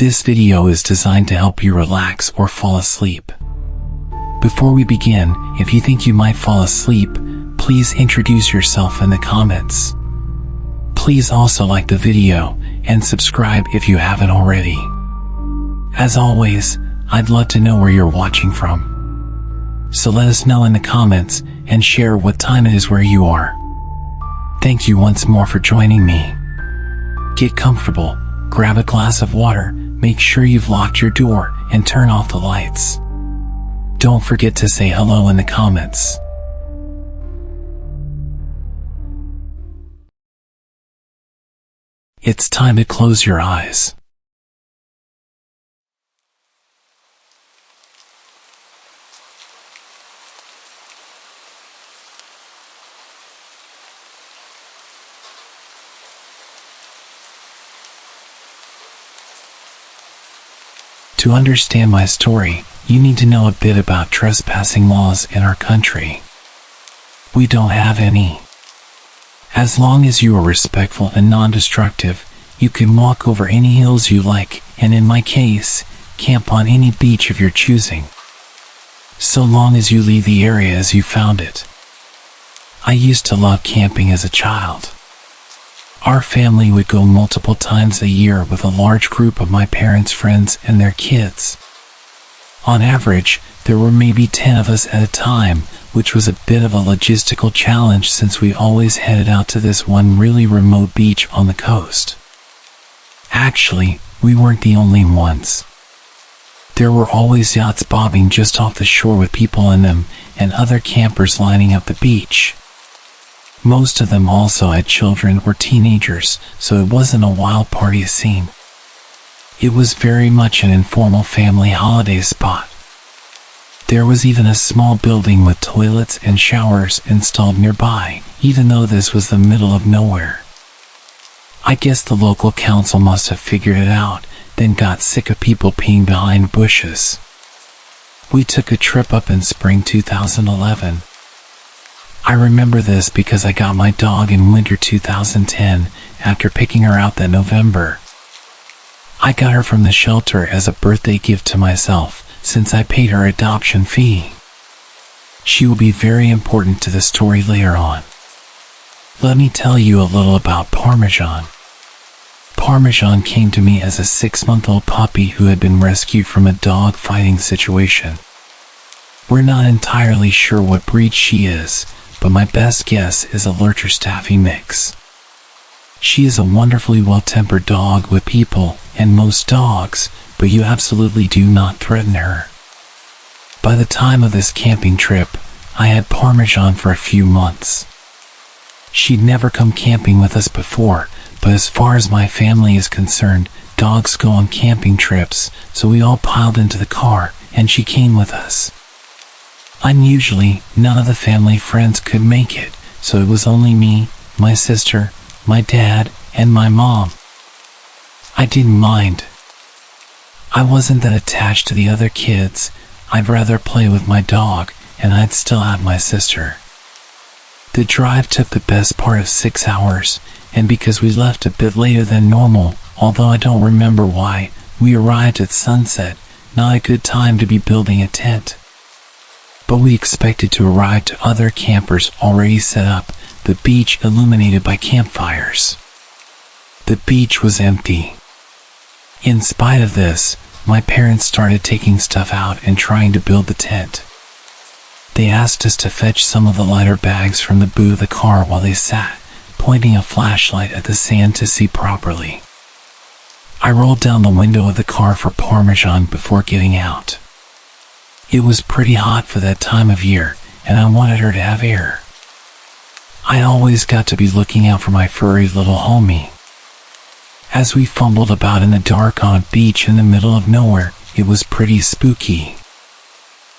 This video is designed to help you relax or fall asleep. Before we begin, if you think you might fall asleep, please introduce yourself in the comments. Please also like the video and subscribe if you haven't already. As always, I'd love to know where you're watching from. So let us know in the comments and share what time it is where you are. Thank you once more for joining me. Get comfortable, grab a glass of water, make sure you've locked your door, and turn off the lights. Don't forget to say hello in the comments. It's time to close your eyes. To understand my story, you need to know a bit about trespassing laws in our country. We don't have any. As long as you are respectful and non-destructive, you can walk over any hills you like, and in my case, camp on any beach of your choosing. So long as you leave the area as you found it. I used to love camping as a child. Our family would go multiple times a year with a large group of my parents' friends and their kids. On average, there were maybe 10 of us at a time, which was a bit of a logistical challenge since we always headed out to this one really remote beach on the coast. Actually, we weren't the only ones. There were always yachts bobbing just off the shore with people in them, and other campers lining up the beach. Most of them also had children or teenagers, so it wasn't a wild party scene. It was very much an informal family holiday spot. There was even a small building with toilets and showers installed nearby, even though this was the middle of nowhere. I guess the local council must have figured it out, then got sick of people peeing behind bushes. We took a trip up in spring 2011. I remember this because I got my dog in winter 2010 after picking her out that November. I got her from the shelter as a birthday gift to myself, since I paid her adoption fee. She will be very important to the story later on. Let me tell you a little about Parmesan. Parmesan came to me as a 6-month-old puppy who had been rescued from a dog fighting situation. We're not entirely sure what breed she is, but my best guess is a Lurcher Staffy mix. She is a wonderfully well-tempered dog with people and most dogs, but you absolutely do not threaten her. By the time of this camping trip, I had Parmesan for a few months. She'd never come camping with us before, but as far as my family is concerned, dogs go on camping trips, so we all piled into the car, and she came with us. Unusually, none of the family friends could make it, so it was only me, my sister, my dad, and my mom. I didn't mind. I wasn't that attached to the other kids. I'd rather play with my dog, and I'd still have my sister. The drive took the best part of 6 hours, and because we left a bit later than normal, although I don't remember why, we arrived at sunset, not a good time to be building a tent. But we expected to arrive to other campers already set up, the beach illuminated by campfires. The beach was empty. In spite of this, my parents started taking stuff out and trying to build the tent. They asked us to fetch some of the lighter bags from the boot of the car while they sat, pointing a flashlight at the sand to see properly. I rolled down the window of the car for Parmesan before getting out. It was pretty hot for that time of year, and I wanted her to have air. I always got to be looking out for my furry little homie. As we fumbled about in the dark on a beach in the middle of nowhere, it was pretty spooky.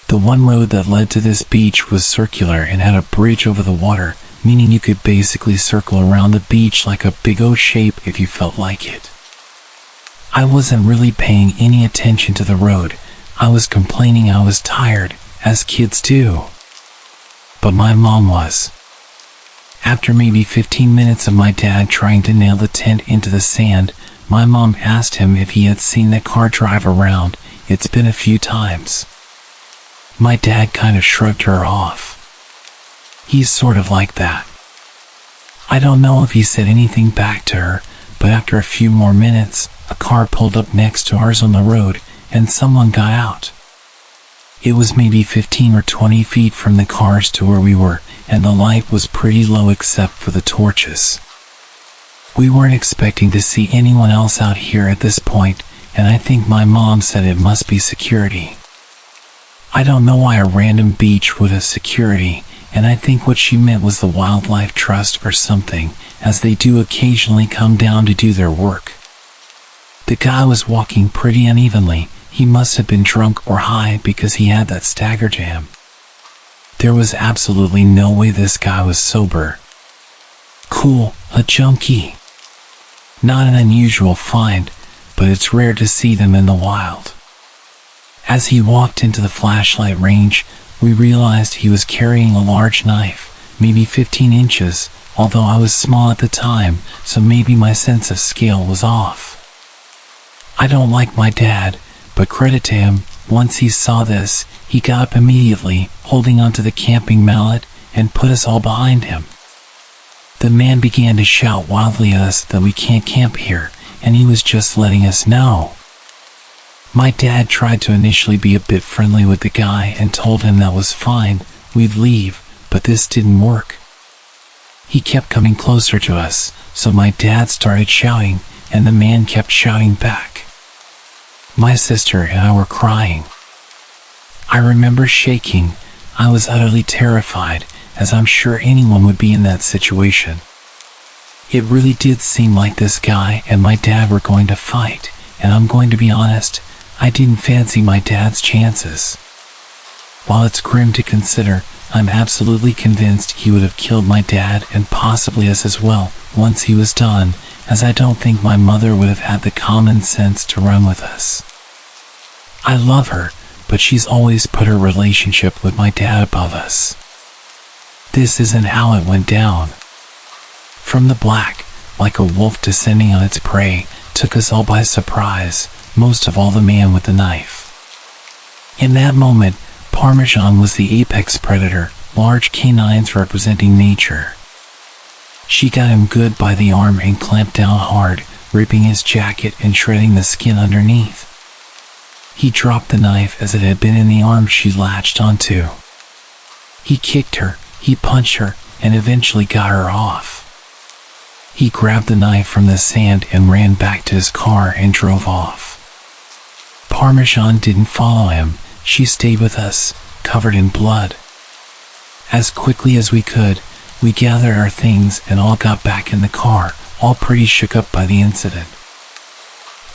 The one road that led to this beach was circular and had a bridge over the water, meaning you could basically circle around the beach like a big O shape if you felt like it. I wasn't really paying any attention to the road. I was complaining I was tired, as kids do. But my mom was. After maybe 15 minutes of my dad trying to nail the tent into the sand, my mom asked him if he had seen the car drive around. It's been a few times. My dad kind of shrugged her off. He's sort of like that. I don't know if he said anything back to her, but after a few more minutes, a car pulled up next to ours on the road, and someone got out. It was maybe 15 or 20 feet from the cars to where we were, and the light was pretty low except for the torches. We weren't expecting to see anyone else out here at this point, and I think my mom said it must be security. I don't know why a random beach would have security, and I think what she meant was the Wildlife Trust or something, as they do occasionally come down to do their work. The guy was walking pretty unevenly. He must have been drunk or high because he had that stagger to him. There was absolutely no way this guy was sober. Cool, a junkie. Not an unusual find, but it's rare to see them in the wild. As he walked into the flashlight range, we realized he was carrying a large knife, maybe 15 inches, although I was small at the time, so maybe my sense of scale was off. I don't like my dad, but credit to him, once he saw this, he got up immediately, holding onto the camping mallet, and put us all behind him. The man began to shout wildly at us that we can't camp here, and he was just letting us know. My dad tried to initially be a bit friendly with the guy and told him that was fine, we'd leave, but this didn't work. He kept coming closer to us, so my dad started shouting, and the man kept shouting back. My sister and I were crying. I remember shaking. I was utterly terrified, as I'm sure anyone would be in that situation. It really did seem like this guy and my dad were going to fight, and I'm going to be honest, I didn't fancy my dad's chances. While it's grim to consider, I'm absolutely convinced he would have killed my dad and possibly us as well once he was done, as I don't think my mother would have had the common sense to run with us. I love her, but she's always put her relationship with my dad above us. This isn't how it went down. From the black, like a wolf descending on its prey, took us all by surprise, most of all the man with the knife. In that moment, Parmesan was the apex predator, large canines representing nature. She got him good by the arm and clamped down hard, ripping his jacket and shredding the skin underneath. He dropped the knife as it had been in the arm she latched onto. He kicked her, he punched her, and eventually got her off. He grabbed the knife from the sand and ran back to his car and drove off. Parmesan didn't follow him. She stayed with us, covered in blood. As quickly as we could, we gathered our things and all got back in the car, all pretty shook up by the incident.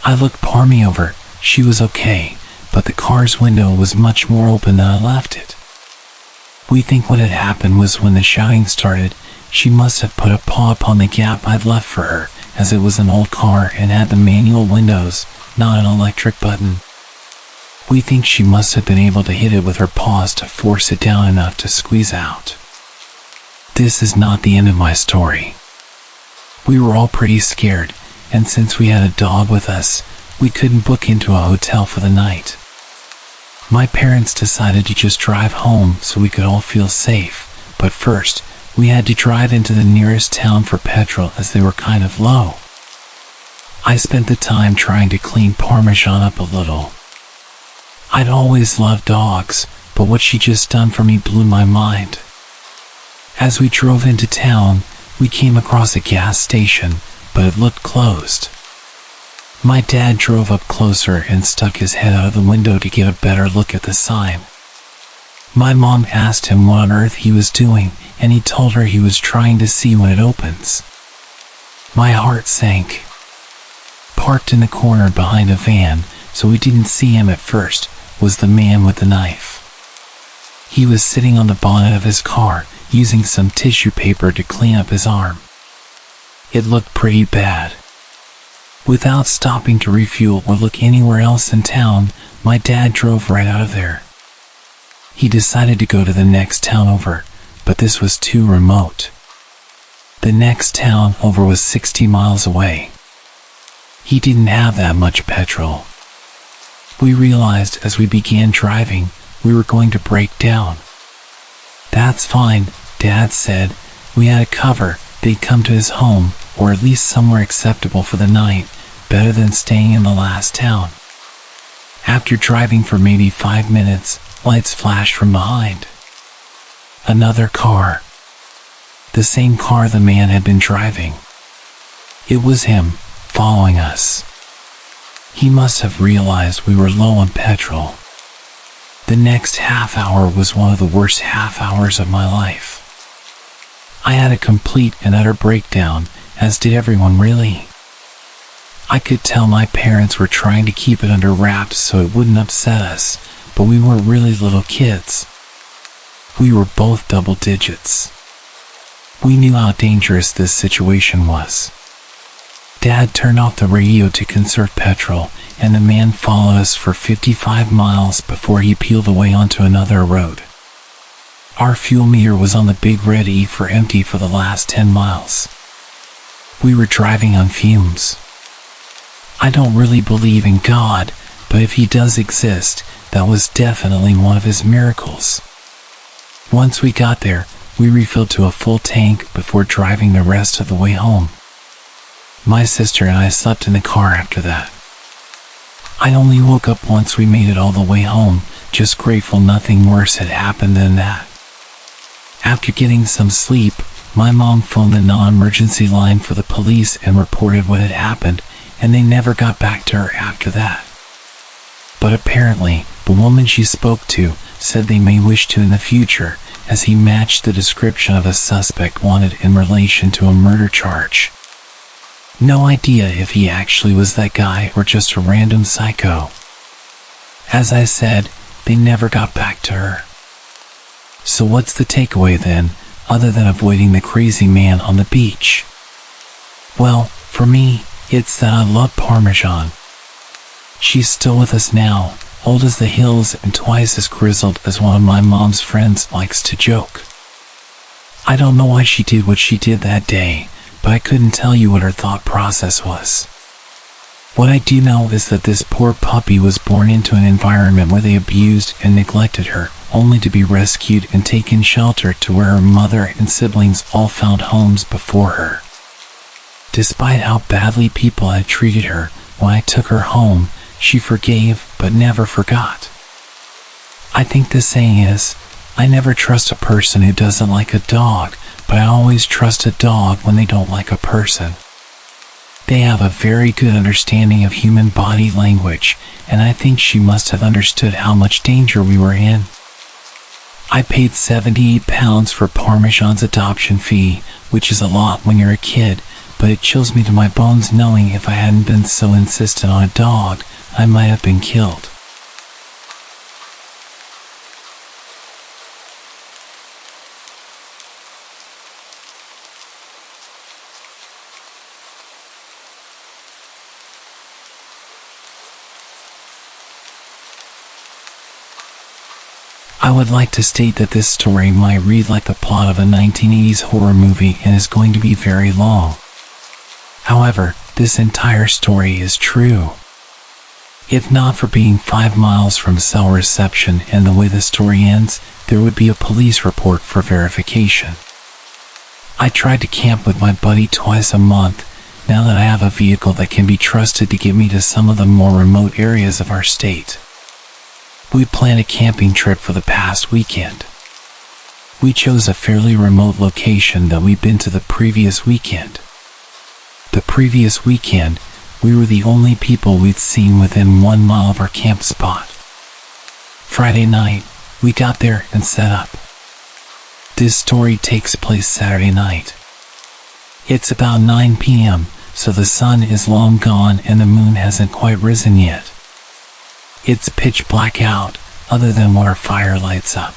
I looked Parmy over. She was okay, but the car's window was much more open than I left it. We think what had happened was when the shouting started, she must have put a paw upon the gap I'd left for her, as it was an old car and had the manual windows, not an electric button. We think she must have been able to hit it with her paws to force it down enough to squeeze out. This is not the end of my story. We were all pretty scared, and since we had a dog with us, we couldn't book into a hotel for the night. My parents decided to just drive home so we could all feel safe, but first, we had to drive into the nearest town for petrol as they were kind of low. I spent the time trying to clean Parmesan up a little. I'd always loved dogs, but what she just done for me blew my mind. As we drove into town, we came across a gas station, but it looked closed. My dad drove up closer and stuck his head out of the window to get a better look at the sign. My mom asked him what on earth he was doing, and he told her he was trying to see when it opens. My heart sank. Parked in the corner behind a van, so we didn't see him at first, was the man with the knife. He was sitting on the bonnet of his car, using some tissue paper to clean up his arm. It looked pretty bad. Without stopping to refuel or look anywhere else in town, my dad drove right out of there. He decided to go to the next town over, but this was too remote. The next town over was 60 miles away. He didn't have that much petrol. We realized as we began driving, we were going to break down. "That's fine," Dad said. We had a cover. They'd come to his home, or at least somewhere acceptable for the night, better than staying in the last town. After driving for maybe 5 minutes, lights flashed from behind. Another car. The same car the man had been driving. It was him, following us. He must have realized we were low on petrol. The next half hour was one of the worst half hours of my life. I had a complete and utter breakdown, as did everyone really. I could tell my parents were trying to keep it under wraps so it wouldn't upset us, but we weren't really little kids. We were both double digits. We knew how dangerous this situation was. Dad turned off the radio to conserve petrol, and the man followed us for 55 miles before he peeled away onto another road. Our fuel meter was on the big red E for empty for the last 10 miles. We were driving on fumes. I don't really believe in God, but if he does exist, that was definitely one of his miracles. Once we got there, we refilled to a full tank before driving the rest of the way home. My sister and I slept in the car after that. I only woke up once we made it all the way home, just grateful nothing worse had happened than that. After getting some sleep, my mom phoned the non-emergency line for the police and reported what had happened, and they never got back to her after that. But apparently, the woman she spoke to said they may wish to in the future, as he matched the description of a suspect wanted in relation to a murder charge. No idea if he actually was that guy or just a random psycho. As I said, they never got back to her. So what's the takeaway then, other than avoiding the crazy man on the beach? Well, for me, it's that I love Parmesan. She's still with us now, old as the hills and twice as grizzled as one of my mom's friends likes to joke. I don't know why she did what she did that day, but I couldn't tell you what her thought process was. What I do know is that this poor puppy was born into an environment where they abused and neglected her, only to be rescued and taken shelter to where her mother and siblings all found homes before her. Despite how badly people had treated her, when I took her home, she forgave but never forgot. I think the saying is, I never trust a person who doesn't like a dog, but I always trust a dog when they don't like a person. They have a very good understanding of human body language, and I think she must have understood how much danger we were in. I paid £78 for Parmesan's adoption fee, which is a lot when you're a kid, but it chills me to my bones knowing if I hadn't been so insistent on a dog, I might have been killed. I would like to state that this story might read like the plot of a 1980s horror movie and is going to be very long. However, this entire story is true. If not for being 5 miles from cell reception and the way the story ends, there would be a police report for verification. I tried to camp with my buddy twice a month, now that I have a vehicle that can be trusted to get me to some of the more remote areas of our state. We planned a camping trip for the past weekend. We chose a fairly remote location that we'd been to the previous weekend. The previous weekend, we were the only people we'd seen within 1 mile of our camp spot. Friday night, we got there and set up. This story takes place Saturday night. It's about 9 p.m., so the sun is long gone and the moon hasn't quite risen yet. It's pitch black out, other than what our fire lights up.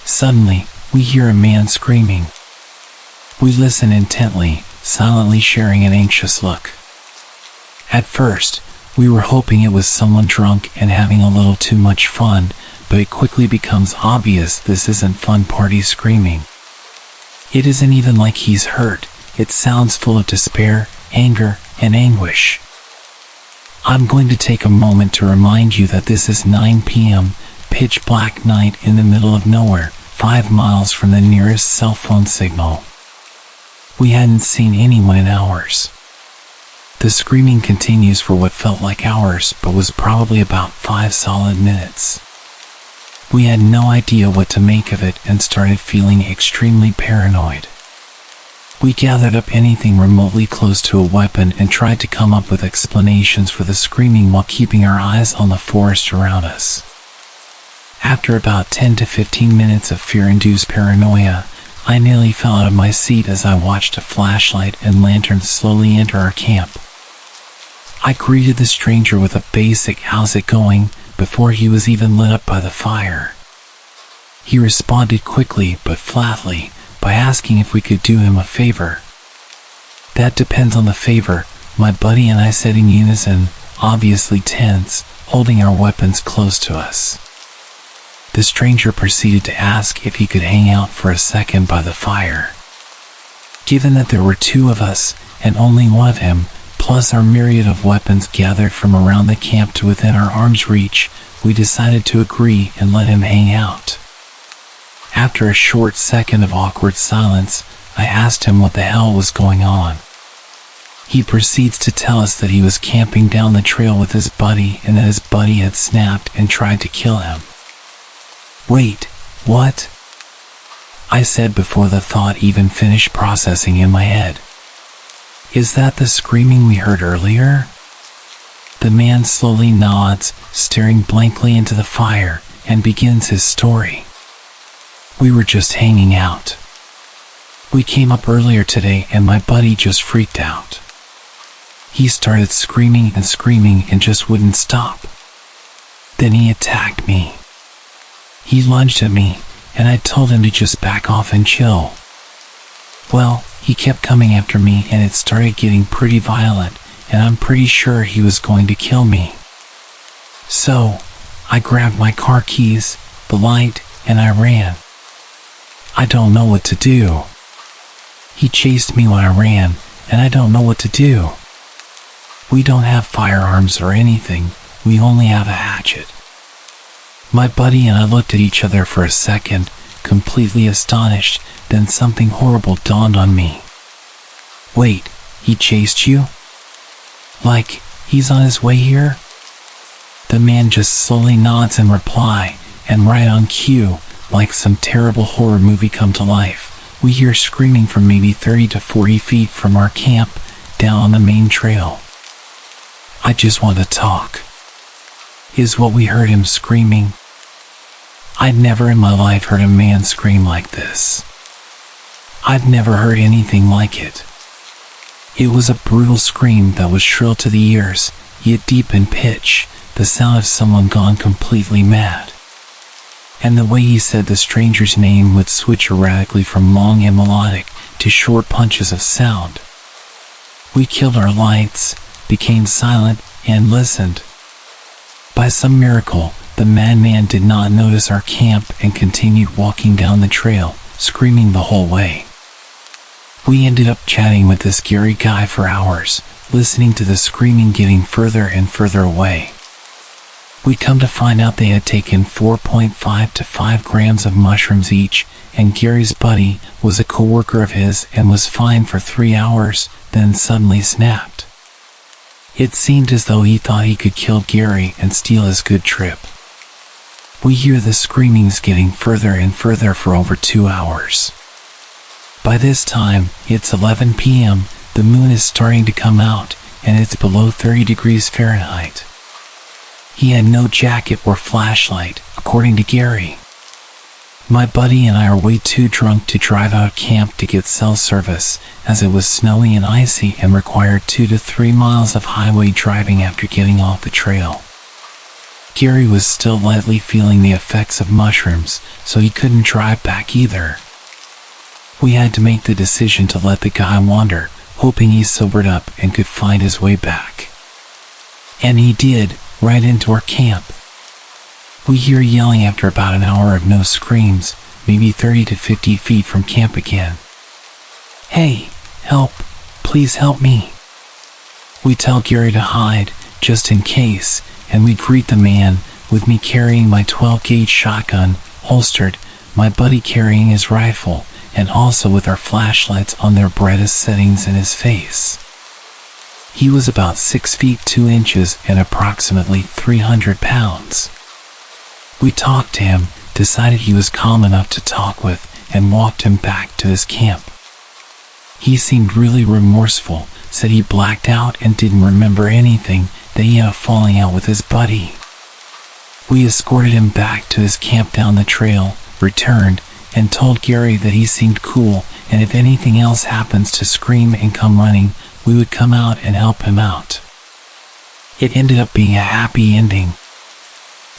Suddenly, we hear a man screaming. We listen intently, silently sharing an anxious look. At first, we were hoping it was someone drunk and having a little too much fun, but it quickly becomes obvious this isn't fun party screaming. It isn't even like he's hurt, it sounds full of despair, anger, and anguish. I'm going to take a moment to remind you that this is 9 p.m., pitch black night in the middle of nowhere, 5 miles from the nearest cell phone signal. We hadn't seen anyone in hours. The screaming continues for what felt like hours, but was probably about 5 solid minutes. We had no idea what to make of it and started feeling extremely paranoid. We gathered up anything remotely close to a weapon and tried to come up with explanations for the screaming while keeping our eyes on the forest around us. After about 10 to 15 minutes of fear-induced paranoia, I nearly fell out of my seat as I watched a flashlight and lantern slowly enter our camp. I greeted the stranger with a basic "how's it going?" before he was even lit up by the fire. He responded quickly but flatly by asking if we could do him a favor. "That depends on the favor," my buddy and I said in unison, obviously tense, holding our weapons close to us. The stranger proceeded to ask if he could hang out for a second by the fire. Given that there were 2 of us and only one of him, plus our myriad of weapons gathered from around the camp to within our arm's reach, we decided to agree and let him hang out. After a short second of awkward silence, I asked him what the hell was going on. He proceeds to tell us that he was camping down the trail with his buddy and that his buddy had snapped and tried to kill him. "Wait, what?" I said before the thought even finished processing in my head. "Is that the screaming we heard earlier?" The man slowly nods, staring blankly into the fire, and begins his story. "We were just hanging out. We came up earlier today and my buddy just freaked out. He started screaming and just wouldn't stop. Then he attacked me. He lunged at me, and I told him to just back off and chill. Well, he kept coming after me and it started getting pretty violent, and I'm pretty sure he was going to kill me. So, I grabbed my car keys, the light, and I ran. I don't know what to do. He chased me when I ran, and I don't know what to do. We don't have firearms or anything, we only have a hatchet." My buddy and I looked at each other for a second, completely astonished, then something horrible dawned on me. "Wait, he chased you? Like, he's on his way here?" The man just slowly nods in reply, and right on cue, like some terrible horror movie come to life, we hear screaming from maybe 30 to 40 feet from our camp, down on the main trail. "I just want to talk," is what we heard him screaming. I'd never in my life heard a man scream like this. I'd never heard anything like it. It was a brutal scream that was shrill to the ears, yet deep in pitch, the sound of someone gone completely mad. And the way he said the stranger's name would switch erratically from long and melodic to short punches of sound. We killed our lights, became silent, and listened. By some miracle, the madman did not notice our camp and continued walking down the trail, screaming the whole way. We ended up chatting with this scary guy for hours, listening to the screaming getting further and further away. We'd come to find out they had taken 4.5 to 5 grams of mushrooms each, and Gary's buddy was a coworker of his and was fine for 3 hours, then suddenly snapped. It seemed as though he thought he could kill Gary and steal his good trip. We hear the screamings getting further and further for over 2 hours. By this time, it's 11 p.m., the moon is starting to come out, and it's below 30 degrees Fahrenheit. He had no jacket or flashlight, according to Gary. My buddy and I are way too drunk to drive out camp to get cell service, as it was snowy and icy and required 2 to 3 miles of highway driving after getting off the trail. Gary was still lightly feeling the effects of mushrooms, so he couldn't drive back either. We had to make the decision to let the guy wander, hoping he sobered up and could find his way back. And he did, right into our camp. We hear yelling after about an hour of no screams, maybe 30 to 50 feet from camp again. "Hey, help, please help me." We tell Gary to hide, just in case, and we'd greet the man, with me carrying my 12-gauge shotgun, holstered, my buddy carrying his rifle, and also with our flashlights on their brightest settings in his face. He was about 6 feet 2 inches and approximately 300 pounds. We talked to him, decided he was calm enough to talk with, and walked him back to his camp. He seemed really remorseful, said he blacked out and didn't remember anything, that he had a falling out with his buddy. We escorted him back to his camp down the trail, returned, and told Gary that he seemed cool, and if anything else happens to scream and come running, we would come out and help him out. It ended up being a happy ending.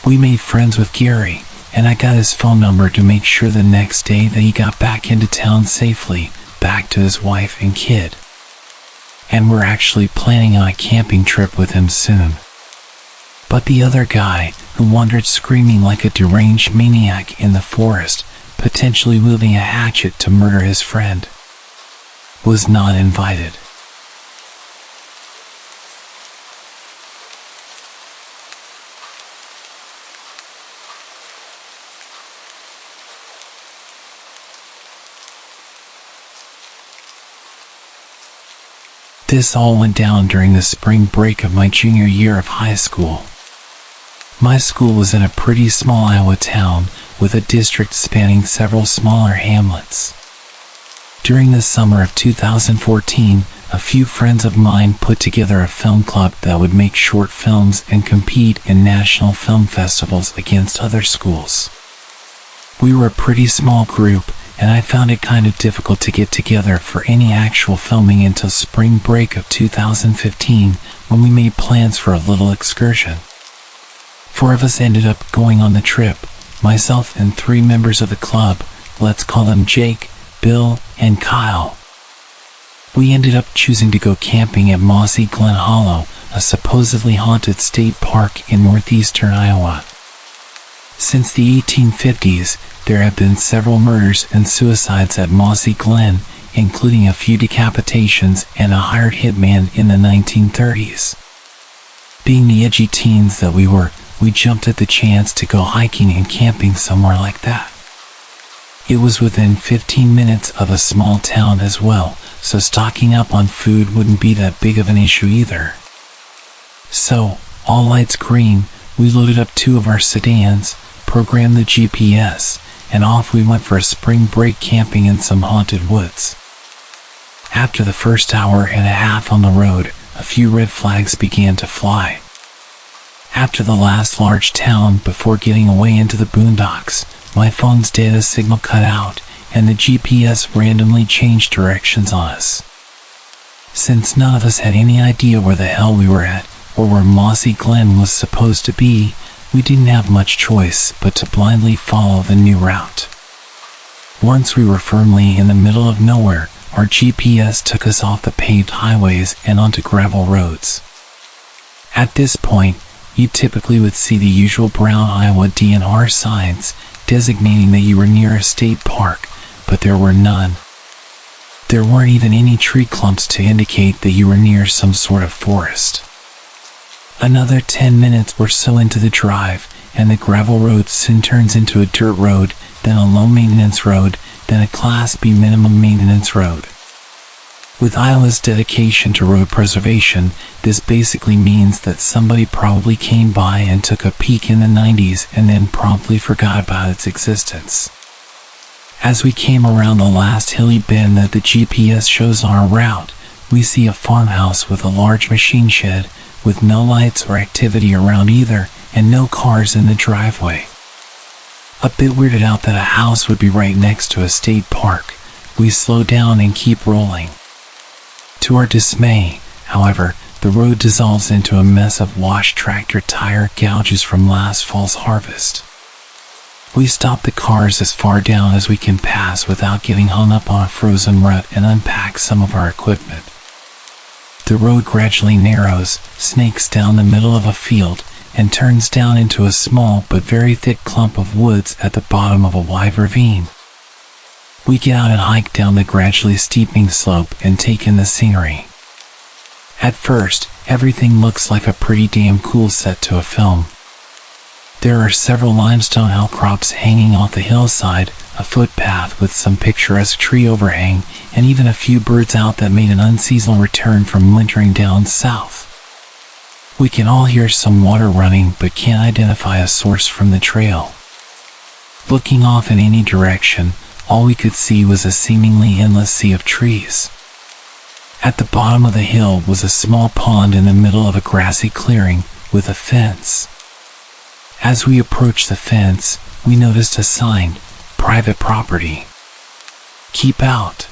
We made friends with Gary, and I got his phone number to make sure the next day that he got back into town safely, back to his wife and kid. And we're actually planning on a camping trip with him soon. But the other guy, who wandered screaming like a deranged maniac in the forest, potentially wielding a hatchet to murder his friend, was not invited. This all went down during the spring break of my junior year of high school. My school was in a pretty small Iowa town with a district spanning several smaller hamlets. During the summer of 2014, a few friends of mine put together a film club that would make short films and compete in national film festivals against other schools. We were a pretty small group, and I found it kind of difficult to get together for any actual filming until spring break of 2015, when we made plans for a little excursion. 4 of us ended up going on the trip, myself and 3 members of the club, let's call them Jake, Bill, and Kyle. We ended up choosing to go camping at Mossy Glen Hollow, a supposedly haunted state park in northeastern Iowa. Since the 1850s, there have been several murders and suicides at Mossy Glen, including a few decapitations and a hired hitman in the 1930s. Being the edgy teens that we were, we jumped at the chance to go hiking and camping somewhere like that. It was within 15 minutes of a small town as well, so stocking up on food wouldn't be that big of an issue either. So, all lights green, we loaded up 2 of our sedans, programmed the GPS, and off we went for a spring break camping in some haunted woods. After the first hour and a half on the road, a few red flags began to fly. After the last large town before getting away into the boondocks, my phone's data signal cut out, and the GPS randomly changed directions on us. Since none of us had any idea where the hell we were at, or where Mossy Glen was supposed to be, we didn't have much choice but to blindly follow the new route. Once we were firmly in the middle of nowhere, our GPS took us off the paved highways and onto gravel roads. At this point, you typically would see the usual brown Iowa DNR signs designating that you were near a state park, but there were none. There weren't even any tree clumps to indicate that you were near some sort of forest. Another 10 minutes or so into the drive, and the gravel road soon turns into a dirt road, then a low maintenance road, then a Class B minimum maintenance road. With Iowa's dedication to road preservation, this basically means that somebody probably came by and took a peek in the 90s and then promptly forgot about its existence. As we came around the last hilly bend that the GPS shows on our route, we see a farmhouse with a large machine shed, with no lights or activity around either, and no cars in the driveway. A bit weirded out that a house would be right next to a state park, we slow down and keep rolling. To our dismay, however, the road dissolves into a mess of washed tractor tire gouges from last fall's harvest. We stop the cars as far down as we can pass without getting hung up on a frozen rut and unpack some of our equipment. The road gradually narrows, snakes down the middle of a field, and turns down into a small but very thick clump of woods at the bottom of a wide ravine. We get out and hike down the gradually steepening slope and take in the scenery. At first, Everything looks like a pretty damn cool set to a film. There are several limestone outcrops hanging off the hillside, a footpath with some picturesque tree overhang, and even a few birds out that made an unseasonal return from wintering down south. We can all hear some water running but can't identify a source from the trail. Looking off in any direction, all we could see was a seemingly endless sea of trees. At the bottom of the hill was a small pond in the middle of a grassy clearing with a fence. As we approached the fence, we noticed a sign, "Private property. Keep out."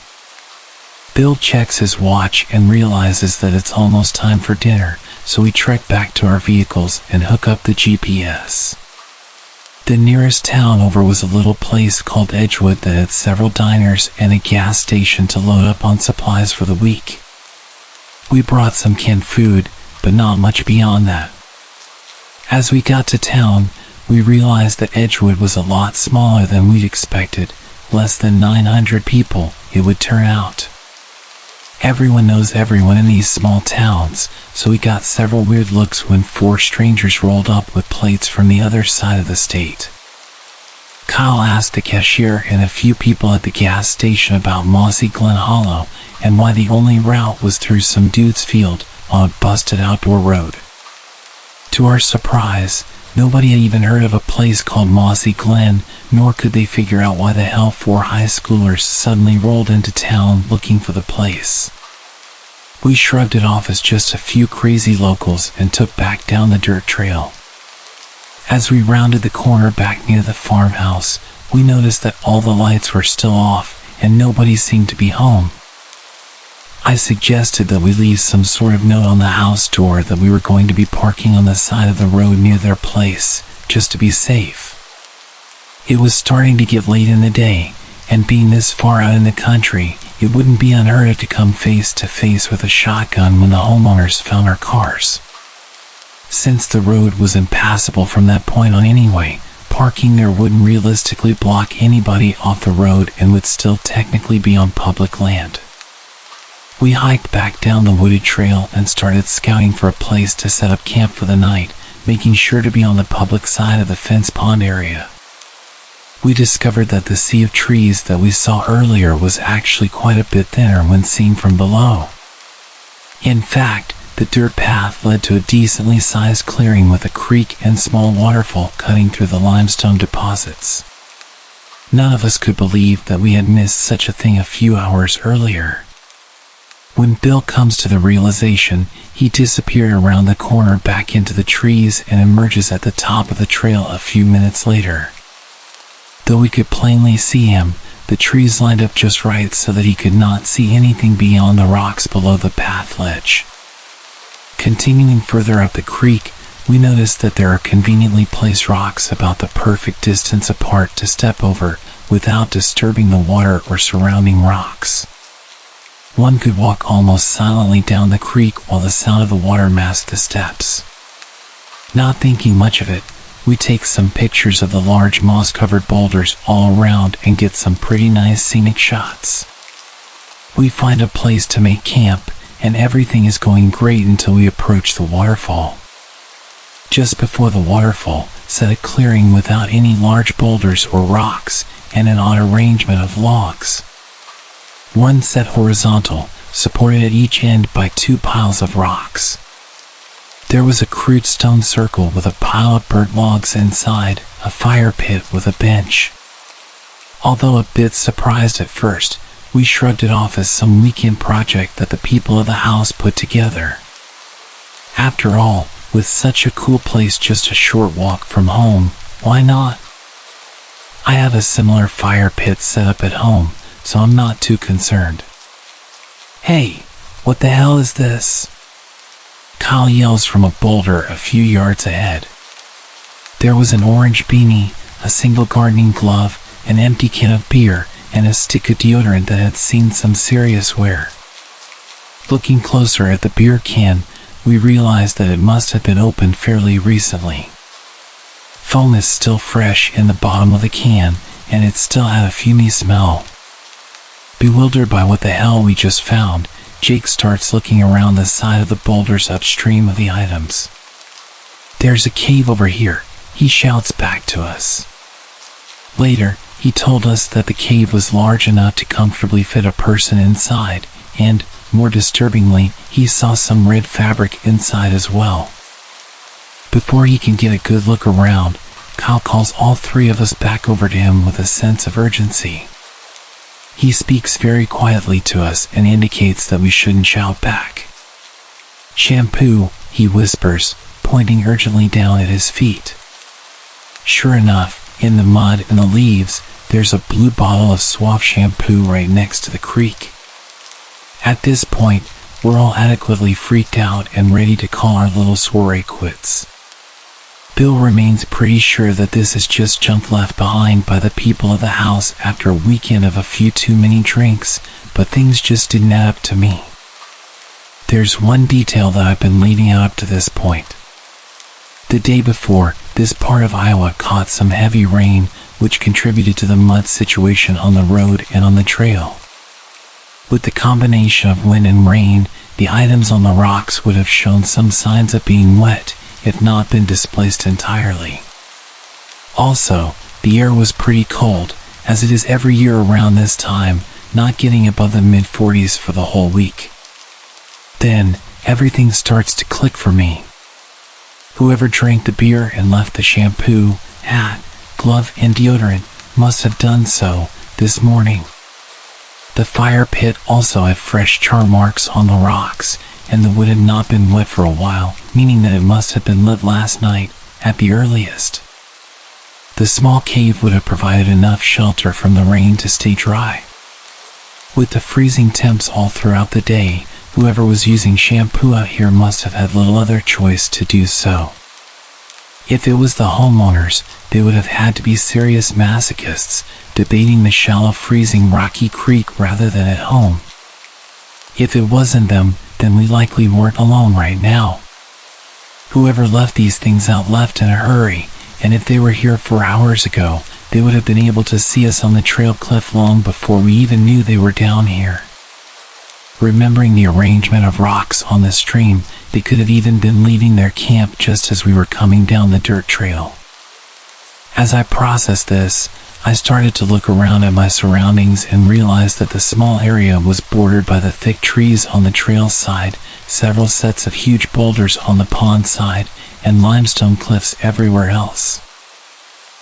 Bill checks his watch and realizes that it's almost time for dinner, so we trek back to our vehicles and hook up the GPS. The nearest town over was a little place called Edgewood that had several diners and a gas station to load up on supplies for the week. We brought some canned food, but not much beyond that. As we got to town, we realized that Edgewood was a lot smaller than we'd expected, less than 900 people, it would turn out. Everyone knows everyone in these small towns, so we got several weird looks when 4 strangers rolled up with plates from the other side of the state. Kyle asked the cashier and a few people at the gas station about Mossy Glen Hollow and why the only route was through some dude's field on a busted outdoor road. To our surprise, nobody had even heard of a place called Mossy Glen, nor could they figure out why the hell 4 high schoolers suddenly rolled into town looking for the place. We shrugged it off as just a few crazy locals and took back down the dirt trail. As we rounded the corner back near the farmhouse, we noticed that all the lights were still off and nobody seemed to be home. I suggested that we leave some sort of note on the house door that we were going to be parking on the side of the road near their place, just to be safe. It was starting to get late in the day, and being this far out in the country, it wouldn't be unheard of to come face to face with a shotgun when the homeowners found our cars. Since the road was impassable from that point on anyway, parking there wouldn't realistically block anybody off the road and would still technically be on public land. We hiked back down the wooded trail and started scouting for a place to set up camp for the night, making sure to be on the public side of the fence pond area. We discovered that the sea of trees that we saw earlier was actually quite a bit thinner when seen from below. In fact, the dirt path led to a decently sized clearing with a creek and small waterfall cutting through the limestone deposits. None of us could believe that we had missed such a thing a few hours earlier. When Bill comes to the realization, he disappeared around the corner back into the trees and emerges at the top of the trail a few minutes later. Though we could plainly see him, the trees lined up just right so that he could not see anything beyond the rocks below the path ledge. Continuing further up the creek, we noticed that there are conveniently placed rocks about the perfect distance apart to step over without disturbing the water or surrounding rocks. One could walk almost silently down the creek while the sound of the water masked the steps. Not thinking much of it, we take some pictures of the large moss-covered boulders all around and get some pretty nice scenic shots. We find a place to make camp, and everything is going great until we approach the waterfall. Just before the waterfall sat a clearing without any large boulders or rocks, and an odd arrangement of logs. One set horizontal, supported at each end by 2 piles of rocks. There was a crude stone circle with a pile of burnt logs inside, a fire pit with a bench. Although a bit surprised at first, we shrugged it off as some weekend project that the people of the house put together. After all, with such a cool place just a short walk from home, why not? I have a similar fire pit set up at home, so I'm not too concerned. "Hey, what the hell is this?" Kyle yells from a boulder a few yards ahead. There was an orange beanie, a single gardening glove, an empty can of beer, and a stick of deodorant that had seen some serious wear. Looking closer at the beer can, we realized that it must have been opened fairly recently. Foam is still fresh in the bottom of the can, and it still had a fumey smell. Bewildered by what the hell we just found, Jake starts looking around the side of the boulders upstream of the items. "There's a cave over here," he shouts back to us. Later, he told us that the cave was large enough to comfortably fit a person inside, and, more disturbingly, he saw some red fabric inside as well. Before he can get a good look around, Kyle calls all three of us back over to him with a sense of urgency. He speaks very quietly to us and indicates that we shouldn't shout back. "Shampoo," he whispers, pointing urgently down at his feet. Sure enough, in the mud and the leaves, there's a blue bottle of Suave shampoo right next to the creek. At this point, we're all adequately freaked out and ready to call our little soiree quits. Bill remains pretty sure that this is just junk left behind by the people of the house after a weekend of a few too many drinks, but things just didn't add up to me. There's one detail that I've been leading up to this point. The day before, this part of Iowa caught some heavy rain, which contributed to the mud situation on the road and on the trail. With the combination of wind and rain, the items on the rocks would have shown some signs of being wet, if not been displaced entirely. Also, the air was pretty cold, as it is every year around this time, not getting above the mid-40s for the whole week. Then, everything starts to click for me. Whoever drank the beer and left the shampoo, hat, glove, and deodorant must have done so this morning. The fire pit also had fresh char marks on the rocks, and the wood had not been wet for a while, meaning that it must have been lit last night, at the earliest. The small cave would have provided enough shelter from the rain to stay dry. With the freezing temps all throughout the day, whoever was using shampoo out here must have had little other choice to do so. If it was the homeowners, they would have had to be serious masochists, debating the shallow freezing rocky creek rather than at home. If it wasn't them, then we likely weren't alone right now. Whoever left these things out left in a hurry, and if they were here 4 hours ago, they would have been able to see us on the trail cliff long before we even knew they were down here. Remembering the arrangement of rocks on the stream, they could have even been leaving their camp just as we were coming down the dirt trail. As I processed this, I started to look around at my surroundings and realized that the small area was bordered by the thick trees on the trail side, several sets of huge boulders on the pond side, and limestone cliffs everywhere else.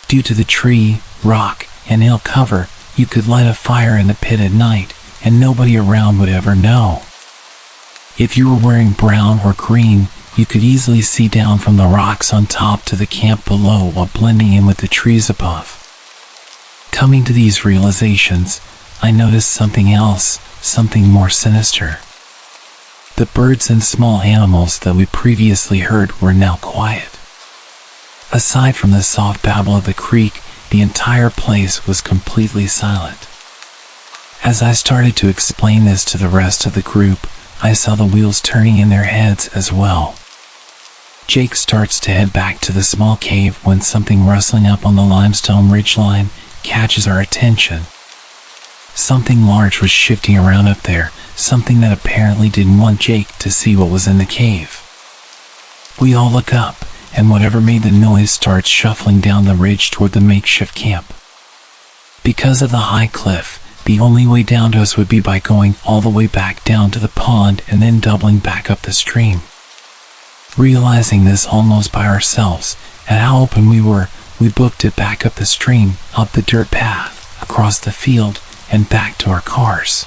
Due to the tree, rock, and hill cover, you could light a fire in the pit at night, and nobody around would ever know. If you were wearing brown or green, you could easily see down from the rocks on top to the camp below while blending in with the trees above. Coming to these realizations, I noticed something else, something more sinister. The birds and small animals that we previously heard were now quiet. Aside from the soft babble of the creek, the entire place was completely silent. As I started to explain this to the rest of the group, I saw the wheels turning in their heads as well. Jake starts to head back to the small cave when something rustling up on the limestone ridgeline catches our attention. Something large was shifting around up there, something that apparently didn't want Jake to see what was in the cave. We all look up, and whatever made the noise starts shuffling down the ridge toward the makeshift camp. Because of the high cliff, the only way down to us would be by going all the way back down to the pond and then doubling back up the stream. Realizing this almost by ourselves, and how open we were, we booked it back up the stream, up the dirt path, across the field, and back to our cars.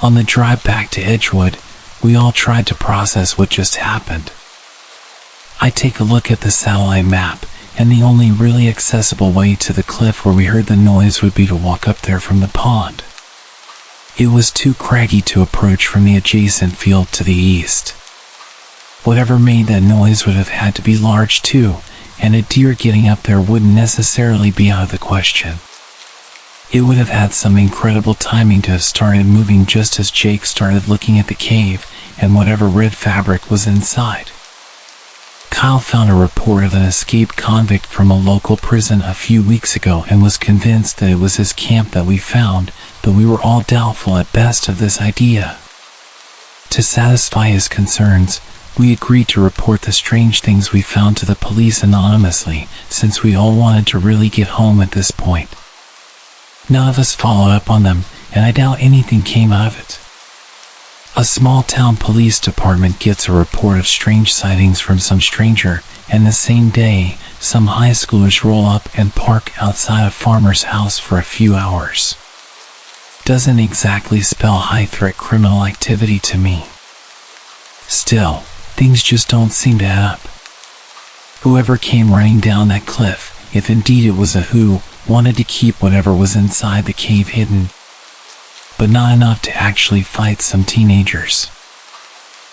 On the drive back to Edgewood, we all tried to process what just happened. I take a look at the satellite map, and the only really accessible way to the cliff where we heard the noise would be to walk up there from the pond. It was too craggy to approach from the adjacent field to the east. Whatever made that noise would have had to be large too, and a deer getting up there wouldn't necessarily be out of the question. It would have had some incredible timing to have started moving just as Jake started looking at the cave and whatever red fabric was inside. Kyle found a report of an escaped convict from a local prison a few weeks ago and was convinced that it was his camp that we found, but we were all doubtful at best of this idea. To satisfy his concerns, we agreed to report the strange things we found to the police anonymously, since we all wanted to really get home at this point. None of us followed up on them, and I doubt anything came out of it. A small town police department gets a report of strange sightings from some stranger, and the same day, some high schoolers roll up and park outside a farmer's house for a few hours. Doesn't exactly spell high-threat criminal activity to me. Still, things just don't seem to add up. Whoever came running down that cliff, if indeed it was a who, wanted to keep whatever was inside the cave hidden, but not enough to actually fight some teenagers.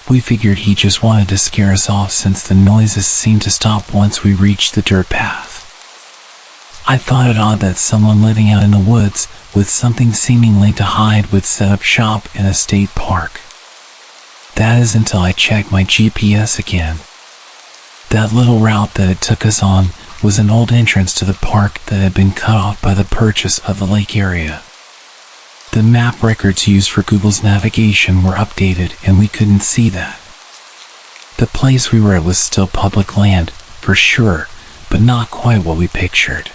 We figured he just wanted to scare us off since the noises seemed to stop once we reached the dirt path. I thought it odd that someone living out in the woods with something seemingly to hide would set up shop in a state park. That is until I checked my GPS again. That little route that it took us on was an old entrance to the park that had been cut off by the purchase of the lake area. The map records used for Google's navigation were updated and we couldn't see that. The place we were at was still public land, for sure, but not quite what we pictured.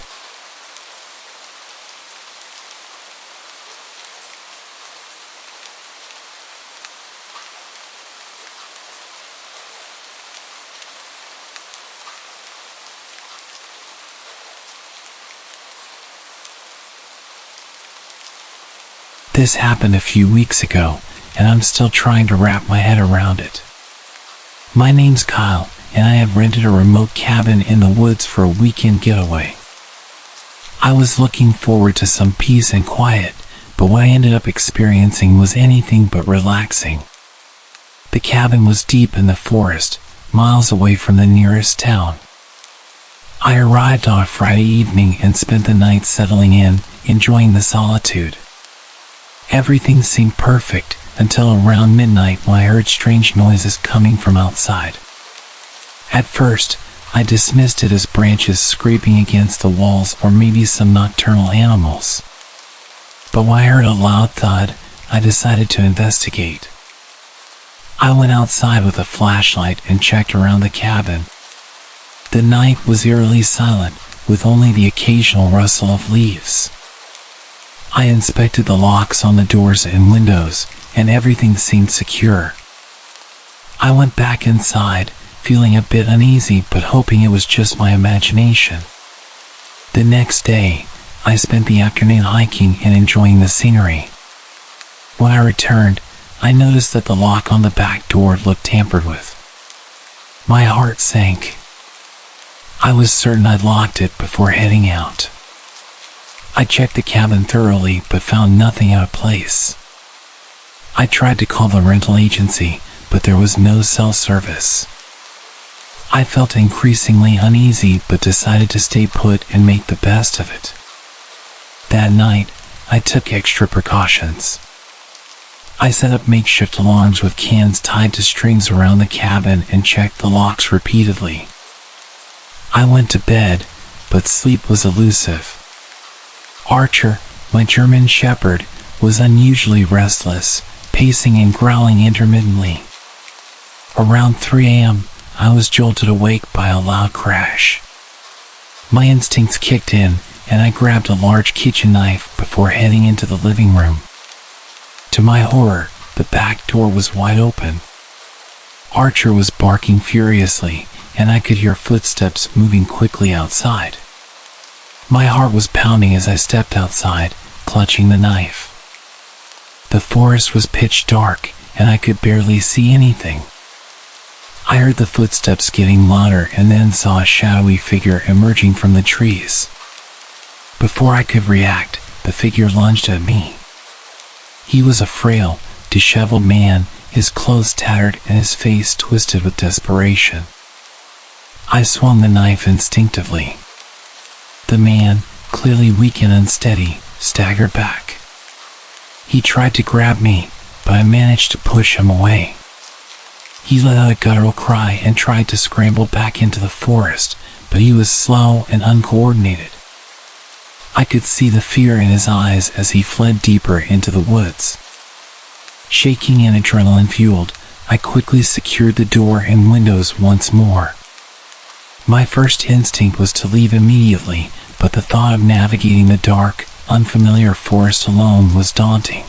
This happened a few weeks ago, and I'm still trying to wrap my head around it. My name's Kyle, and I have rented a remote cabin in the woods for a weekend getaway. I was looking forward to some peace and quiet, but what I ended up experiencing was anything but relaxing. The cabin was deep in the forest, miles away from the nearest town. I arrived on a Friday evening and spent the night settling in, enjoying the solitude. Everything seemed perfect until around midnight when I heard strange noises coming from outside. At first, I dismissed it as branches scraping against the walls or maybe some nocturnal animals. But when I heard a loud thud, I decided to investigate. I went outside with a flashlight and checked around the cabin. The night was eerily silent, with only the occasional rustle of leaves. I inspected the locks on the doors and windows, and everything seemed secure. I went back inside, feeling a bit uneasy but hoping it was just my imagination. The next day, I spent the afternoon hiking and enjoying the scenery. When I returned, I noticed that the lock on the back door looked tampered with. My heart sank. I was certain I'd locked it before heading out. I checked the cabin thoroughly but found nothing out of place. I tried to call the rental agency, but there was no cell service. I felt increasingly uneasy but decided to stay put and make the best of it. That night, I took extra precautions. I set up makeshift alarms with cans tied to strings around the cabin and checked the locks repeatedly. I went to bed, but sleep was elusive. Archer, my German shepherd, was unusually restless, pacing and growling intermittently. Around 3 a.m., I was jolted awake by a loud crash. My instincts kicked in, and I grabbed a large kitchen knife before heading into the living room. To my horror, the back door was wide open. Archer was barking furiously, and I could hear footsteps moving quickly outside. My heart was pounding as I stepped outside, clutching the knife. The forest was pitch dark, and I could barely see anything. I heard the footsteps getting louder and then saw a shadowy figure emerging from the trees. Before I could react, the figure lunged at me. He was a frail, disheveled man, his clothes tattered and his face twisted with desperation. I swung the knife instinctively. The man, clearly weak and unsteady, staggered back. He tried to grab me, but I managed to push him away. He let out a guttural cry and tried to scramble back into the forest, but he was slow and uncoordinated. I could see the fear in his eyes as he fled deeper into the woods. Shaking and adrenaline-fueled, I quickly secured the door and windows once more. My first instinct was to leave immediately, but the thought of navigating the dark, unfamiliar forest alone was daunting.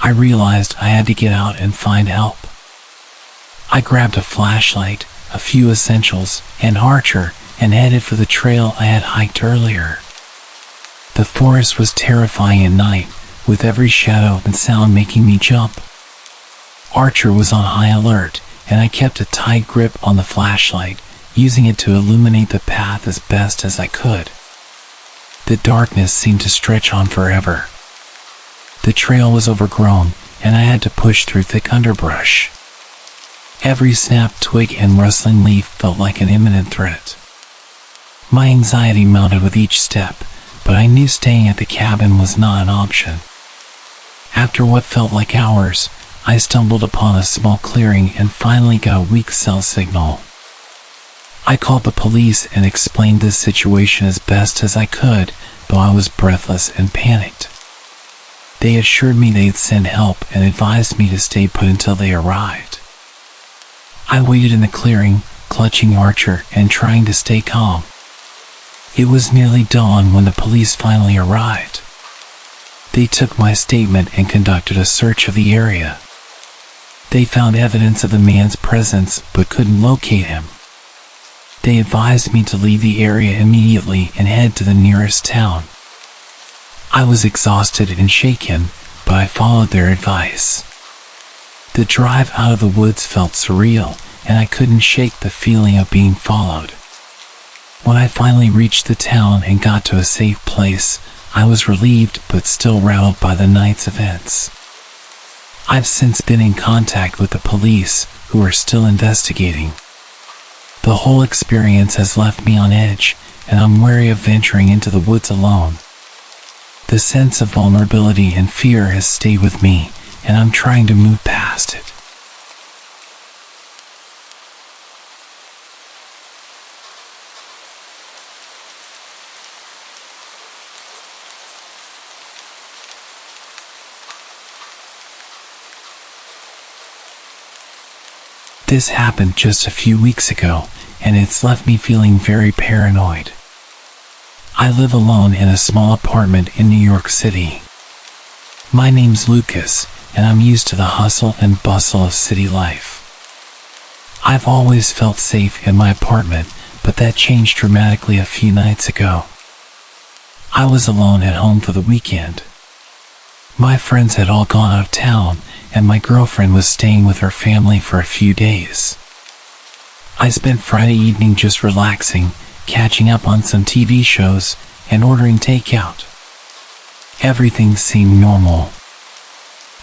I realized I had to get out and find help. I grabbed a flashlight, a few essentials, and Archer, and headed for the trail I had hiked earlier. The forest was terrifying at night, with every shadow and sound making me jump. Archer was on high alert, and I kept a tight grip on the flashlight, using it to illuminate the path as best as I could. The darkness seemed to stretch on forever. The trail was overgrown, and I had to push through thick underbrush. Every snapped twig and rustling leaf felt like an imminent threat. My anxiety mounted with each step, but I knew staying at the cabin was not an option. After what felt like hours, I stumbled upon a small clearing and finally got a weak cell signal. I called the police and explained this situation as best as I could, though I was breathless and panicked. They assured me they'd send help and advised me to stay put until they arrived. I waited in the clearing, clutching Archer and trying to stay calm. It was nearly dawn when the police finally arrived. They took my statement and conducted a search of the area. They found evidence of the man's presence but couldn't locate him. They advised me to leave the area immediately and head to the nearest town. I was exhausted and shaken, but I followed their advice. The drive out of the woods felt surreal, and I couldn't shake the feeling of being followed. When I finally reached the town and got to a safe place, I was relieved but still rattled by the night's events. I've since been in contact with the police, who are still investigating. The whole experience has left me on edge, and I'm wary of venturing into the woods alone. The sense of vulnerability and fear has stayed with me, and I'm trying to move past it. This happened just a few weeks ago, and it's left me feeling very paranoid. I live alone in a small apartment in New York City. My name's Lucas, and I'm used to the hustle and bustle of city life. I've always felt safe in my apartment, but that changed dramatically a few nights ago. I was alone at home for the weekend. My friends had all gone out of town, and my girlfriend was staying with her family for a few days. I spent Friday evening just relaxing, catching up on some TV shows, and ordering takeout. Everything seemed normal.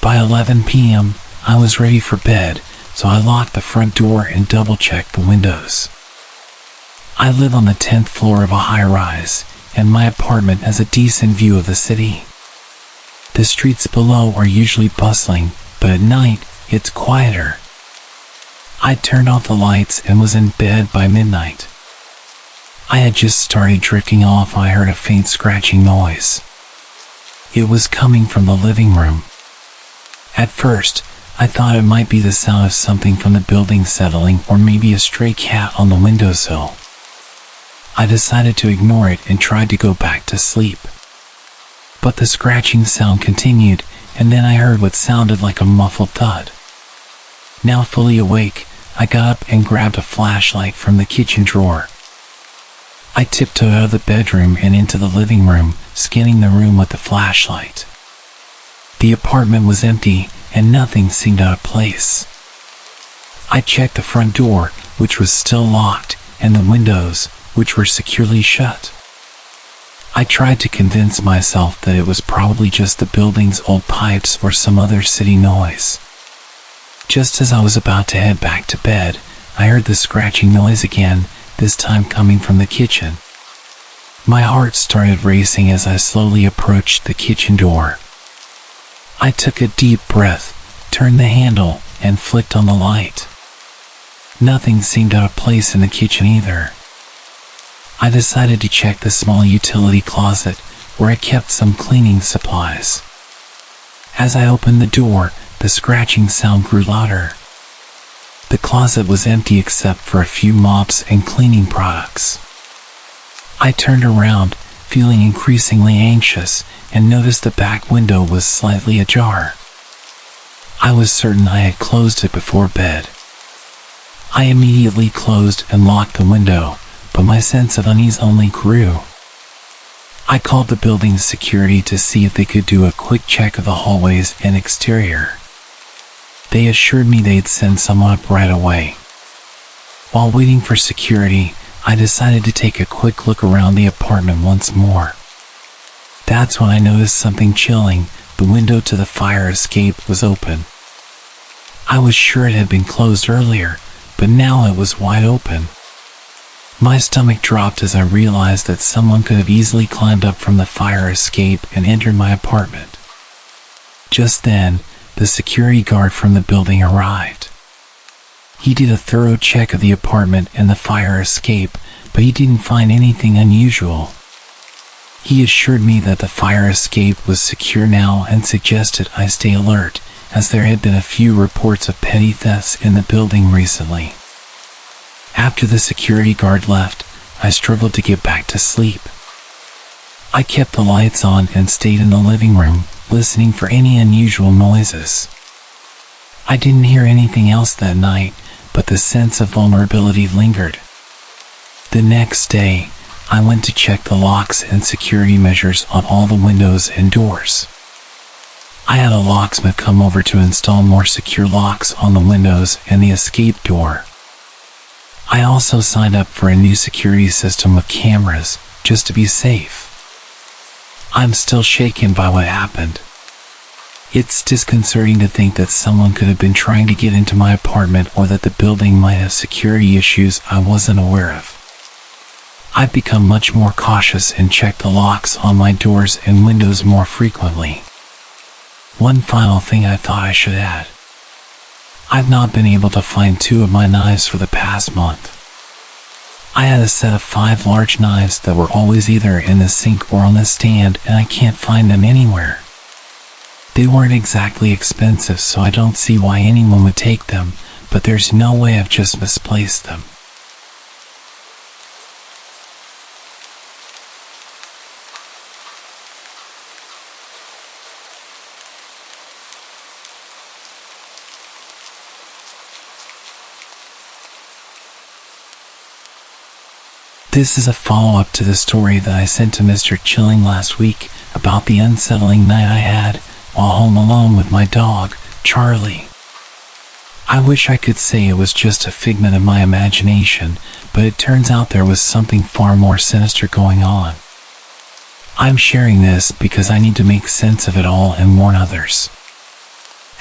By 11 p.m., I was ready for bed, so I locked the front door and double-checked the windows. I live on the 10th floor of a high-rise, and my apartment has a decent view of the city. The streets below are usually bustling, but at night, it's quieter. I turned off the lights and was in bed by midnight. I had just started drifting off when I heard a faint scratching noise. It was coming from the living room. At first, I thought it might be the sound of something from the building settling or maybe a stray cat on the windowsill. I decided to ignore it and tried to go back to sleep. But the scratching sound continued, and then I heard what sounded like a muffled thud. Now fully awake, I got up and grabbed a flashlight from the kitchen drawer. I tiptoed out of the bedroom and into the living room, scanning the room with the flashlight. The apartment was empty, and nothing seemed out of place. I checked the front door, which was still locked, and the windows, which were securely shut. I tried to convince myself that it was probably just the building's old pipes or some other city noise. Just as I was about to head back to bed, I heard the scratching noise again, this time coming from the kitchen. My heart started racing as I slowly approached the kitchen door. I took a deep breath, turned the handle, and flicked on the light. Nothing seemed out of place in the kitchen either. I decided to check the small utility closet, where I kept some cleaning supplies. As I opened the door, The scratching sound grew louder. The closet was empty except for a few mops and cleaning products. I turned around, feeling increasingly anxious, and noticed the back window was slightly ajar. I was certain I had closed it before bed. I immediately closed and locked the window, but my sense of unease only grew. I called the building's security to see if they could do a quick check of the hallways and exterior. They assured me they'd send someone up right away. While waiting for security, I decided to take a quick look around the apartment once more. That's when I noticed something chilling. The window to the fire escape was open. I was sure it had been closed earlier, but now it was wide open. My stomach dropped as I realized that someone could have easily climbed up from the fire escape and entered my apartment. Just then, the security guard from the building arrived. He did a thorough check of the apartment and the fire escape, but he didn't find anything unusual. He assured me that the fire escape was secure now and suggested I stay alert, as there had been a few reports of petty thefts in the building recently. After the security guard left, I struggled to get back to sleep. I kept the lights on and stayed in the living room, listening for any unusual noises. I didn't hear anything else that night, but the sense of vulnerability lingered. The next day, I went to check the locks and security measures on all the windows and doors. I had a locksmith come over to install more secure locks on the windows and the escape door. I also signed up for a new security system with cameras, just to be safe. I'm still shaken by what happened. It's disconcerting to think that someone could have been trying to get into my apartment or that the building might have security issues I wasn't aware of. I've become much more cautious and check the locks on my doors and windows more frequently. One final thing I thought I should add. I've not been able to find 2 of my knives for the past month. I had a set of 5 large knives that were always either in the sink or on the stand, and I can't find them anywhere. They weren't exactly expensive, so I don't see why anyone would take them, but there's no way I've just misplaced them. This is a follow-up to the story that I sent to Mr. Chilling last week about the unsettling night I had while home alone with my dog, Charlie. I wish I could say it was just a figment of my imagination, but it turns out there was something far more sinister going on. I'm sharing this because I need to make sense of it all and warn others.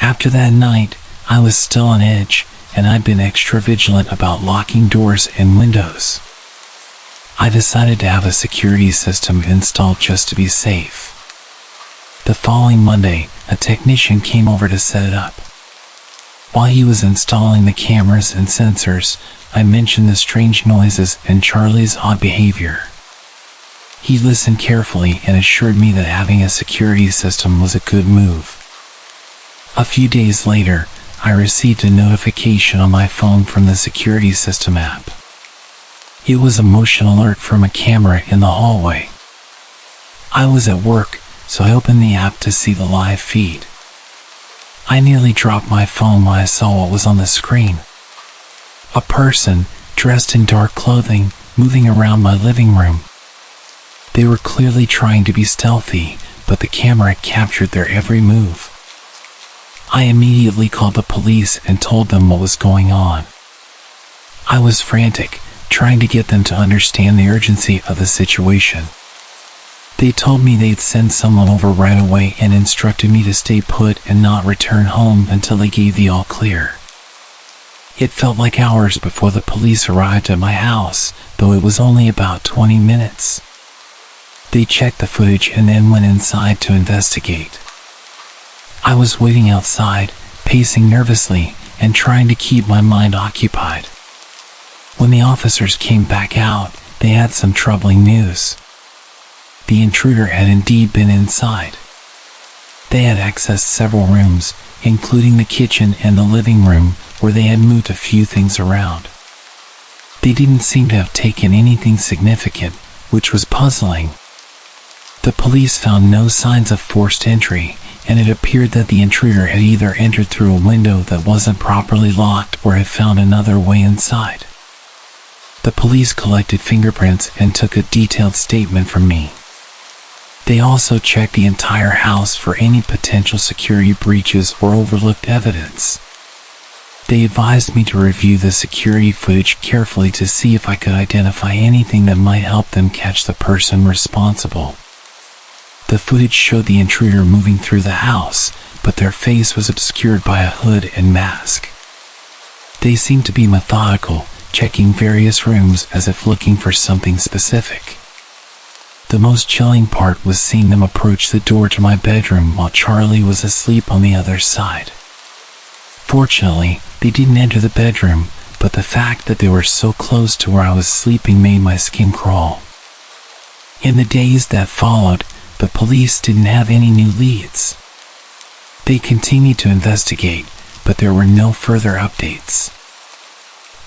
After that night, I was still on edge, and I'd been extra vigilant about locking doors and windows. I decided to have a security system installed just to be safe. The following Monday, a technician came over to set it up. While he was installing the cameras and sensors, I mentioned the strange noises and Charlie's odd behavior. He listened carefully and assured me that having a security system was a good move. A few days later, I received a notification on my phone from the security system app. It was a motion alert from a camera in the hallway. I was at work, so I opened the app to see the live feed. I nearly dropped my phone when I saw what was on the screen. A person, dressed in dark clothing, moving around my living room. They were clearly trying to be stealthy, but the camera captured their every move. I immediately called the police and told them what was going on. I was frantic, trying to get them to understand the urgency of the situation. They told me they'd send someone over right away and instructed me to stay put and not return home until they gave the all clear. It felt like hours before the police arrived at my house, though it was only about 20 minutes. They checked the footage and then went inside to investigate. I was waiting outside, pacing nervously and trying to keep my mind occupied. When the officers came back out, they had some troubling news. The intruder had indeed been inside. They had accessed several rooms, including the kitchen and the living room, where they had moved a few things around. They didn't seem to have taken anything significant, which was puzzling. The police found no signs of forced entry, and it appeared that the intruder had either entered through a window that wasn't properly locked or had found another way inside. The police collected fingerprints and took a detailed statement from me. They also checked the entire house for any potential security breaches or overlooked evidence. They advised me to review the security footage carefully to see if I could identify anything that might help them catch the person responsible. The footage showed the intruder moving through the house, but their face was obscured by a hood and mask. They seemed to be methodical, checking various rooms as if looking for something specific. The most chilling part was seeing them approach the door to my bedroom while Charlie was asleep on the other side. Fortunately, they didn't enter the bedroom, but the fact that they were so close to where I was sleeping made my skin crawl. In the days that followed, the police didn't have any new leads. They continued to investigate, but there were no further updates.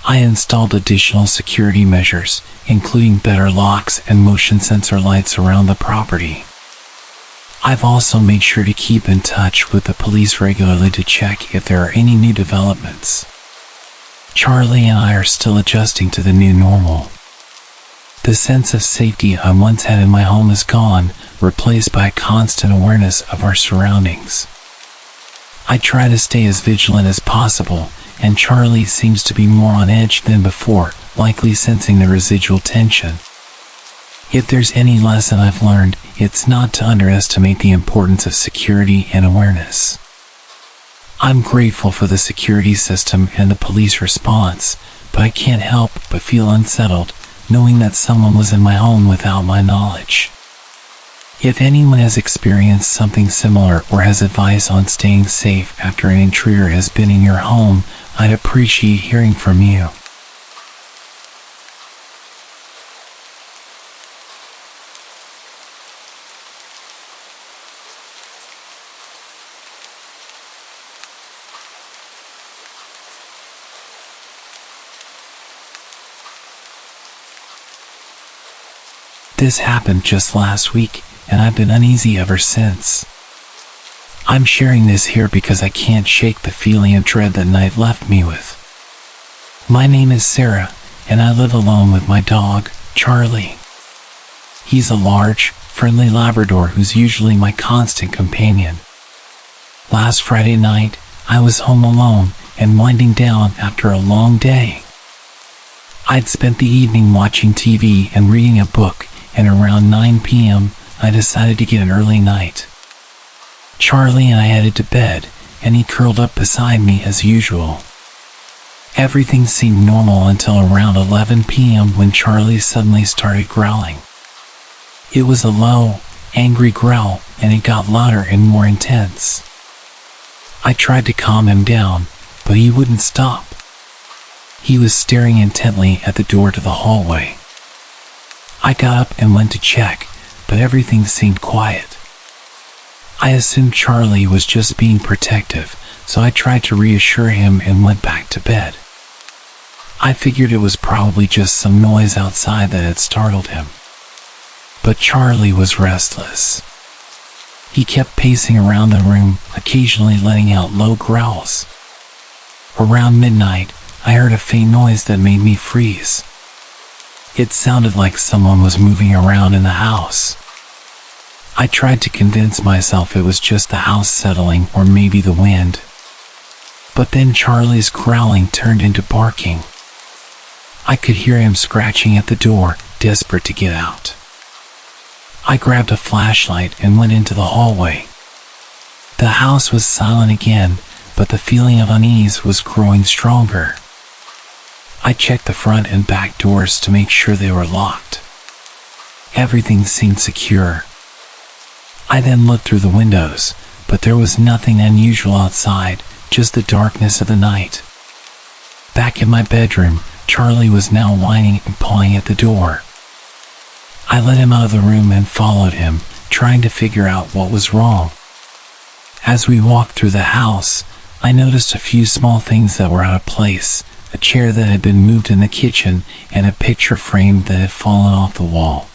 I installed additional security measures, including better locks and motion sensor lights around the property. I've also made sure to keep in touch with the police regularly to check if there are any new developments. Charlie and I are still adjusting to the new normal. The sense of safety I once had in my home is gone, replaced by a constant awareness of our surroundings. I try to stay as vigilant as possible, and Charlie seems to be more on edge than before, likely sensing the residual tension. If there's any lesson I've learned, it's not to underestimate the importance of security and awareness. I'm grateful for the security system and the police response, but I can't help but feel unsettled, knowing that someone was in my home without my knowledge. If anyone has experienced something similar or has advice on staying safe after an intruder has been in your home, I'd appreciate hearing from you. This happened just last week, and I've been uneasy ever since. I'm sharing this here because I can't shake the feeling of dread that night left me with. My name is Sarah, and I live alone with my dog, Charlie. He's a large, friendly Labrador who's usually my constant companion. Last Friday night, I was home alone and winding down after a long day. I'd spent the evening watching TV and reading a book, and around 9 p.m., I decided to get an early night. Charlie and I headed to bed, and he curled up beside me as usual. Everything seemed normal until around 11 p.m. when Charlie suddenly started growling. It was a low, angry growl, and it got louder and more intense. I tried to calm him down, but he wouldn't stop. He was staring intently at the door to the hallway. I got up and went to check, but everything seemed quiet. I assumed Charlie was just being protective, so I tried to reassure him and went back to bed. I figured it was probably just some noise outside that had startled him. But Charlie was restless. He kept pacing around the room, occasionally letting out low growls. Around midnight, I heard a faint noise that made me freeze. It sounded like someone was moving around in the house. I tried to convince myself it was just the house settling or maybe the wind. But then Charlie's growling turned into barking. I could hear him scratching at the door, desperate to get out. I grabbed a flashlight and went into the hallway. The house was silent again, but the feeling of unease was growing stronger. I checked the front and back doors to make sure they were locked. Everything seemed secure. I then looked through the windows, but there was nothing unusual outside, just the darkness of the night. Back in my bedroom, Charlie was now whining and pawing at the door. I let him out of the room and followed him, trying to figure out what was wrong. As we walked through the house, I noticed a few small things that were out of place, a chair that had been moved in the kitchen, and a picture frame that had fallen off the wall.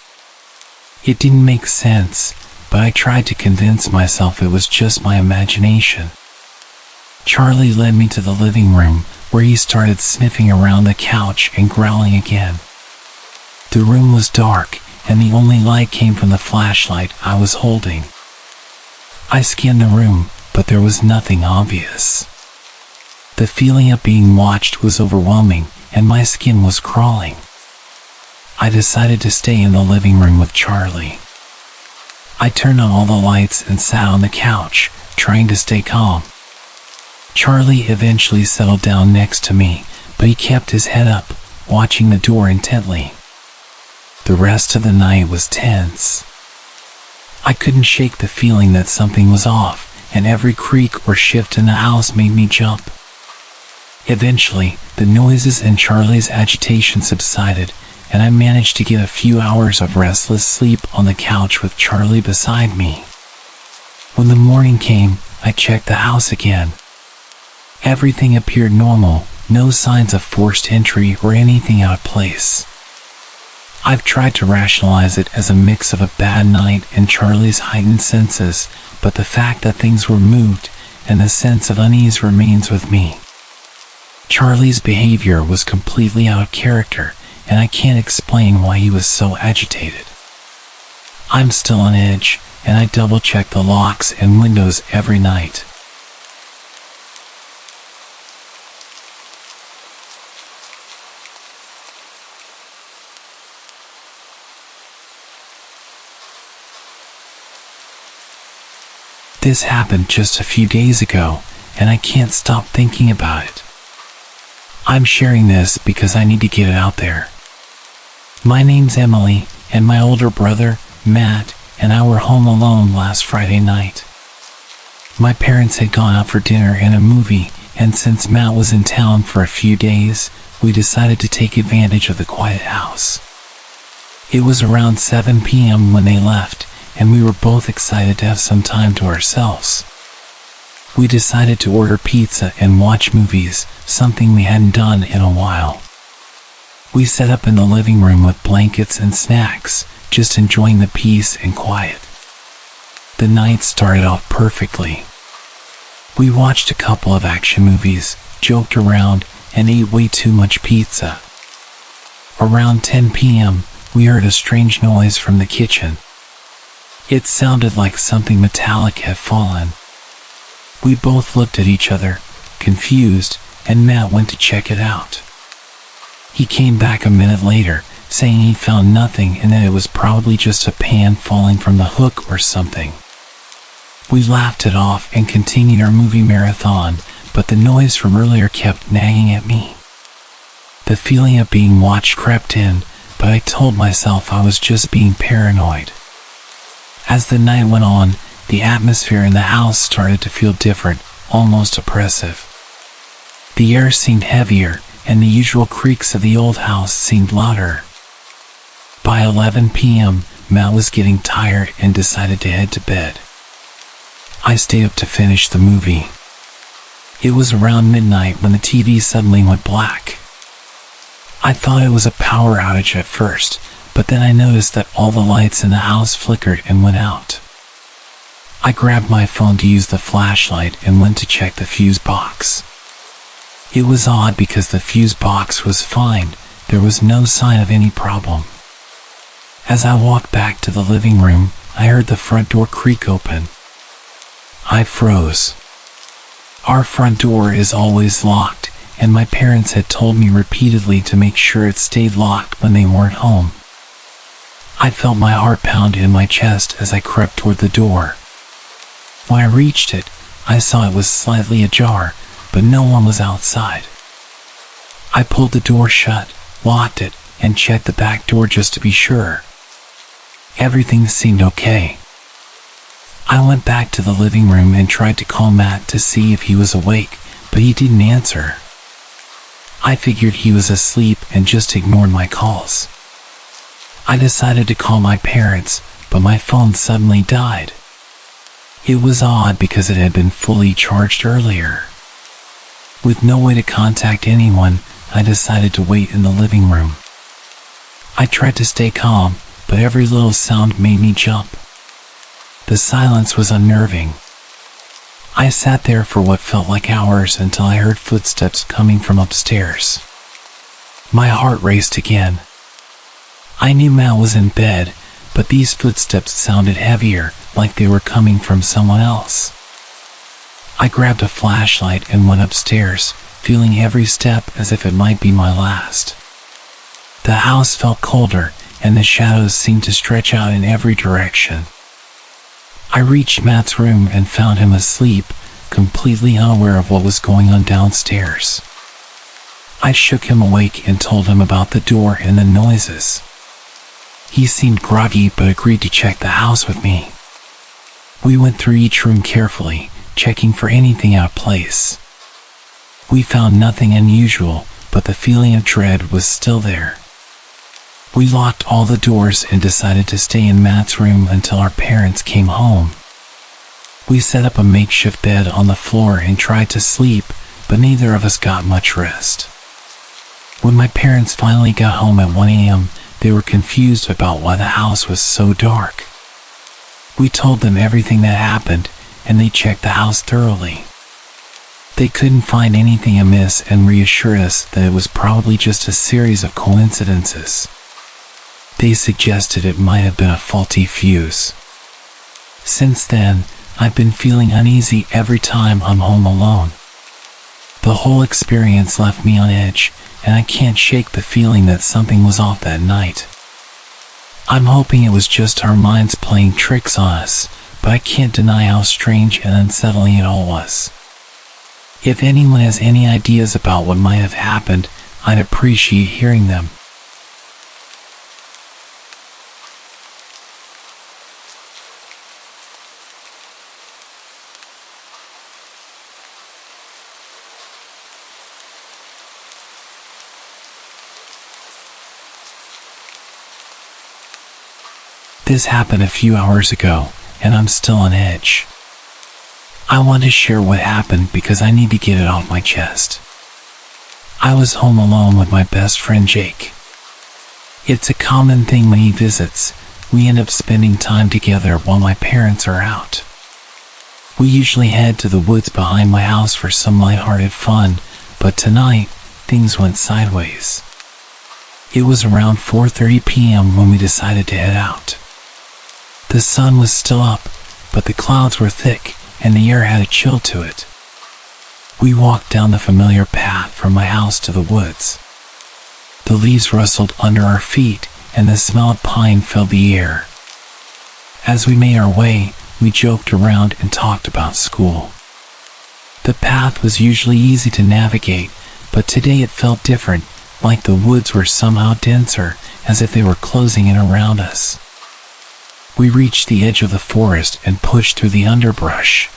It didn't make sense, but I tried to convince myself it was just my imagination. Charlie led me to the living room, where he started sniffing around the couch and growling again. The room was dark, and the only light came from the flashlight I was holding. I scanned the room, but there was nothing obvious. The feeling of being watched was overwhelming, and my skin was crawling. I decided to stay in the living room with Charlie. I turned on all the lights and sat on the couch, trying to stay calm. Charlie eventually settled down next to me, but he kept his head up, watching the door intently. The rest of the night was tense. I couldn't shake the feeling that something was off, and every creak or shift in the house made me jump. Eventually, the noises and Charlie's agitation subsided, and I managed to get a few hours of restless sleep on the couch with Charlie beside me. When the morning came, I checked the house again. Everything appeared normal, no signs of forced entry or anything out of place. I've tried to rationalize it as a mix of a bad night and Charlie's heightened senses, but the fact that things were moved and the sense of unease remains with me. Charlie's behavior was completely out of character, and I can't explain why he was so agitated. I'm still on edge, and I double-check the locks and windows every night. This happened just a few days ago, and I can't stop thinking about it. I'm sharing this because I need to get it out there. My name's Emily, and my older brother, Matt, and I were home alone last Friday night. My parents had gone out for dinner and a movie, and since Matt was in town for a few days, we decided to take advantage of the quiet house. It was around 7 p.m. when they left, and we were both excited to have some time to ourselves. We decided to order pizza and watch movies, something we hadn't done in a while. We set up in the living room with blankets and snacks, just enjoying the peace and quiet. The night started off perfectly. We watched a couple of action movies, joked around, and ate way too much pizza. Around 10 p.m., we heard a strange noise from the kitchen. It sounded like something metallic had fallen. We both looked at each other, confused, and Matt went to check it out. He came back a minute later, saying he found nothing and that it was probably just a pan falling from the hook or something. We laughed it off and continued our movie marathon, but the noise from earlier kept nagging at me. The feeling of being watched crept in, but I told myself I was just being paranoid. As the night went on, the atmosphere in the house started to feel different, almost oppressive. The air seemed heavier, and the usual creaks of the old house seemed louder. By 11 p.m., Matt was getting tired and decided to head to bed. I stayed up to finish the movie. It was around midnight when the TV suddenly went black. I thought it was a power outage at first, but then I noticed that all the lights in the house flickered and went out. I grabbed my phone to use the flashlight and went to check the fuse box. It was odd because the fuse box was fine, there was no sign of any problem. As I walked back to the living room, I heard the front door creak open. I froze. Our front door is always locked, and my parents had told me repeatedly to make sure it stayed locked when they weren't home. I felt my heart pound in my chest as I crept toward the door. When I reached it, I saw it was slightly ajar, but no one was outside. I pulled the door shut, locked it, and checked the back door just to be sure. Everything seemed okay. I went back to the living room and tried to call Matt to see if he was awake, but he didn't answer. I figured he was asleep and just ignored my calls. I decided to call my parents, but my phone suddenly died. It was odd because it had been fully charged earlier. With no way to contact anyone, I decided to wait in the living room. I tried to stay calm, but every little sound made me jump. The silence was unnerving. I sat there for what felt like hours until I heard footsteps coming from upstairs. My heart raced again. I knew Matt was in bed, but these footsteps sounded heavier, like they were coming from someone else. I grabbed a flashlight and went upstairs, feeling every step as if it might be my last. The house felt colder, and the shadows seemed to stretch out in every direction. I reached Matt's room and found him asleep, completely unaware of what was going on downstairs. I shook him awake and told him about the door and the noises. He seemed groggy but agreed to check the house with me. We went through each room carefully, checking for anything out of place. We found nothing unusual, but the feeling of dread was still there. We locked all the doors and decided to stay in Matt's room until our parents came home. We set up a makeshift bed on the floor and tried to sleep, but neither of us got much rest. When my parents finally got home at 1 a.m., they were confused about why the house was so dark. We told them everything that happened, and they checked the house thoroughly. They couldn't find anything amiss and reassured us that it was probably just a series of coincidences. They suggested it might have been a faulty fuse. Since then, I've been feeling uneasy every time I'm home alone. The whole experience left me on edge, and I can't shake the feeling that something was off that night. I'm hoping it was just our minds playing tricks on us, but I can't deny how strange and unsettling it all was. If anyone has any ideas about what might have happened, I'd appreciate hearing them. This happened a few hours ago, and I'm still on edge. I want to share what happened because I need to get it off my chest. I was home alone with my best friend Jake. It's a common thing when he visits. We end up spending time together while my parents are out. We usually head to the woods behind my house for some lighthearted fun, but tonight, things went sideways. It was around 4:30 p.m. when we decided to head out. The sun was still up, but the clouds were thick, and the air had a chill to it. We walked down the familiar path from my house to the woods. The leaves rustled under our feet, and the smell of pine filled the air. As we made our way, we joked around and talked about school. The path was usually easy to navigate, but today it felt different, like the woods were somehow denser, as if they were closing in around us. We reached the edge of the forest and pushed through the underbrush.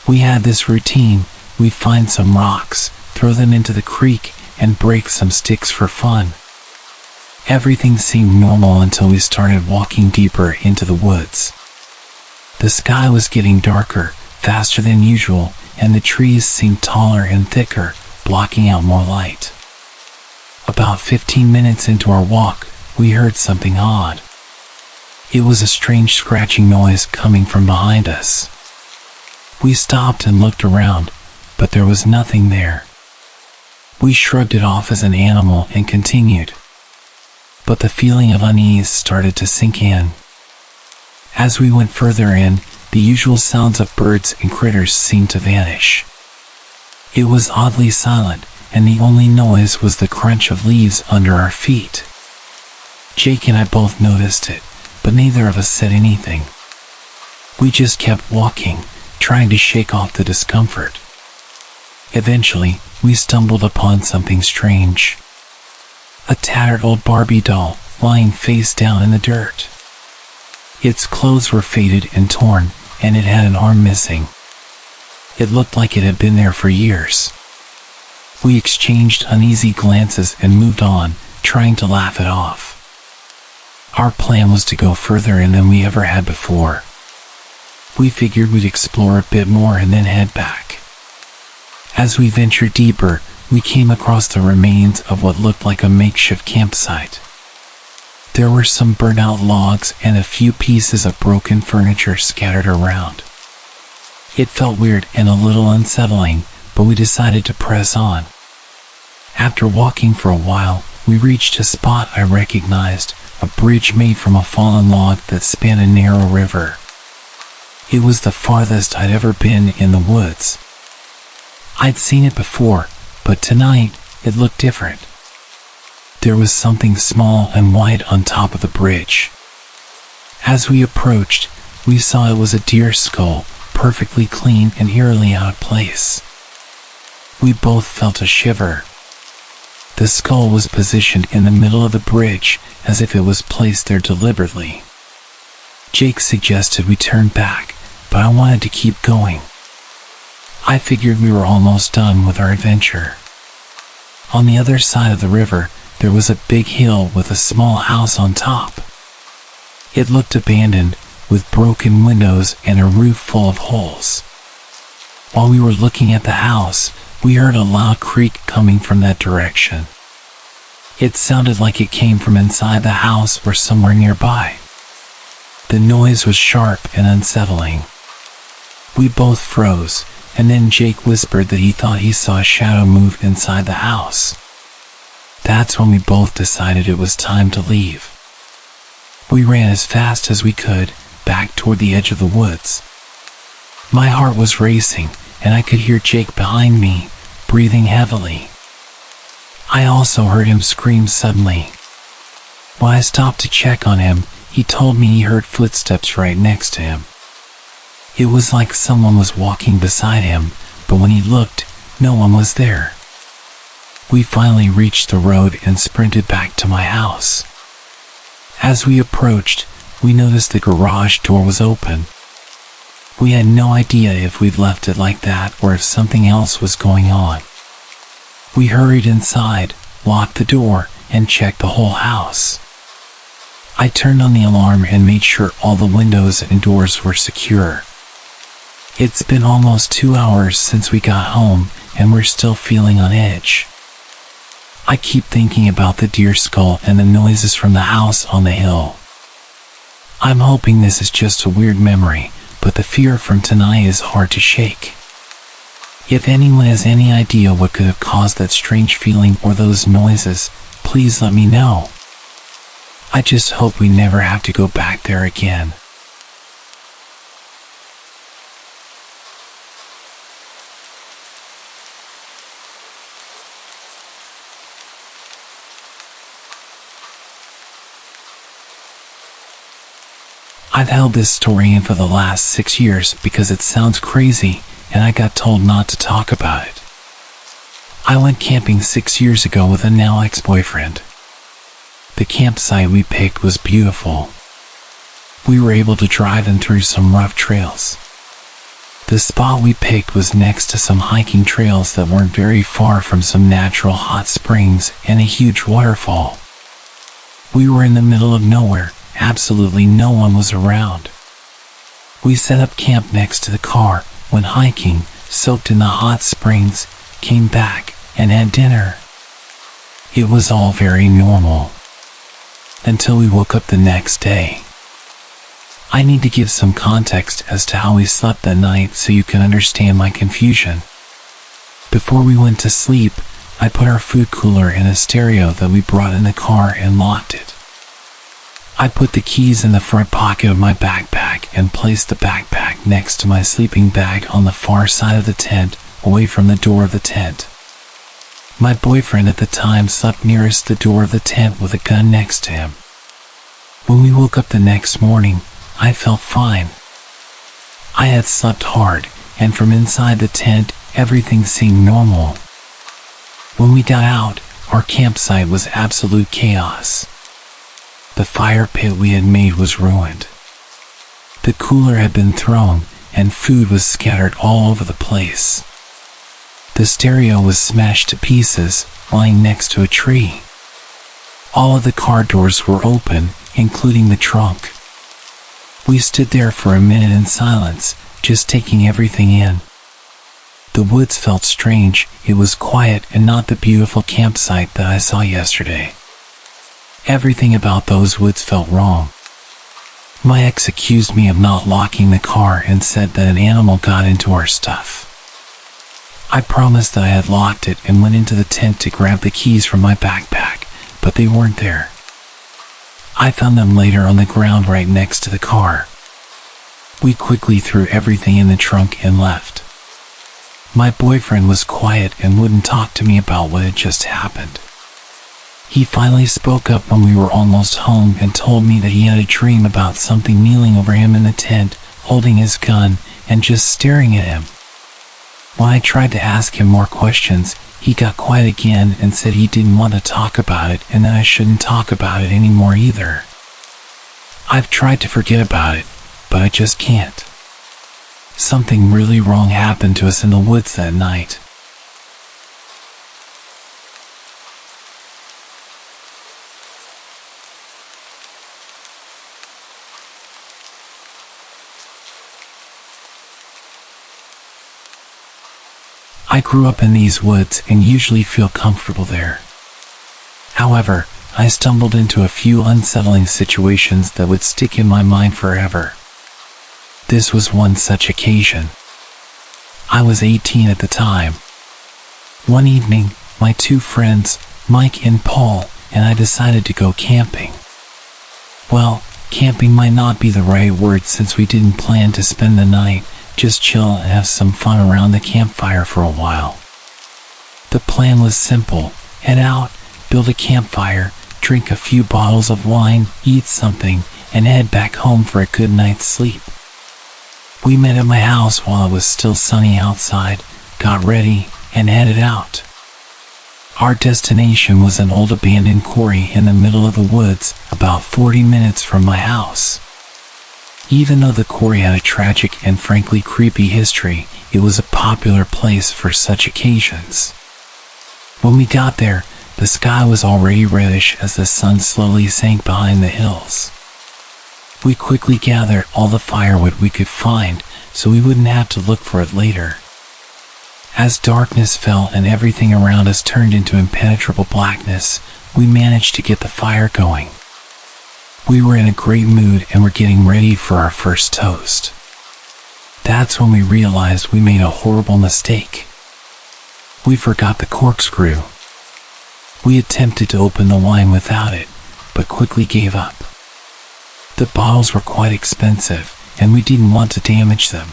We had this routine: we'd find some rocks, throw them into the creek, and break some sticks for fun. Everything seemed normal until we started walking deeper into the woods. The sky was getting darker, faster than usual, and the trees seemed taller and thicker, blocking out more light. About 15 minutes into our walk, we heard something odd. It was a strange scratching noise coming from behind us. We stopped and looked around, but there was nothing there. We shrugged it off as an animal and continued. But the feeling of unease started to sink in. As we went further in, the usual sounds of birds and critters seemed to vanish. It was oddly silent, and the only noise was the crunch of leaves under our feet. Jake and I both noticed it, but neither of us said anything. We just kept walking, trying to shake off the discomfort. Eventually, we stumbled upon something strange. A tattered old Barbie doll, lying face down in the dirt. Its clothes were faded and torn, and it had an arm missing. It looked like it had been there for years. We exchanged uneasy glances and moved on, trying to laugh it off. Our plan was to go further in than we ever had before. We figured we'd explore a bit more and then head back. As we ventured deeper, we came across the remains of what looked like a makeshift campsite. There were some burnt-out logs and a few pieces of broken furniture scattered around. It felt weird and a little unsettling, but we decided to press on. After walking for a while, we reached a spot I recognized, a bridge made from a fallen log that spanned a narrow river. It was the farthest I'd ever been in the woods. I'd seen it before, but tonight it looked different. There was something small and white on top of the bridge. As we approached, we saw it was a deer skull, perfectly clean and eerily out of place. We both felt a shiver. The skull was positioned in the middle of the bridge, as if it was placed there deliberately. Jake suggested we turn back, but I wanted to keep going. I figured we were almost done with our adventure. On the other side of the river, there was a big hill with a small house on top. It looked abandoned, with broken windows and a roof full of holes. While we were looking at the house, we heard a loud creak coming from that direction. It sounded like it came from inside the house or somewhere nearby. The noise was sharp and unsettling. We both froze, and then Jake whispered that he thought he saw a shadow move inside the house. That's when we both decided it was time to leave. We ran as fast as we could, back toward the edge of the woods. My heart was racing, and I could hear Jake behind me, breathing heavily. I also heard him scream suddenly. When I stopped to check on him, he told me he heard footsteps right next to him. It was like someone was walking beside him, but when he looked, no one was there. We finally reached the road and sprinted back to my house. As we approached, we noticed the garage door was open. We had no idea if we'd left it like that or if something else was going on. We hurried inside, locked the door, and checked the whole house. I turned on the alarm and made sure all the windows and doors were secure. It's been almost 2 hours since we got home, and we're still feeling on edge. I keep thinking about the deer skull and the noises from the house on the hill. I'm hoping this is just a weird memory, but the fear from tonight is hard to shake. If anyone has any idea what could have caused that strange feeling or those noises, please let me know. I just hope we never have to go back there again. I've held this story in for the last 6 years because it sounds crazy, and I got told not to talk about it. I went camping 6 years ago with a now ex-boyfriend. The campsite we picked was beautiful. We were able to drive in through some rough trails. The spot we picked was next to some hiking trails that weren't very far from some natural hot springs and a huge waterfall. We were in the middle of nowhere. Absolutely no one was around. We set up camp next to the car, went hiking, soaked in the hot springs, came back, and had dinner. It was all very normal. Until we woke up the next day. I need to give some context as to how we slept that night so you can understand my confusion. Before we went to sleep, I put our food cooler in a stereo that we brought in the car and locked it. I put the keys in the front pocket of my backpack and placed the backpack next to my sleeping bag on the far side of the tent, away from the door of the tent. My boyfriend at the time slept nearest the door of the tent with a gun next to him. When we woke up the next morning, I felt fine. I had slept hard, and from inside the tent, everything seemed normal. When we got out, our campsite was absolute chaos. The fire pit we had made was ruined. The cooler had been thrown, and food was scattered all over the place. The stereo was smashed to pieces, lying next to a tree. All of the car doors were open, including the trunk. We stood there for a minute in silence, just taking everything in. The woods felt strange. It was quiet and not the beautiful campsite that I saw yesterday. Everything about those woods felt wrong. My ex accused me of not locking the car and said that an animal got into our stuff. I promised that I had locked it and went into the tent to grab the keys from my backpack, but they weren't there. I found them later on the ground right next to the car. We quickly threw everything in the trunk and left. My boyfriend was quiet and wouldn't talk to me about what had just happened. He finally spoke up when we were almost home and told me that he had a dream about something kneeling over him in the tent, holding his gun, and just staring at him. When I tried to ask him more questions, he got quiet again and said he didn't want to talk about it and that I shouldn't talk about it anymore either. I've tried to forget about it, but I just can't. Something really wrong happened to us in the woods that night. I grew up in these woods and usually feel comfortable there. However, I stumbled into a few unsettling situations that would stick in my mind forever. This was one such occasion. I was 18 at the time. One evening, my two friends, Mike and Paul, and I decided to go camping. Well, camping might not be the right word since we didn't plan to spend the night, just chill and have some fun around the campfire for a while. The plan was simple: head out, build a campfire, drink a few bottles of wine, eat something, and head back home for a good night's sleep. We met at my house while it was still sunny outside, got ready, and headed out. Our destination was an old abandoned quarry in the middle of the woods, about 40 minutes from my house. Even though the quarry had a tragic and frankly creepy history, it was a popular place for such occasions. When we got there, the sky was already reddish as the sun slowly sank behind the hills. We quickly gathered all the firewood we could find so we wouldn't have to look for it later. As darkness fell and everything around us turned into impenetrable blackness, we managed to get the fire going. We were in a great mood and were getting ready for our first toast. That's when we realized we made a horrible mistake. We forgot the corkscrew. We attempted to open the wine without it, but quickly gave up. The bottles were quite expensive, and we didn't want to damage them.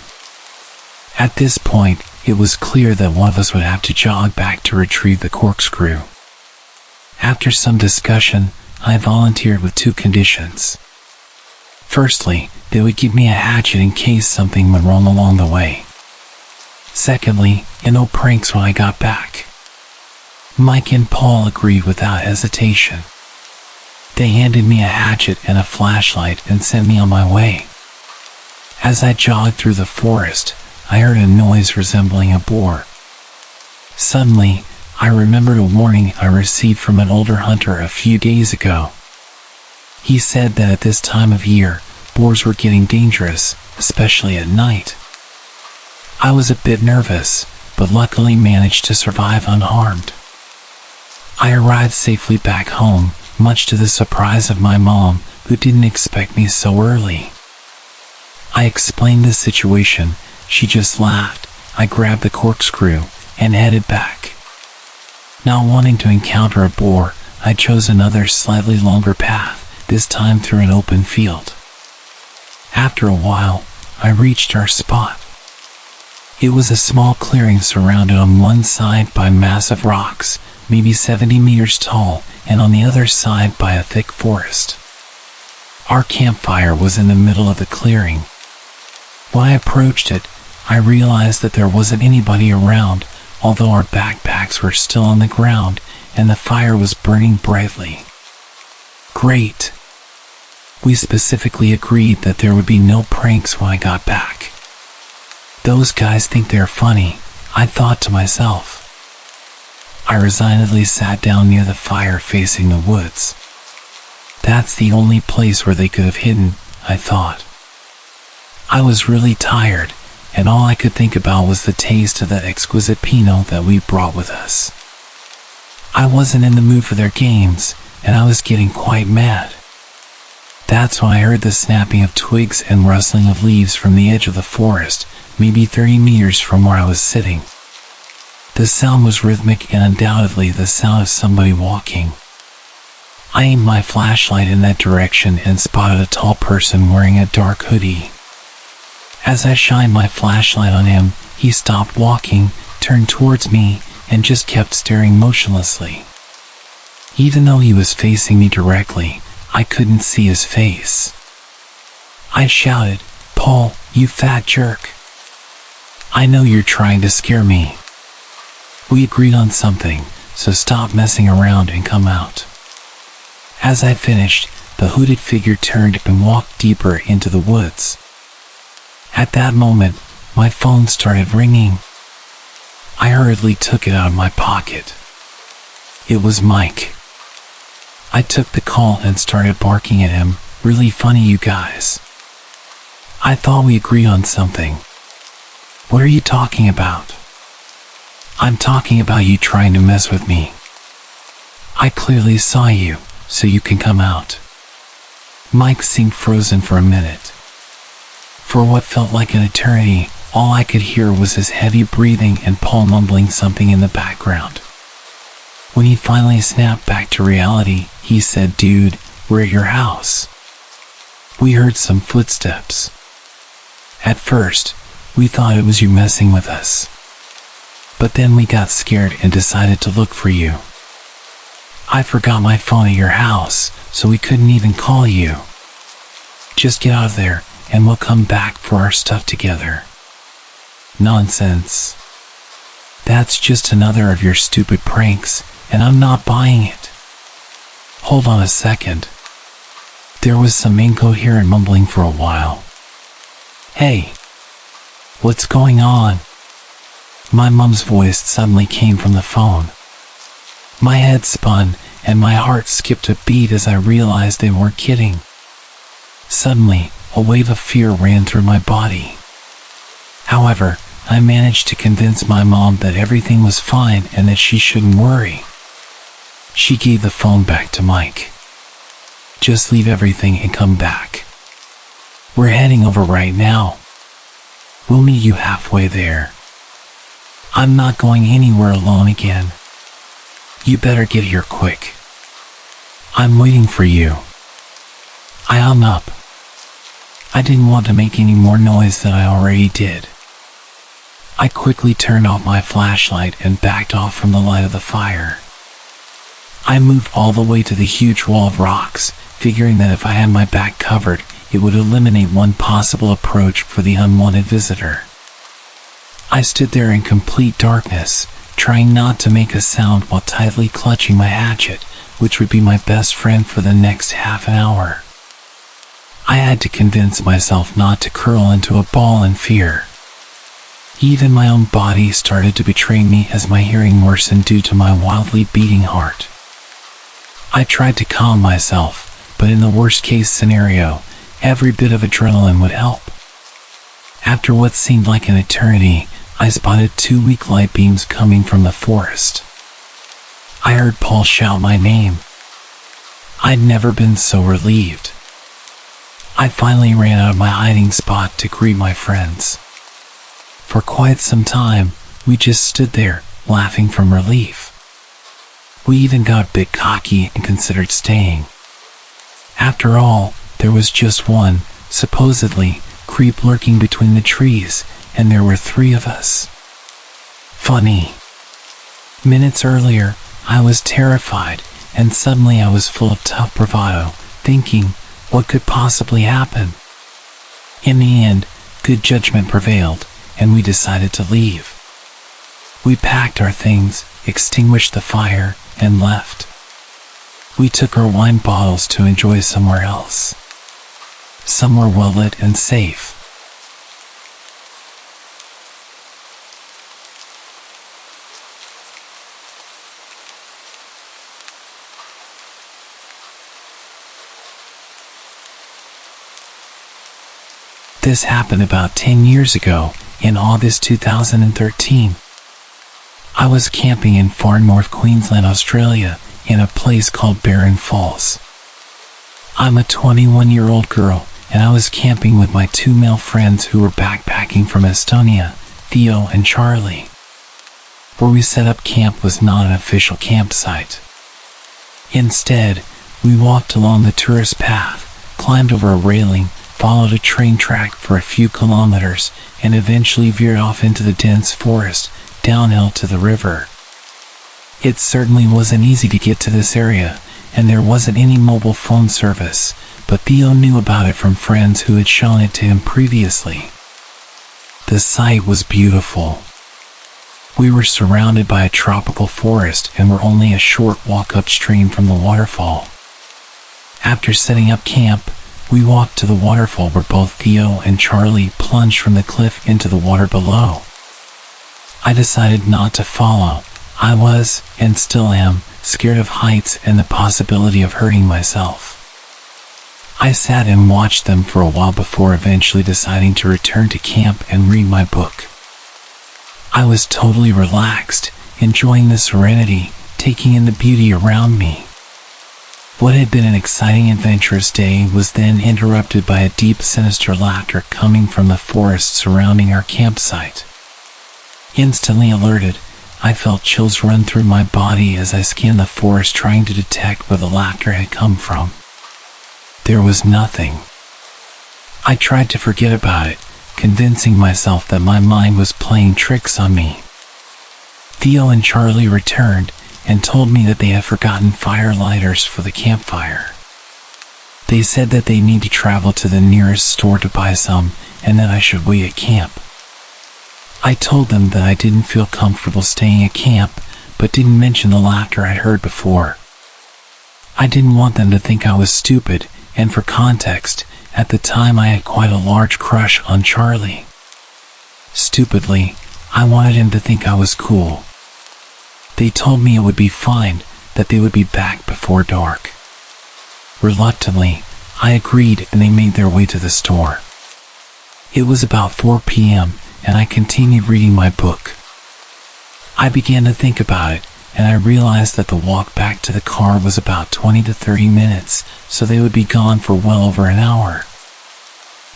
At this point, it was clear that one of us would have to jog back to retrieve the corkscrew. After some discussion, I volunteered with two conditions. Firstly, they would give me a hatchet in case something went wrong along the way. Secondly, no pranks when I got back. Mike and Paul agreed without hesitation. They handed me a hatchet and a flashlight and sent me on my way. As I jogged through the forest, I heard a noise resembling a boar. Suddenly, I remembered a warning I received from an older hunter a few days ago. He said that at this time of year, boars were getting dangerous, especially at night. I was a bit nervous, but luckily managed to survive unharmed. I arrived safely back home, much to the surprise of my mom, who didn't expect me so early. I explained the situation. She just laughed. I grabbed the corkscrew and headed back. Not wanting to encounter a boar, I chose another slightly longer path, this time through an open field. After a while, I reached our spot. It was a small clearing surrounded on one side by massive rocks, maybe 70 meters tall, and on the other side by a thick forest. Our campfire was in the middle of the clearing. When I approached it, I realized that there wasn't anybody around, although our backpacks were still on the ground and the fire was burning brightly. Great! We specifically agreed that there would be no pranks when I got back. Those guys think they're funny, I thought to myself. I resignedly sat down near the fire facing the woods. That's the only place where they could have hidden, I thought. I was really tired, and all I could think about was the taste of that exquisite Pinot that we brought with us. I wasn't in the mood for their games, and I was getting quite mad. That's when I heard the snapping of twigs and rustling of leaves from the edge of the forest, maybe 30 meters from where I was sitting. The sound was rhythmic and undoubtedly the sound of somebody walking. I aimed my flashlight in that direction and spotted a tall person wearing a dark hoodie. As I shined my flashlight on him, he stopped walking, turned towards me, and just kept staring motionlessly. Even though he was facing me directly, I couldn't see his face. I shouted, "Paul, you fat jerk. I know you're trying to scare me. We agreed on something, so stop messing around and come out." As I finished, the hooded figure turned and walked deeper into the woods. At that moment, my phone started ringing. I hurriedly took it out of my pocket. It was Mike. I took the call and started barking at him. "Really funny, you guys. I thought we agreed on something. What are you talking about?" "I'm talking about you trying to mess with me. I clearly saw you, so you can come out." Mike seemed frozen for a minute. For what felt like an eternity, all I could hear was his heavy breathing and Paul mumbling something in the background. When he finally snapped back to reality, he said, "Dude, we're at your house." We heard some footsteps. At first, we thought it was you messing with us. But then we got scared and decided to look for you. I forgot my phone at your house, so we couldn't even call you. Just get out of there, and we'll come back for our stuff together. Nonsense. That's just another of your stupid pranks, and I'm not buying it. Hold on a second. There was some incoherent mumbling for a while. "Hey, what's going on?" My mom's voice suddenly came from the phone. My head spun, and my heart skipped a beat as I realized they weren't kidding. Suddenly, a wave of fear ran through my body. However, I managed to convince my mom that everything was fine and that she shouldn't worry. She gave the phone back to Mike. "Just leave everything and come back. We're heading over right now. We'll meet you halfway there. I'm not going anywhere alone again. You better get here quick. I'm waiting for you." I hung up. I didn't want to make any more noise than I already did. I quickly turned off my flashlight and backed off from the light of the fire. I moved all the way to the huge wall of rocks, figuring that if I had my back covered, it would eliminate one possible approach for the unwanted visitor. I stood there in complete darkness, trying not to make a sound while tightly clutching my hatchet, which would be my best friend for the next half an hour. I had to convince myself not to curl into a ball in fear. Even my own body started to betray me as my hearing worsened due to my wildly beating heart. I tried to calm myself, but in the worst-case scenario, every bit of adrenaline would help. After what seemed like an eternity, I spotted 2 weak light beams coming from the forest. I heard Paul shout my name. I'd never been so relieved. I finally ran out of my hiding spot to greet my friends. For quite some time, we just stood there, laughing from relief. We even got a bit cocky and considered staying. After all, there was just one, supposedly, creep lurking between the trees, and there were 3 of us. Funny. Minutes earlier, I was terrified, and suddenly I was full of tough bravado, thinking, what could possibly happen? In the end, good judgment prevailed, and we decided to leave. We packed our things, extinguished the fire, and left. We took our wine bottles to enjoy somewhere else. Somewhere well lit and safe. This happened about 10 years ago, in August 2013. I was camping in far north Queensland, Australia, in a place called Barren Falls. I'm a 21-year-old girl, and I was camping with my two male friends who were backpacking from Estonia, Theo and Charlie. Where we set up camp was not an official campsite. Instead, we walked along the tourist path, climbed over a railing, followed a train track for a few kilometers, and eventually veered off into the dense forest, downhill to the river. It certainly wasn't easy to get to this area, and there wasn't any mobile phone service, but Theo knew about it from friends who had shown it to him previously. The sight was beautiful. We were surrounded by a tropical forest and were only a short walk upstream from the waterfall. After setting up camp, we walked to the waterfall where both Theo and Charlie plunged from the cliff into the water below. I decided not to follow. I was, and still am, scared of heights and the possibility of hurting myself. I sat and watched them for a while before eventually deciding to return to camp and read my book. I was totally relaxed, enjoying the serenity, taking in the beauty around me. What had been an exciting, adventurous day was then interrupted by a deep, sinister laughter coming from the forest surrounding our campsite. Instantly alerted, I felt chills run through my body as I scanned the forest trying to detect where the laughter had come from. There was nothing. I tried to forget about it, convincing myself that my mind was playing tricks on me. Theo and Charlie returned and told me that they had forgotten fire lighters for the campfire. They said that they need to travel to the nearest store to buy some and that I should wait at camp. I told them that I didn't feel comfortable staying at camp, but didn't mention the laughter I'd heard before. I didn't want them to think I was stupid, and for context, at the time I had quite a large crush on Charlie. Stupidly, I wanted him to think I was cool. They told me it would be fine, that they would be back before dark. Reluctantly, I agreed and they made their way to the store. It was about 4 p.m., and I continued reading my book. I began to think about it, and I realized that the walk back to the car was about 20 to 30 minutes, so they would be gone for well over an hour.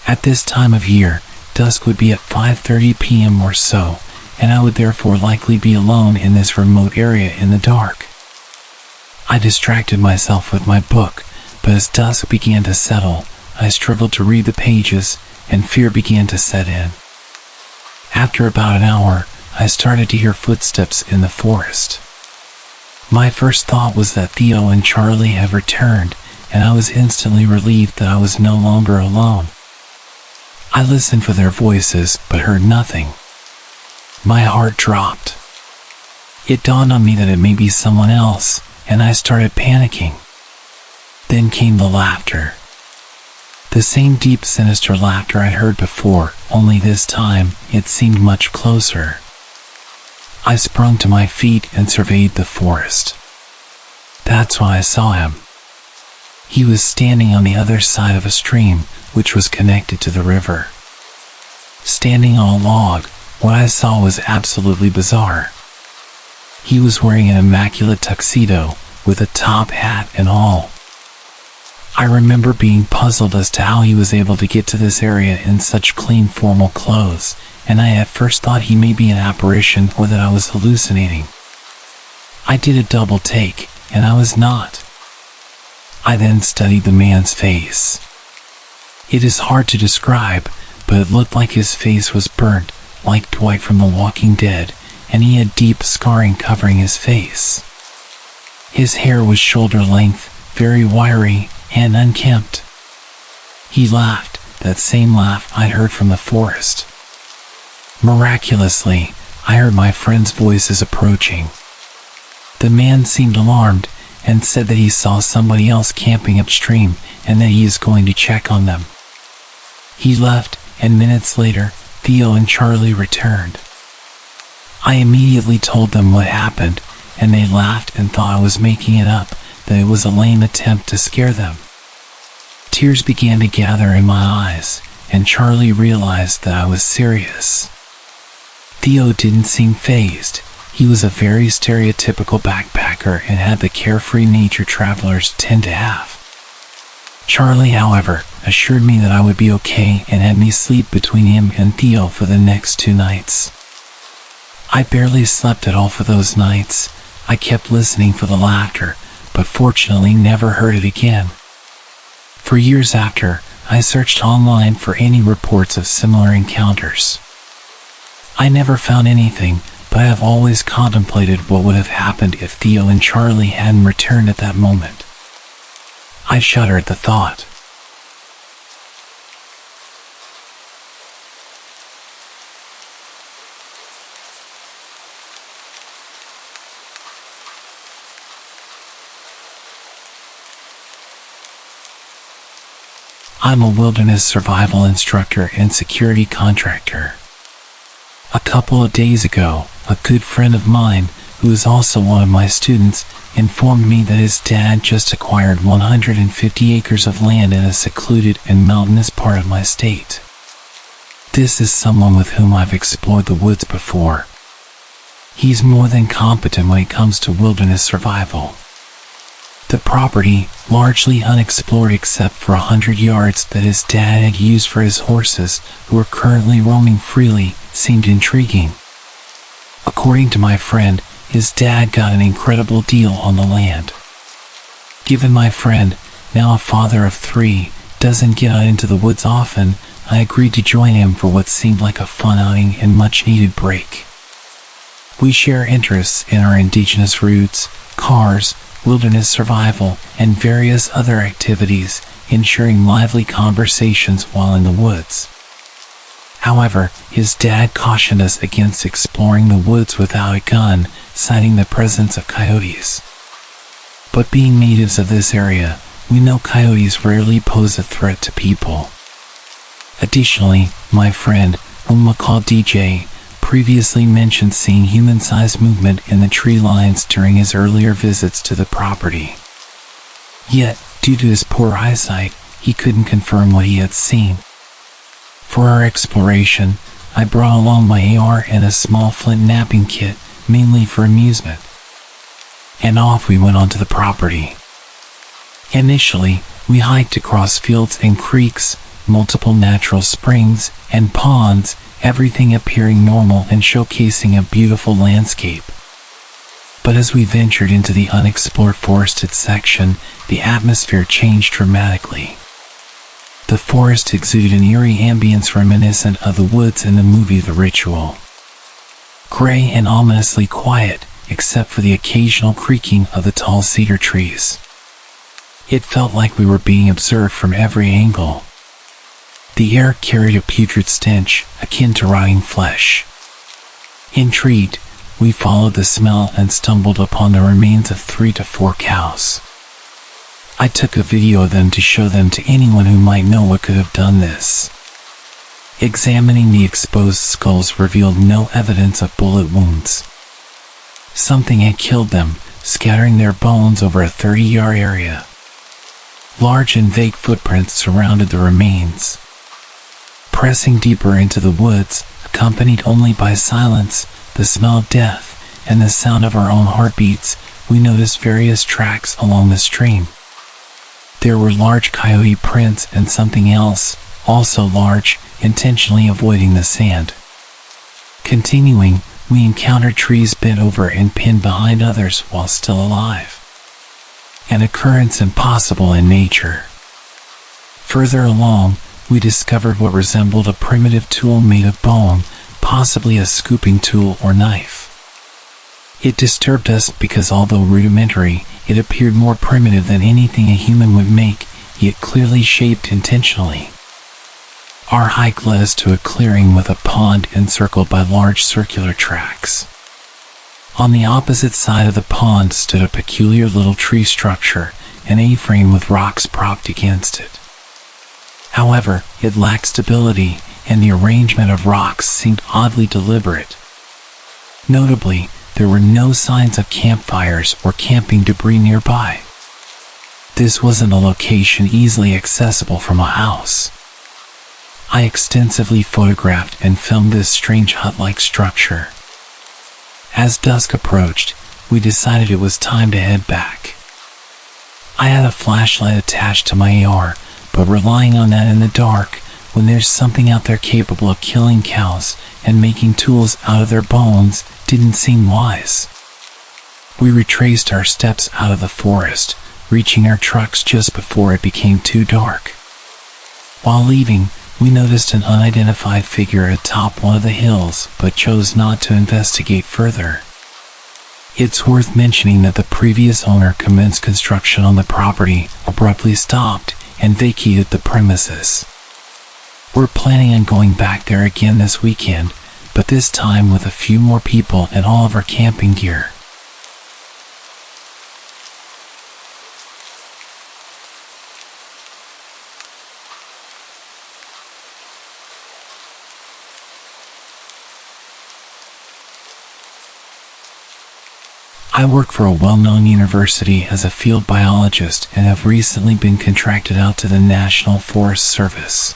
At this time of year, dusk would be at 5:30 p.m. or so, and I would therefore likely be alone in this remote area in the dark. I distracted myself with my book, but as dusk began to settle, I struggled to read the pages, and fear began to set in. After about an hour, I started to hear footsteps in the forest. My first thought was that Theo and Charlie had returned, and I was instantly relieved that I was no longer alone. I listened for their voices, but heard nothing. My heart dropped. It dawned on me that it may be someone else, and I started panicking. Then came the laughter. The same deep, sinister laughter I'd heard before, only this time, it seemed much closer. I sprung to my feet and surveyed the forest. That's when I saw him. He was standing on the other side of a stream, which was connected to the river. Standing on a log, what I saw was absolutely bizarre. He was wearing an immaculate tuxedo, with a top hat and all. I remember being puzzled as to how he was able to get to this area in such clean, formal clothes, and I at first thought he may be an apparition or that I was hallucinating. I did a double take, and I was not. I then studied the man's face. It is hard to describe, but it looked like his face was burnt, like Dwight from The Walking Dead, and he had deep scarring covering his face. His hair was shoulder length, very wiry, and unkempt. He laughed, that same laugh I'd heard from the forest. Miraculously, I heard my friends' voices approaching. The man seemed alarmed, and said that he saw somebody else camping upstream, and that he is going to check on them. He left, and minutes later, Theo and Charlie returned. I immediately told them what happened, and they laughed and thought I was making it up, that it was a lame attempt to scare them. Tears began to gather in my eyes, and Charlie realized that I was serious. Theo didn't seem fazed. He was a very stereotypical backpacker and had the carefree nature travelers tend to have. Charlie, however, assured me that I would be okay and had me sleep between him and Theo for the next 2 nights. I barely slept at all for those nights. I kept listening for the laughter, but fortunately never heard it again. For years after, I searched online for any reports of similar encounters. I never found anything, but I have always contemplated what would have happened if Theo and Charlie hadn't returned at that moment. I shudder at the thought. I'm a wilderness survival instructor and security contractor. A couple of days ago, a good friend of mine, who is also one of my students, informed me that his dad just acquired 150 acres of land in a secluded and mountainous part of my state. This is someone with whom I've explored the woods before. He's more than competent when it comes to wilderness survival. The property, largely unexplored except for 100 yards that his dad had used for his horses, who are currently roaming freely, seemed intriguing. According to my friend, his dad got an incredible deal on the land. Given my friend, now a father of 3, doesn't get out into the woods often, I agreed to join him for what seemed like a fun outing and much-needed break. We share interests in our indigenous roots, cars, wilderness survival, and various other activities, ensuring lively conversations while in the woods. However, his dad cautioned us against exploring the woods without a gun, citing the presence of coyotes. But being natives of this area, we know coyotes rarely pose a threat to people. Additionally, my friend, whom we'll call DJ, previously mentioned seeing human-sized movement in the tree lines during his earlier visits to the property. Yet, due to his poor eyesight, he couldn't confirm what he had seen. For our exploration, I brought along my AR and a small flint napping kit, mainly for amusement. And off we went onto the property. Initially, we hiked across fields and creeks, multiple natural springs, and ponds, everything appearing normal and showcasing a beautiful landscape. But as we ventured into the unexplored forested section, the atmosphere changed dramatically. The forest exuded an eerie ambience reminiscent of the woods in the movie The Ritual. Gray and ominously quiet, except for the occasional creaking of the tall cedar trees. It felt like we were being observed from every angle. The air carried a putrid stench, akin to rotting flesh. Intrigued, we followed the smell and stumbled upon the remains of 3 to 4 cows. I took a video of them to show them to anyone who might know what could have done this. Examining the exposed skulls revealed no evidence of bullet wounds. Something had killed them, scattering their bones over a 30-yard area. Large and vague footprints surrounded the remains. Pressing deeper into the woods, accompanied only by silence, the smell of death, and the sound of our own heartbeats, we noticed various tracks along the stream. There were large coyote prints and something else, also large, intentionally avoiding the sand. Continuing, we encountered trees bent over and pinned behind others while still alive. An occurrence impossible in nature. Further along, we discovered what resembled a primitive tool made of bone, possibly a scooping tool or knife. It disturbed us because although rudimentary, it appeared more primitive than anything a human would make, yet clearly shaped intentionally. Our hike led us to a clearing with a pond encircled by large circular tracks. On the opposite side of the pond stood a peculiar little tree structure, an A-frame with rocks propped against it. However, it lacked stability, and the arrangement of rocks seemed oddly deliberate. Notably, there were no signs of campfires or camping debris nearby. This wasn't a location easily accessible from a house. I extensively photographed and filmed this strange hut-like structure. As dusk approached, we decided it was time to head back. I had a flashlight attached to my AR, but relying on that in the dark, when there's something out there capable of killing cows and making tools out of their bones, didn't seem wise. We retraced our steps out of the forest, reaching our trucks just before it became too dark. While leaving, we noticed an unidentified figure atop one of the hills, but chose not to investigate further. It's worth mentioning that the previous owner commenced construction on the property, abruptly stopped, and vacated the premises. We're planning on going back there again this weekend, but this time with a few more people and all of our camping gear. I work for a well-known university as a field biologist and have recently been contracted out to the National Forest Service.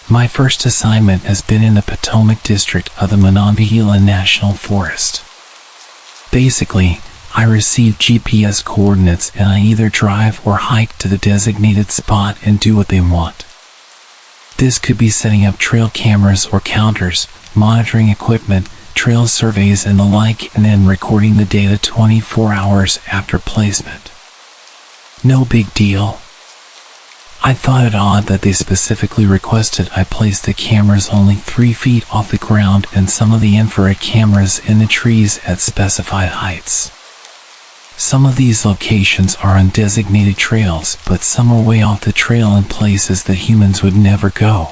My first assignment has been in the Potomac district of the Monongahela National Forest. Basically, I receive GPS coordinates and I either drive or hike to the designated spot and do what they want. This could be setting up trail cameras or counters, monitoring equipment, trail surveys and the like, and then recording the data 24 hours after placement. No big deal. I thought it odd that they specifically requested I place the cameras only 3 feet off the ground and some of the infrared cameras in the trees at specified heights. Some of these locations are on designated trails, but some are way off the trail in places that humans would never go.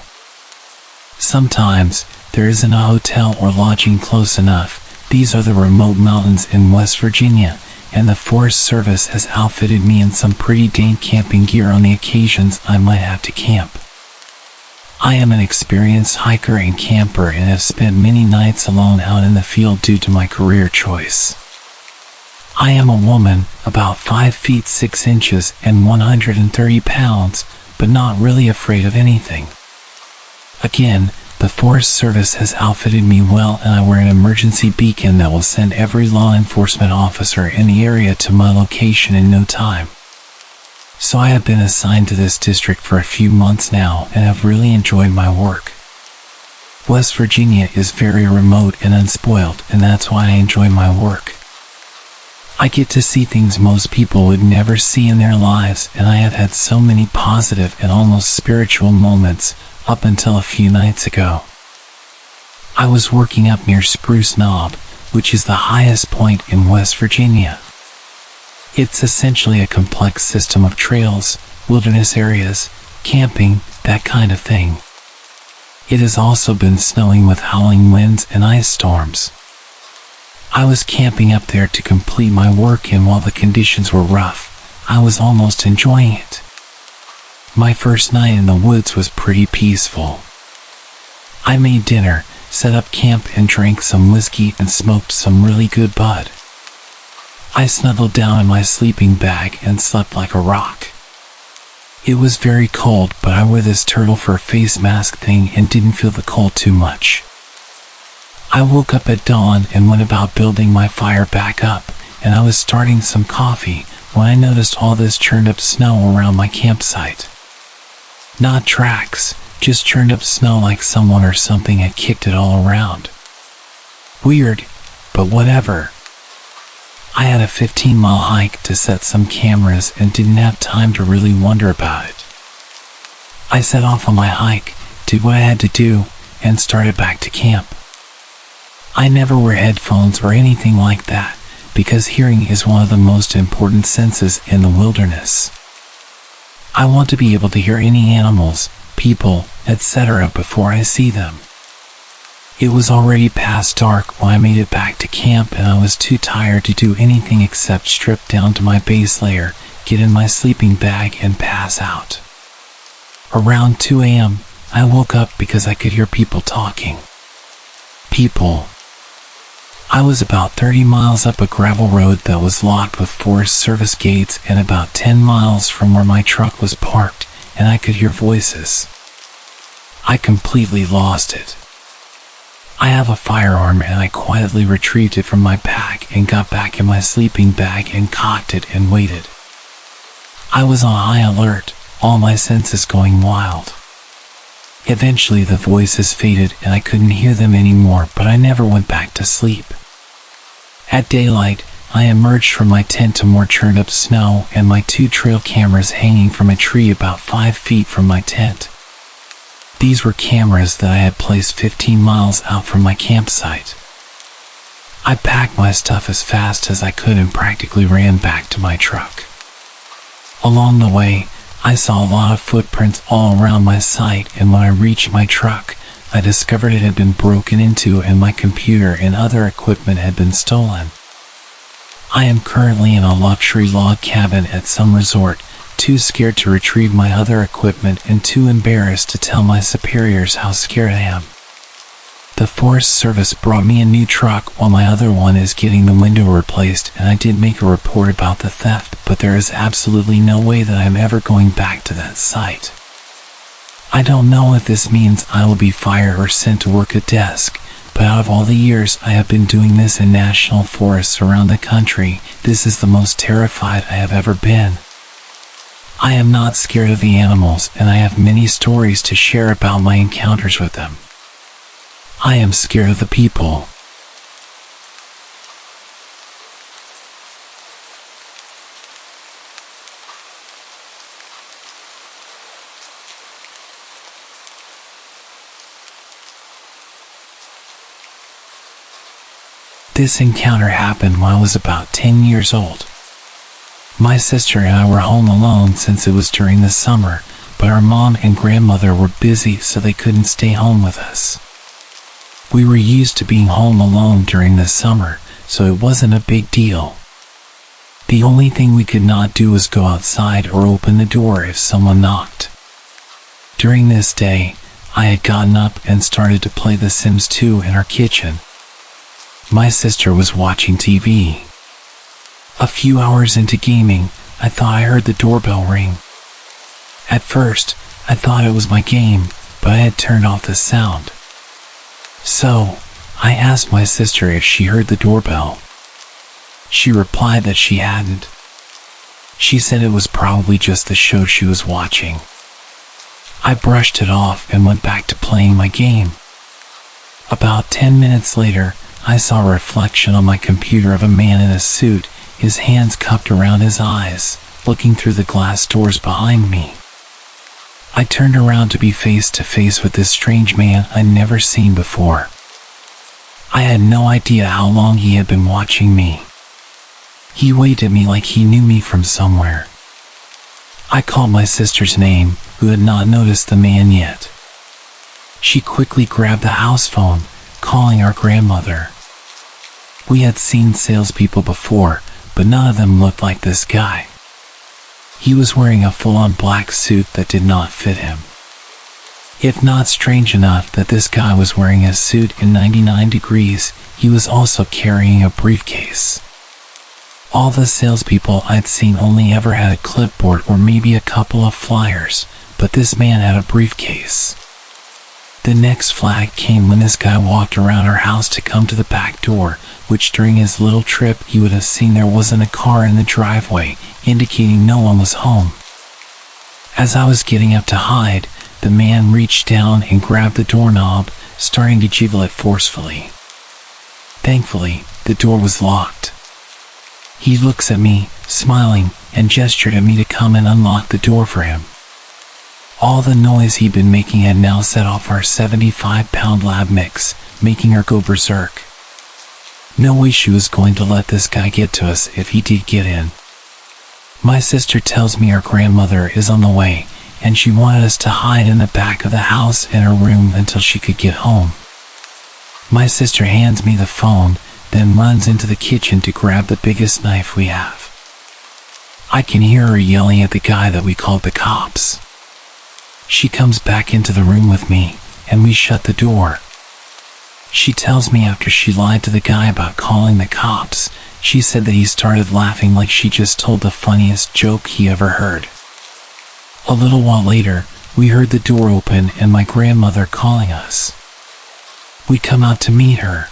Sometimes, there isn't a hotel or lodging close enough. These are the remote mountains in West Virginia, and the Forest Service has outfitted me in some pretty dank camping gear on the occasions I might have to camp. I am an experienced hiker and camper and have spent many nights alone out in the field due to my career choice. I am a woman, about 5 feet 6 inches and 130 pounds, but not really afraid of anything. Again, the Forest Service has outfitted me well and I wear an emergency beacon that will send every law enforcement officer in the area to my location in no time. So I have been assigned to this district for a few months now and have really enjoyed my work. West Virginia is very remote and unspoiled, and that's why I enjoy my work. I get to see things most people would never see in their lives, and I have had so many positive and almost spiritual moments up until a few nights ago. I was working up near Spruce Knob, which is the highest point in West Virginia. It's essentially a complex system of trails, wilderness areas, camping, that kind of thing. It has also been snowing with howling winds and ice storms. I was camping up there to complete my work, and while the conditions were rough, I was almost enjoying it. My first night in the woods was pretty peaceful. I made dinner, set up camp and drank some whiskey and smoked some really good bud. I snuggled down in my sleeping bag and slept like a rock. It was very cold, but I wore this turtle fur face mask thing and didn't feel the cold too much. I woke up at dawn and went about building my fire back up, and I was starting some coffee when I noticed all this churned up snow around my campsite. Not tracks, just churned up snow like someone or something had kicked it all around. Weird, but whatever. I had a 15-mile hike to set some cameras and didn't have time to really wonder about it. I set off on my hike, did what I had to do, and started back to camp. I never wear headphones or anything like that, because hearing is one of the most important senses in the wilderness. I want to be able to hear any animals, people, etc. before I see them. It was already past dark when I made it back to camp, and I was too tired to do anything except strip down to my base layer, get in my sleeping bag and pass out. Around 2 a.m., I woke up because I could hear people talking. People. I was about 30 miles up a gravel road that was locked with Forest Service gates and about 10 miles from where my truck was parked, and I could hear voices. I completely lost it. I have a firearm and I quietly retrieved it from my pack and got back in my sleeping bag and cocked it and waited. I was on high alert, all my senses going wild. Eventually the voices faded and I couldn't hear them anymore, but I never went back to sleep. At daylight, I emerged from my tent to more churned up snow and my 2 trail cameras hanging from a tree about 5 feet from my tent. These were cameras that I had placed 15 miles out from my campsite. I packed my stuff as fast as I could and practically ran back to my truck. Along the way, I saw a lot of footprints all around my site, and when I reached my truck, I discovered it had been broken into and my computer and other equipment had been stolen. I am currently in a luxury log cabin at some resort, too scared to retrieve my other equipment and too embarrassed to tell my superiors how scared I am. The Forest Service brought me a new truck while my other one is getting the window replaced, and I did make a report about the theft, but there is absolutely no way that I am ever going back to that site. I don't know if this means I will be fired or sent to work a desk, but out of all the years I have been doing this in national forests around the country, this is the most terrified I have ever been. I am not scared of the animals, and I have many stories to share about my encounters with them. I am scared of the people. This encounter happened when I was about 10 years old. My sister and I were home alone since it was during the summer, but our mom and grandmother were busy so they couldn't stay home with us. We were used to being home alone during the summer, so it wasn't a big deal. The only thing we could not do was go outside or open the door if someone knocked. During this day, I had gotten up and started to play The Sims 2 in our kitchen. My sister was watching TV. A few hours into gaming, I thought I heard the doorbell ring. At first, I thought it was my game, but I had turned off the sound. So, I asked my sister if she heard the doorbell. She replied that she hadn't. She said it was probably just the show she was watching. I brushed it off and went back to playing my game. About 10 minutes later, I saw a reflection on my computer of a man in a suit, his hands cupped around his eyes, looking through the glass doors behind me. I turned around to be face to face with this strange man I'd never seen before. I had no idea how long he had been watching me. He waved at me like he knew me from somewhere. I called my sister's name, who had not noticed the man yet. She quickly grabbed the house phone, calling our grandmother. We had seen salespeople before, but none of them looked like this guy. He was wearing a full-on black suit that did not fit him. If not strange enough that this guy was wearing a suit in 99 degrees, he was also carrying a briefcase. All the salespeople I'd seen only ever had a clipboard or maybe a couple of flyers, but this man had a briefcase. The next flag came when this guy walked around our house to come to the back door, which during his little trip he would have seen there wasn't a car in the driveway, indicating no one was home. As I was getting up to hide, the man reached down and grabbed the doorknob, starting to jiggle it forcefully. Thankfully, the door was locked. He looks at me, smiling, and gestured at me to come and unlock the door for him. All the noise he'd been making had now set off our 75-pound lab mix, making her go berserk. No way she was going to let this guy get to us if he did get in. My sister tells me our grandmother is on the way, and she wanted us to hide in the back of the house in her room until she could get home. My sister hands me the phone, then runs into the kitchen to grab the biggest knife we have. I can hear her yelling at the guy that we called the cops. She comes back into the room with me, and we shut the door. She tells me after she lied to the guy about calling the cops, she said that he started laughing like she just told the funniest joke he ever heard. A little while later, we heard the door open and my grandmother calling us. We come out to meet her.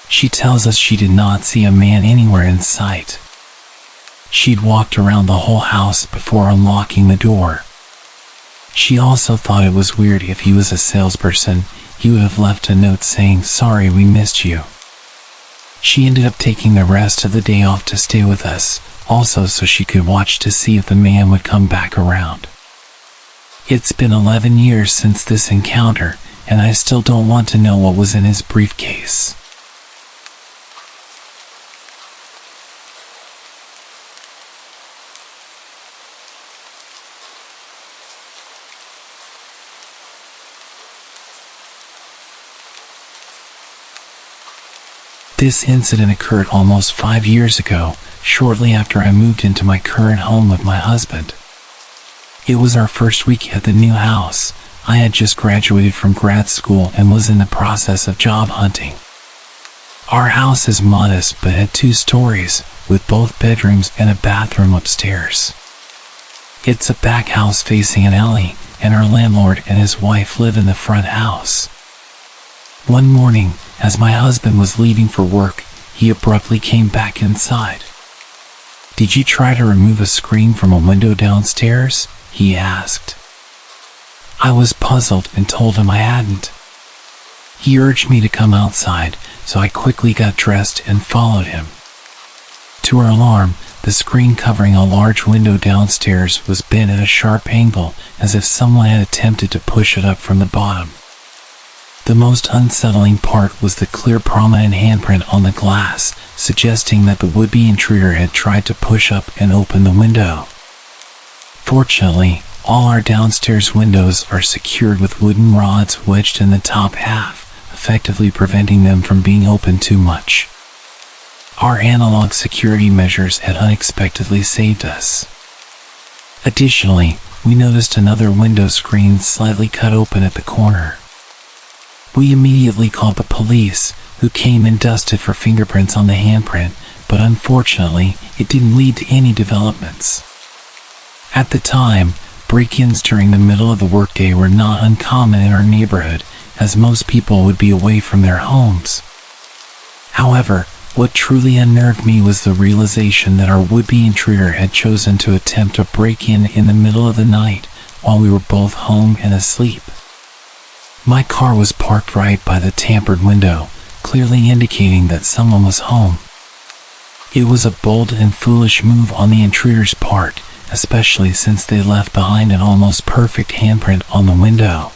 She tells us she did not see a man anywhere in sight. She'd walked around the whole house before unlocking the door. She also thought it was weird if he was a salesperson, he would have left a note saying, "Sorry, we missed you." She ended up taking the rest of the day off to stay with us, also so she could watch to see if the man would come back around. It's been 11 years since this encounter, and I still don't want to know what was in his briefcase. This incident occurred almost 5 years ago, shortly after I moved into my current home with my husband. It was our first week at the new house. I had just graduated from grad school and was in the process of job hunting. Our house is modest but had 2 stories, with both bedrooms and a bathroom upstairs. It's a back house facing an alley, and our landlord and his wife live in the front house. One morning, as my husband was leaving for work, he abruptly came back inside. "Did you try to remove a screen from a window downstairs?" he asked. I was puzzled and told him I hadn't. He urged me to come outside, so I quickly got dressed and followed him. To our alarm, the screen covering a large window downstairs was bent at a sharp angle, as if someone had attempted to push it up from the bottom. The most unsettling part was the clear prominent handprint on the glass, suggesting that the would-be intruder had tried to push up and open the window. Fortunately, all our downstairs windows are secured with wooden rods wedged in the top half, effectively preventing them from being opened too much. Our analog security measures had unexpectedly saved us. Additionally, we noticed another window screen slightly cut open at the corner. We immediately called the police, who came and dusted for fingerprints on the handprint, but unfortunately, it didn't lead to any developments. At the time, break-ins during the middle of the workday were not uncommon in our neighborhood, as most people would be away from their homes. However, what truly unnerved me was the realization that our would-be intruder had chosen to attempt a break-in in the middle of the night, while we were both home and asleep. My car was parked right by the tampered window, clearly indicating that someone was home. It was a bold and foolish move on the intruder's part, especially since they left behind an almost perfect handprint on the window.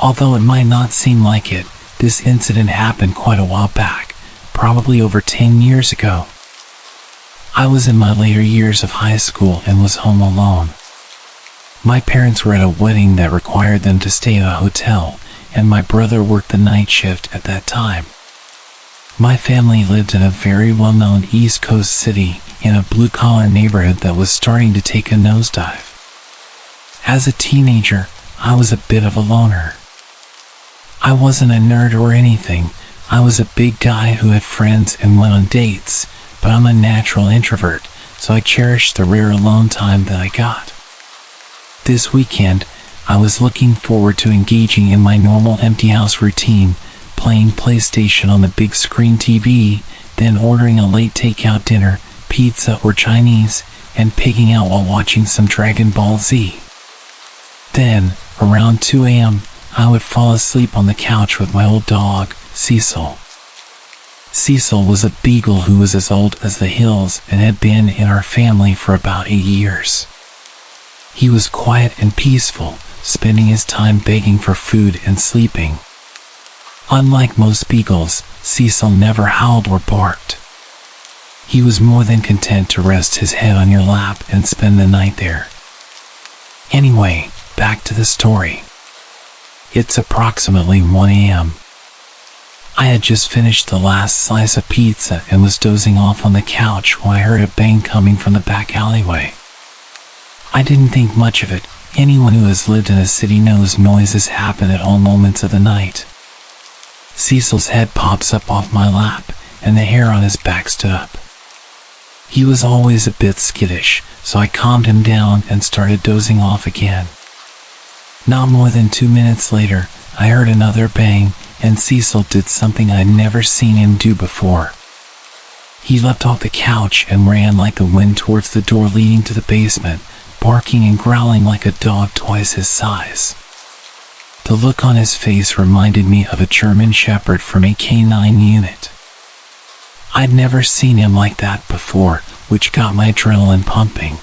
Although it might not seem like it, this incident happened quite a while back, probably over 10 years ago. I was in my later years of high school and was home alone. My parents were at a wedding that required them to stay at a hotel, and my brother worked the night shift at that time. My family lived in a very well-known East Coast city in a blue-collar neighborhood that was starting to take a nosedive. As a teenager, I was a bit of a loner. I wasn't a nerd or anything. I was a big guy who had friends and went on dates, but I'm a natural introvert, so I cherished the rare alone time that I got. This weekend, I was looking forward to engaging in my normal empty house routine, playing PlayStation on the big screen TV, then ordering a late takeout dinner, pizza or Chinese, and pigging out while watching some Dragon Ball Z. Then, around 2 a.m., I would fall asleep on the couch with my old dog, Cecil. Cecil was a beagle who was as old as the hills and had been in our family for about 8 years. He was quiet and peaceful, spending his time begging for food and sleeping. Unlike most beagles, Cecil never howled or barked. He was more than content to rest his head on your lap and spend the night there. Anyway, back to the story. It's approximately 1 a.m. I had just finished the last slice of pizza and was dozing off on the couch when I heard a bang coming from the back alleyway. I didn't think much of it, Anyone who has lived in a city knows noises happen at all moments of the night. Cecil's head pops up off my lap, and the hair on his back stood up. He was always a bit skittish, so I calmed him down and started dozing off again. Not more than 2 minutes later, I heard another bang, and Cecil did something I'd never seen him do before. He leapt off the couch and ran like the wind towards the door leading to the basement, barking and growling like a dog twice his size. The look on his face reminded me of a German Shepherd from a K9 unit. I'd never seen him like that before, which got my adrenaline pumping.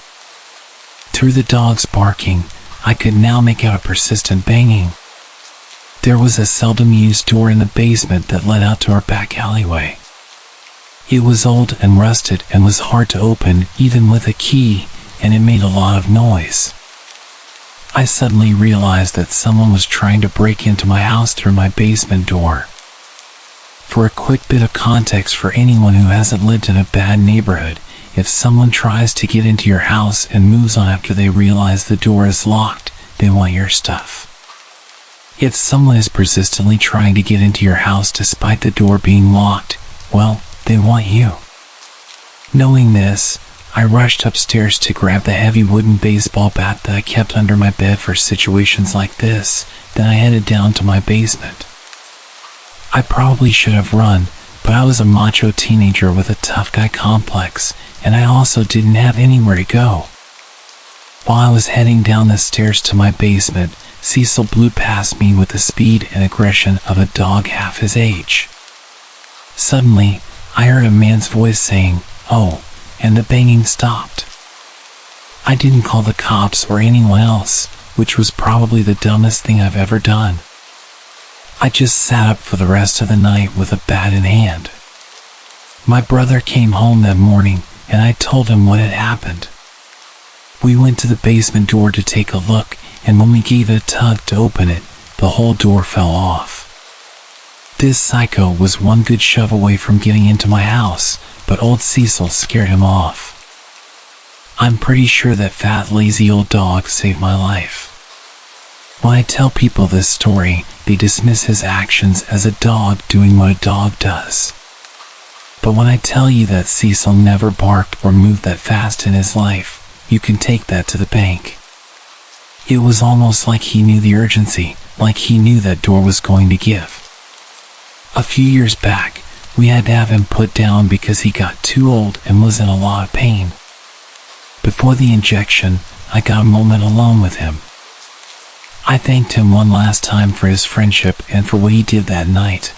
Through the dog's barking, I could now make out a persistent banging. There was a seldom-used door in the basement that led out to our back alleyway. It was old and rusted and was hard to open even with a key, and it made a lot of noise. I suddenly realized that someone was trying to break into my house through my basement door. For a quick bit of context for anyone who hasn't lived in a bad neighborhood, if someone tries to get into your house and moves on after they realize the door is locked, they want your stuff. If someone is persistently trying to get into your house despite the door being locked, well, they want you. Knowing this, I rushed upstairs to grab the heavy wooden baseball bat that I kept under my bed for situations like this. Then I headed down to my basement. I probably should have run, but I was a macho teenager with a tough guy complex, and I also didn't have anywhere to go. While I was heading down the stairs to my basement, Cecil blew past me with the speed and aggression of a dog half his age. Suddenly, I heard a man's voice saying, "Oh," and the banging stopped. I didn't call the cops or anyone else, which was probably the dumbest thing I've ever done. I just sat up for the rest of the night with a bat in hand. My brother came home that morning, and I told him what had happened. We went to the basement door to take a look, and when we gave it a tug to open it, the whole door fell off. This psycho was one good shove away from getting into my house, but old Cecil scared him off. I'm pretty sure that fat, lazy old dog saved my life. When I tell people this story, they dismiss his actions as a dog doing what a dog does. But when I tell you that Cecil never barked or moved that fast in his life, you can take that to the bank. It was almost like he knew the urgency, like he knew that door was going to give. A few years back, we had to have him put down because he got too old and was in a lot of pain. Before the injection, I got a moment alone with him. I thanked him one last time for his friendship and for what he did that night.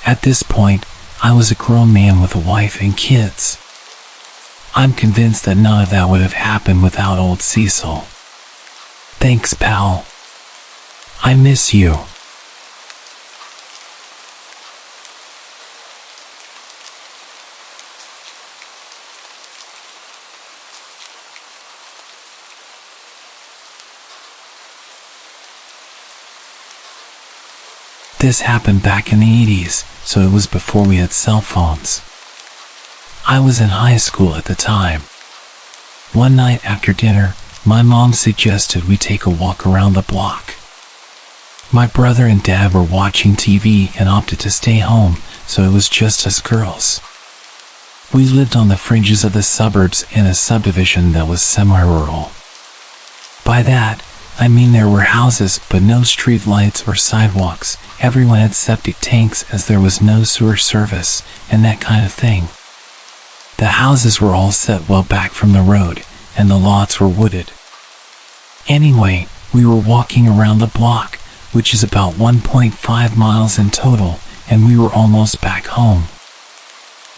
At this point, I was a grown man with a wife and kids. I'm convinced that none of that would have happened without old Cecil. Thanks, pal. I miss you. This happened back in the 80s, so it was before we had cell phones. I was in high school at the time. One night after dinner, my mom suggested we take a walk around the block. My brother and dad were watching TV and opted to stay home, so it was just us girls. We lived on the fringes of the suburbs in a subdivision that was semi-rural. By that, I mean there were houses but no street lights or sidewalks. Everyone had septic tanks as there was no sewer service, and that kind of thing. The houses were all set well back from the road, and the lots were wooded. Anyway, we were walking around the block, which is about 1.5 miles in total, and we were almost back home.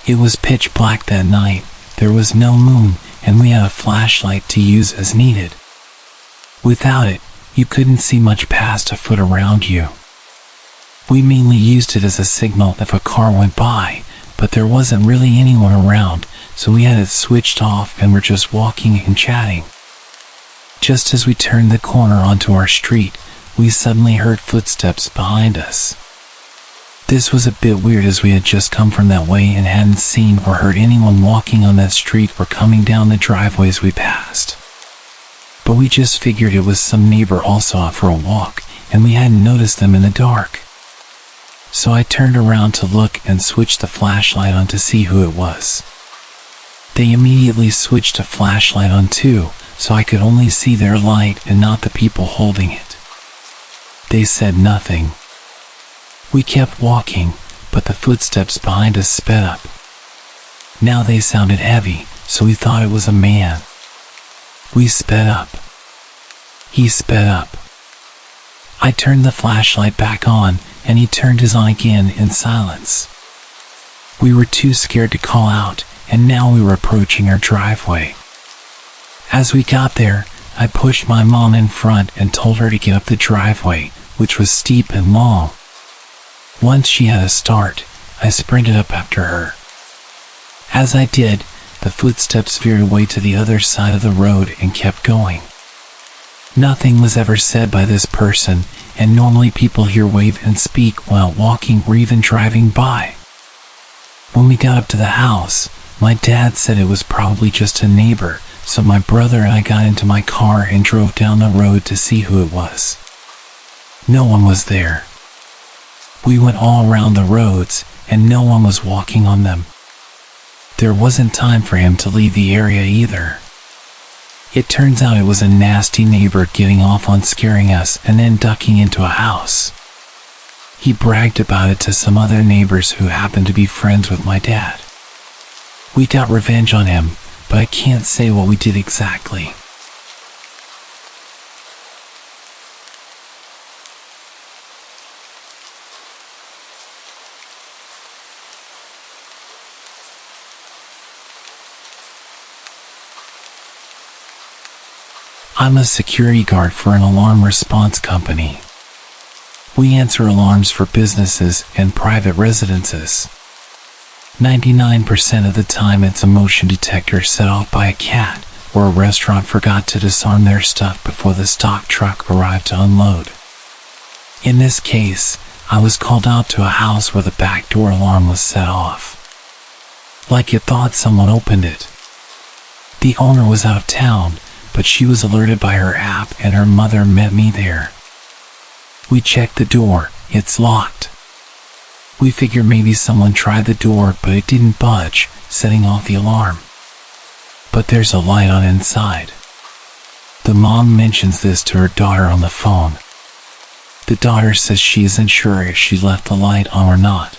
It was pitch black that night, there was no moon, and we had a flashlight to use as needed. Without it, you couldn't see much past a foot around you. We mainly used it as a signal if a car went by, but there wasn't really anyone around, so we had it switched off and were just walking and chatting. Just as we turned the corner onto our street, we suddenly heard footsteps behind us. This was a bit weird as we had just come from that way and hadn't seen or heard anyone walking on that street or coming down the driveways we passed. But we just figured it was some neighbor also out for a walk, and we hadn't noticed them in the dark. So I turned around to look and switched the flashlight on to see who it was. They immediately switched a flashlight on too, so I could only see their light and not the people holding it. They said nothing. We kept walking, but the footsteps behind us sped up. Now they sounded heavy, so we thought it was a man. We sped up. He sped up. I turned the flashlight back on, and he turned his on again in silence. We were too scared to call out, and now we were approaching our driveway. As we got there, I pushed my mom in front and told her to get up the driveway, which was steep and long. Once she had a start, I sprinted up after her. As I did, the footsteps veered away to the other side of the road and kept going. Nothing was ever said by this person, and normally people here wave and speak while walking or even driving by. When we got up to the house, my dad said it was probably just a neighbor, so my brother and I got into my car and drove down the road to see who it was. No one was there. We went all around the roads, and no one was walking on them. There wasn't time for him to leave the area either. It turns out it was a nasty neighbor getting off on scaring us and then ducking into a house. He bragged about it to some other neighbors who happened to be friends with my dad. We got revenge on him, but I can't say what we did exactly. I'm a security guard for an alarm response company. We answer alarms for businesses and private residences. 99% of the time it's a motion detector set off by a cat, or a restaurant forgot to disarm their stuff before the stock truck arrived to unload. In this case, I was called out to a house where the back door alarm was set off. Like it thought someone opened it. The owner was out of town, but she was alerted by her app and her mother met me there. We checked the door, it's locked. We figured maybe someone tried the door but it didn't budge, setting off the alarm. But there's a light on inside. The mom mentions this to her daughter on the phone. The daughter says she isn't sure if she left the light on or not.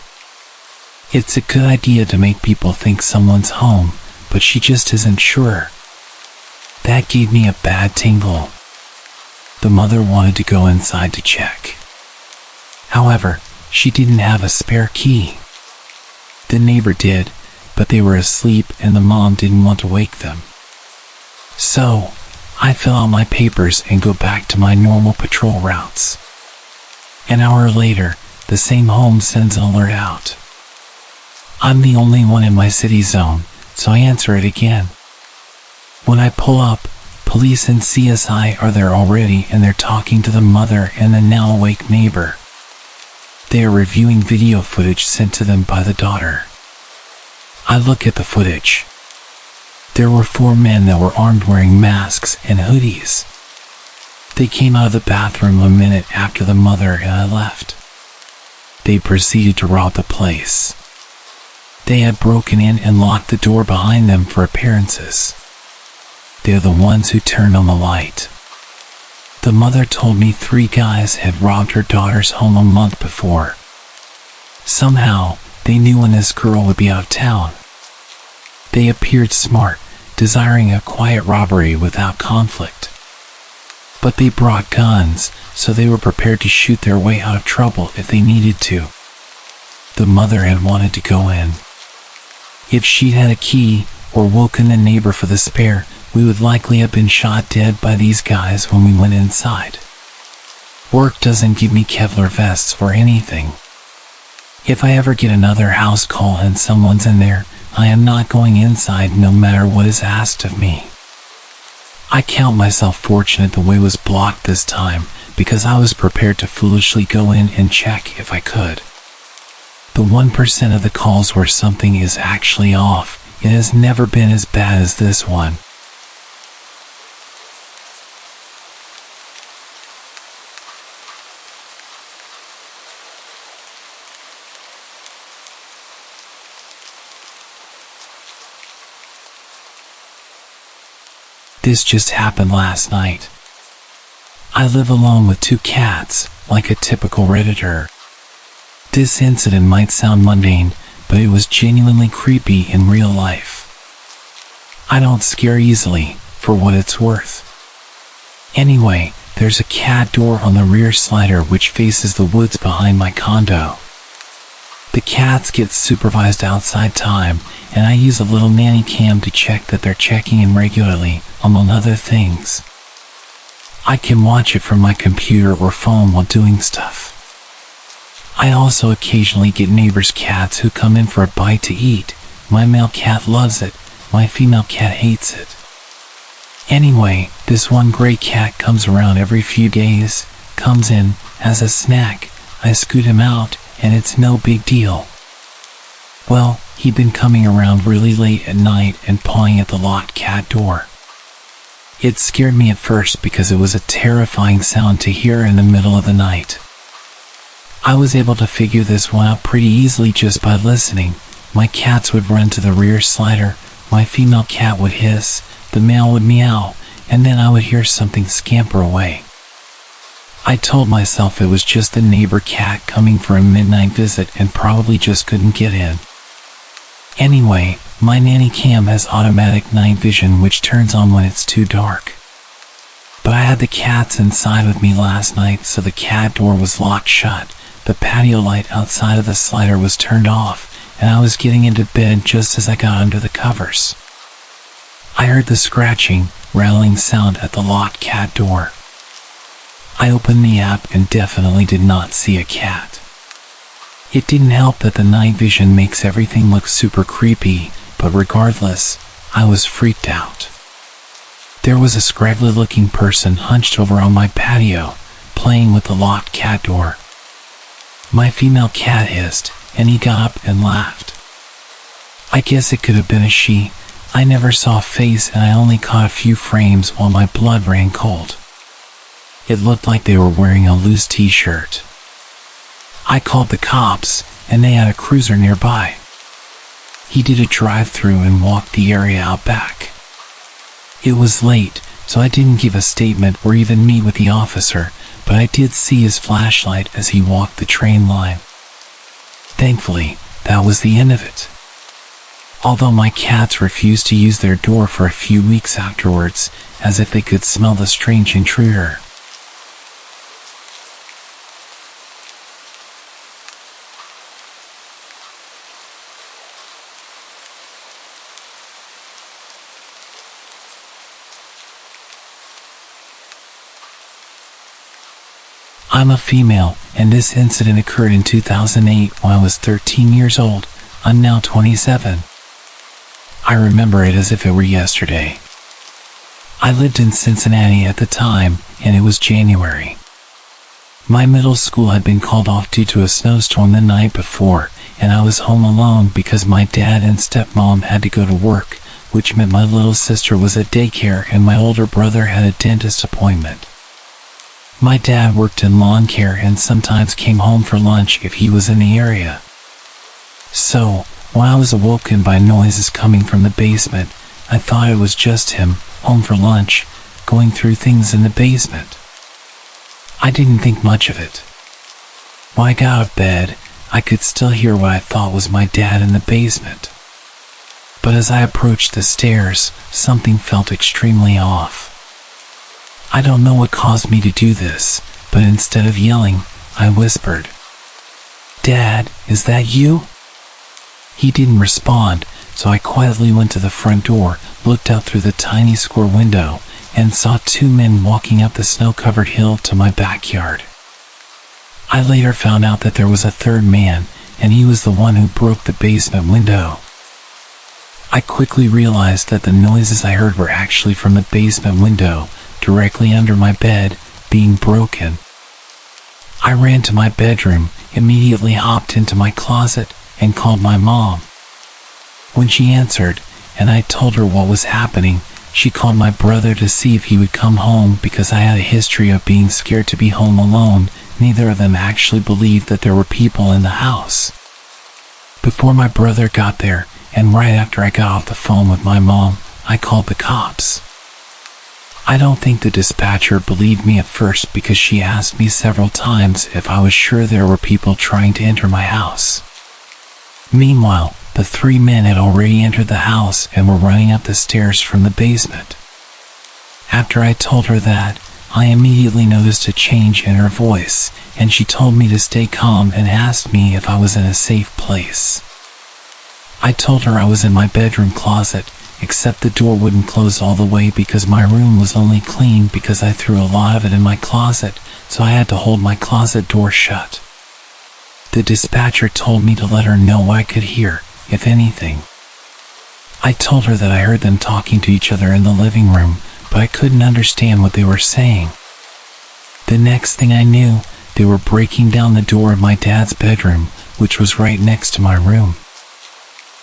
It's a good idea to make people think someone's home, but she just isn't sure. That gave me a bad tingle. The mother wanted to go inside to check. However, she didn't have a spare key. The neighbor did, but they were asleep and the mom didn't want to wake them. So, I fill out my papers and go back to my normal patrol routes. An hour later, the same home sends an alert out. I'm the only one in my city zone, so I answer it again. When I pull up, police and CSI are there already and they're talking to the mother and the now awake neighbor. They are reviewing video footage sent to them by the daughter. I look at the footage. There were 4 men that were armed wearing masks and hoodies. They came out of the bathroom a minute after the mother and I left. They proceeded to rob the place. They had broken in and locked the door behind them for appearances. They're the ones who turned on the light. The mother told me 3 guys had robbed her daughter's home a month before. Somehow, they knew when this girl would be out of town. They appeared smart, desiring a quiet robbery without conflict. But they brought guns, so they were prepared to shoot their way out of trouble if they needed to. The mother had wanted to go in. If she'd had a key, or woken the neighbor for the spare, we would likely have been shot dead by these guys when we went inside. Work doesn't give me Kevlar vests or anything. If I ever get another house call and someone's in there, I am not going inside no matter what is asked of me. I count myself fortunate the way was blocked this time because I was prepared to foolishly go in and check if I could. The 1% of the calls where something is actually off, it has never been as bad as this one. This just happened last night. I live alone with 2 cats, like a typical Redditor. This incident might sound mundane, but it was genuinely creepy in real life. I don't scare easily, for what it's worth. Anyway, there's a cat door on the rear slider which faces the woods behind my condo. The cats get supervised outside time, and I use a little nanny cam to check that they're checking in regularly, among other things. I can watch it from my computer or phone while doing stuff. I also occasionally get neighbors' cats who come in for a bite to eat. My male cat loves it, my female cat hates it. Anyway, this one gray cat comes around every few days, comes in, has a snack, I scoot him out, and it's no big deal. Well, he'd been coming around really late at night and pawing at the locked cat door. It scared me at first because it was a terrifying sound to hear in the middle of the night. I was able to figure this one out pretty easily just by listening. My cats would run to the rear slider, my female cat would hiss, the male would meow, and then I would hear something scamper away. I told myself it was just the neighbor cat coming for a midnight visit and probably just couldn't get in. Anyway, my nanny cam has automatic night vision which turns on when it's too dark. But I had the cats inside with me last night, so the cat door was locked shut, the patio light outside of the slider was turned off, and I was getting into bed just as I got under the covers. I heard the scratching, rattling sound at the locked cat door. I opened the app and definitely did not see a cat. It didn't help that the night vision makes everything look super creepy, but regardless, I was freaked out. There was a scraggly looking person hunched over on my patio, playing with the locked cat door. My female cat hissed, and he got up and laughed. I guess it could have been a she. I never saw a face and I only caught a few frames while my blood ran cold. It looked like they were wearing a loose t-shirt. I called the cops, and they had a cruiser nearby. He did a drive-through and walked the area out back. It was late, so I didn't give a statement or even meet with the officer, but I did see his flashlight as he walked the train line. Thankfully, that was the end of it. Although my cats refused to use their door for a few weeks afterwards, as if they could smell the strange intruder. I'm a female, and this incident occurred in 2008 when I was 13 years old. I'm now 27. I remember it as if it were yesterday. I lived in Cincinnati at the time, and it was January. My middle school had been called off due to a snowstorm the night before, and I was home alone because my dad and stepmom had to go to work, which meant my little sister was at daycare and my older brother had a dentist appointment. My dad worked in lawn care and sometimes came home for lunch if he was in the area. So, when I was awoken by noises coming from the basement, I thought it was just him, home for lunch, going through things in the basement. I didn't think much of it. When I got out of bed, I could still hear what I thought was my dad in the basement. But as I approached the stairs, something felt extremely off. I don't know what caused me to do this, but instead of yelling, I whispered, "Dad, is that you?" He didn't respond, so I quietly went to the front door, looked out through the tiny square window, and saw 2 men walking up the snow-covered hill to my backyard. I later found out that there was a third man, and he was the one who broke the basement window. I quickly realized that the noises I heard were actually from the basement window, directly under my bed, being broken. I ran to my bedroom, immediately hopped into my closet, and called my mom. When she answered, and I told her what was happening, she called my brother to see if he would come home because I had a history of being scared to be home alone. Neither of them actually believed that there were people in the house. Before my brother got there, and right after I got off the phone with my mom, I called the cops. I don't think the dispatcher believed me at first because she asked me several times if I was sure there were people trying to enter my house. Meanwhile, the 3 men had already entered the house and were running up the stairs from the basement. After I told her that, I immediately noticed a change in her voice, and she told me to stay calm and asked me if I was in a safe place. I told her I was in my bedroom closet, except the door wouldn't close all the way because my room was only clean because I threw a lot of it in my closet, so I had to hold my closet door shut. The dispatcher told me to let her know what I could hear, if anything. I told her that I heard them talking to each other in the living room, but I couldn't understand what they were saying. The next thing I knew, they were breaking down the door of my dad's bedroom, which was right next to my room.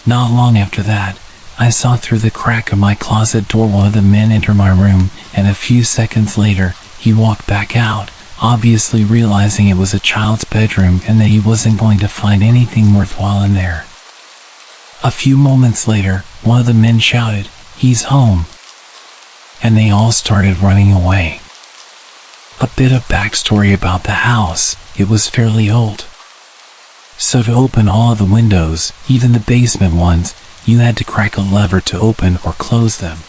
Not long after that, I saw through the crack of my closet door one of the men enter my room, and a few seconds later, he walked back out, obviously realizing it was a child's bedroom and that he wasn't going to find anything worthwhile in there. A few moments later, one of the men shouted, "He's home!" and they all started running away. A bit of backstory about the house: it was fairly old. So to open all of the windows, even the basement ones, you had to crack a lever to open or close them.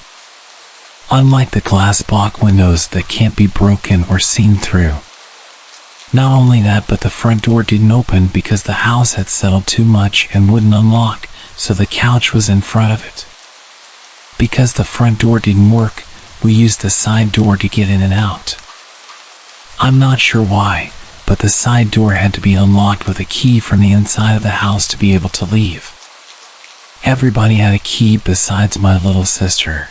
Unlike the glass block windows that can't be broken or seen through. Not only that, but the front door didn't open because the house had settled too much and wouldn't unlock, so the couch was in front of it. Because the front door didn't work, we used the side door to get in and out. I'm not sure why, but the side door had to be unlocked with a key from the inside of the house to be able to leave. Everybody had a key besides my little sister.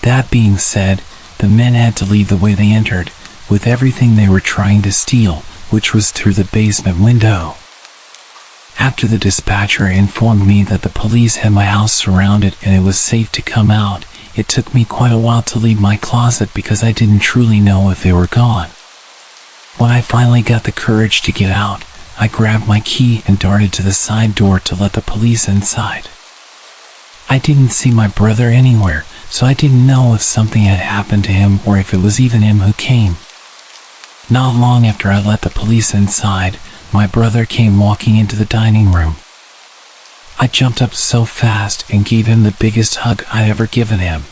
That being said, the men had to leave the way they entered, with everything they were trying to steal, which was through the basement window. After the dispatcher informed me that the police had my house surrounded and it was safe to come out, it took me quite a while to leave my closet because I didn't truly know if they were gone. When I finally got the courage to get out, I grabbed my key and darted to the side door to let the police inside. I didn't see my brother anywhere, so I didn't know if something had happened to him or if it was even him who came. Not long after I let the police inside, my brother came walking into the dining room. I jumped up so fast and gave him the biggest hug I'd ever given him.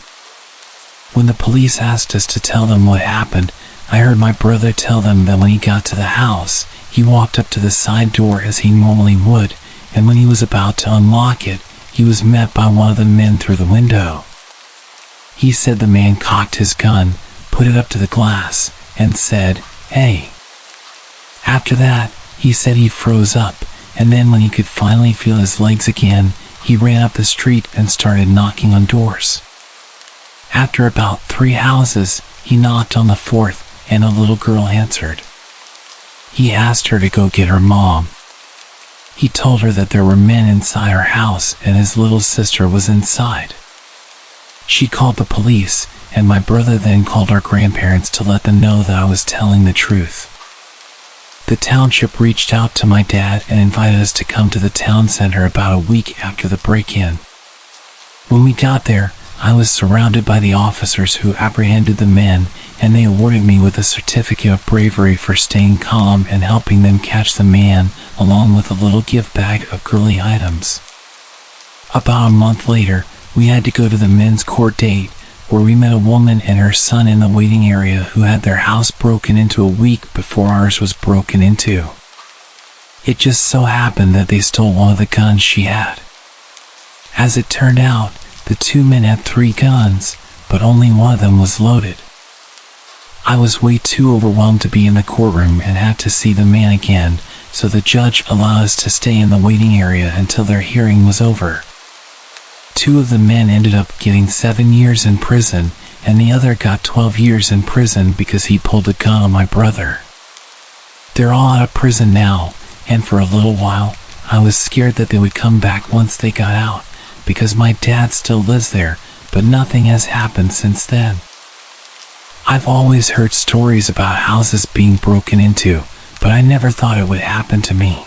When the police asked us to tell them what happened, I heard my brother tell them that when he got to the house, he walked up to the side door as he normally would, and when he was about to unlock it, he was met by one of the men through the window. He said the man cocked his gun, put it up to the glass, and said, "Hey." After that, he said he froze up, and then when he could finally feel his legs again, he ran up the street and started knocking on doors. After about 3 houses, he knocked on the 4th, and a little girl answered. He asked her to go get her mom. He told her that there were men inside her house and his little sister was inside. She called the police, and my brother then called our grandparents to let them know that I was telling the truth. The township reached out to my dad and invited us to come to the town center about a week after the break-in. When we got there, I was surrounded by the officers who apprehended the men, and they awarded me with a certificate of bravery for staying calm and helping them catch the man, along with a little gift bag of girly items. About a month later, we had to go to the men's court date, where we met a woman and her son in the waiting area who had their house broken into a week before ours was broken into. It just so happened that they stole one of the guns she had. As it turned out, the 2 men had 3 guns, but only one of them was loaded. I was way too overwhelmed to be in the courtroom and had to see the man again, so the judge allowed us to stay in the waiting area until their hearing was over. 2 of the men ended up getting 7 years in prison, and the other got 12 years in prison because he pulled a gun on my brother. They're all out of prison now, and for a little while, I was scared that they would come back once they got out, because my dad still lives there, but nothing has happened since then. I've always heard stories about houses being broken into, but I never thought it would happen to me.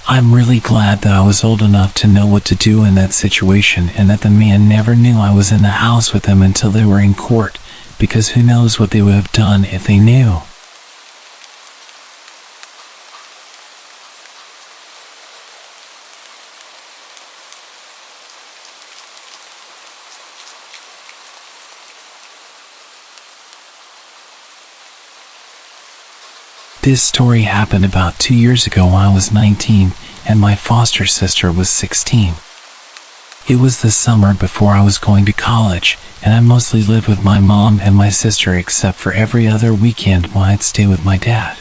I'm really glad that I was old enough to know what to do in that situation and that the man never knew I was in the house with them until they were in court, because who knows what they would have done if they knew. This story happened about 2 years ago when I was 19 and my foster sister was 16. It was the summer before I was going to college, and I mostly lived with my mom and my sister except for every other weekend when I'd stay with my dad.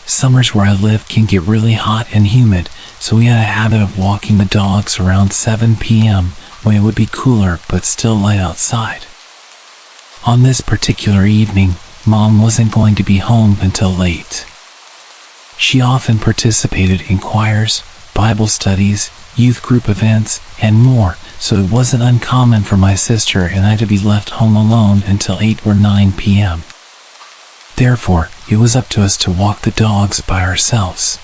Summers where I live can get really hot and humid, so we had a habit of walking the dogs around 7 p.m. when it would be cooler but still light outside. On this particular evening, Mom wasn't going to be home until late. She often participated in choirs, Bible studies, youth group events, and more, so it wasn't uncommon for my sister and I to be left home alone until 8 or 9 p.m. Therefore, it was up to us to walk the dogs by ourselves.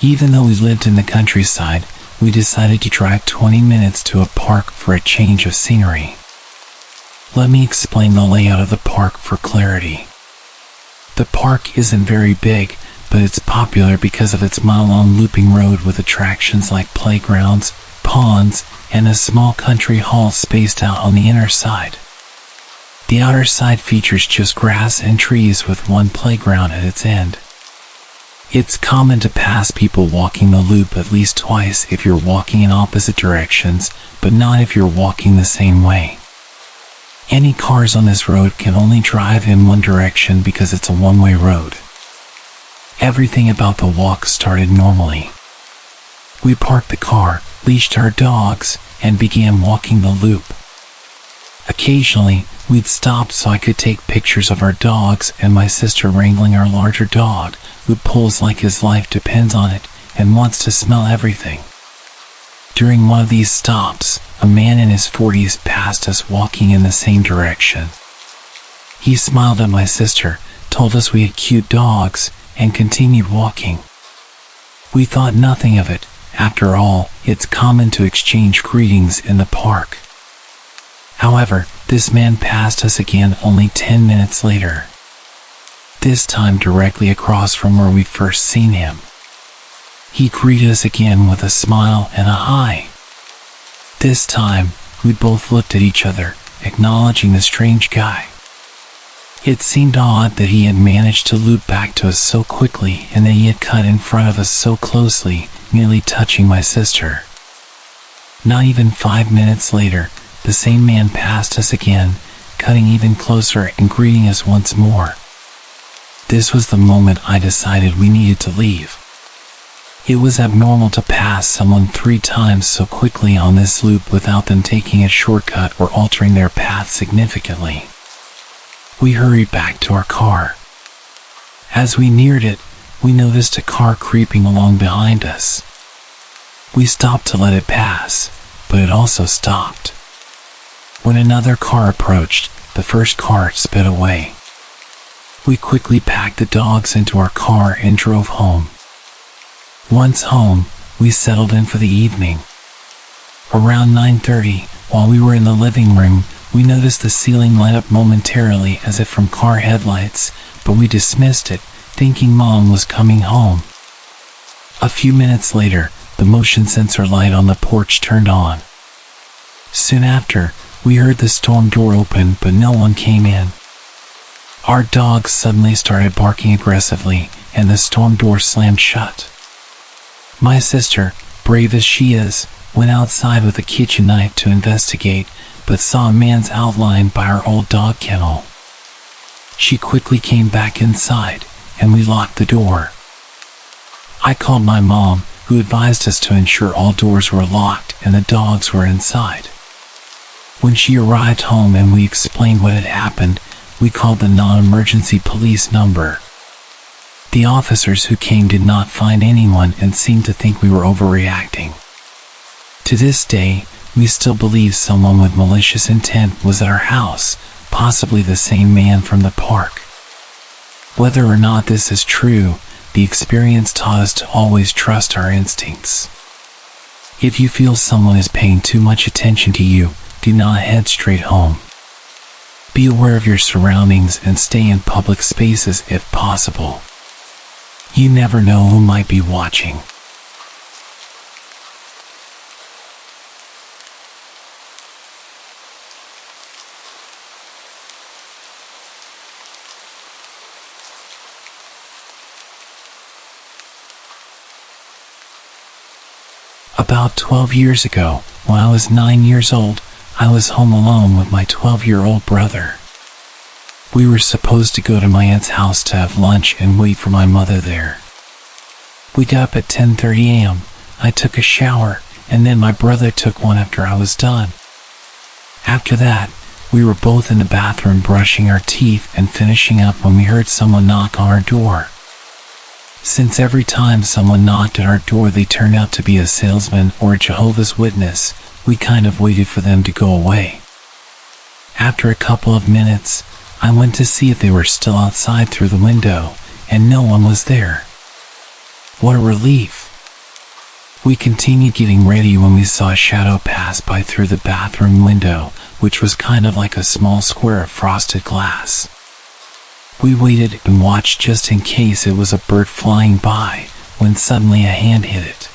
Even though we lived in the countryside, we decided to drive 20 minutes to a park for a change of scenery. Let me explain the layout of the park for clarity. The park isn't very big, but it's popular because of its mile-long looping road with attractions like playgrounds, ponds, and a small country hall spaced out on the inner side. The outer side features just grass and trees with one playground at its end. It's common to pass people walking the loop at least twice if you're walking in opposite directions, but not if you're walking the same way. Any cars on this road can only drive in one direction because it's a one-way road. Everything about the walk started normally. We parked the car, leashed our dogs, and began walking the loop. Occasionally, we'd stop so I could take pictures of our dogs and my sister wrangling our larger dog, who pulls like his life depends on it and wants to smell everything. During one of these stops, a man in his 40s passed us walking in the same direction. He smiled at my sister, told us we had cute dogs, and continued walking. We thought nothing of it. After all, it's common to exchange greetings in the park. However, this man passed us again only 10 minutes later. This time directly across from where we'd first seen him. He greeted us again with a smile and a hi. This time, we both looked at each other, acknowledging the strange guy. It seemed odd that he had managed to loop back to us so quickly and that he had cut in front of us so closely, nearly touching my sister. Not even 5 minutes later, the same man passed us again, cutting even closer and greeting us once more. This was the moment I decided we needed to leave. It was abnormal to pass someone 3 times so quickly on this loop without them taking a shortcut or altering their path significantly. We hurried back to our car. As we neared it, we noticed a car creeping along behind us. We stopped to let it pass, but it also stopped. When another car approached, the first car sped away. We quickly packed the dogs into our car and drove home. Once home, we settled in for the evening. Around 9:30, while we were in the living room, we noticed the ceiling light up momentarily as if from car headlights, but we dismissed it, thinking Mom was coming home. A few minutes later, the motion sensor light on the porch turned on. Soon after, we heard the storm door open, but no one came in. Our dogs suddenly started barking aggressively, and the storm door slammed shut. My sister, brave as she is, went outside with a kitchen knife to investigate, but saw a man's outline by our old dog kennel. She quickly came back inside, and we locked the door. I called my mom, who advised us to ensure all doors were locked and the dogs were inside. When she arrived home and we explained what had happened, we called the non-emergency police number. The officers who came did not find anyone and seemed to think we were overreacting. To this day, we still believe someone with malicious intent was at our house, possibly the same man from the park. Whether or not this is true, the experience taught us to always trust our instincts. If you feel someone is paying too much attention to you, do not head straight home. Be aware of your surroundings and stay in public spaces if possible. You never know who might be watching. About 12 years ago, when I was 9 years old, I was home alone with my 12-year-old brother. We were supposed to go to my aunt's house to have lunch and wait for my mother there. We got up at 10:30 a.m., I took a shower, and then my brother took one after I was done. After that, we were both in the bathroom brushing our teeth and finishing up when we heard someone knock on our door. Since every time someone knocked at our door they turned out to be a salesman or a Jehovah's Witness, we kind of waited for them to go away. After a couple of minutes, I went to see if they were still outside through the window, and no one was there. What a relief! We continued getting ready when we saw a shadow pass by through the bathroom window, which was kind of like a small square of frosted glass. We waited and watched just in case it was a bird flying by, when suddenly a hand hit it.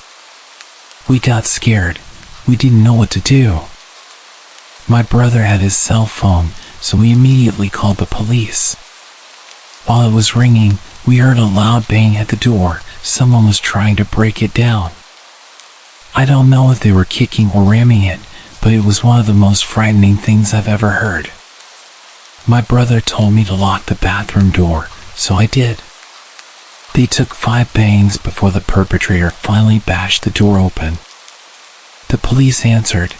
We got scared. We didn't know what to do. My brother had his cell phone, so we immediately called the police. While it was ringing, we heard a loud bang at the door. Someone was trying to break it down. I don't know if they were kicking or ramming it, but it was one of the most frightening things I've ever heard. My brother told me to lock the bathroom door, so I did. They took 5 bangs before the perpetrator finally bashed the door open. The police answered.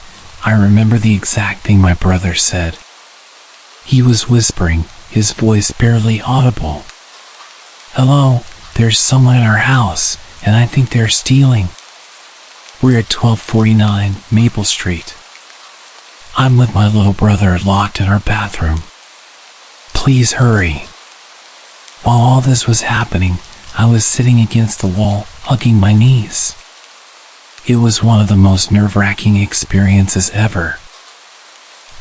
I remember the exact thing my brother said. He was whispering, his voice barely audible. "Hello, there's someone in our house, and I think they're stealing. We're at 1249 Maple Street. I'm with my little brother locked in our bathroom. Please hurry." While all this was happening, I was sitting against the wall, hugging my knees. It was one of the most nerve-wracking experiences ever.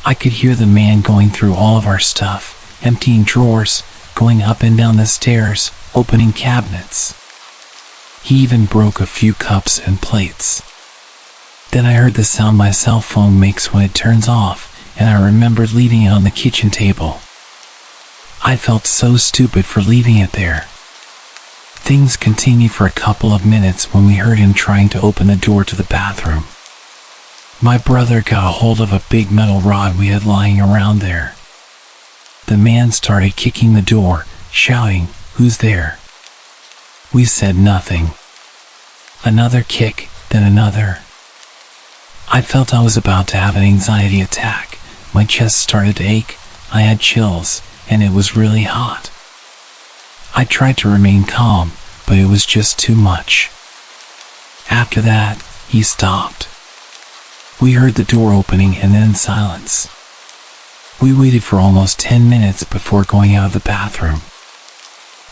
I could hear the man going through all of our stuff, emptying drawers, going up and down the stairs, opening cabinets. He even broke a few cups and plates. Then I heard the sound my cell phone makes when it turns off, and I remembered leaving it on the kitchen table. I felt so stupid for leaving it there. Things continued for a couple of minutes when we heard him trying to open the door to the bathroom. My brother got a hold of a big metal rod we had lying around there. The man started kicking the door, shouting, "Who's there?" We said nothing. Another kick, then another. I felt I was about to have an anxiety attack. My chest started to ache, I had chills, and it was really hot. I tried to remain calm, but it was just too much. After that, he stopped. We heard the door opening and then silence. We waited for almost 10 minutes before going out of the bathroom.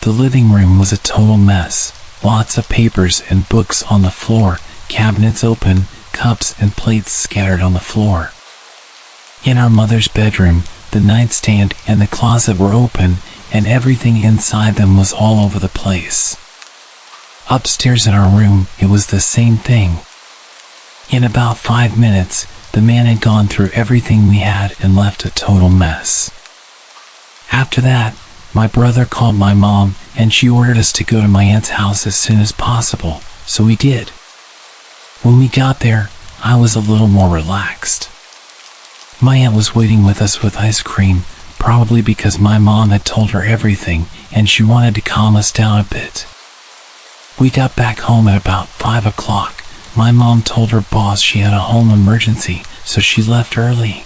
The living room was a total mess, lots of papers and books on the floor, cabinets open, cups and plates scattered on the floor. In our mother's bedroom, the nightstand and the closet were open, and everything inside them was all over the place. Upstairs in our room, it was the same thing. In about 5 minutes, the man had gone through everything we had and left a total mess. After that, my brother called my mom, and she ordered us to go to my aunt's house as soon as possible, so we did. When we got there, I was a little more relaxed. My aunt was waiting with us with ice cream, probably because my mom had told her everything, and she wanted to calm us down a bit. We got back home at about 5 o'clock. My mom told her boss she had a home emergency, so she left early.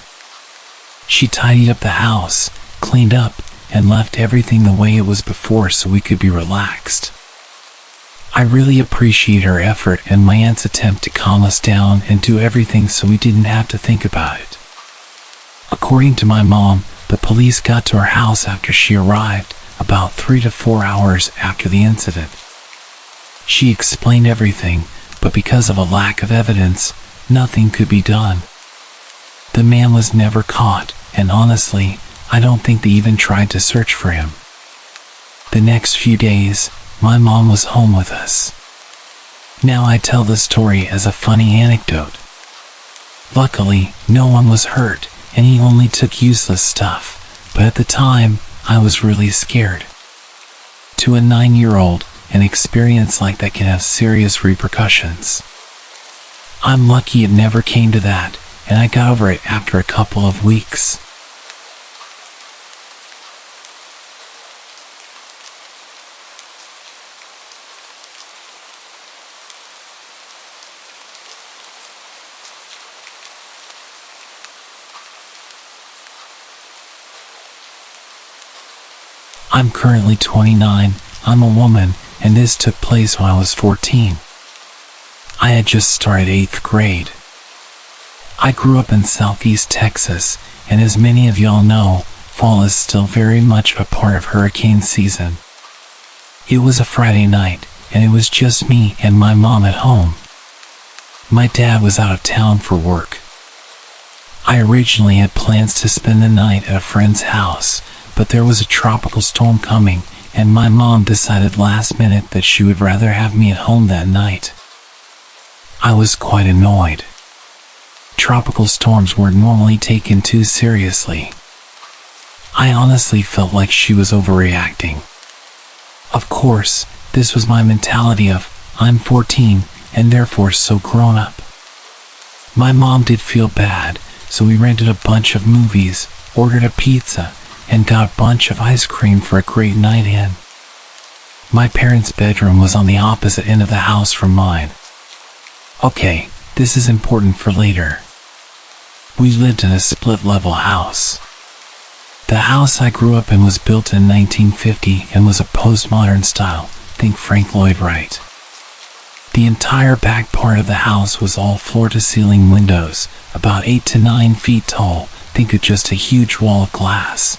She tidied up the house, cleaned up, and left everything the way it was before so we could be relaxed. I really appreciate her effort and my aunt's attempt to calm us down and do everything so we didn't have to think about it. According to my mom, the police got to our house after she arrived, about 3 to 4 hours after the incident. She explained everything, but because of a lack of evidence, nothing could be done. The man was never caught, and honestly, I don't think they even tried to search for him. The next few days, my mom was home with us. Now I tell the story as a funny anecdote. Luckily, no one was hurt, and he only took useless stuff, but at the time, I was really scared. To a 9-year-old, an experience like that can have serious repercussions. I'm lucky it never came to that, and I got over it after a couple of weeks. I'm currently 29, I'm a woman, and this took place when I was 14. I had just started 8th grade. I grew up in Southeast Texas, and as many of y'all know, fall is still very much a part of hurricane season. It was a Friday night, and it was just me and my mom at home. My dad was out of town for work. I originally had plans to spend the night at a friend's house, but there was a tropical storm coming, and my mom decided last minute that she would rather have me at home that night. I was quite annoyed. Tropical storms weren't normally taken too seriously. I honestly felt like she was overreacting. Of course, this was my mentality of, I'm 14, and therefore so grown up. My mom did feel bad, so we rented a bunch of movies, ordered a pizza, and got a bunch of ice cream for a great night in. My parents' bedroom was on the opposite end of the house from mine. Okay, this is important for later. We lived in a split-level house. The house I grew up in was built in 1950 and was a postmodern style, think Frank Lloyd Wright. The entire back part of the house was all floor-to-ceiling windows, about 8 to 9 feet tall, think of just a huge wall of glass.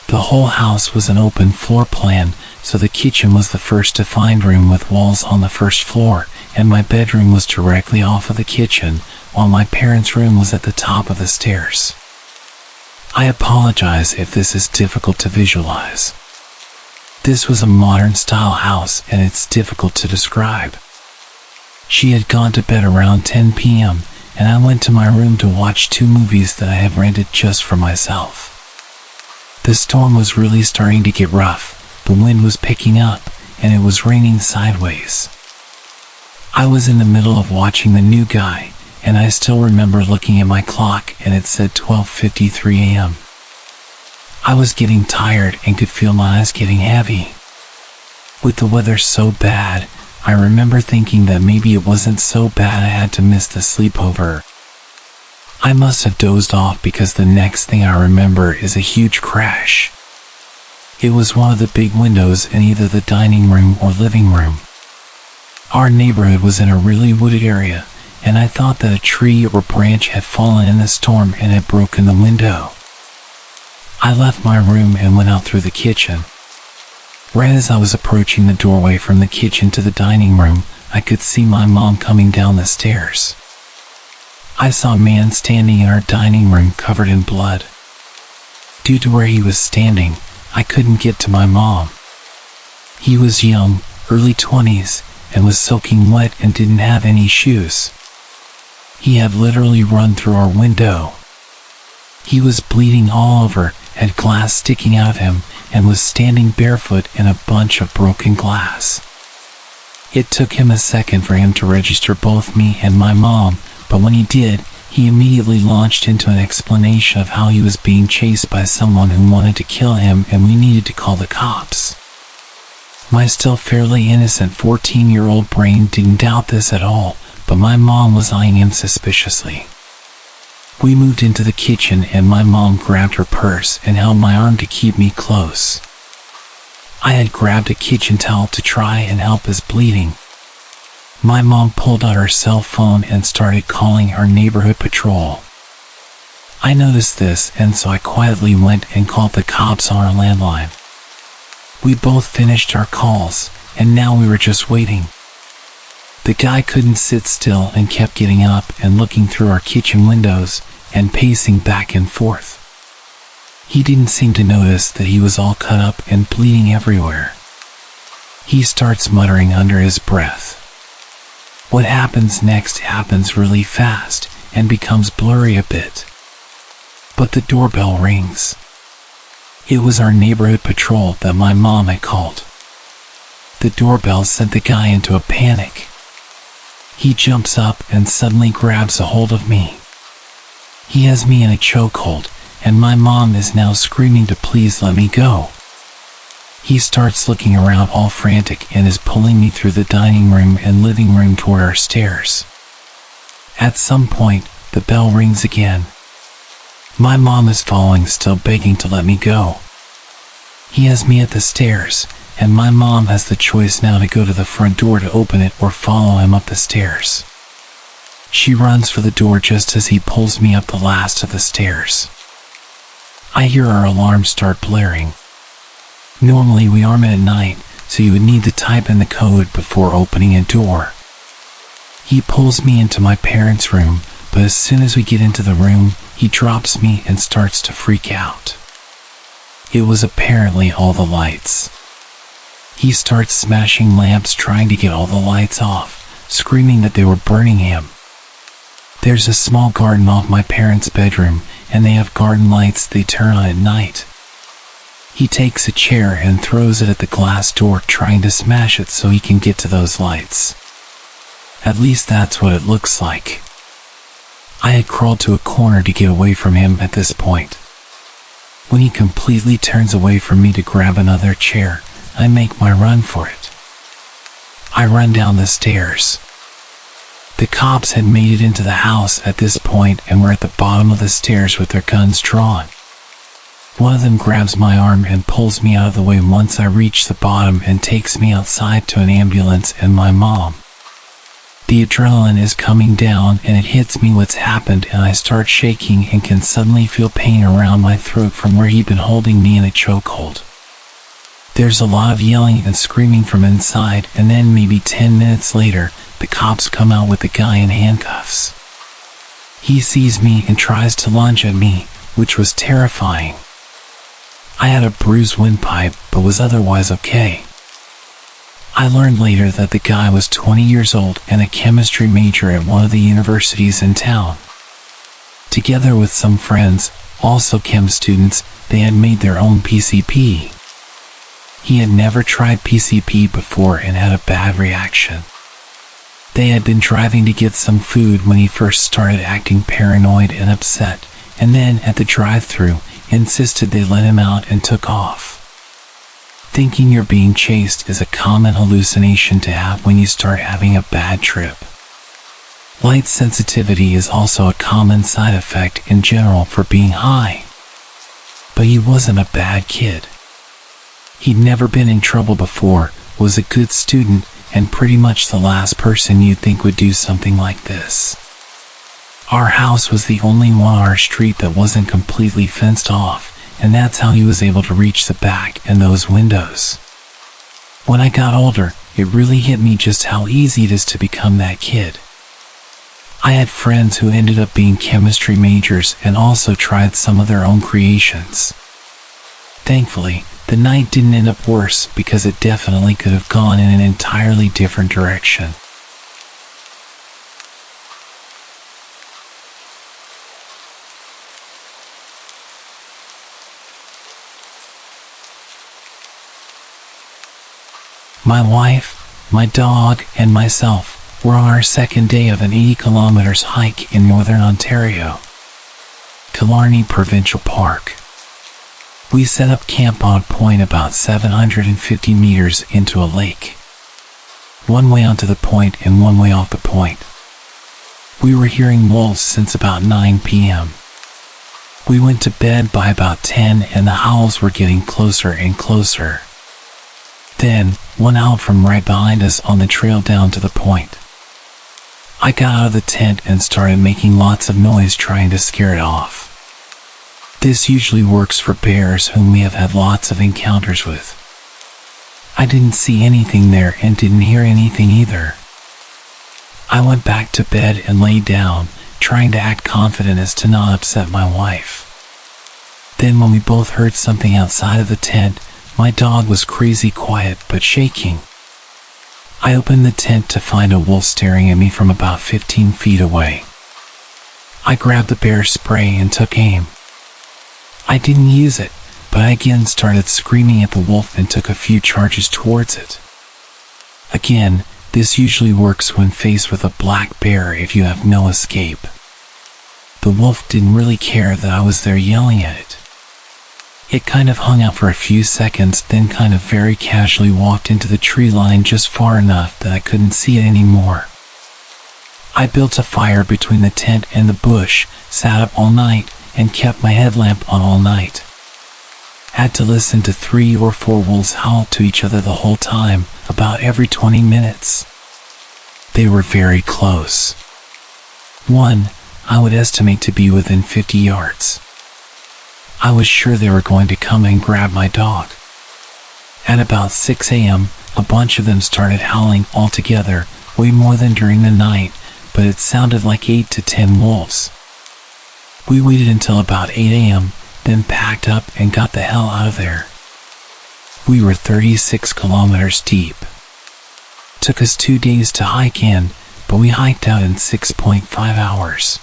The whole house was an open floor plan, so the kitchen was the first defined room with walls on the first floor, and my bedroom was directly off of the kitchen, while my parents' room was at the top of the stairs. I apologize if this is difficult to visualize. This was a modern-style house, and it's difficult to describe. She had gone to bed around 10 p.m., and I went to my room to watch 2 movies that I had rented just for myself. The storm was really starting to get rough, the wind was picking up, and it was raining sideways. I was in the middle of watching The New Guy, and I still remember looking at my clock and it said 12:53 a.m. I was getting tired and could feel my eyes getting heavy. With the weather so bad, I remember thinking that maybe it wasn't so bad I had to miss the sleepover. I must have dozed off because the next thing I remember is a huge crash. It was one of the big windows in either the dining room or living room. Our neighborhood was in a really wooded area, and I thought that a tree or branch had fallen in the storm and had broken the window. I left my room and went out through the kitchen. Right as I was approaching the doorway from the kitchen to the dining room, I could see my mom coming down the stairs. I saw a man standing in our dining room covered in blood. Due to where he was standing, I couldn't get to my mom. He was young, early 20s, and was soaking wet and didn't have any shoes. He had literally run through our window. He was bleeding all over, had glass sticking out of him, and was standing barefoot in a bunch of broken glass. It took him a second for him to register both me and my mom, but when he did, he immediately launched into an explanation of how he was being chased by someone who wanted to kill him and we needed to call the cops. My still fairly innocent 14-year-old brain didn't doubt this at all, but my mom was eyeing him suspiciously. We moved into the kitchen and my mom grabbed her purse and held my arm to keep me close. I had grabbed a kitchen towel to try and help his bleeding. My mom pulled out her cell phone and started calling our neighborhood patrol. I noticed this, and so I quietly went and called the cops on our landline. We both finished our calls, and now we were just waiting. The guy couldn't sit still and kept getting up and looking through our kitchen windows and pacing back and forth. He didn't seem to notice that he was all cut up and bleeding everywhere. He starts muttering under his breath. What happens next happens really fast and becomes blurry a bit. But the doorbell rings. It was our neighborhood patrol that my mom had called. The doorbell sent the guy into a panic. He jumps up and suddenly grabs a hold of me. He has me in a chokehold, and my mom is now screaming to please let me go. He starts looking around all frantic and is pulling me through the dining room and living room toward our stairs. At some point, the bell rings again. My mom is following, still begging to let me go. He has me at the stairs, and my mom has the choice now to go to the front door to open it or follow him up the stairs. She runs for the door just as he pulls me up the last of the stairs. I hear our alarm start blaring. Normally we arm it at night, so you would need to type in the code before opening a door. He pulls me into my parents' room, but as soon as we get into the room, he drops me and starts to freak out. It was apparently all the lights. He starts smashing lamps trying to get all the lights off, screaming that they were burning him. There's a small garden off my parents' bedroom, and they have garden lights they turn on at night. He takes a chair and throws it at the glass door, trying to smash it so he can get to those lights. At least that's what it looks like. I had crawled to a corner to get away from him at this point. When he completely turns away from me to grab another chair, I make my run for it. I run down the stairs. The cops had made it into the house at this point and were at the bottom of the stairs with their guns drawn. One of them grabs my arm and pulls me out of the way once I reach the bottom and takes me outside to an ambulance and my mom. The adrenaline is coming down and it hits me what's happened, and I start shaking and can suddenly feel pain around my throat from where he'd been holding me in a chokehold. There's a lot of yelling and screaming from inside, and then maybe 10 minutes later, the cops come out with the guy in handcuffs. He sees me and tries to lunge at me, which was terrifying. I had a bruised windpipe, but was otherwise okay. I learned later that the guy was 20 years old and a chemistry major at one of the universities in town. Together with some friends, also chem students, they had made their own PCP. He had never tried PCP before and had a bad reaction. They had been driving to get some food when he first started acting paranoid and upset, and then at the drive-thru, insisted they let him out and took off. Thinking you're being chased is a common hallucination to have when you start having a bad trip. Light sensitivity is also a common side effect in general for being high. But he wasn't a bad kid. He'd never been in trouble before, was a good student, and pretty much the last person you'd think would do something like this. Our house was the only one on our street that wasn't completely fenced off, and that's how he was able to reach the back and those windows. When I got older, it really hit me just how easy it is to become that kid. I had friends who ended up being chemistry majors and also tried some of their own creations. Thankfully, the night didn't end up worse because it definitely could have gone in an entirely different direction. My wife, my dog, and myself were on our second day of an 80 kilometers hike in northern Ontario, Killarney Provincial Park. We set up camp on a point about 750 meters into a lake. One way onto the point and one way off the point. We were hearing wolves since about 9 p.m. We went to bed by about 10 and the howls were getting closer and closer. Then, one out from right behind us on the trail down to the point. I got out of the tent and started making lots of noise trying to scare it off. This usually works for bears whom we have had lots of encounters with. I didn't see anything there and didn't hear anything either. I went back to bed and lay down, trying to act confident as to not upset my wife. Then when we both heard something outside of the tent, my dog was crazy quiet but shaking. I opened the tent to find a wolf staring at me from about 15 feet away. I grabbed the bear spray and took aim. I didn't use it, but I again started screaming at the wolf and took a few charges towards it. Again, this usually works when faced with a black bear if you have no escape. The wolf didn't really care that I was there yelling at it. It kind of hung out for a few seconds, then kind of very casually walked into the tree line just far enough that I couldn't see it anymore. I built a fire between the tent and the bush, sat up all night, and kept my headlamp on all night. Had to listen to 3 or 4 wolves howl to each other the whole time, about every 20 minutes. They were very close. One, I would estimate to be within 50 yards. I was sure they were going to come and grab my dog. At about 6 a.m., a bunch of them started howling all together, way more than during the night, but it sounded like 8 to 10 wolves. We waited until about 8 a.m., then packed up and got the hell out of there. We were 36 kilometers deep. Took us 2 days to hike in, but we hiked out in 6.5 hours.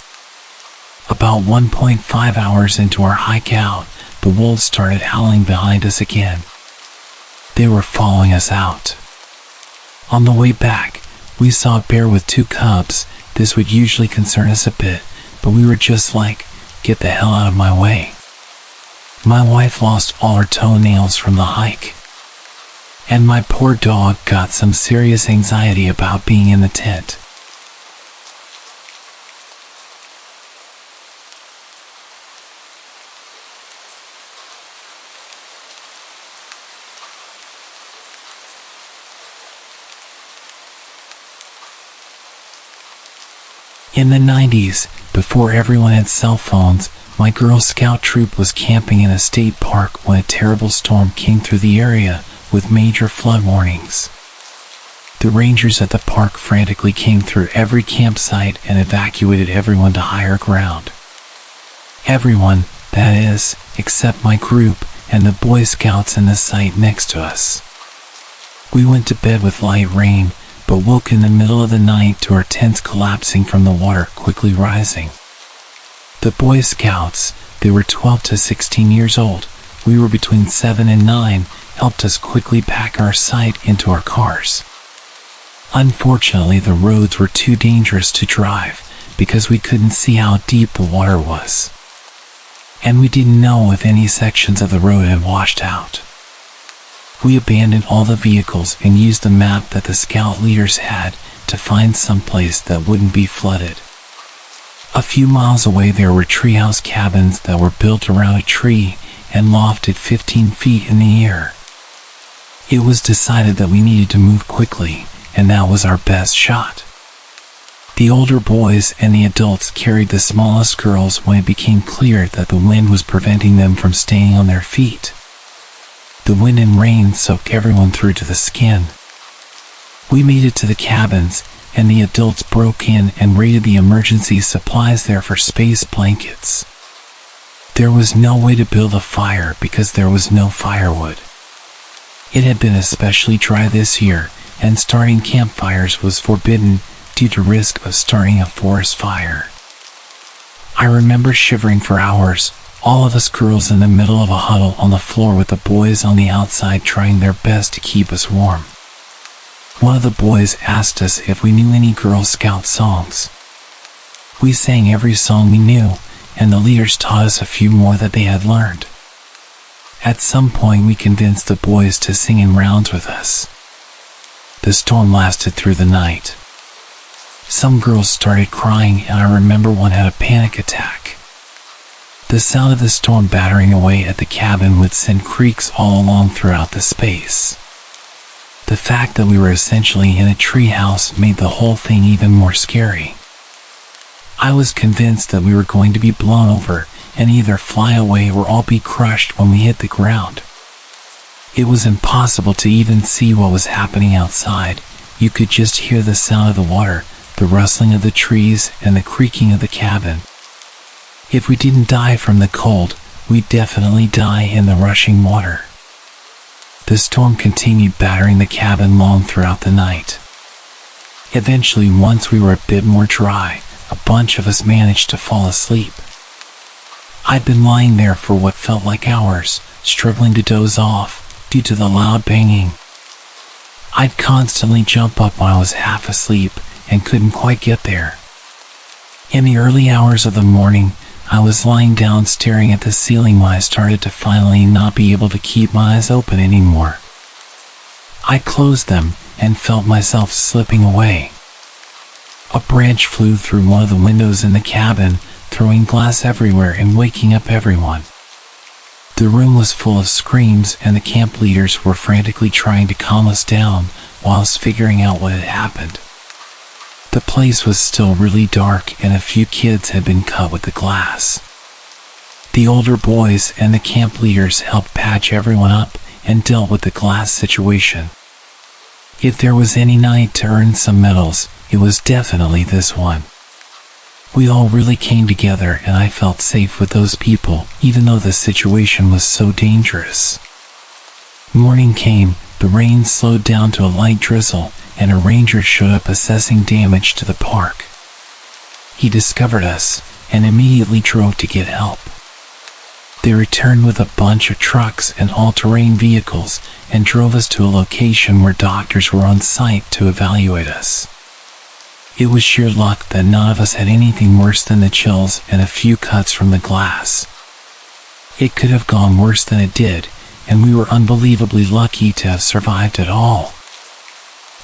About 1.5 hours into our hike out, the wolves started howling behind us again. They were following us out. On the way back, we saw a bear with 2 cubs. This would usually concern us a bit, but we were just like, get the hell out of my way. My wife lost all her toenails from the hike. And my poor dog got some serious anxiety about being in the tent. In the 90s, before everyone had cell phones, my Girl Scout troop was camping in a state park when a terrible storm came through the area with major flood warnings. The rangers at the park frantically came through every campsite and evacuated everyone to higher ground. Everyone, that is, except my group and the Boy Scouts in the site next to us. We went to bed with light rain, but woke in the middle of the night to our tents collapsing from the water quickly rising. The Boy Scouts, they were 12 to 16 years old, we were between 7 and 9, helped us quickly pack our site into our cars. Unfortunately, the roads were too dangerous to drive because we couldn't see how deep the water was. And we didn't know if any sections of the road had washed out. We abandoned all the vehicles and used the map that the scout leaders had to find some place that wouldn't be flooded. A few miles away there were treehouse cabins that were built around a tree and lofted 15 feet in the air. It was decided that we needed to move quickly, and that was our best shot. The older boys and the adults carried the smallest girls when it became clear that the wind was preventing them from staying on their feet. The wind and rain soaked everyone through to the skin. We made it to the cabins, and the adults broke in and raided the emergency supplies there for space blankets. There was no way to build a fire because there was no firewood. It had been especially dry this year, and starting campfires was forbidden due to risk of starting a forest fire. I remember shivering for hours, all of us girls in the middle of a huddle on the floor with the boys on the outside trying their best to keep us warm. One of the boys asked us if we knew any Girl Scout songs. We sang every song we knew, and the leaders taught us a few more that they had learned. At some point we convinced the boys to sing in rounds with us. The storm lasted through the night. Some girls started crying, and I remember one had a panic attack. The sound of the storm battering away at the cabin would send creaks all along throughout the space. The fact that we were essentially in a treehouse made the whole thing even more scary. I was convinced that we were going to be blown over and either fly away or all be crushed when we hit the ground. It was impossible to even see what was happening outside. You could just hear the sound of the water, the rustling of the trees, and the creaking of the cabin. If we didn't die from the cold, we'd definitely die in the rushing water. The storm continued battering the cabin long throughout the night. Eventually, once we were a bit more dry, a bunch of us managed to fall asleep. I'd been lying there for what felt like hours, struggling to doze off due to the loud banging. I'd constantly jump up when I was half asleep and couldn't quite get there. In the early hours of the morning, I was lying down staring at the ceiling when I started to finally not be able to keep my eyes open anymore. I closed them and felt myself slipping away. A branch flew through one of the windows in the cabin, throwing glass everywhere and waking up everyone. The room was full of screams, and the camp leaders were frantically trying to calm us down whilst figuring out what had happened. The place was still really dark, and a few kids had been cut with the glass. The older boys and the camp leaders helped patch everyone up and dealt with the glass situation. If there was any night to earn some medals, it was definitely this one. We all really came together, and I felt safe with those people, even though the situation was so dangerous. Morning came, the rain slowed down to a light drizzle, and a ranger showed up assessing damage to the park. He discovered us and immediately drove to get help. They returned with a bunch of trucks and all-terrain vehicles and drove us to a location where doctors were on site to evaluate us. It was sheer luck that none of us had anything worse than the chills and a few cuts from the glass. It could have gone worse than it did, and we were unbelievably lucky to have survived at all.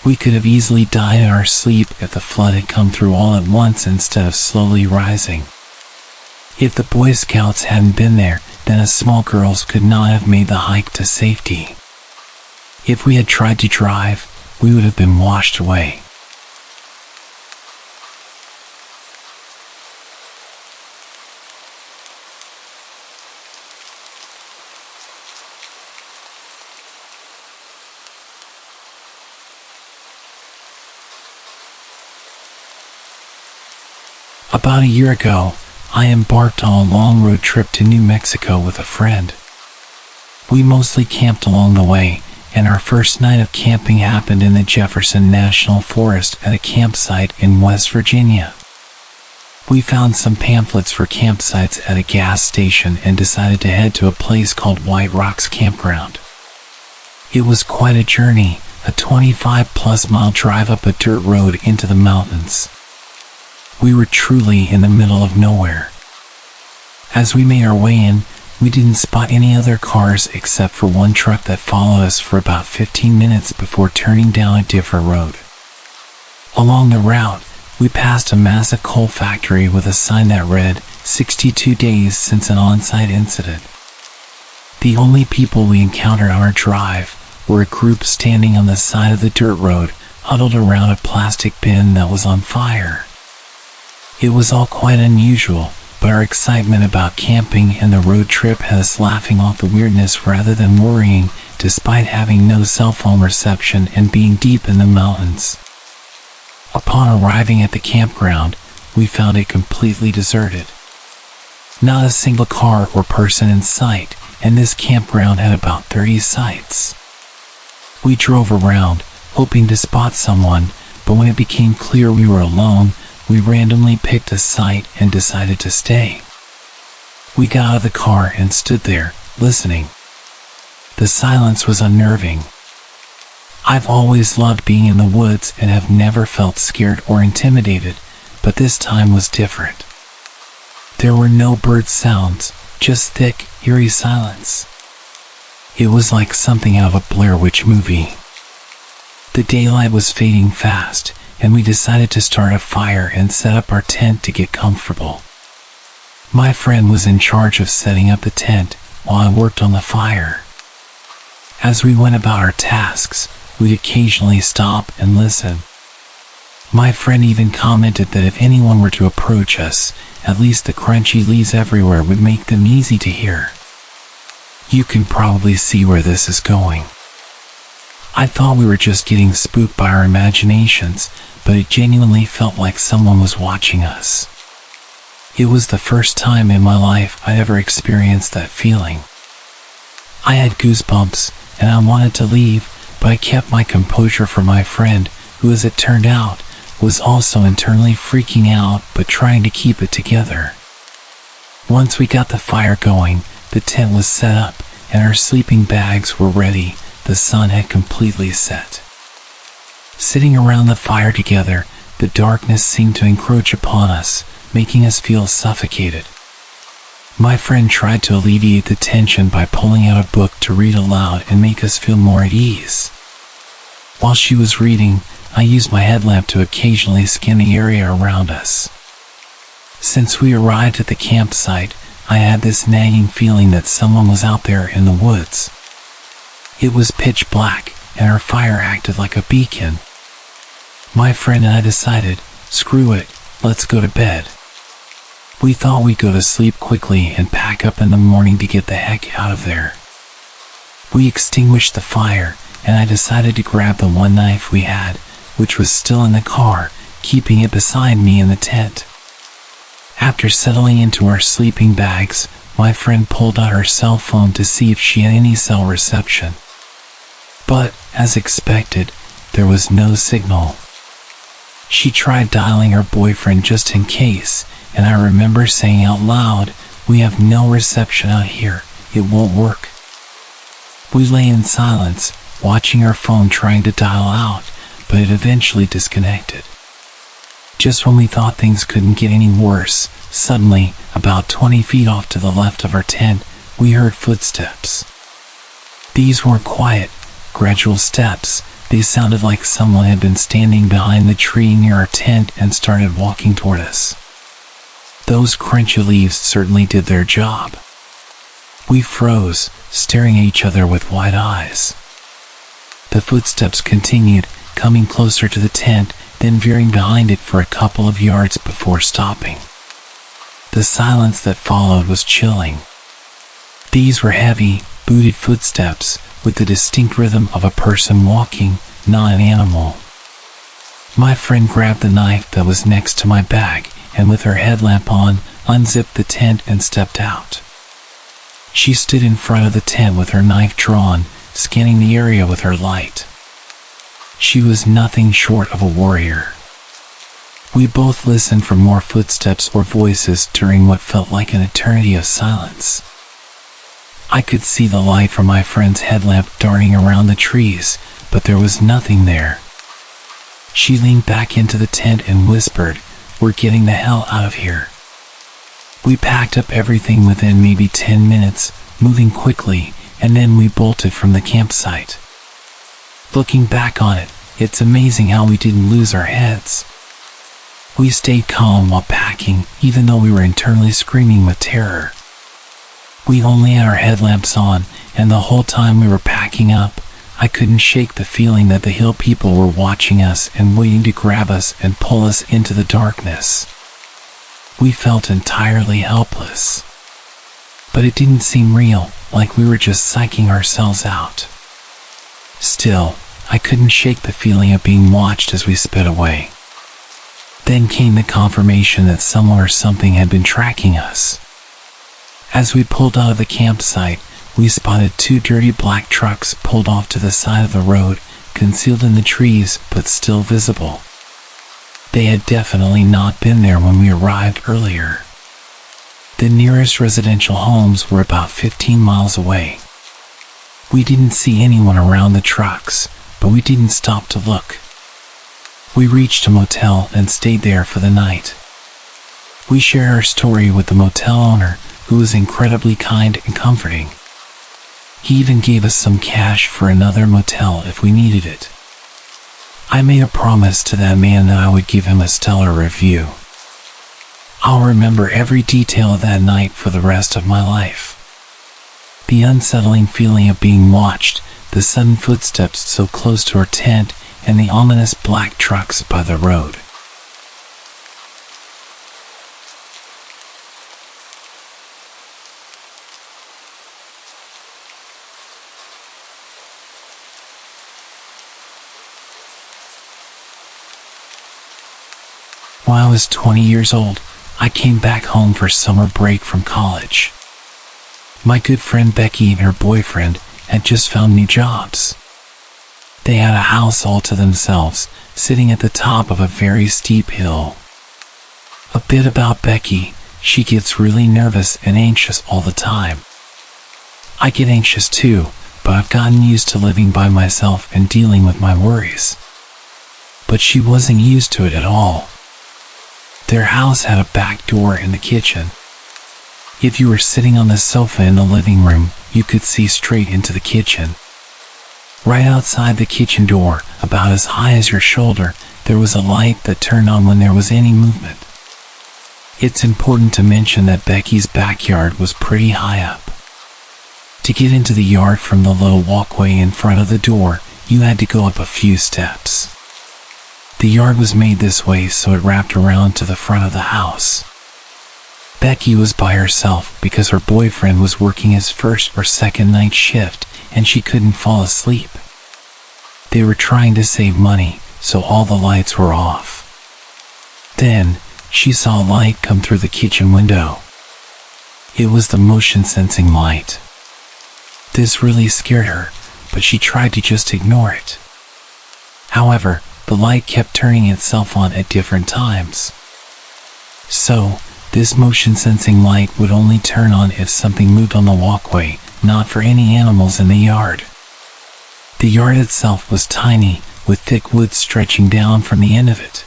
We could have easily died in our sleep if the flood had come through all at once instead of slowly rising. If the Boy Scouts hadn't been there, then us small girls could not have made the hike to safety. If we had tried to drive, we would have been washed away. About a year ago, I embarked on a long road trip to New Mexico with a friend. We mostly camped along the way, and our first night of camping happened in the Jefferson National Forest at a campsite in West Virginia. We found some pamphlets for campsites at a gas station and decided to head to a place called White Rocks Campground. It was quite a journey, a 25-plus mile drive up a dirt road into the mountains. We were truly in the middle of nowhere. As we made our way in, we didn't spot any other cars except for one truck that followed us for about 15 minutes before turning down a different road. Along the route, we passed a massive coal factory with a sign that read, 62 days since an on-site incident. The only people we encountered on our drive were a group standing on the side of the dirt road, huddled around a plastic bin that was on fire. It was all quite unusual, but our excitement about camping and the road trip had us laughing off the weirdness rather than worrying, despite having no cell phone reception and being deep in the mountains. Upon arriving at the campground, we found it completely deserted. Not a single car or person in sight, and this campground had about 30 sites. We drove around, hoping to spot someone, but when it became clear we were alone, we randomly picked a site and decided to stay. We got out of the car and stood there, listening. The silence was unnerving. I've always loved being in the woods and have never felt scared or intimidated, but this time was different. There were no bird sounds, just thick, eerie silence. It was like something out of a Blair Witch movie. The daylight was fading fast, and we decided to start a fire and set up our tent to get comfortable. My friend was in charge of setting up the tent while I worked on the fire. As we went about our tasks, we'd occasionally stop and listen. My friend even commented that if anyone were to approach us, at least the crunchy leaves everywhere would make them easy to hear. You can probably see where this is going. I thought we were just getting spooked by our imaginations, but it genuinely felt like someone was watching us. It was the first time in my life I ever experienced that feeling. I had goosebumps, and I wanted to leave, but I kept my composure for my friend, who, as it turned out, was also internally freaking out but trying to keep it together. Once we got the fire going, the tent was set up, and our sleeping bags were ready. The sun had completely set. Sitting around the fire together, the darkness seemed to encroach upon us, making us feel suffocated. My friend tried to alleviate the tension by pulling out a book to read aloud and make us feel more at ease. While she was reading, I used my headlamp to occasionally scan the area around us. Since we arrived at the campsite, I had this nagging feeling that someone was out there in the woods. It was pitch black, and our fire acted like a beacon. My friend and I decided, screw it, let's go to bed. We thought we'd go to sleep quickly and pack up in the morning to get the heck out of there. We extinguished the fire, and I decided to grab the one knife we had, which was still in the car, keeping it beside me in the tent. After settling into our sleeping bags, my friend pulled out her cell phone to see if she had any cell reception. But, as expected, there was no signal. She tried dialing her boyfriend just in case, and I remember saying out loud, "We have no reception out here, it won't work." We lay in silence, watching our phone trying to dial out, but it eventually disconnected. Just when we thought things couldn't get any worse, suddenly, about 20 feet off to the left of our tent, we heard footsteps. These weren't quiet, gradual steps. They sounded like someone had been standing behind the tree near our tent and started walking toward us. Those crunchy leaves certainly did their job. We froze, staring at each other with wide eyes. The footsteps continued, coming closer to the tent, then veering behind it for a couple of yards before stopping. The silence that followed was chilling. These were heavy, booted footsteps, with the distinct rhythm of a person walking, not an animal. My friend grabbed the knife that was next to my bag, and with her headlamp on, unzipped the tent and stepped out. She stood in front of the tent with her knife drawn, scanning the area with her light. She was nothing short of a warrior. We both listened for more footsteps or voices during what felt like an eternity of silence. I could see the light from my friend's headlamp darting around the trees, but there was nothing there. She leaned back into the tent and whispered, "We're getting the hell out of here." We packed up everything within maybe 10 minutes, moving quickly, and then we bolted from the campsite. Looking back on it, it's amazing how we didn't lose our heads. We stayed calm while packing, even though we were internally screaming with terror. We only had our headlamps on, and the whole time we were packing up, I couldn't shake the feeling that the hill people were watching us and waiting to grab us and pull us into the darkness. We felt entirely helpless. But it didn't seem real, like we were just psyching ourselves out. Still, I couldn't shake the feeling of being watched as we sped away. Then came the confirmation that someone or something had been tracking us. As we pulled out of the campsite, we spotted 2 dirty black trucks pulled off to the side of the road, concealed in the trees but still visible. They had definitely not been there when we arrived earlier. The nearest residential homes were about 15 miles away. We didn't see anyone around the trucks, but we didn't stop to look. We reached a motel and stayed there for the night. We shared our story with the motel owner, who was incredibly kind and comforting. He even gave us some cash for another motel if we needed it. I made a promise to that man that I would give him a stellar review. I'll remember every detail of that night for the rest of my life. The unsettling feeling of being watched, the sudden footsteps so close to our tent, and the ominous black trucks by the road. When I was 20 years old, I came back home for summer break from college. My good friend Becky and her boyfriend had just found new jobs. They had a house all to themselves, sitting at the top of a very steep hill. A bit about Becky: she gets really nervous and anxious all the time. I get anxious too, but I've gotten used to living by myself and dealing with my worries. But she wasn't used to it at all. Their house had a back door in the kitchen. If you were sitting on the sofa in the living room, you could see straight into the kitchen. Right outside the kitchen door, about as high as your shoulder, there was a light that turned on when there was any movement. It's important to mention that Becky's backyard was pretty high up. To get into the yard from the low walkway in front of the door, you had to go up a few steps. The yard was made this way so it wrapped around to the front of the house. Becky was by herself because her boyfriend was working his first or second night shift and she couldn't fall asleep. They were trying to save money, so all the lights were off. Then, she saw a light come through the kitchen window. It was the motion-sensing light. This really scared her, but she tried to just ignore it. However, the light kept turning itself on at different times. So, this motion-sensing light would only turn on if something moved on the walkway, not for any animals in the yard. The yard itself was tiny, with thick wood stretching down from the end of it.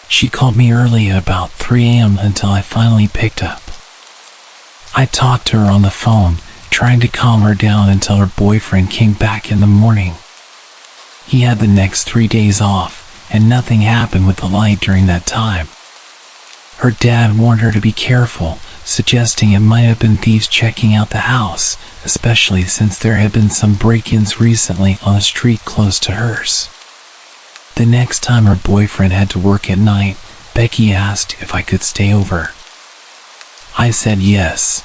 She called me early at about 3 a.m. until I finally picked up. I talked to her on the phone, trying to calm her down until her boyfriend came back in the morning. He had the next 3 days off, and nothing happened with the light during that time. Her dad warned her to be careful, suggesting it might have been thieves checking out the house, especially since there had been some break-ins recently on a street close to hers. The next time her boyfriend had to work at night, Becky asked if I could stay over. I said yes.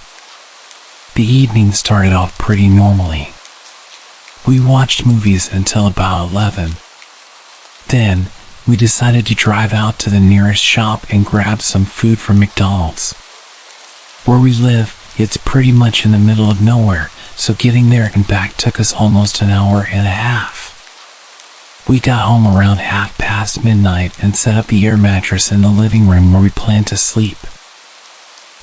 The evening started off pretty normally. We watched movies until about 11. Then, we decided to drive out to the nearest shop and grab some food from McDonald's. Where we live, it's pretty much in the middle of nowhere, so getting there and back took us almost an hour and a half. We got home around midnight and set up the air mattress in the living room where we planned to sleep.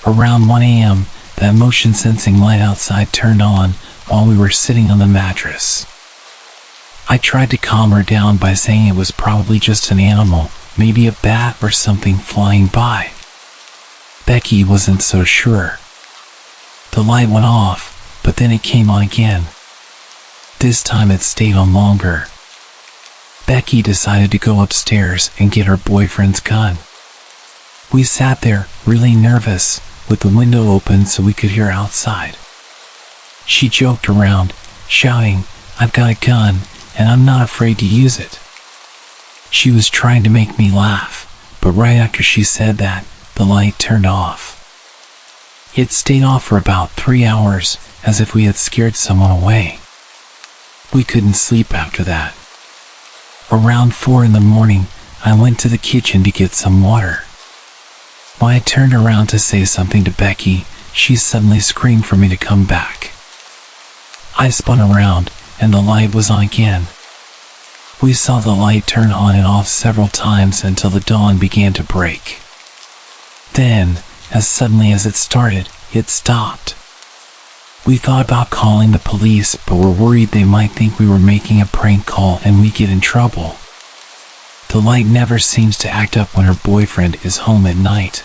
Around 1 a.m., that motion-sensing light outside turned on while we were sitting on the mattress. I tried to calm her down by saying it was probably just an animal, maybe a bat or something flying by. Becky wasn't so sure. The light went off, but then it came on again. This time it stayed on longer. Becky decided to go upstairs and get her boyfriend's gun. We sat there, really nervous, with the window open so we could hear outside. She joked around, shouting, "I've got a gun, and I'm not afraid to use it." She was trying to make me laugh, but right after she said that, the light turned off. It stayed off for about 3 hours, as if we had scared someone away. We couldn't sleep after that. Around 4 in the morning, I went to the kitchen to get some water. When I turned around to say something to Becky, she suddenly screamed for me to come back. I spun around, and the light was on again. We saw the light turn on and off several times until the dawn began to break. Then, as suddenly as it started, it stopped. We thought about calling the police, but were worried they might think we were making a prank call and we'd get in trouble. The light never seems to act up when her boyfriend is home at night.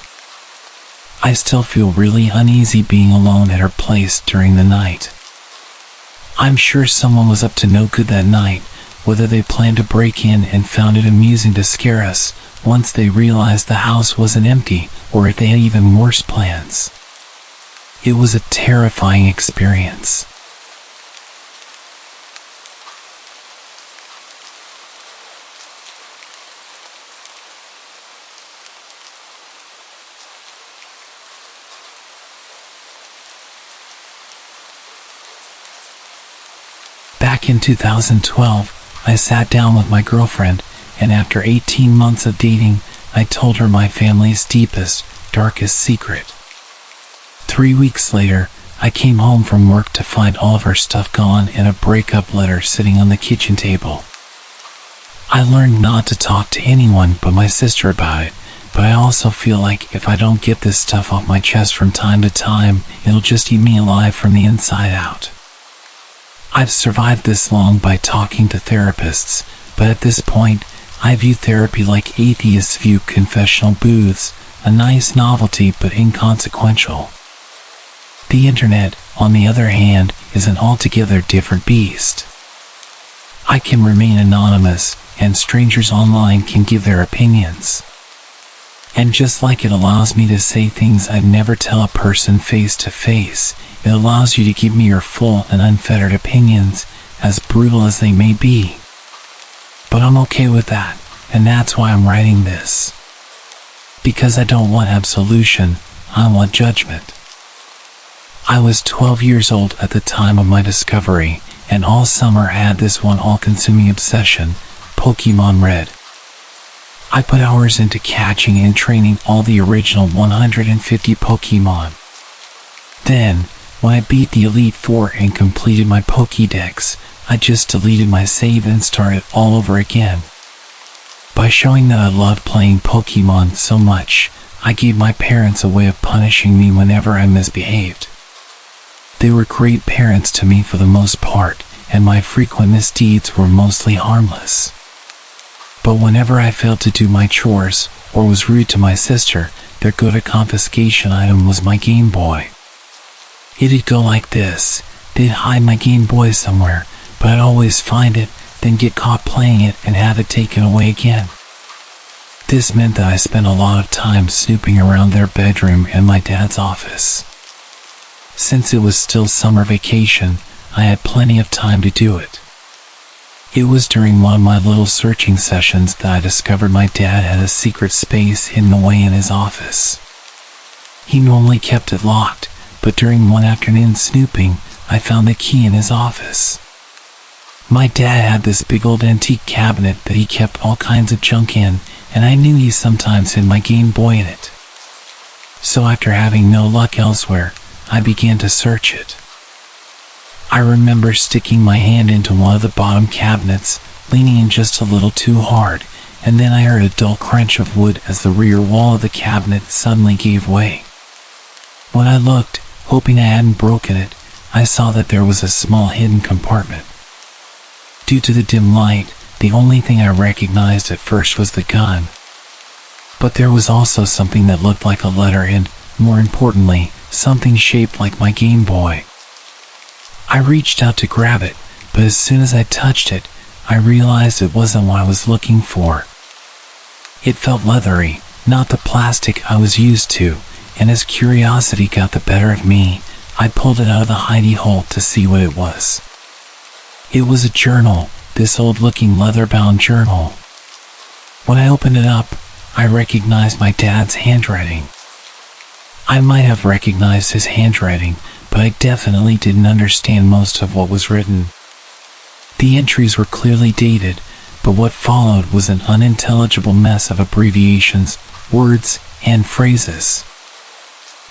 I still feel really uneasy being alone at her place during the night. I'm sure someone was up to no good that night, whether they planned to break in and found it amusing to scare us once they realized the house wasn't empty, or if they had even worse plans. It was a terrifying experience. Back in 2012, I sat down with my girlfriend, and after 18 months of dating, I told her my family's deepest, darkest secret. 3 weeks later, I came home from work to find all of her stuff gone and a breakup letter sitting on the kitchen table. I learned not to talk to anyone but my sister about it, but I also feel like if I don't get this stuff off my chest from time to time, it'll just eat me alive from the inside out. I've survived this long by talking to therapists, but at this point, I view therapy like atheists view confessional booths, a nice novelty but inconsequential. The internet, on the other hand, is an altogether different beast. I can remain anonymous, and strangers online can give their opinions. And just like it allows me to say things I'd never tell a person face to face, it allows you to give me your full and unfettered opinions, as brutal as they may be. But I'm okay with that, and that's why I'm writing this. Because I don't want absolution, I want judgment. I was 12 years old at the time of my discovery, and all summer I had this one all-consuming obsession, Pokemon Red. I put hours into catching and training all the original 150 Pokemon. Then, when I beat the Elite Four and completed my Pokédex, I just deleted my save and started all over again. By showing that I loved playing Pokemon so much, I gave my parents a way of punishing me whenever I misbehaved. They were great parents to me for the most part, and my frequent misdeeds were mostly harmless. But whenever I failed to do my chores, or was rude to my sister, their go-to confiscation item was my Game Boy. It'd go like this: they'd hide my Game Boy somewhere, but I'd always find it, then get caught playing it and have it taken away again. This meant that I spent a lot of time snooping around their bedroom and my dad's office. Since it was still summer vacation, I had plenty of time to do it. It was during one of my little searching sessions that I discovered my dad had a secret space hidden away in his office. He normally kept it locked, but during one afternoon snooping, I found the key in his office. My dad had this big old antique cabinet that he kept all kinds of junk in, and I knew he sometimes hid my Game Boy in it. So after having no luck elsewhere, I began to search it. I remember sticking my hand into one of the bottom cabinets, leaning in just a little too hard, and then I heard a dull crunch of wood as the rear wall of the cabinet suddenly gave way. When I looked, hoping I hadn't broken it, I saw that there was a small hidden compartment. Due to the dim light, the only thing I recognized at first was the gun. But there was also something that looked like a letter and, more importantly, something shaped like my Game Boy. I reached out to grab it, but as soon as I touched it, I realized it wasn't what I was looking for. It felt leathery, not the plastic I was used to, and as curiosity got the better of me, I pulled it out of the hidey hole to see what it was. It was a journal, this old-looking leather-bound journal. When I opened it up, I recognized my dad's handwriting. I might have recognized his handwriting, but I definitely didn't understand most of what was written. The entries were clearly dated, but what followed was an unintelligible mess of abbreviations, words, and phrases.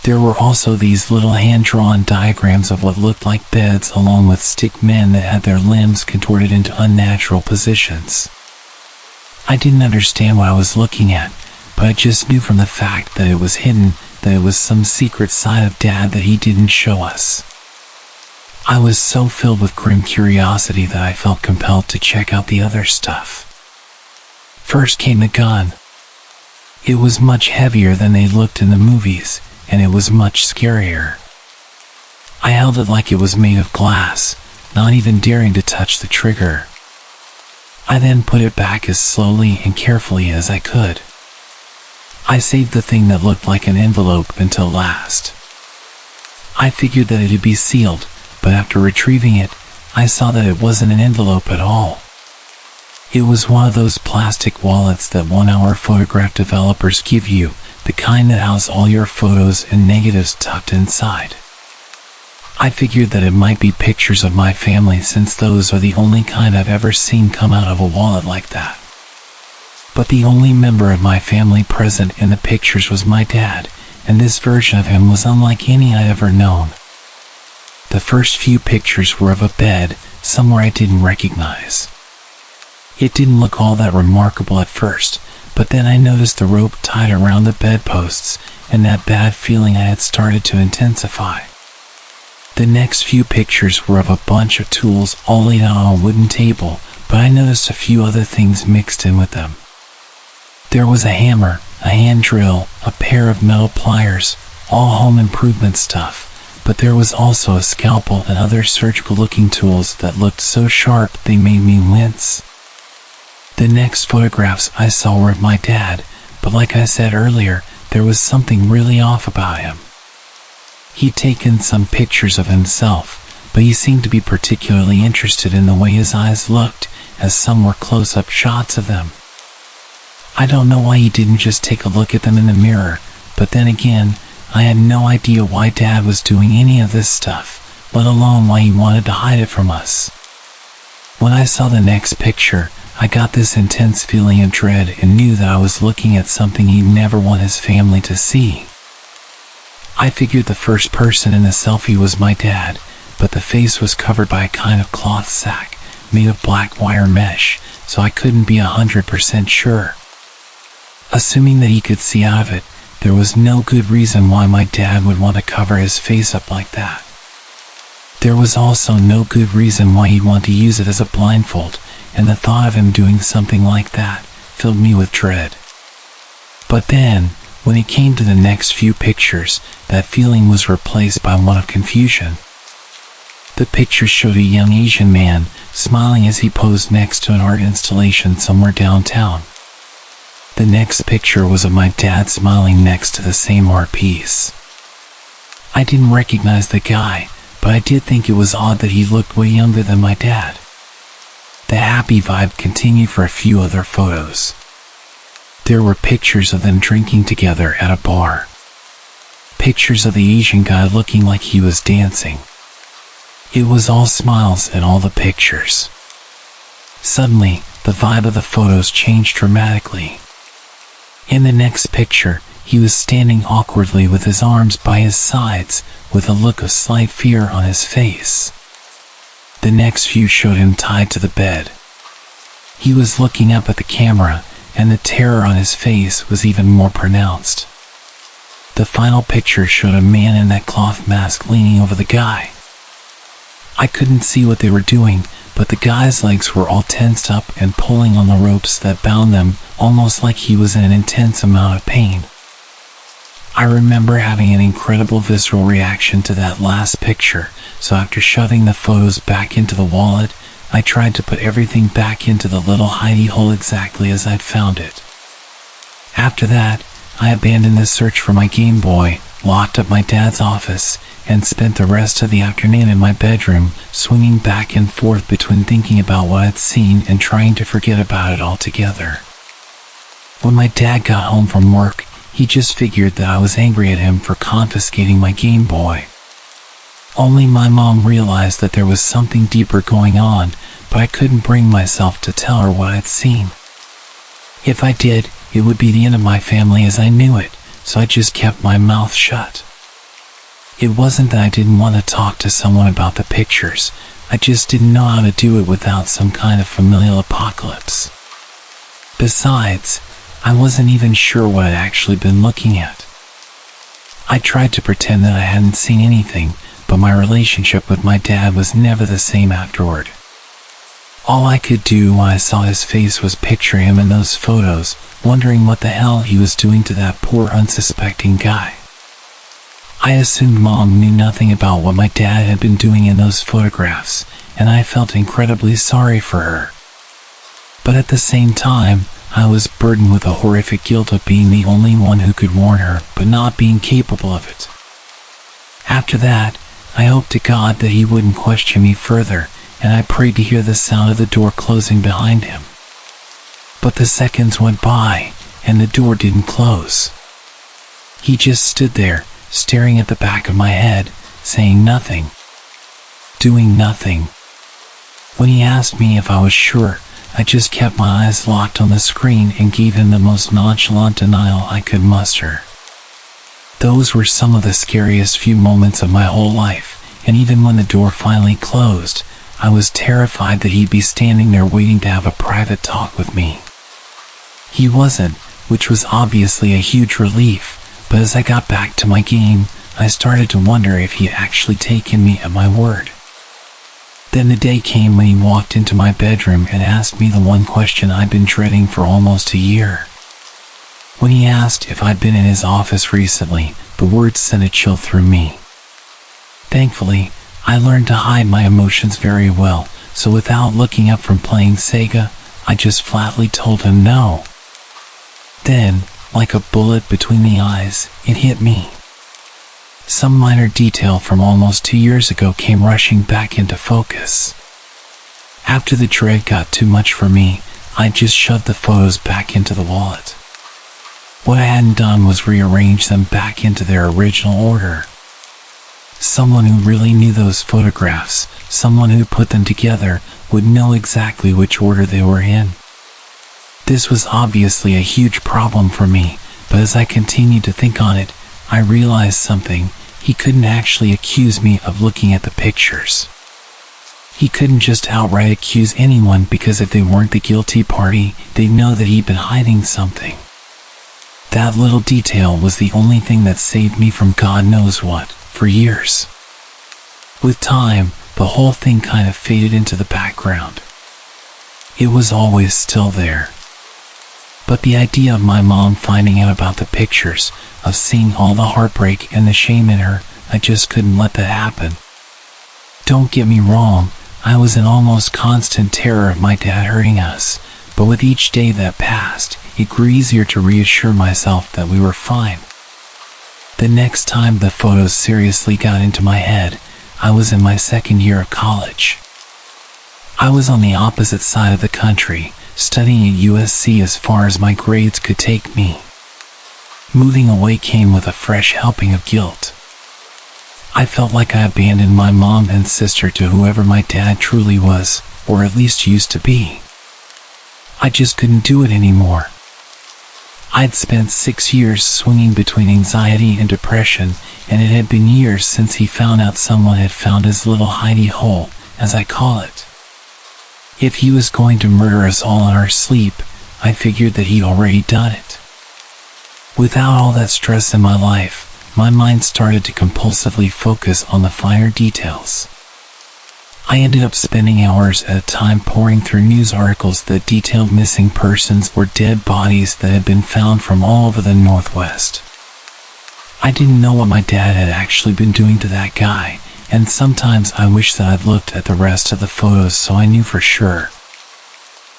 There were also these little hand-drawn diagrams of what looked like beds along with stick men that had their limbs contorted into unnatural positions. I didn't understand what I was looking at, but I just knew from the fact that it was hidden that it was some secret side of Dad that he didn't show us. I was so filled with grim curiosity that I felt compelled to check out the other stuff. First came the gun. It was much heavier than they looked in the movies, and it was much scarier. I held it like it was made of glass, not even daring to touch the trigger. I then put it back as slowly and carefully as I could. I saved the thing that looked like an envelope until last. I figured that it'd be sealed, but after retrieving it, I saw that it wasn't an envelope at all. It was one of those plastic wallets that 1-hour photograph developers give you, the kind that house all your photos and negatives tucked inside. I figured that it might be pictures of my family since those are the only kind I've ever seen come out of a wallet like that. But the only member of my family present in the pictures was my dad, and this version of him was unlike any I'd ever known. The first few pictures were of a bed, somewhere I didn't recognize. It didn't look all that remarkable at first, but then I noticed the rope tied around the bedposts, and that bad feeling I had started to intensify. The next few pictures were of a bunch of tools all laid out on a wooden table, but I noticed a few other things mixed in with them. There was a hammer, a hand drill, a pair of metal pliers, all home improvement stuff, but there was also a scalpel and other surgical-looking tools that looked so sharp they made me wince. The next photographs I saw were of my dad, but like I said earlier, there was something really off about him. He'd taken some pictures of himself, but he seemed to be particularly interested in the way his eyes looked, as some were close-up shots of them. I don't know why he didn't just take a look at them in the mirror, but then again, I had no idea why Dad was doing any of this stuff, let alone why he wanted to hide it from us. When I saw the next picture, I got this intense feeling of dread and knew that I was looking at something he'd never want his family to see. I figured the first person in the selfie was my dad, but the face was covered by a kind of cloth sack made of black wire mesh, so I couldn't be 100% sure. Assuming that he could see out of it, there was no good reason why my dad would want to cover his face up like that. There was also no good reason why he'd want to use it as a blindfold, and the thought of him doing something like that filled me with dread. But then, when it came to the next few pictures, that feeling was replaced by one of confusion. The picture showed a young Asian man smiling as he posed next to an art installation somewhere downtown. The next picture was of my dad smiling next to the same art piece. I didn't recognize the guy, but I did think it was odd that he looked way younger than my dad. The happy vibe continued for a few other photos. There were pictures of them drinking together at a bar. Pictures of the Asian guy looking like he was dancing. It was all smiles in all the pictures. Suddenly, the vibe of the photos changed dramatically. In the next picture, he was standing awkwardly with his arms by his sides, with a look of slight fear on his face. The next few showed him tied to the bed. He was looking up at the camera, and the terror on his face was even more pronounced. The final picture showed a man in that cloth mask leaning over the guy. I couldn't see what they were doing, but the guy's legs were all tensed up and pulling on the ropes that bound them, almost like he was in an intense amount of pain. I remember having an incredible visceral reaction to that last picture, so after shoving the photos back into the wallet, I tried to put everything back into the little hidey hole exactly as I'd found it. After that, I abandoned the search for my Game Boy, locked up my dad's office, and spent the rest of the afternoon in my bedroom, swinging back and forth between thinking about what I'd seen and trying to forget about it altogether. When my dad got home from work, he just figured that I was angry at him for confiscating my Game Boy. Only my mom realized that there was something deeper going on, but I couldn't bring myself to tell her what I'd seen. If I did, it would be the end of my family as I knew it, so I just kept my mouth shut. It wasn't that I didn't want to talk to someone about the pictures, I just didn't know how to do it without some kind of familial apocalypse. Besides, I wasn't even sure what I'd actually been looking at. I tried to pretend that I hadn't seen anything, but my relationship with my dad was never the same afterward. All I could do when I saw his face was picture him in those photos, wondering what the hell he was doing to that poor unsuspecting guy. I assumed Mom knew nothing about what my dad had been doing in those photographs, and I felt incredibly sorry for her. But at the same time, I was burdened with the horrific guilt of being the only one who could warn her, but not being capable of it. After that, I hoped to God that he wouldn't question me further, and I prayed to hear the sound of the door closing behind him. But the seconds went by, and the door didn't close. He just stood there, staring at the back of my head, saying nothing. Doing nothing. When he asked me if I was sure, I just kept my eyes locked on the screen and gave him the most nonchalant denial I could muster. Those were some of the scariest few moments of my whole life, and even when the door finally closed, I was terrified that he'd be standing there waiting to have a private talk with me. He wasn't, which was obviously a huge relief, but as I got back to my game, I started to wonder if he had actually taken me at my word. Then the day came when he walked into my bedroom and asked me the one question I'd been dreading for almost a year. When he asked if I'd been in his office recently, the words sent a chill through me. Thankfully, I learned to hide my emotions very well, so without looking up from playing Sega, I just flatly told him no. Then, like a bullet between the eyes, it hit me. Some minor detail from almost 2 years ago came rushing back into focus. After the dread got too much for me, I just shoved the photos back into the wallet. What I hadn't done was rearrange them back into their original order. Someone who really knew those photographs, someone who put them together, would know exactly which order they were in. This was obviously a huge problem for me, but as I continued to think on it, I realized something. He couldn't actually accuse me of looking at the pictures. He couldn't just outright accuse anyone because if they weren't the guilty party, they'd know that he'd been hiding something. That little detail was the only thing that saved me from God knows what, for years. With time, the whole thing kind of faded into the background. It was always still there. But the idea of my mom finding out about the pictures, of seeing all the heartbreak and the shame in her, I just couldn't let that happen. Don't get me wrong, I was in almost constant terror of my dad hurting us, but with each day that passed, it grew easier to reassure myself that we were fine. The next time the photos seriously got into my head, I was in my second year of college. I was on the opposite side of the country, studying at USC as far as my grades could take me. Moving away came with a fresh helping of guilt. I felt like I abandoned my mom and sister to whoever my dad truly was, or at least used to be. I just couldn't do it anymore. I'd spent 6 years swinging between anxiety and depression, and it had been years since he found out someone had found his little hidey hole, as I call it. If he was going to murder us all in our sleep, I figured that he'd already done it. Without all that stress in my life, my mind started to compulsively focus on the finer details. I ended up spending hours at a time poring through news articles that detailed missing persons or dead bodies that had been found from all over the Northwest. I didn't know what my dad had actually been doing to that guy, and sometimes I wish that I'd looked at the rest of the photos so I knew for sure.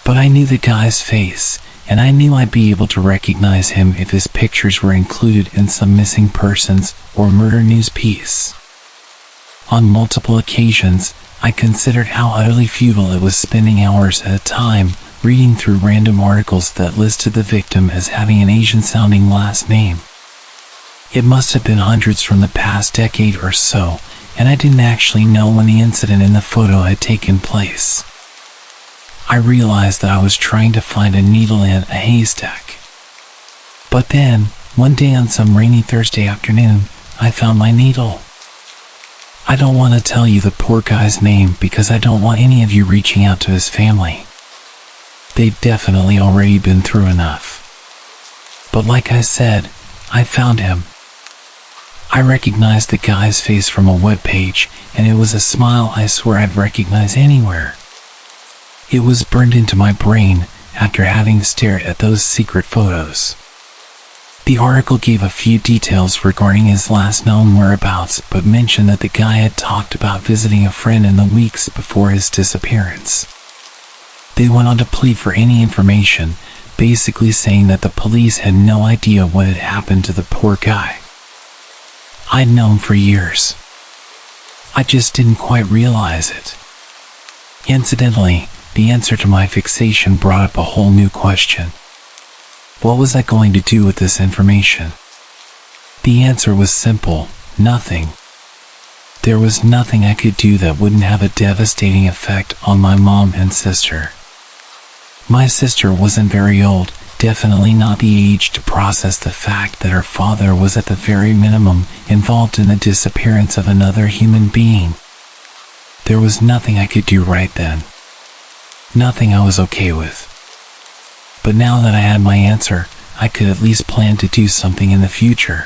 But I knew the guy's face, and I knew I'd be able to recognize him if his pictures were included in some missing persons or murder news piece. On multiple occasions, I considered how utterly futile it was spending hours at a time reading through random articles that listed the victim as having an Asian-sounding last name. It must have been hundreds from the past decade or so, and I didn't actually know when the incident in the photo had taken place. I realized that I was trying to find a needle in a haystack. But then, one day on some rainy Thursday afternoon, I found my needle. I don't want to tell you the poor guy's name because I don't want any of you reaching out to his family. They've definitely already been through enough. But like I said, I found him. I recognized the guy's face from a webpage, and it was a smile I swear I'd recognize anywhere. It was burned into my brain after having stared at those secret photos. The article gave a few details regarding his last known whereabouts, but mentioned that the guy had talked about visiting a friend in the weeks before his disappearance. They went on to plead for any information, basically saying that the police had no idea what had happened to the poor guy. I'd known for years. I just didn't quite realize it. Incidentally, the answer to my fixation brought up a whole new question. What was I going to do with this information? The answer was simple: nothing. There was nothing I could do that wouldn't have a devastating effect on my mom and sister. My sister wasn't very old, definitely not the age to process the fact that her father was at the very minimum involved in the disappearance of another human being. There was nothing I could do right then. Nothing I was okay with. But now that I had my answer, I could at least plan to do something in the future.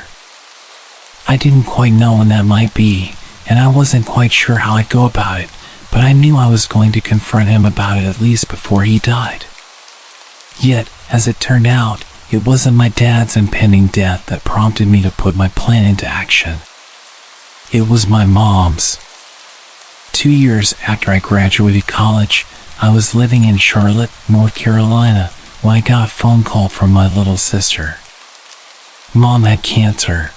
I didn't quite know when that might be, and I wasn't quite sure how I'd go about it, but I knew I was going to confront him about it at least before he died. Yet, as it turned out, it wasn't my dad's impending death that prompted me to put my plan into action. It was my mom's. 2 years after I graduated college, I was living in Charlotte, North Carolina, when I got a phone call from my little sister. Mom had cancer.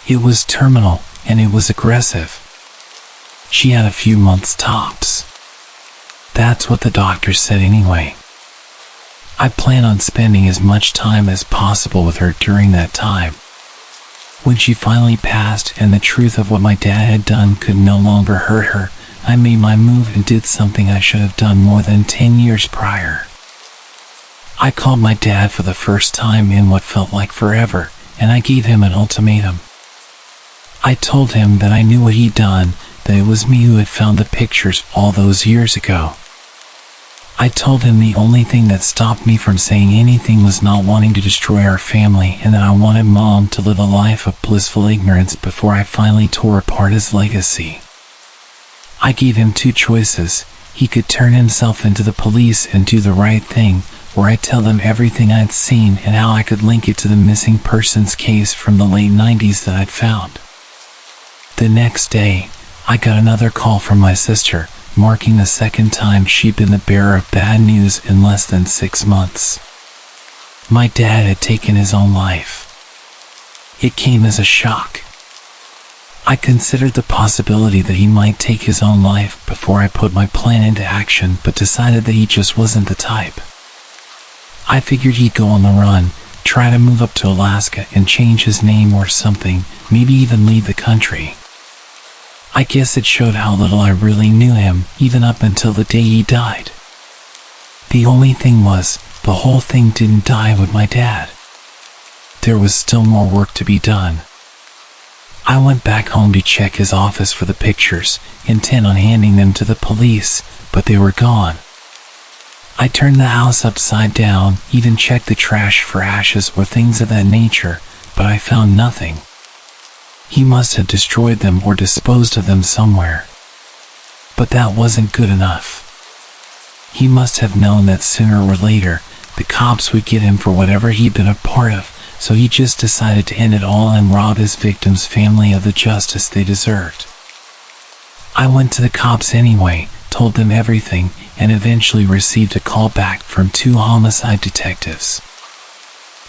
It was terminal, and it was aggressive. She had a few months tops. That's what the doctor said anyway. I plan on spending as much time as possible with her during that time. When she finally passed and the truth of what my dad had done could no longer hurt her, I made my move and did something I should have done more than 10 years prior. I called my dad for the first time in what felt like forever, and I gave him an ultimatum. I told him that I knew what he'd done, that it was me who had found the pictures all those years ago. I told him the only thing that stopped me from saying anything was not wanting to destroy our family, and that I wanted Mom to live a life of blissful ignorance before I finally tore apart his legacy. I gave him 2 choices. He could turn himself into the police and do the right thing, or I'd tell them everything I'd seen and how I could link it to the missing persons case from the late 90s that I'd found. The next day, I got another call from my sister, marking the second time she'd been the bearer of bad news in less than 6 months. My dad had taken his own life. It came as a shock. I considered the possibility that he might take his own life before I put my plan into action, but decided that he just wasn't the type. I figured he'd go on the run, try to move up to Alaska and change his name or something, maybe even leave the country. I guess it showed how little I really knew him, even up until the day he died. The only thing was, the whole thing didn't die with my dad. There was still more work to be done. I went back home to check his office for the pictures, intent on handing them to the police, but they were gone. I turned the house upside down, even checked the trash for ashes or things of that nature, but I found nothing. He must have destroyed them or disposed of them somewhere. But that wasn't good enough. He must have known that sooner or later, the cops would get him for whatever he'd been a part of, so he just decided to end it all and rob his victim's family of the justice they deserved. I went to the cops anyway, told them everything, and eventually received a call back from 2 homicide detectives.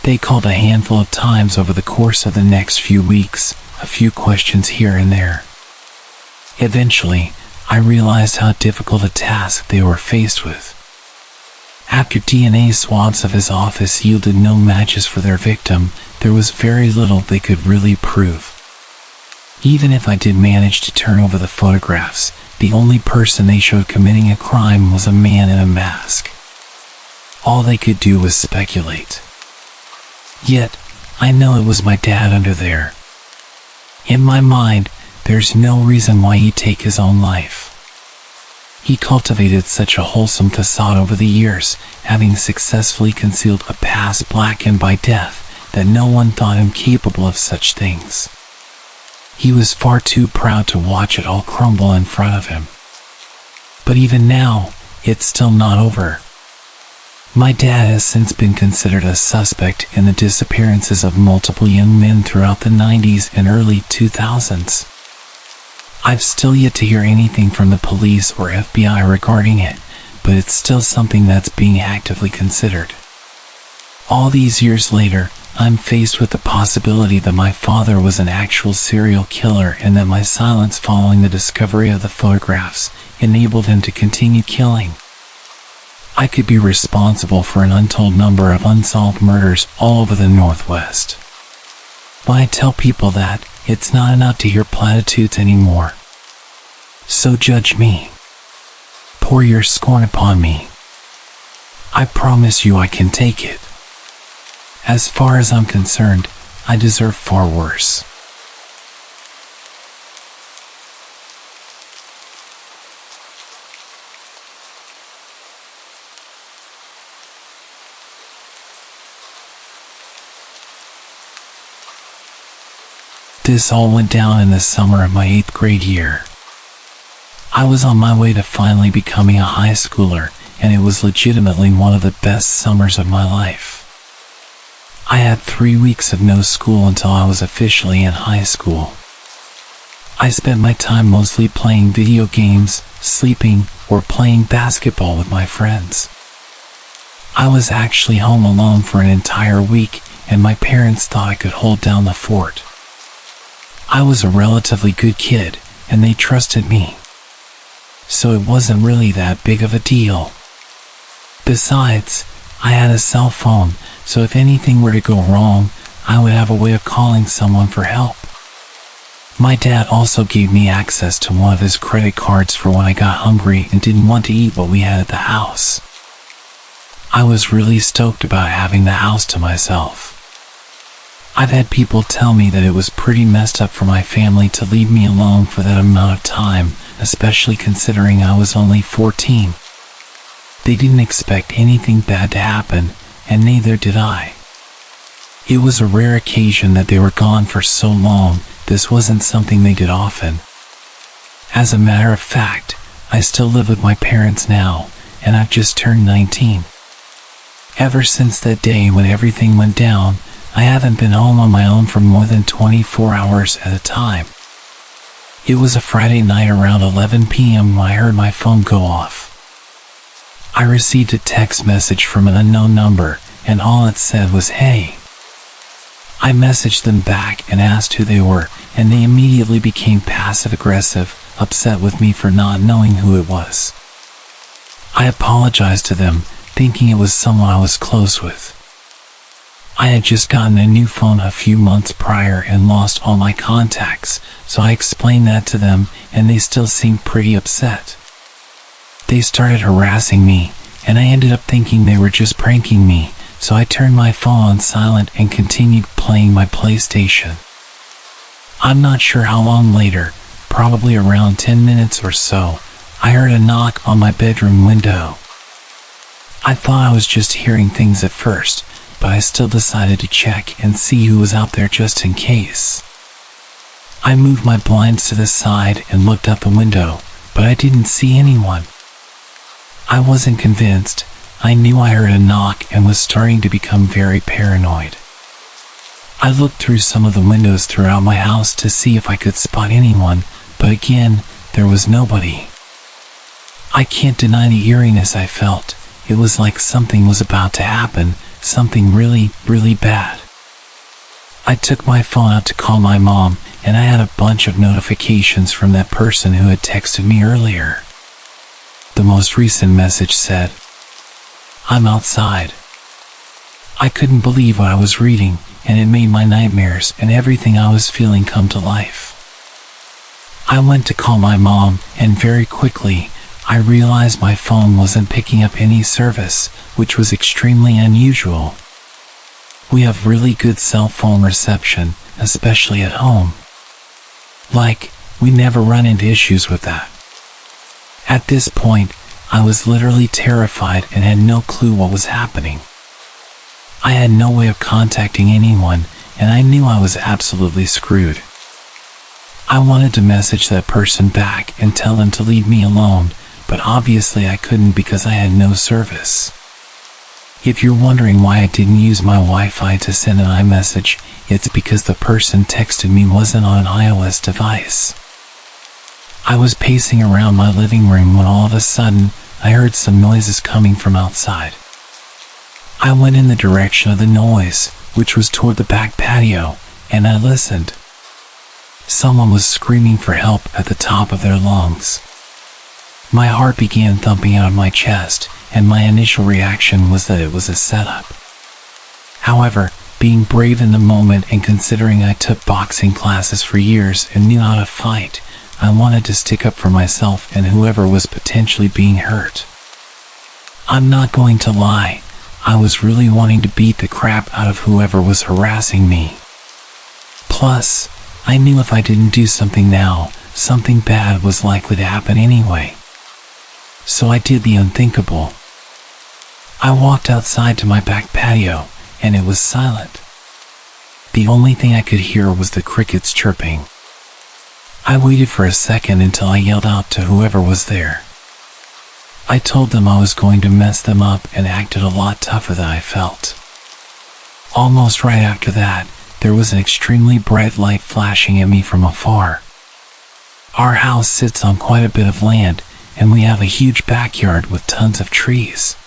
They called a handful of times over the course of the next few weeks, a few questions here and there. Eventually, I realized how difficult a task they were faced with. After DNA swabs of his office yielded no matches for their victim, there was very little they could really prove. Even if I did manage to turn over the photographs, the only person they showed committing a crime was a man in a mask. All they could do was speculate. Yet, I know it was my dad under there. In my mind, there's no reason why he'd take his own life. He cultivated such a wholesome facade over the years, having successfully concealed a past blackened by death, that no one thought him capable of such things. He was far too proud to watch it all crumble in front of him. But even now, it's still not over. My dad has since been considered a suspect in the disappearances of multiple young men throughout the 90s and early 2000s. I've still yet to hear anything from the police or FBI regarding it, but it's still something that's being actively considered. All these years later, I'm faced with the possibility that my father was an actual serial killer and that my silence following the discovery of the photographs enabled him to continue killing. I could be responsible for an untold number of unsolved murders all over the Northwest. But I tell people that it's not enough to hear platitudes anymore. So judge me. Pour your scorn upon me. I promise you I can take it. As far as I'm concerned, I deserve far worse. This all went down in the summer of my 8th grade year. I was on my way to finally becoming a high schooler, and it was legitimately one of the best summers of my life. I had 3 weeks of no school until I was officially in high school. I spent my time mostly playing video games, sleeping, or playing basketball with my friends. I was actually home alone for an entire week, and my parents thought I could hold down the fort. I was a relatively good kid, and they trusted me. So it wasn't really that big of a deal. Besides, I had a cell phone, so if anything were to go wrong, I would have a way of calling someone for help. My dad also gave me access to one of his credit cards for when I got hungry and didn't want to eat what we had at the house. I was really stoked about having the house to myself. I've had people tell me that it was pretty messed up for my family to leave me alone for that amount of time, especially considering I was only 14. They didn't expect anything bad to happen, and neither did I. It was a rare occasion that they were gone for so long. This wasn't something they did often. As a matter of fact, I still live with my parents now, and I've just turned 19. Ever since that day when everything went down, I haven't been home on my own for more than 24 hours at a time. It was a Friday night around 11 p.m. when I heard my phone go off. I received a text message from an unknown number, and all it said was, "Hey." I messaged them back and asked who they were, and they immediately became passive-aggressive, upset with me for not knowing who it was. I apologized to them, thinking it was someone I was close with. I had just gotten a new phone a few months prior and lost all my contacts, so I explained that to them, and they still seemed pretty upset. They started harassing me, and I ended up thinking they were just pranking me, so I turned my phone on silent and continued playing my PlayStation. I'm not sure how long later, probably around 10 minutes or so, I heard a knock on my bedroom window. I thought I was just hearing things at first, but I still decided to check and see who was out there just in case. I moved my blinds to the side and looked out the window, but I didn't see anyone. I wasn't convinced. I knew I heard a knock and was starting to become very paranoid. I looked through some of the windows throughout my house to see if I could spot anyone, but again, there was nobody. I can't deny the eeriness I felt. It was like something was about to happen, something really, really bad. I took my phone out to call my mom, and I had a bunch of notifications from that person who had texted me earlier. The most recent message said, "I'm outside." I couldn't believe what I was reading, and it made my nightmares and everything I was feeling come to life. I went to call my mom, and very quickly, I realized my phone wasn't picking up any service, which was extremely unusual. We have really good cell phone reception, especially at home. We never run into issues with that. At this point, I was literally terrified and had no clue what was happening. I had no way of contacting anyone, and I knew I was absolutely screwed. I wanted to message that person back and tell them to leave me alone, but obviously I couldn't because I had no service. If you're wondering why I didn't use my Wi-Fi to send an iMessage, it's because the person texted me wasn't on an iOS device. I was pacing around my living room when all of a sudden, I heard some noises coming from outside. I went in the direction of the noise, which was toward the back patio, and I listened. Someone was screaming for help at the top of their lungs. My heart began thumping out of my chest, and my initial reaction was that it was a setup. However, being brave in the moment and considering I took boxing classes for years and knew how to fight, I wanted to stick up for myself and whoever was potentially being hurt. I'm not going to lie, I was really wanting to beat the crap out of whoever was harassing me. Plus, I knew if I didn't do something now, something bad was likely to happen anyway. So I did the unthinkable. I walked outside to my back patio, and it was silent. The only thing I could hear was the crickets chirping. I waited for a second until I yelled out to whoever was there. I told them I was going to mess them up and acted a lot tougher than I felt. Almost right after that, there was an extremely bright light flashing at me from afar. Our house sits on quite a bit of land, and we have a huge backyard with tons of trees.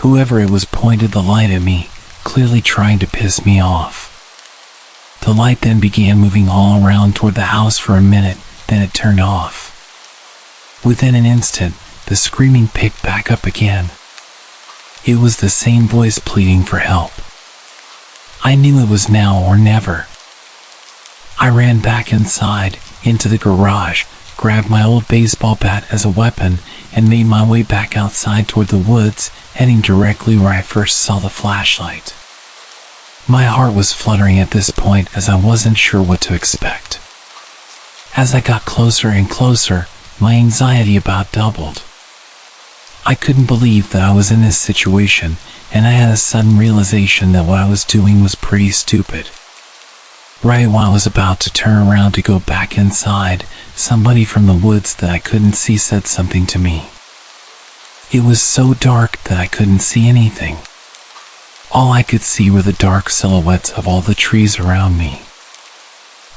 Whoever it was pointed the light at me, clearly trying to piss me off. The light then began moving all around toward the house for a minute, then it turned off. Within an instant, the screaming picked back up again. It was the same voice pleading for help. I knew it was now or never. I ran back inside, into the garage, grabbed my old baseball bat as a weapon, and made my way back outside toward the woods, heading directly where I first saw the flashlight. My heart was fluttering at this point as I wasn't sure what to expect. As I got closer and closer, my anxiety about doubled. I couldn't believe that I was in this situation, and I had a sudden realization that what I was doing was pretty stupid. Right while I was about to turn around to go back inside, somebody from the woods that I couldn't see said something to me. It was so dark that I couldn't see anything. All I could see were the dark silhouettes of all the trees around me.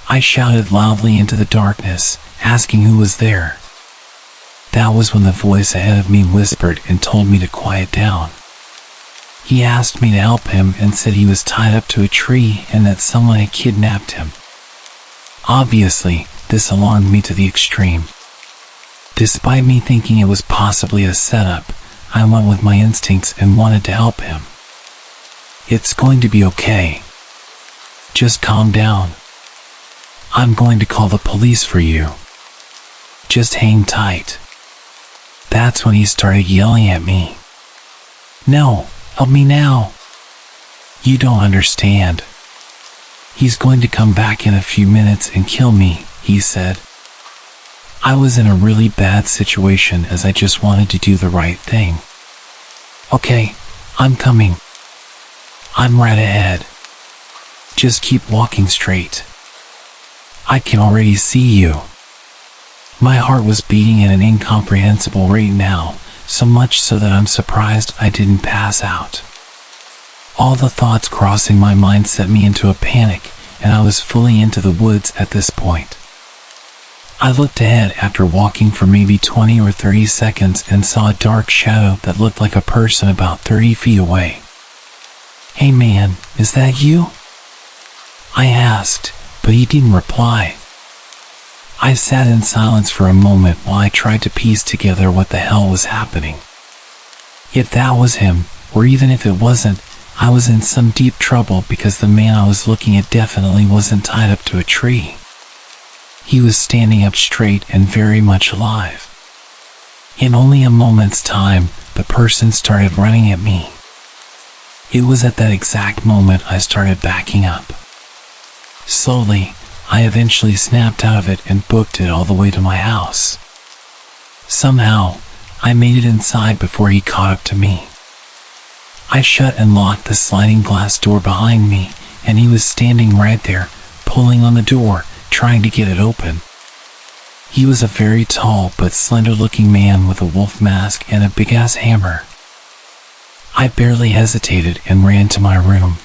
I shouted loudly into the darkness, asking who was there. That was when the voice ahead of me whispered and told me to quiet down. He asked me to help him and said he was tied up to a tree and that someone had kidnapped him. Obviously, this alarmed me to the extreme. Despite me thinking it was possibly a setup, I went with my instincts and wanted to help him. It's going to be okay. Just calm down. I'm going to call the police for you. Just hang tight. That's when he started yelling at me. No, help me now. You don't understand. He's going to come back in a few minutes and kill me, he said. I was in a really bad situation as I just wanted to do the right thing. Okay, I'm coming. I'm right ahead. Just keep walking straight. I can already see you. My heart was beating at an incomprehensible rate now, so much so that I'm surprised I didn't pass out. All the thoughts crossing my mind set me into a panic, and I was fully into the woods at this point. I looked ahead after walking for maybe 20 or 30 seconds and saw a dark shadow that looked like a person about 30 feet away. Hey man, is that you? I asked, but he didn't reply. I sat in silence for a moment while I tried to piece together what the hell was happening. If that was him, or even if it wasn't, I was in some deep trouble because the man I was looking at definitely wasn't tied up to a tree. He was standing up straight and very much alive. In only a moment's time, the person started running at me. It was at that exact moment I started backing up. Slowly, I eventually snapped out of it and booked it all the way to my house. Somehow, I made it inside before he caught up to me. I shut and locked the sliding glass door behind me, and he was standing right there, pulling on the door, trying to get it open. He was a very tall but slender-looking man with a wolf mask and a big-ass hammer. I barely hesitated and ran to my room.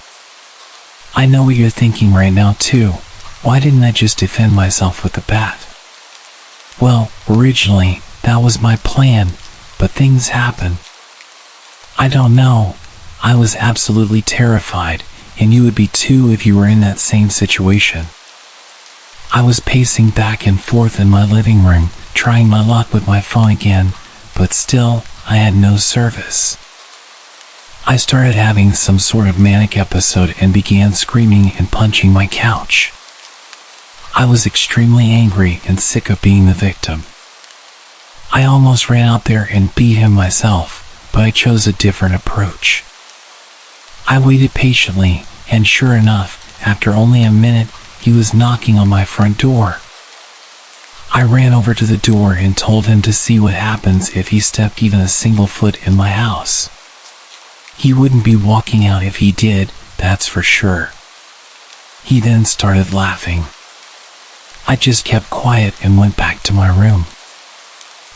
I know what you're thinking right now too. Why didn't I just defend myself with the bat? Well, originally, that was my plan, but things happen. I don't know. I was absolutely terrified, and you would be too if you were in that same situation. I was pacing back and forth in my living room, trying my luck with my phone again, but still, I had no service. I started having some sort of manic episode and began screaming and punching my couch. I was extremely angry and sick of being the victim. I almost ran out there and beat him myself, but I chose a different approach. I waited patiently, and sure enough, after only a minute, he was knocking on my front door. I ran over to the door and told him to see what happens if he stepped even a single foot in my house. He wouldn't be walking out if he did, that's for sure. He then started laughing. I just kept quiet and went back to my room.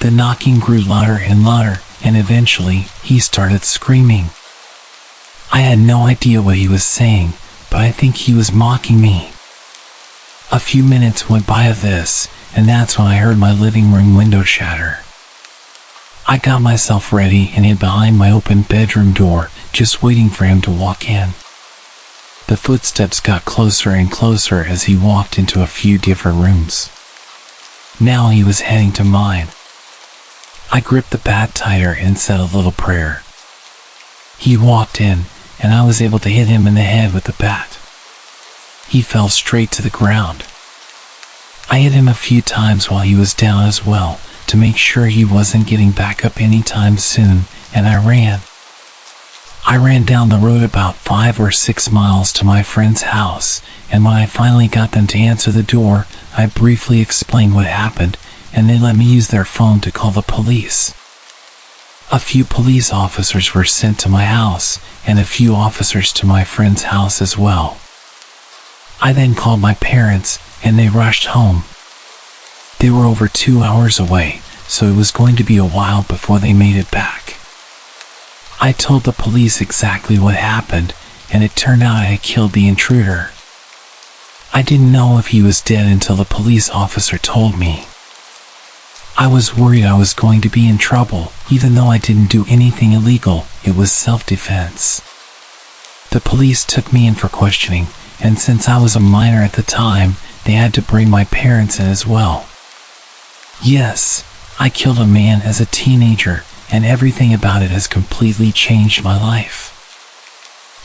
The knocking grew louder and louder, and eventually, he started screaming. I had no idea what he was saying, but I think he was mocking me. A few minutes went by of this, and that's when I heard my living room window shatter. I got myself ready and hid behind my open bedroom door, just waiting for him to walk in. The footsteps got closer and closer as he walked into a few different rooms. Now he was heading to mine. I gripped the bat tighter and said a little prayer. He walked in, and I was able to hit him in the head with the bat. He fell straight to the ground. I hit him a few times while he was down as well, to make sure he wasn't getting back up anytime soon, and I ran. I ran down the road about 5 or 6 miles to my friend's house, and when I finally got them to answer the door, I briefly explained what happened, and they let me use their phone to call the police. A few police officers were sent to my house, and a few officers to my friend's house as well. I then called my parents, and they rushed home. They were over 2 hours away, so it was going to be a while before they made it back. I told the police exactly what happened, and it turned out I had killed the intruder. I didn't know if he was dead until the police officer told me. I was worried I was going to be in trouble, even though I didn't do anything illegal. It was self-defense. The police took me in for questioning, and since I was a minor at the time, they had to bring my parents in as well. Yes, I killed a man as a teenager, and everything about it has completely changed my life.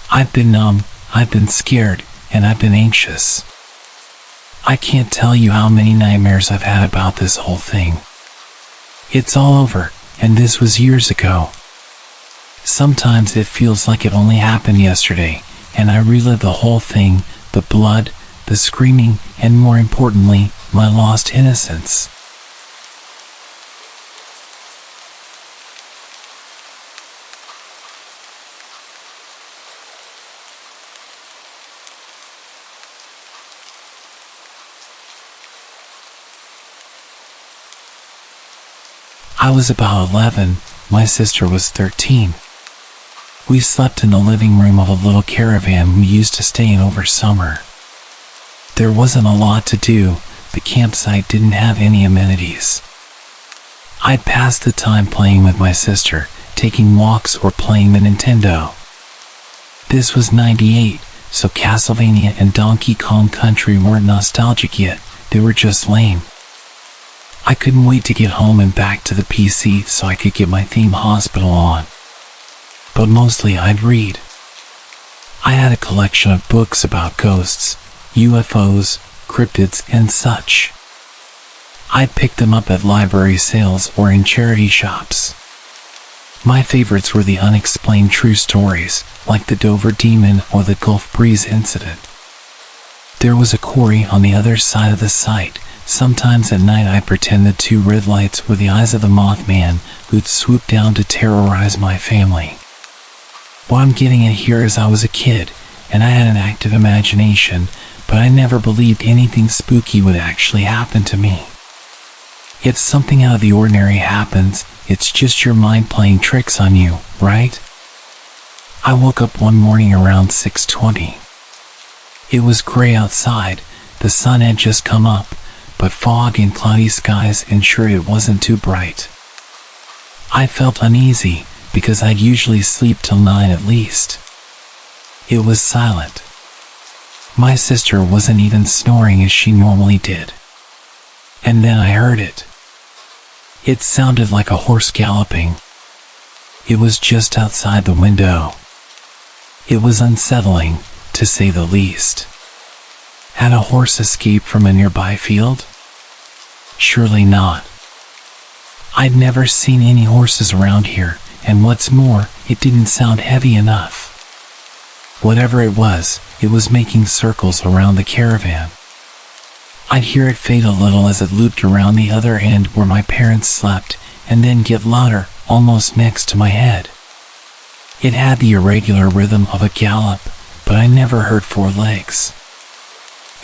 I've been numb, I've been scared, and I've been anxious. I can't tell you how many nightmares I've had about this whole thing. It's all over, and this was years ago. Sometimes it feels like it only happened yesterday, and I relive the whole thing, the blood, the screaming, and more importantly, my lost innocence. I was about 11, my sister was 13. We slept in the living room of a little caravan we used to stay in over summer. There wasn't a lot to do, the campsite didn't have any amenities. I'd pass the time playing with my sister, taking walks or playing the Nintendo. This was '98, so Castlevania and Donkey Kong Country weren't nostalgic yet, they were just lame. I couldn't wait to get home and back to the PC so I could get my theme hospital on. But mostly I'd read. I had a collection of books about ghosts, UFOs, cryptids, and such. I'd pick them up at library sales or in charity shops. My favorites were the unexplained true stories, like the Dover Demon or the Gulf Breeze incident. There was a quarry on the other side of the site. Sometimes at night I'd pretend the 2 red lights were the eyes of the Mothman who'd swoop down to terrorize my family. What I'm getting at here is I was a kid, and I had an active imagination, but I never believed anything spooky would actually happen to me. If something out of the ordinary happens, it's just your mind playing tricks on you, right? I woke up one morning around 6:20. It was gray outside, the sun had just come up, but fog and cloudy skies ensured it wasn't too bright. I felt uneasy, because I'd usually sleep till 9 at least. It was silent. My sister wasn't even snoring as she normally did. And then I heard it. It sounded like a horse galloping. It was just outside the window. It was unsettling, to say the least. Had a horse escaped from a nearby field? Surely not. I'd never seen any horses around here, and what's more, it didn't sound heavy enough. Whatever it was making circles around the caravan. I'd hear it fade a little as it looped around the other end where my parents slept, and then get louder, almost next to my head. It had the irregular rhythm of a gallop, but I never heard 4 legs.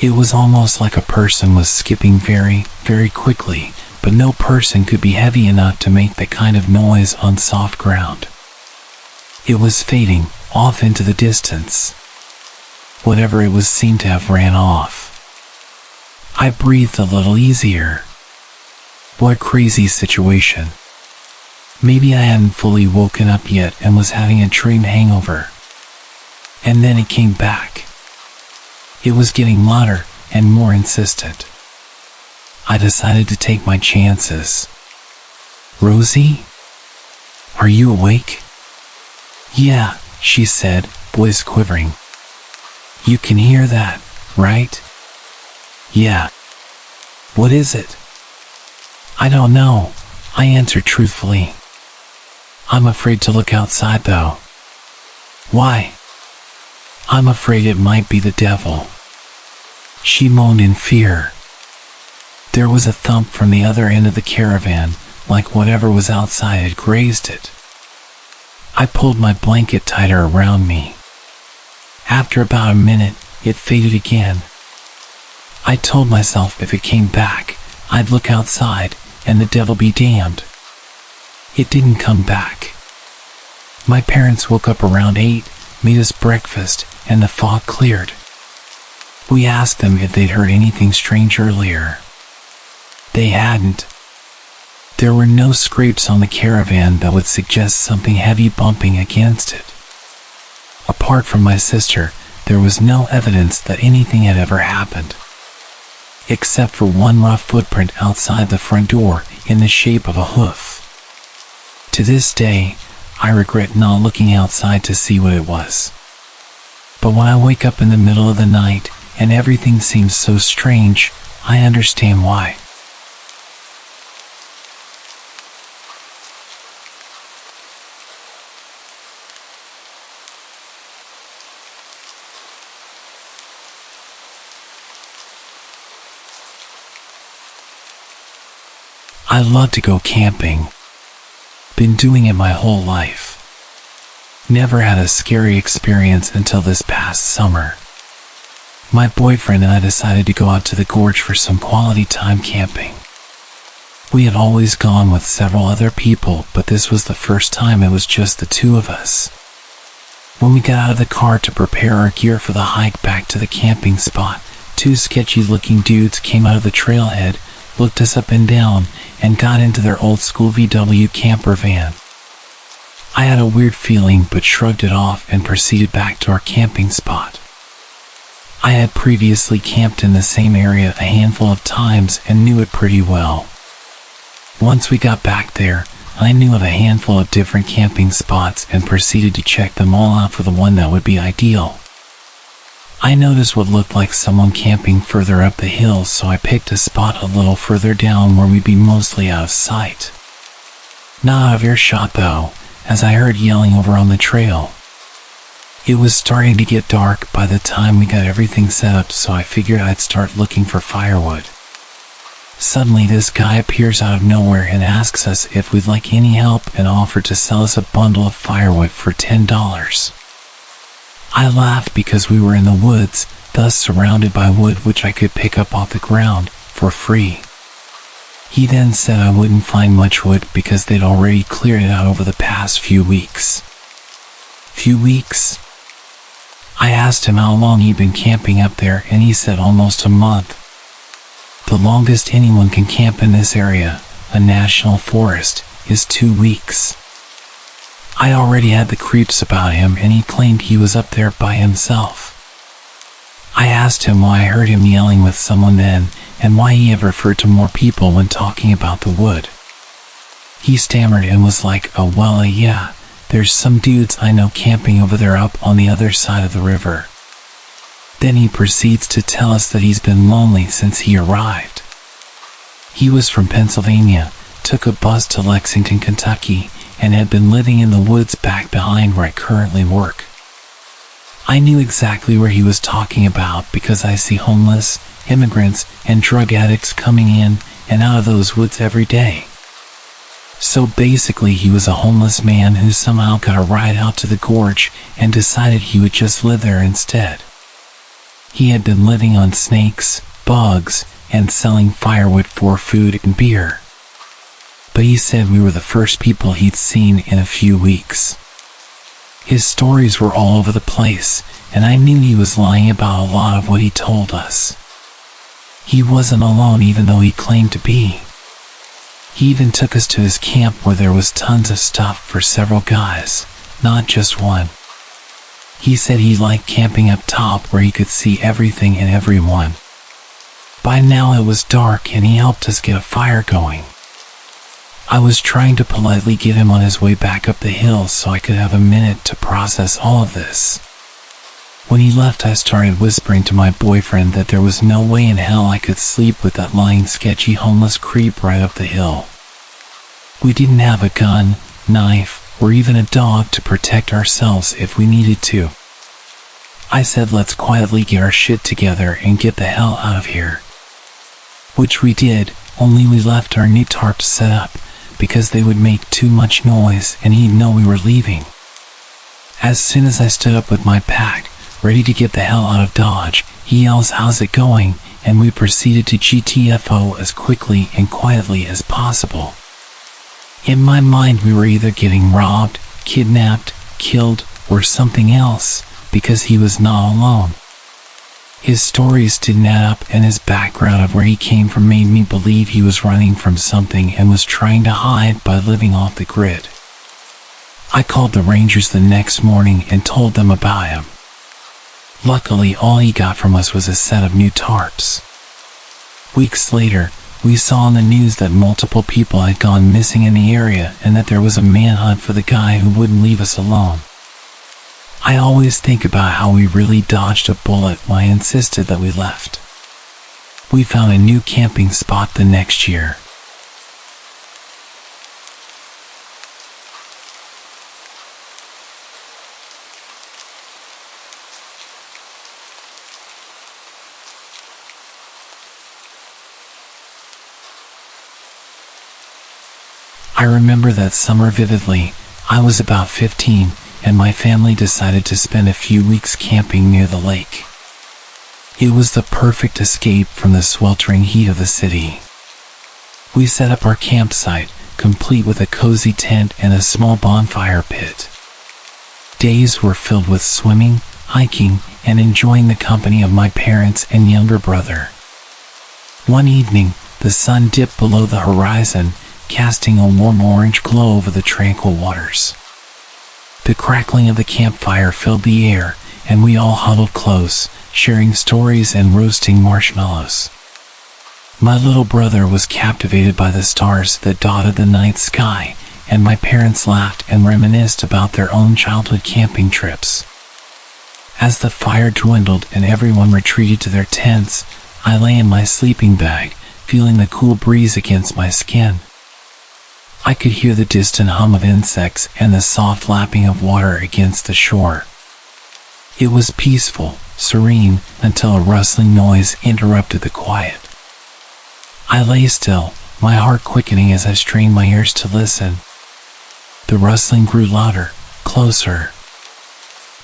It was almost like a person was skipping very, very quickly, but no person could be heavy enough to make that kind of noise on soft ground. It was fading off into the distance. Whatever it was seemed to have ran off. I breathed a little easier. What crazy situation. Maybe I hadn't fully woken up yet and was having a dream hangover. And then it came back. It was getting louder and more insistent. I decided to take my chances. "Rosie? Are you awake?" "Yeah," she said, voice quivering. "You can hear that, right?" "Yeah." "What is it?" "I don't know," I answered truthfully. "I'm afraid to look outside though." "Why?" "I'm afraid it might be the devil." She moaned in fear. There was a thump from the other end of the caravan, like whatever was outside had grazed it. I pulled my blanket tighter around me. After about a minute, it faded again. I told myself if it came back, I'd look outside, and the devil be damned. It didn't come back. My parents woke up around 8, made us breakfast, and the fog cleared. We asked them if they'd heard anything strange earlier. They hadn't. There were no scrapes on the caravan that would suggest something heavy bumping against it. Apart from my sister, there was no evidence that anything had ever happened. Except for one rough footprint outside the front door in the shape of a hoof. To this day, I regret not looking outside to see what it was. But when I wake up in the middle of the night and everything seems so strange, I understand why. I love to go camping. Been doing it my whole life. Never had a scary experience until this past summer. My boyfriend and I decided to go out to the gorge for some quality time camping. We had always gone with several other people, but this was the first time it was just the 2 of us. When we got out of the car to prepare our gear for the hike back to the camping spot, 2 sketchy-looking dudes came out of the trailhead, looked us up and down, and got into their old-school VW camper van. I had a weird feeling but shrugged it off and proceeded back to our camping spot. I had previously camped in the same area a handful of times and knew it pretty well. Once we got back there, I knew of a handful of different camping spots and proceeded to check them all out for the one that would be ideal. I noticed what looked like someone camping further up the hill, so I picked a spot a little further down where we'd be mostly out of sight. Not out of earshot though, as I heard yelling over on the trail. It was starting to get dark by the time we got everything set up, so I figured I'd start looking for firewood. Suddenly this guy appears out of nowhere and asks us if we'd like any help and offered to sell us a bundle of firewood for $10. I laughed because we were in the woods, thus surrounded by wood which I could pick up off the ground for free. He then said I wouldn't find much wood because they'd already cleared it out over the past few weeks. Few weeks? I asked him how long he'd been camping up there, and he said almost a month. The longest anyone can camp in this area, a national forest, is 2 weeks. I already had the creeps about him, and he claimed he was up there by himself. I asked him why I heard him yelling with someone then, and why he had referred to more people when talking about the wood. He stammered and was like, yeah, there's some dudes I know camping over there up on the other side of the river. Then he proceeds to tell us that he's been lonely since he arrived. He was from Pennsylvania, took a bus to Lexington, Kentucky, and had been living in the woods back behind where I currently work. I knew exactly where he was talking about because I see homeless, immigrants, and drug addicts coming in and out of those woods every day. So basically he was a homeless man who somehow got a ride out to the gorge and decided he would just live there instead. He had been living on snakes, bugs, and selling firewood for food and beer. But he said we were the first people he'd seen in a few weeks. His stories were all over the place, and I knew he was lying about a lot of what he told us. He wasn't alone even though he claimed to be. He even took us to his camp where there was tons of stuff for several guys, not just one. He said he liked camping up top where he could see everything and everyone. By now it was dark and he helped us get a fire going. I was trying to politely get him on his way back up the hill so I could have a minute to process all of this. When he left, I started whispering to my boyfriend that there was no way in hell I could sleep with that lying sketchy homeless creep right up the hill. We didn't have a gun, knife, or even a dog to protect ourselves if we needed to. I said let's quietly get our shit together and get the hell out of here. Which we did, only we left our new tarps set up because they would make too much noise and he'd know we were leaving. As soon as I stood up with my pack, ready to get the hell out of Dodge, he yells, "How's it going?" and we proceeded to GTFO as quickly and quietly as possible. In my mind, we were either getting robbed, kidnapped, killed, or something else, because he was not alone. His stories didn't add up, and his background of where he came from made me believe he was running from something and was trying to hide by living off the grid. I called the Rangers the next morning and told them about him. Luckily, all he got from us was a set of new tarps. Weeks later, we saw on the news that multiple people had gone missing in the area and that there was a manhunt for the guy who wouldn't leave us alone. I always think about how we really dodged a bullet when I insisted that we left. We found a new camping spot the next year. I remember that summer vividly. I was about 15, and my family decided to spend a few weeks camping near the lake. It was the perfect escape from the sweltering heat of the city. We set up our campsite, complete with a cozy tent and a small bonfire pit. Days were filled with swimming, hiking, and enjoying the company of my parents and younger brother. One evening, the sun dipped below the horizon, casting a warm orange glow over the tranquil waters. The crackling of the campfire filled the air, and we all huddled close, sharing stories and roasting marshmallows. My little brother was captivated by the stars that dotted the night sky, and my parents laughed and reminisced about their own childhood camping trips. As the fire dwindled and everyone retreated to their tents, I lay in my sleeping bag, feeling the cool breeze against my skin. I could hear the distant hum of insects and the soft lapping of water against the shore. It was peaceful, serene, until a rustling noise interrupted the quiet. I lay still, my heart quickening as I strained my ears to listen. The rustling grew louder, closer.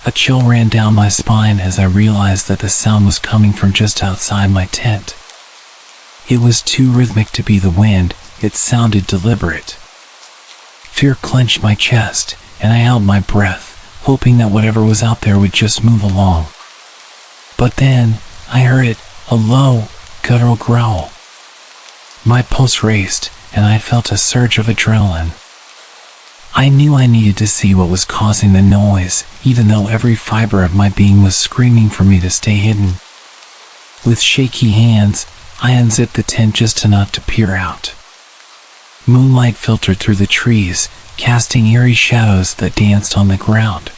A chill ran down my spine as I realized that the sound was coming from just outside my tent. It was too rhythmic to be the wind, it sounded deliberate. Fear clenched my chest, and I held my breath, hoping that whatever was out there would just move along. But then, I heard it, a low, guttural growl. My pulse raced, and I felt a surge of adrenaline. I knew I needed to see what was causing the noise, even though every fiber of my being was screaming for me to stay hidden. With shaky hands, I unzipped the tent just enough to peer out. Moonlight filtered through the trees, casting eerie shadows that danced on the ground.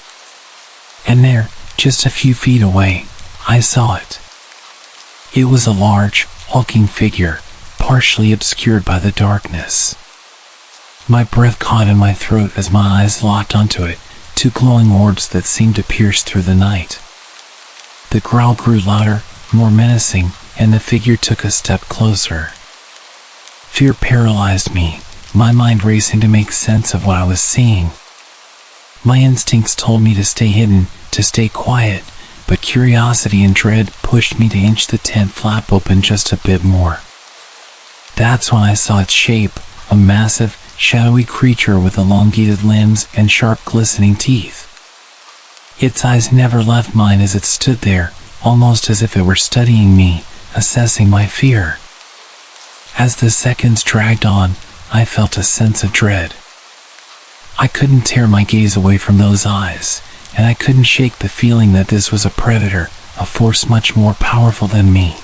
And there, just a few feet away, I saw it. It was a large, hulking figure, partially obscured by the darkness. My breath caught in my throat as my eyes locked onto it, two glowing orbs that seemed to pierce through the night. The growl grew louder, more menacing, and the figure took a step closer. Fear paralyzed me, my mind racing to make sense of what I was seeing. My instincts told me to stay hidden, to stay quiet, but curiosity and dread pushed me to inch the tent flap open just a bit more. That's when I saw its shape, a massive, shadowy creature with elongated limbs and sharp glistening teeth. Its eyes never left mine as it stood there, almost as if it were studying me, assessing my fear. As the seconds dragged on, I felt a sense of dread. I couldn't tear my gaze away from those eyes, and I couldn't shake the feeling that this was a predator, a force much more powerful than me.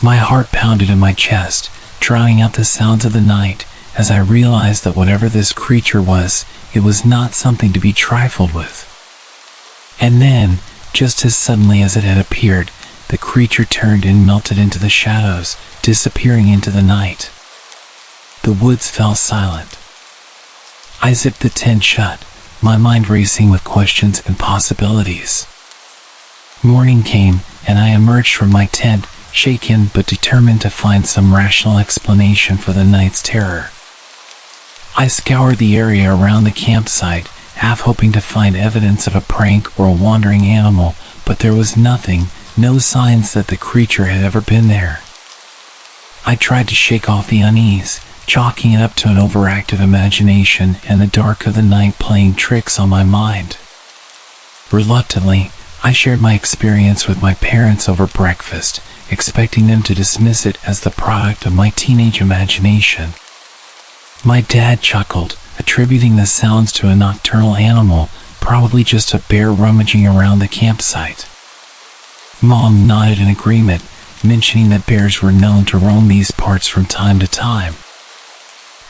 My heart pounded in my chest, drowning out the sounds of the night, as I realized that whatever this creature was, it was not something to be trifled with. And then, just as suddenly as it had appeared, the creature turned and melted into the shadows, disappearing into the night. The woods fell silent. I zipped the tent shut, my mind racing with questions and possibilities. Morning came, and I emerged from my tent, shaken but determined to find some rational explanation for the night's terror. I scoured the area around the campsite, half hoping to find evidence of a prank or a wandering animal, but there was nothing, no signs that the creature had ever been there. I tried to shake off the unease, chalking it up to an overactive imagination and the dark of the night playing tricks on my mind. Reluctantly, I shared my experience with my parents over breakfast, expecting them to dismiss it as the product of my teenage imagination. My dad chuckled, attributing the sounds to a nocturnal animal, probably just a bear rummaging around the campsite. Mom nodded in agreement, mentioning that bears were known to roam these parts from time to time.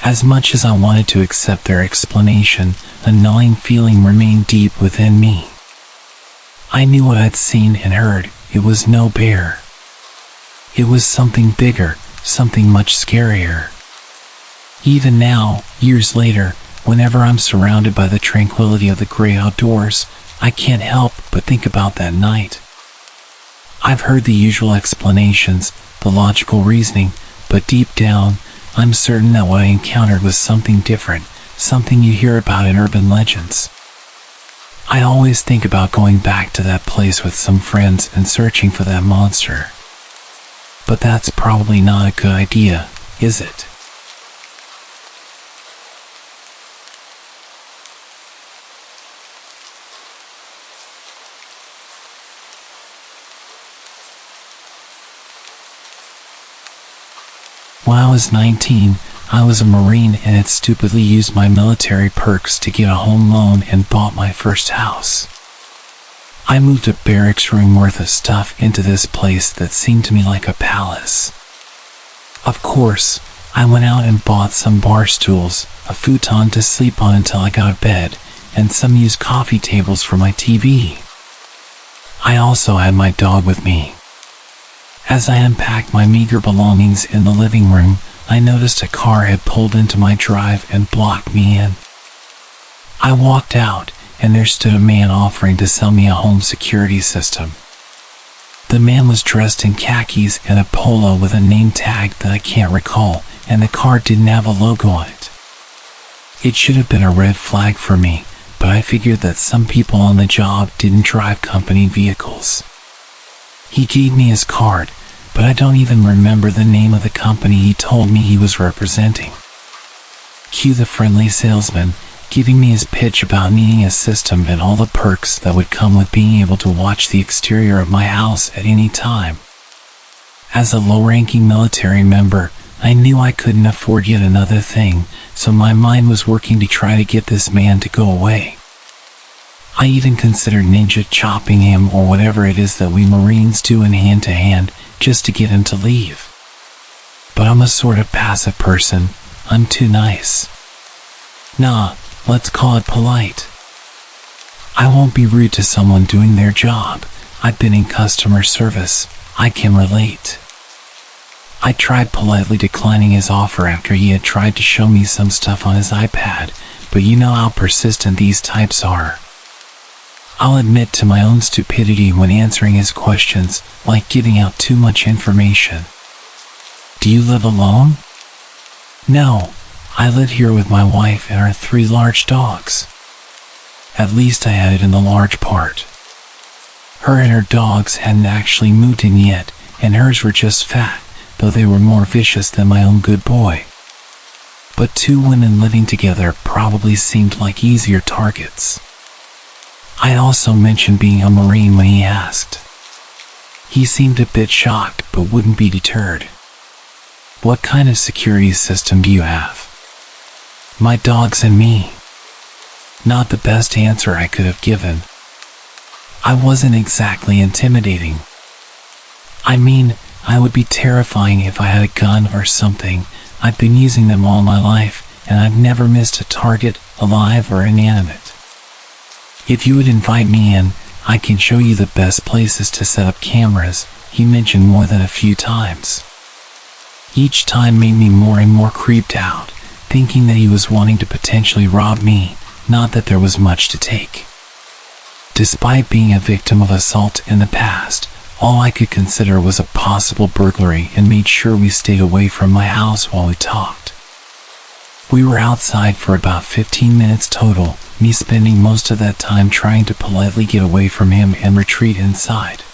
As much as I wanted to accept their explanation, a gnawing feeling remained deep within me. I knew what I'd seen and heard. It was no bear. It was something bigger, something much scarier. Even now, years later, whenever I'm surrounded by the tranquility of the great outdoors, I can't help but think about that night. I've heard the usual explanations, the logical reasoning, but deep down, I'm certain that what I encountered was something different, something you hear about in urban legends. I always think about going back to that place with some friends and searching for that monster. But that's probably not a good idea, is it? When I was 19, I was a Marine and had stupidly used my military perks to get a home loan and bought my first house. I moved a barracks room worth of stuff into this place that seemed to me like a palace. Of course, I went out and bought some bar stools, a futon to sleep on until I got a bed, and some used coffee tables for my TV. I also had my dog with me. As I unpacked my meager belongings in the living room, I noticed a car had pulled into my drive and blocked me in. I walked out, and there stood a man offering to sell me a home security system. The man was dressed in khakis and a polo with a name tag that I can't recall, and the car didn't have a logo on it. It should have been a red flag for me, but I figured that some people on the job didn't drive company vehicles. He gave me his card, but I don't even remember the name of the company he told me he was representing. Cue the friendly salesman, giving me his pitch about needing a system and all the perks that would come with being able to watch the exterior of my house at any time. As a low-ranking military member, I knew I couldn't afford yet another thing, so my mind was working to try to get this man to go away. I even considered ninja chopping him or whatever it is that we Marines do in hand-to-hand just to get him to leave. But I'm a sort of passive person. I'm too nice. Nah, let's call it polite. I won't be rude to someone doing their job. I've been in customer service. I can relate. I tried politely declining his offer after he had tried to show me some stuff on his iPad, but you know how persistent these types are. I'll admit to my own stupidity when answering his questions, like giving out too much information. Do you live alone? No, I live here with my wife and our 3 large dogs. At least I had it in the large part. Her and her dogs hadn't actually moved in yet, and hers were just fat, though they were more vicious than my own good boy. But 2 women living together probably seemed like easier targets. I also mentioned being a Marine when he asked. He seemed a bit shocked, but wouldn't be deterred. What kind of security system do you have? My dogs and me. Not the best answer I could have given. I wasn't exactly intimidating. I mean, I would be terrifying if I had a gun or something. I've been using them all my life, and I've never missed a target, alive or inanimate. If you would invite me in, I can show you the best places to set up cameras, he mentioned more than a few times. Each time made me more and more creeped out, thinking that he was wanting to potentially rob me, not that there was much to take. Despite being a victim of assault in the past, all I could consider was a possible burglary and made sure we stayed away from my house while we talked. We were outside for about 15 minutes total, me spending most of that time trying to politely get away from him and retreat inside.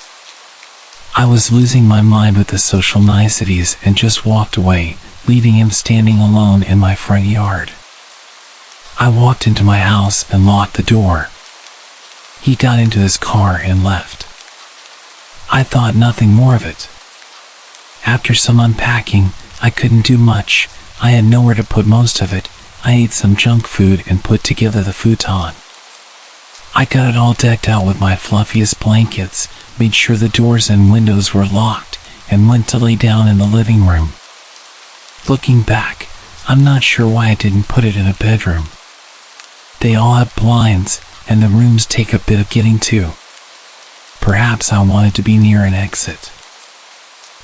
I was losing my mind with the social niceties and just walked away, leaving him standing alone in my front yard. I walked into my house and locked the door. He got into his car and left. I thought nothing more of it. After some unpacking, I couldn't do much. I had nowhere to put most of it. I ate some junk food and put together the futon. I got it all decked out with my fluffiest blankets, made sure the doors and windows were locked, and went to lay down in the living room. Looking back, I'm not sure why I didn't put it in a bedroom. They all have blinds, and the rooms take a bit of getting to. Perhaps I wanted to be near an exit.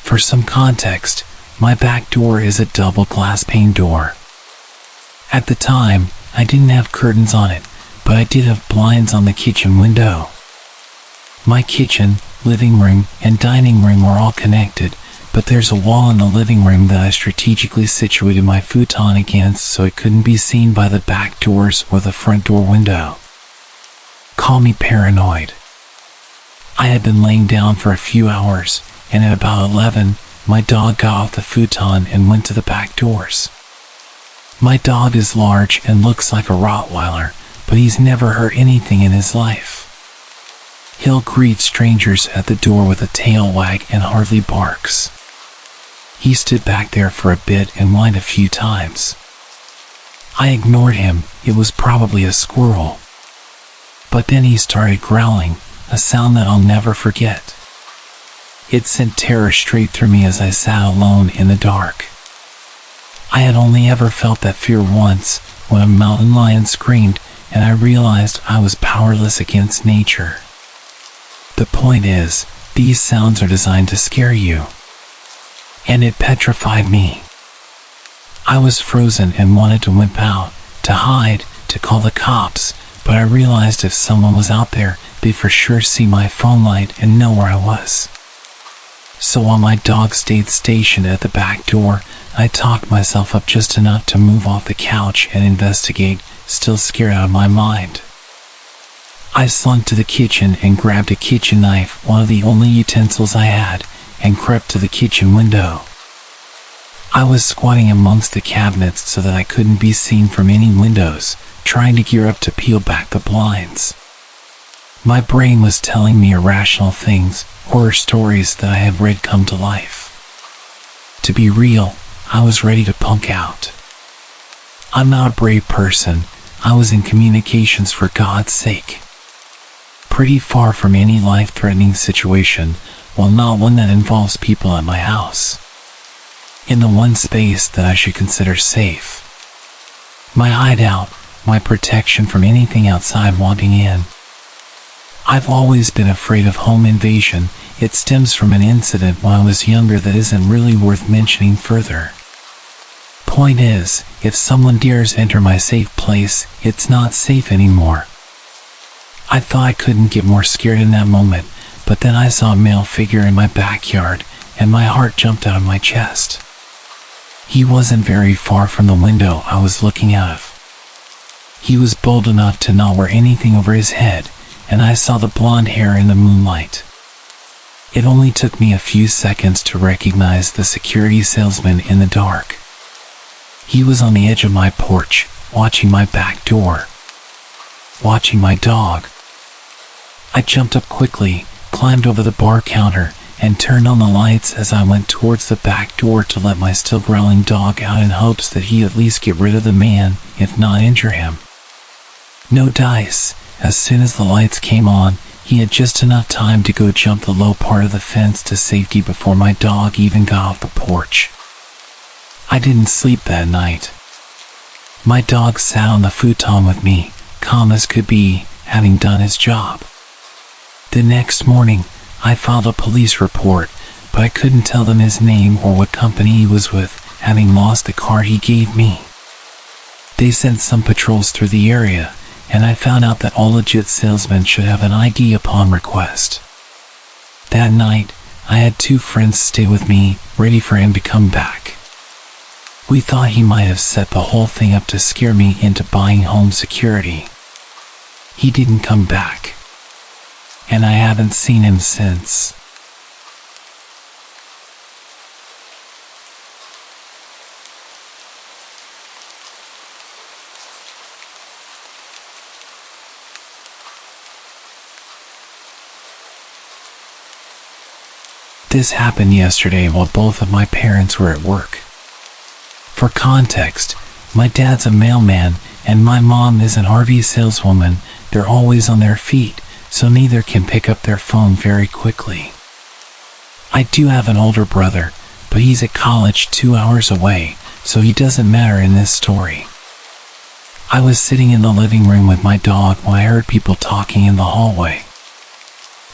For some context, my back door is a double glass pane door. At the time, I didn't have curtains on it, but I did have blinds on the kitchen window. My kitchen, living room, and dining room are all connected, but there's a wall in the living room that I strategically situated my futon against so it couldn't be seen by the back doors or the front door window. Call me paranoid. I had been laying down for a few hours, and at about 11, my dog got off the futon and went to the back doors. My dog is large and looks like a Rottweiler, but he's never hurt anything in his life. He'll greet strangers at the door with a tail wag and hardly barks. He stood back there for a bit and whined a few times. I ignored him, it was probably a squirrel. But then he started growling, a sound that I'll never forget. It sent terror straight through me as I sat alone in the dark. I had only ever felt that fear once, when a mountain lion screamed, and I realized I was powerless against nature. The point is, these sounds are designed to scare you. And it petrified me. I was frozen and wanted to wimp out, to hide, to call the cops, but I realized if someone was out there, they'd for sure see my phone light and know where I was. So while my dog stayed stationed at the back door, I talked myself up just enough to move off the couch and investigate, still scared out of my mind. I slunk to the kitchen and grabbed a kitchen knife, one of the only utensils I had, and crept to the kitchen window. I was squatting amongst the cabinets so that I couldn't be seen from any windows, trying to gear up to peel back the blinds. My brain was telling me irrational things, horror stories that I had read come to life. To be real, I was ready to punk out. I'm not a brave person. I was in communications for God's sake. Pretty far from any life-threatening situation, while not one that involves people at my house. In the one space that I should consider safe. My hideout, my protection from anything outside wanting in. I've always been afraid of home invasion, it stems from an incident when I was younger that isn't really worth mentioning further. Point is, if someone dares enter my safe place, it's not safe anymore. I thought I couldn't get more scared in that moment, but then I saw a male figure in my backyard, and my heart jumped out of my chest. He wasn't very far from the window I was looking out of. He was bold enough to not wear anything over his head, and I saw the blonde hair in the moonlight. It only took me a few seconds to recognize the security salesman in the dark. He was on the edge of my porch, watching my back door, watching my dog. I jumped up quickly, climbed over the bar counter, and turned on the lights as I went towards the back door to let my still growling dog out in hopes that he'd at least get rid of the man, if not injure him. No dice. As soon as the lights came on, he had just enough time to go jump the low part of the fence to safety before my dog even got off the porch. I didn't sleep that night. My dog sat on the futon with me, calm as could be, having done his job. The next morning, I filed a police report, but I couldn't tell them his name or what company he was with, having lost the car he gave me. They sent some patrols through the area, and I found out that all legit salesmen should have an ID upon request. That night, I had 2 friends stay with me, ready for him to come back. We thought he might have set the whole thing up to scare me into buying home security. He didn't come back, and I haven't seen him since. This happened yesterday while both of my parents were at work. For context, my dad's a mailman and my mom is an RV saleswoman. They're always on their feet, so neither can pick up their phone very quickly. I do have an older brother, but he's at college 2 hours away, so he doesn't matter in this story. I was sitting in the living room with my dog when I heard people talking in the hallway.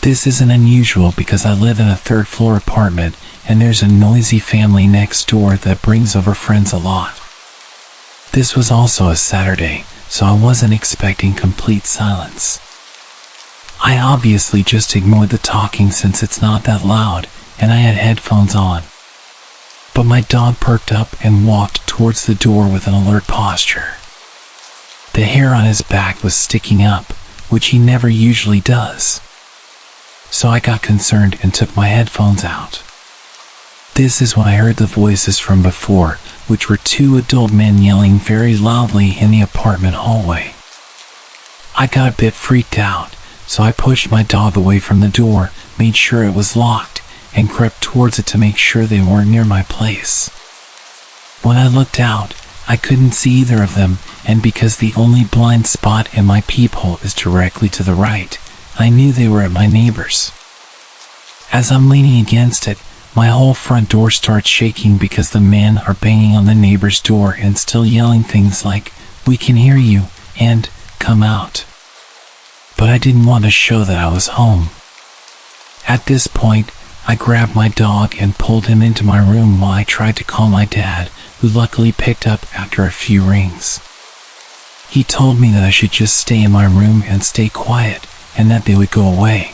This isn't unusual because I live in a 3rd-floor apartment and there's a noisy family next door that brings over friends a lot. This was also a Saturday, so I wasn't expecting complete silence. I obviously just ignored the talking since it's not that loud, and I had headphones on. But my dog perked up and walked towards the door with an alert posture. The hair on his back was sticking up, which he never usually does. So I got concerned and took my headphones out. This is when I heard the voices from before, which were 2 adult men yelling very loudly in the apartment hallway. I got a bit freaked out, so I pushed my dog away from the door, made sure it was locked, and crept towards it to make sure they weren't near my place. When I looked out, I couldn't see either of them, and because the only blind spot in my peephole is directly to the right, I knew they were at my neighbor's. As I'm leaning against it, my whole front door starts shaking because the men are banging on the neighbor's door and still yelling things like, "We can hear you," and "Come out." But I didn't want to show that I was home. At this point, I grabbed my dog and pulled him into my room while I tried to call my dad, who luckily picked up after a few rings. He told me that I should just stay in my room and stay quiet, and that they would go away.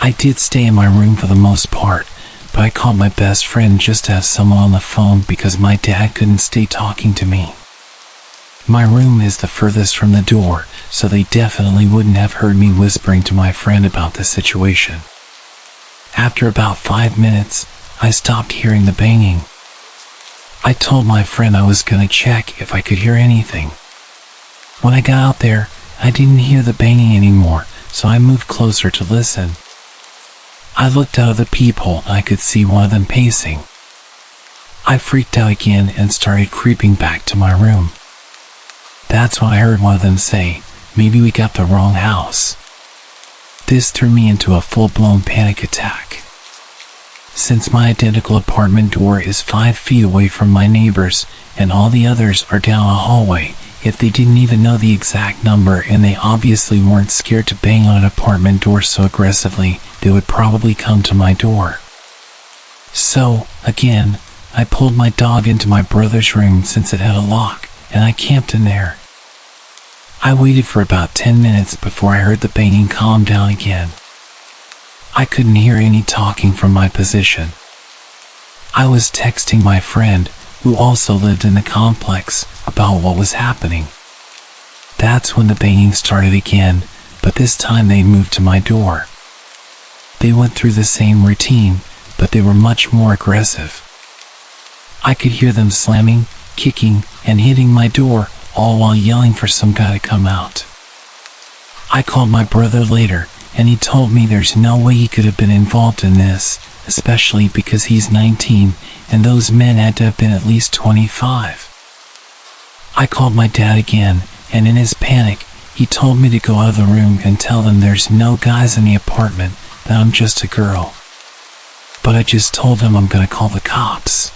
I did stay in my room for the most part, but I called my best friend just to have someone on the phone because my dad couldn't stay talking to me. My room is the furthest from the door, so they definitely wouldn't have heard me whispering to my friend about the situation. After about 5 minutes, I stopped hearing the banging. I told my friend I was gonna check if I could hear anything. When I got out there, I didn't hear the banging anymore, so I moved closer to listen. I looked out of the peephole and I could see one of them pacing. I freaked out again and started creeping back to my room. That's when I heard one of them say, "Maybe we got the wrong house." This threw me into a full-blown panic attack. Since my identical apartment door is 5 feet away from my neighbor's and all the others are down a hallway, if they didn't even know the exact number and they obviously weren't scared to bang on an apartment door so aggressively, they would probably come to my door. So, again, I pulled my dog into my brother's room since it had a lock, and I camped in there. I waited for about 10 minutes before I heard the banging calm down again. I couldn't hear any talking from my position. I was texting my friend, who also lived in the complex, about what was happening. That's when the banging started again, but this time they moved to my door. They went through the same routine, but they were much more aggressive. I could hear them slamming, kicking, and hitting my door, all while yelling for some guy to come out. I called my brother later, and he told me there's no way he could have been involved in this, especially because he's 19, and those men had to have been at least 25. I called my dad again, and in his panic, he told me to go out of the room and tell them there's no guys in the apartment, that I'm just a girl. But I just told him I'm gonna call the cops.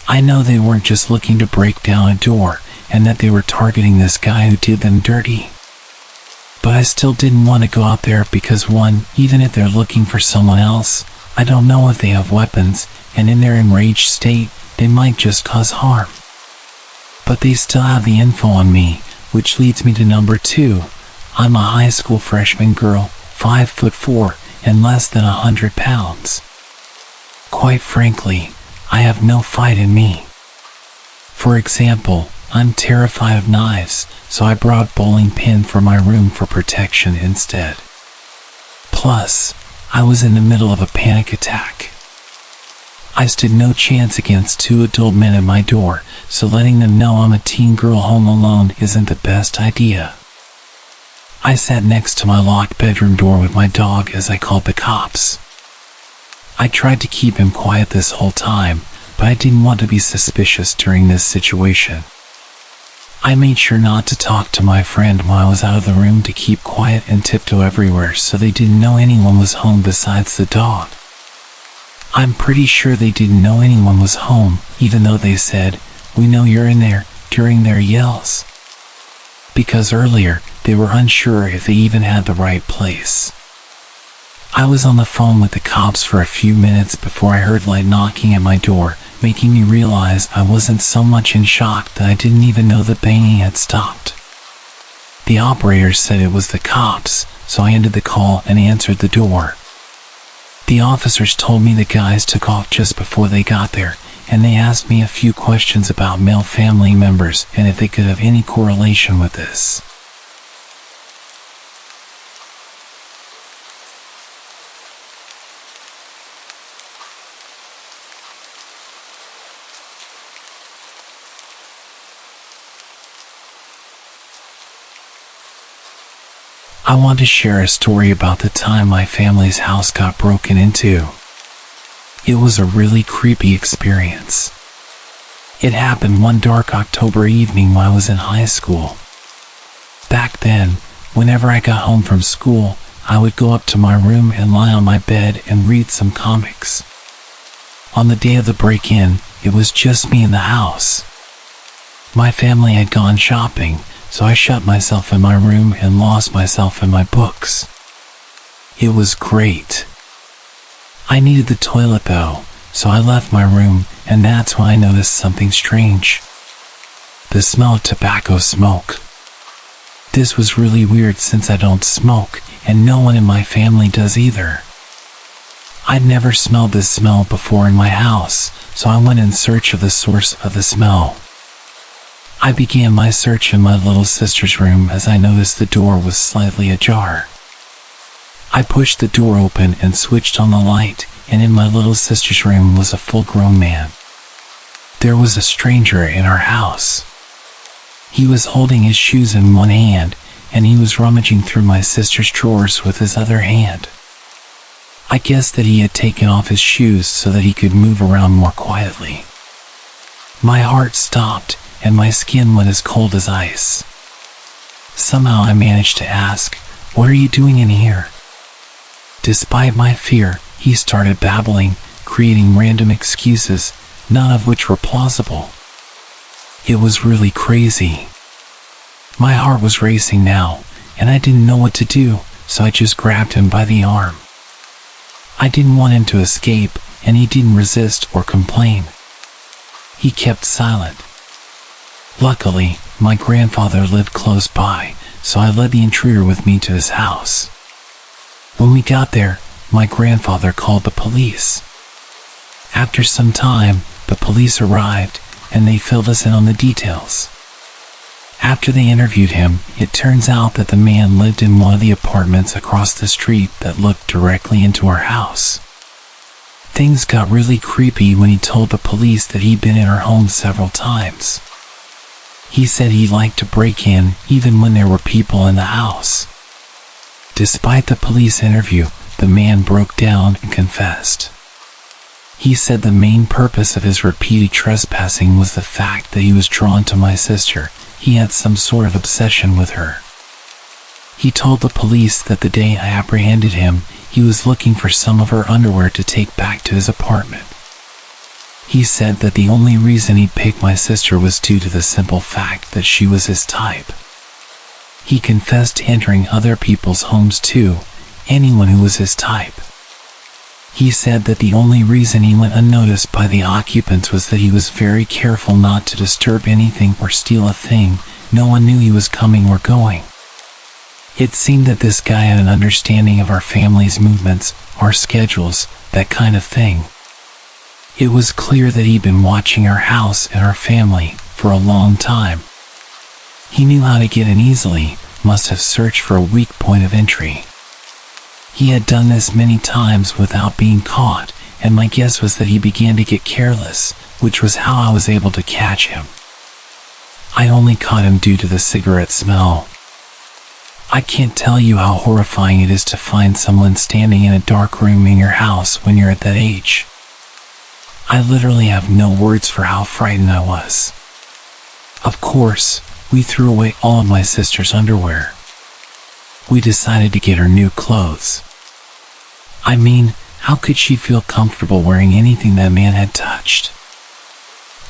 I know they weren't just looking to break down a door, and that they were targeting this guy who did them dirty. But I still didn't want to go out there because one, even if they're looking for someone else, I don't know if they have weapons, and in their enraged state, they might just cause harm. But they still have the info on me, which leads me to number 2. I'm a high school freshman girl, 5'4", and less than 100 pounds. Quite frankly, I have no fight in me. For example, I'm terrified of knives, so I brought a bowling pin for my room for protection instead. Plus, I was in the middle of a panic attack. I stood no chance against 2 adult men at my door, so letting them know I'm a teen girl home alone isn't the best idea. I sat next to my locked bedroom door with my dog as I called the cops. I tried to keep him quiet this whole time, but I didn't want to be suspicious during this situation. I made sure not to talk to my friend while I was out of the room to keep quiet and tiptoe everywhere so they didn't know anyone was home besides the dog. I'm pretty sure they didn't know anyone was home, even though they said, "We know you're in there," during their yells. Because earlier, they were unsure if they even had the right place. I was on the phone with the cops for a few minutes before I heard light knocking at my door, making me realize I wasn't so much in shock that I didn't even know the banging had stopped. The operator said it was the cops, so I ended the call and answered the door. The officers told me the guys took off just before they got there, and they asked me a few questions about male family members and if they could have any correlation with this. I want to share a story about the time my family's house got broken into. It was a really creepy experience. It happened one dark October evening while I was in high school. Back then, whenever I got home from school, I would go up to my room and lie on my bed and read some comics. On the day of the break-in, it was just me in the house. My family had gone shopping, so I shut myself in my room and lost myself in my books. It was great. I needed the toilet though, so I left my room, and that's when I noticed something strange. The smell of tobacco smoke. This was really weird since I don't smoke, and no one in my family does either. I'd never smelled this smell before in my house, so I went in search of the source of the smell. I began my search in my little sister's room as I noticed the door was slightly ajar. I pushed the door open and switched on the light, and in my little sister's room was a full-grown man. There was a stranger in our house. He was holding his shoes in one hand, and he was rummaging through my sister's drawers with his other hand. I guessed that he had taken off his shoes so that he could move around more quietly. My heart stopped, and my skin went as cold as ice. Somehow I managed to ask, "What are you doing in here?" Despite my fear, he started babbling, creating random excuses, none of which were plausible. It was really crazy. My heart was racing now, and I didn't know what to do, so I just grabbed him by the arm. I didn't want him to escape, and he didn't resist or complain. He kept silent. Luckily, my grandfather lived close by, so I led the intruder with me to his house. When we got there, my grandfather called the police. After some time, the police arrived, and they filled us in on the details. After they interviewed him, it turns out that the man lived in one of the apartments across the street that looked directly into our house. Things got really creepy when he told the police that he'd been in our home several times. He said he liked to break in even when there were people in the house. Despite the police interview, the man broke down and confessed. He said the main purpose of his repeated trespassing was the fact that he was drawn to my sister. He had some sort of obsession with her. He told the police that the day I apprehended him, he was looking for some of her underwear to take back to his apartment. He said that the only reason he picked my sister was due to the simple fact that she was his type. He confessed to entering other people's homes too, anyone who was his type. He said that the only reason he went unnoticed by the occupants was that he was very careful not to disturb anything or steal a thing. No one knew he was coming or going. It seemed that this guy had an understanding of our family's movements, our schedules, that kind of thing. It was clear that he'd been watching our house and our family for a long time. He knew how to get in easily, must have searched for a weak point of entry. He had done this many times without being caught, and my guess was that he began to get careless, which was how I was able to catch him. I only caught him due to the cigarette smell. I can't tell you how horrifying it is to find someone standing in a dark room in your house when you're at that age. I literally have no words for how frightened I was. Of course, we threw away all of my sister's underwear. We decided to get her new clothes. I mean, how could she feel comfortable wearing anything that man had touched?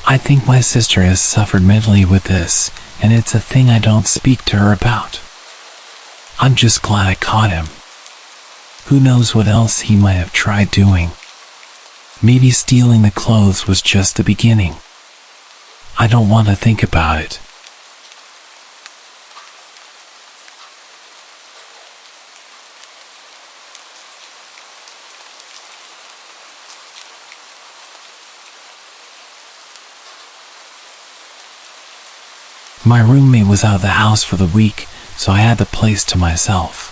I think my sister has suffered mentally with this, and it's a thing I don't speak to her about. I'm just glad I caught him. Who knows what else he might have tried doing? Maybe stealing the clothes was just the beginning. I don't want to think about it. My roommate was out of the house for the week, so I had the place to myself.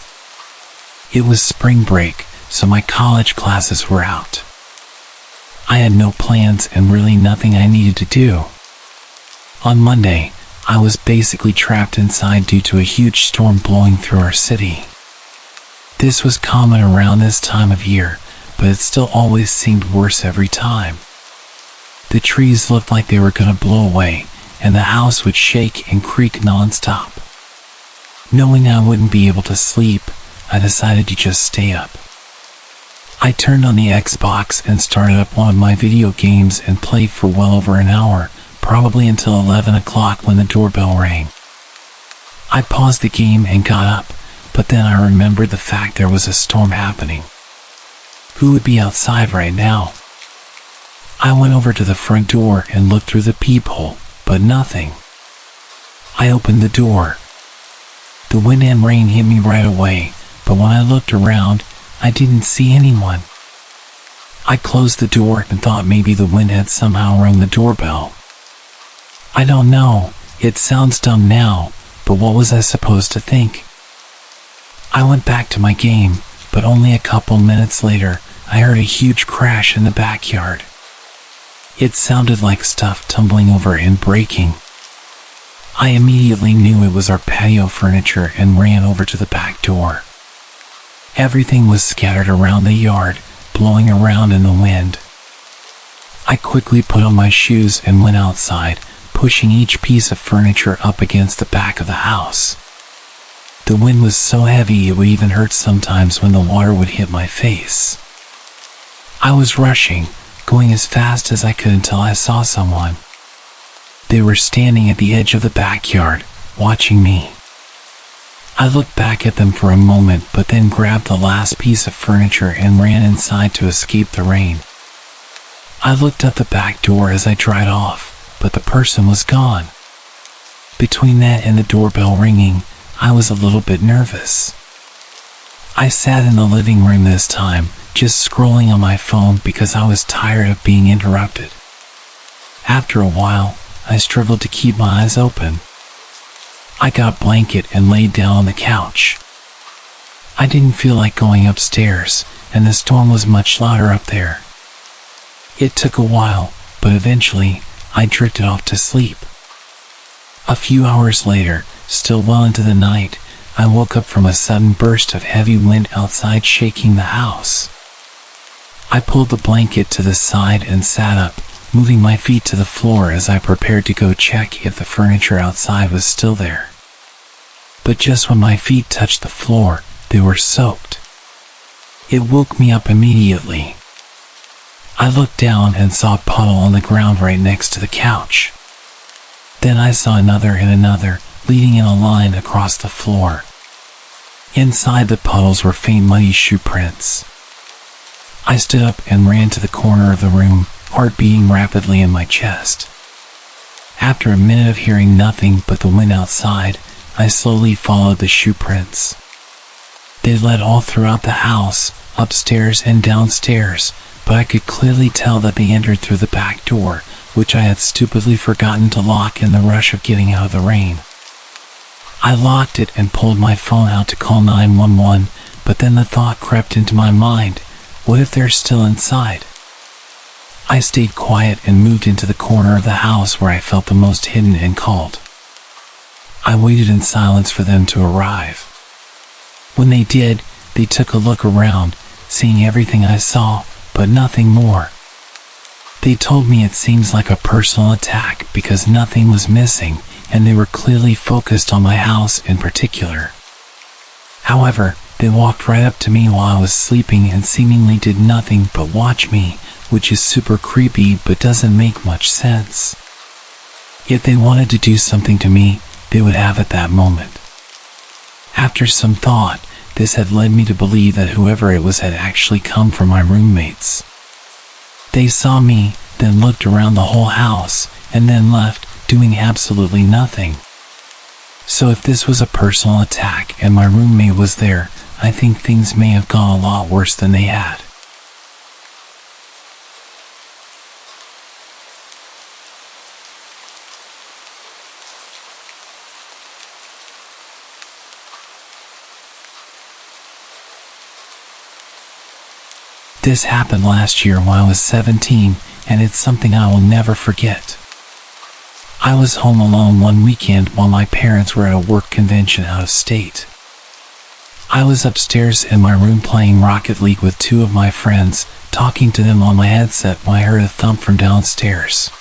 It was spring break, so my college classes were out. I had no plans and really nothing I needed to do. On Monday, I was basically trapped inside due to a huge storm blowing through our city. This was common around this time of year, but it still always seemed worse every time. The trees looked like they were going to blow away, and the house would shake and creak nonstop. Knowing I wouldn't be able to sleep, I decided to just stay up. I turned on the Xbox and started up one of my video games and played for well over an hour, probably until 11 o'clock when the doorbell rang. I paused the game and got up, but then I remembered the fact there was a storm happening. Who would be outside right now? I went over to the front door and looked through the peephole, but nothing. I opened the door. The wind and rain hit me right away, but when I looked around, I didn't see anyone. I closed the door and thought maybe the wind had somehow rung the doorbell. I don't know, it sounds dumb now, but what was I supposed to think? I went back to my game, but only a couple minutes later, I heard a huge crash in the backyard. It sounded like stuff tumbling over and breaking. I immediately knew it was our patio furniture and ran over to the back door. Everything was scattered around the yard, blowing around in the wind. I quickly put on my shoes and went outside, pushing each piece of furniture up against the back of the house. The wind was so heavy it would even hurt sometimes when the water would hit my face. I was rushing, going as fast as I could until I saw someone. They were standing at the edge of the backyard, watching me. I looked back at them for a moment, but then grabbed the last piece of furniture and ran inside to escape the rain. I looked at the back door as I dried off, but the person was gone. Between that and the doorbell ringing, I was a little bit nervous. I sat in the living room this time, just scrolling on my phone because I was tired of being interrupted. After a while, I struggled to keep my eyes open. I got a blanket and laid down on the couch. I didn't feel like going upstairs, and the storm was much louder up there. It took a while, but eventually, I drifted off to sleep. A few hours later, still well into the night, I woke up from a sudden burst of heavy wind outside shaking the house. I pulled the blanket to the side and sat up, moving my feet to the floor as I prepared to go check if the furniture outside was still there. But just when my feet touched the floor, they were soaked. It woke me up immediately. I looked down and saw a puddle on the ground right next to the couch. Then I saw another and another, leading in a line across the floor. Inside the puddles were faint muddy shoe prints. I stood up and ran to the corner of the room, heart beating rapidly in my chest. After a minute of hearing nothing but the wind outside, I slowly followed the shoe prints. They led all throughout the house, upstairs and downstairs, but I could clearly tell that they entered through the back door, which I had stupidly forgotten to lock in the rush of getting out of the rain. I locked it and pulled my phone out to call 911, but then the thought crept into my mind, what if they're still inside? I stayed quiet and moved into the corner of the house where I felt the most hidden and called. I waited in silence for them to arrive. When they did, they took a look around, seeing everything I saw, but nothing more. They told me it seems like a personal attack because nothing was missing, and they were clearly focused on my house in particular. However, they walked right up to me while I was sleeping and seemingly did nothing but watch me, which is super creepy but doesn't make much sense. If they wanted to do something to me, they would have at that moment. After some thought, this had led me to believe that whoever it was had actually come from my roommates. They saw me, then looked around the whole house, and then left, doing absolutely nothing. So if this was a personal attack and my roommate was there, I think things may have gone a lot worse than they had. This happened last year when I was 17, and it's something I will never forget. I was home alone one weekend while my parents were at a work convention out of state. I was upstairs in my room playing Rocket League with two of my friends, talking to them on my headset when I heard a thump from downstairs.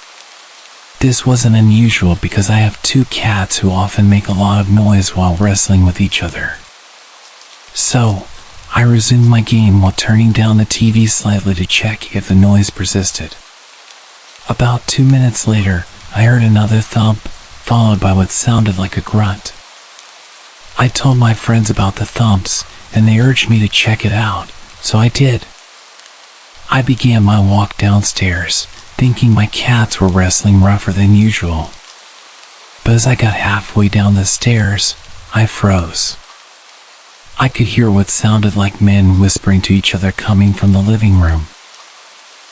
This wasn't unusual because I have two cats who often make a lot of noise while wrestling with each other. So, I resumed my game while turning down the TV slightly to check if the noise persisted. About 2 minutes later, I heard another thump, followed by what sounded like a grunt. I told my friends about the thumps, and they urged me to check it out, so I did. I began my walk downstairs, thinking my cats were wrestling rougher than usual. But as I got halfway down the stairs, I froze. I could hear what sounded like men whispering to each other coming from the living room.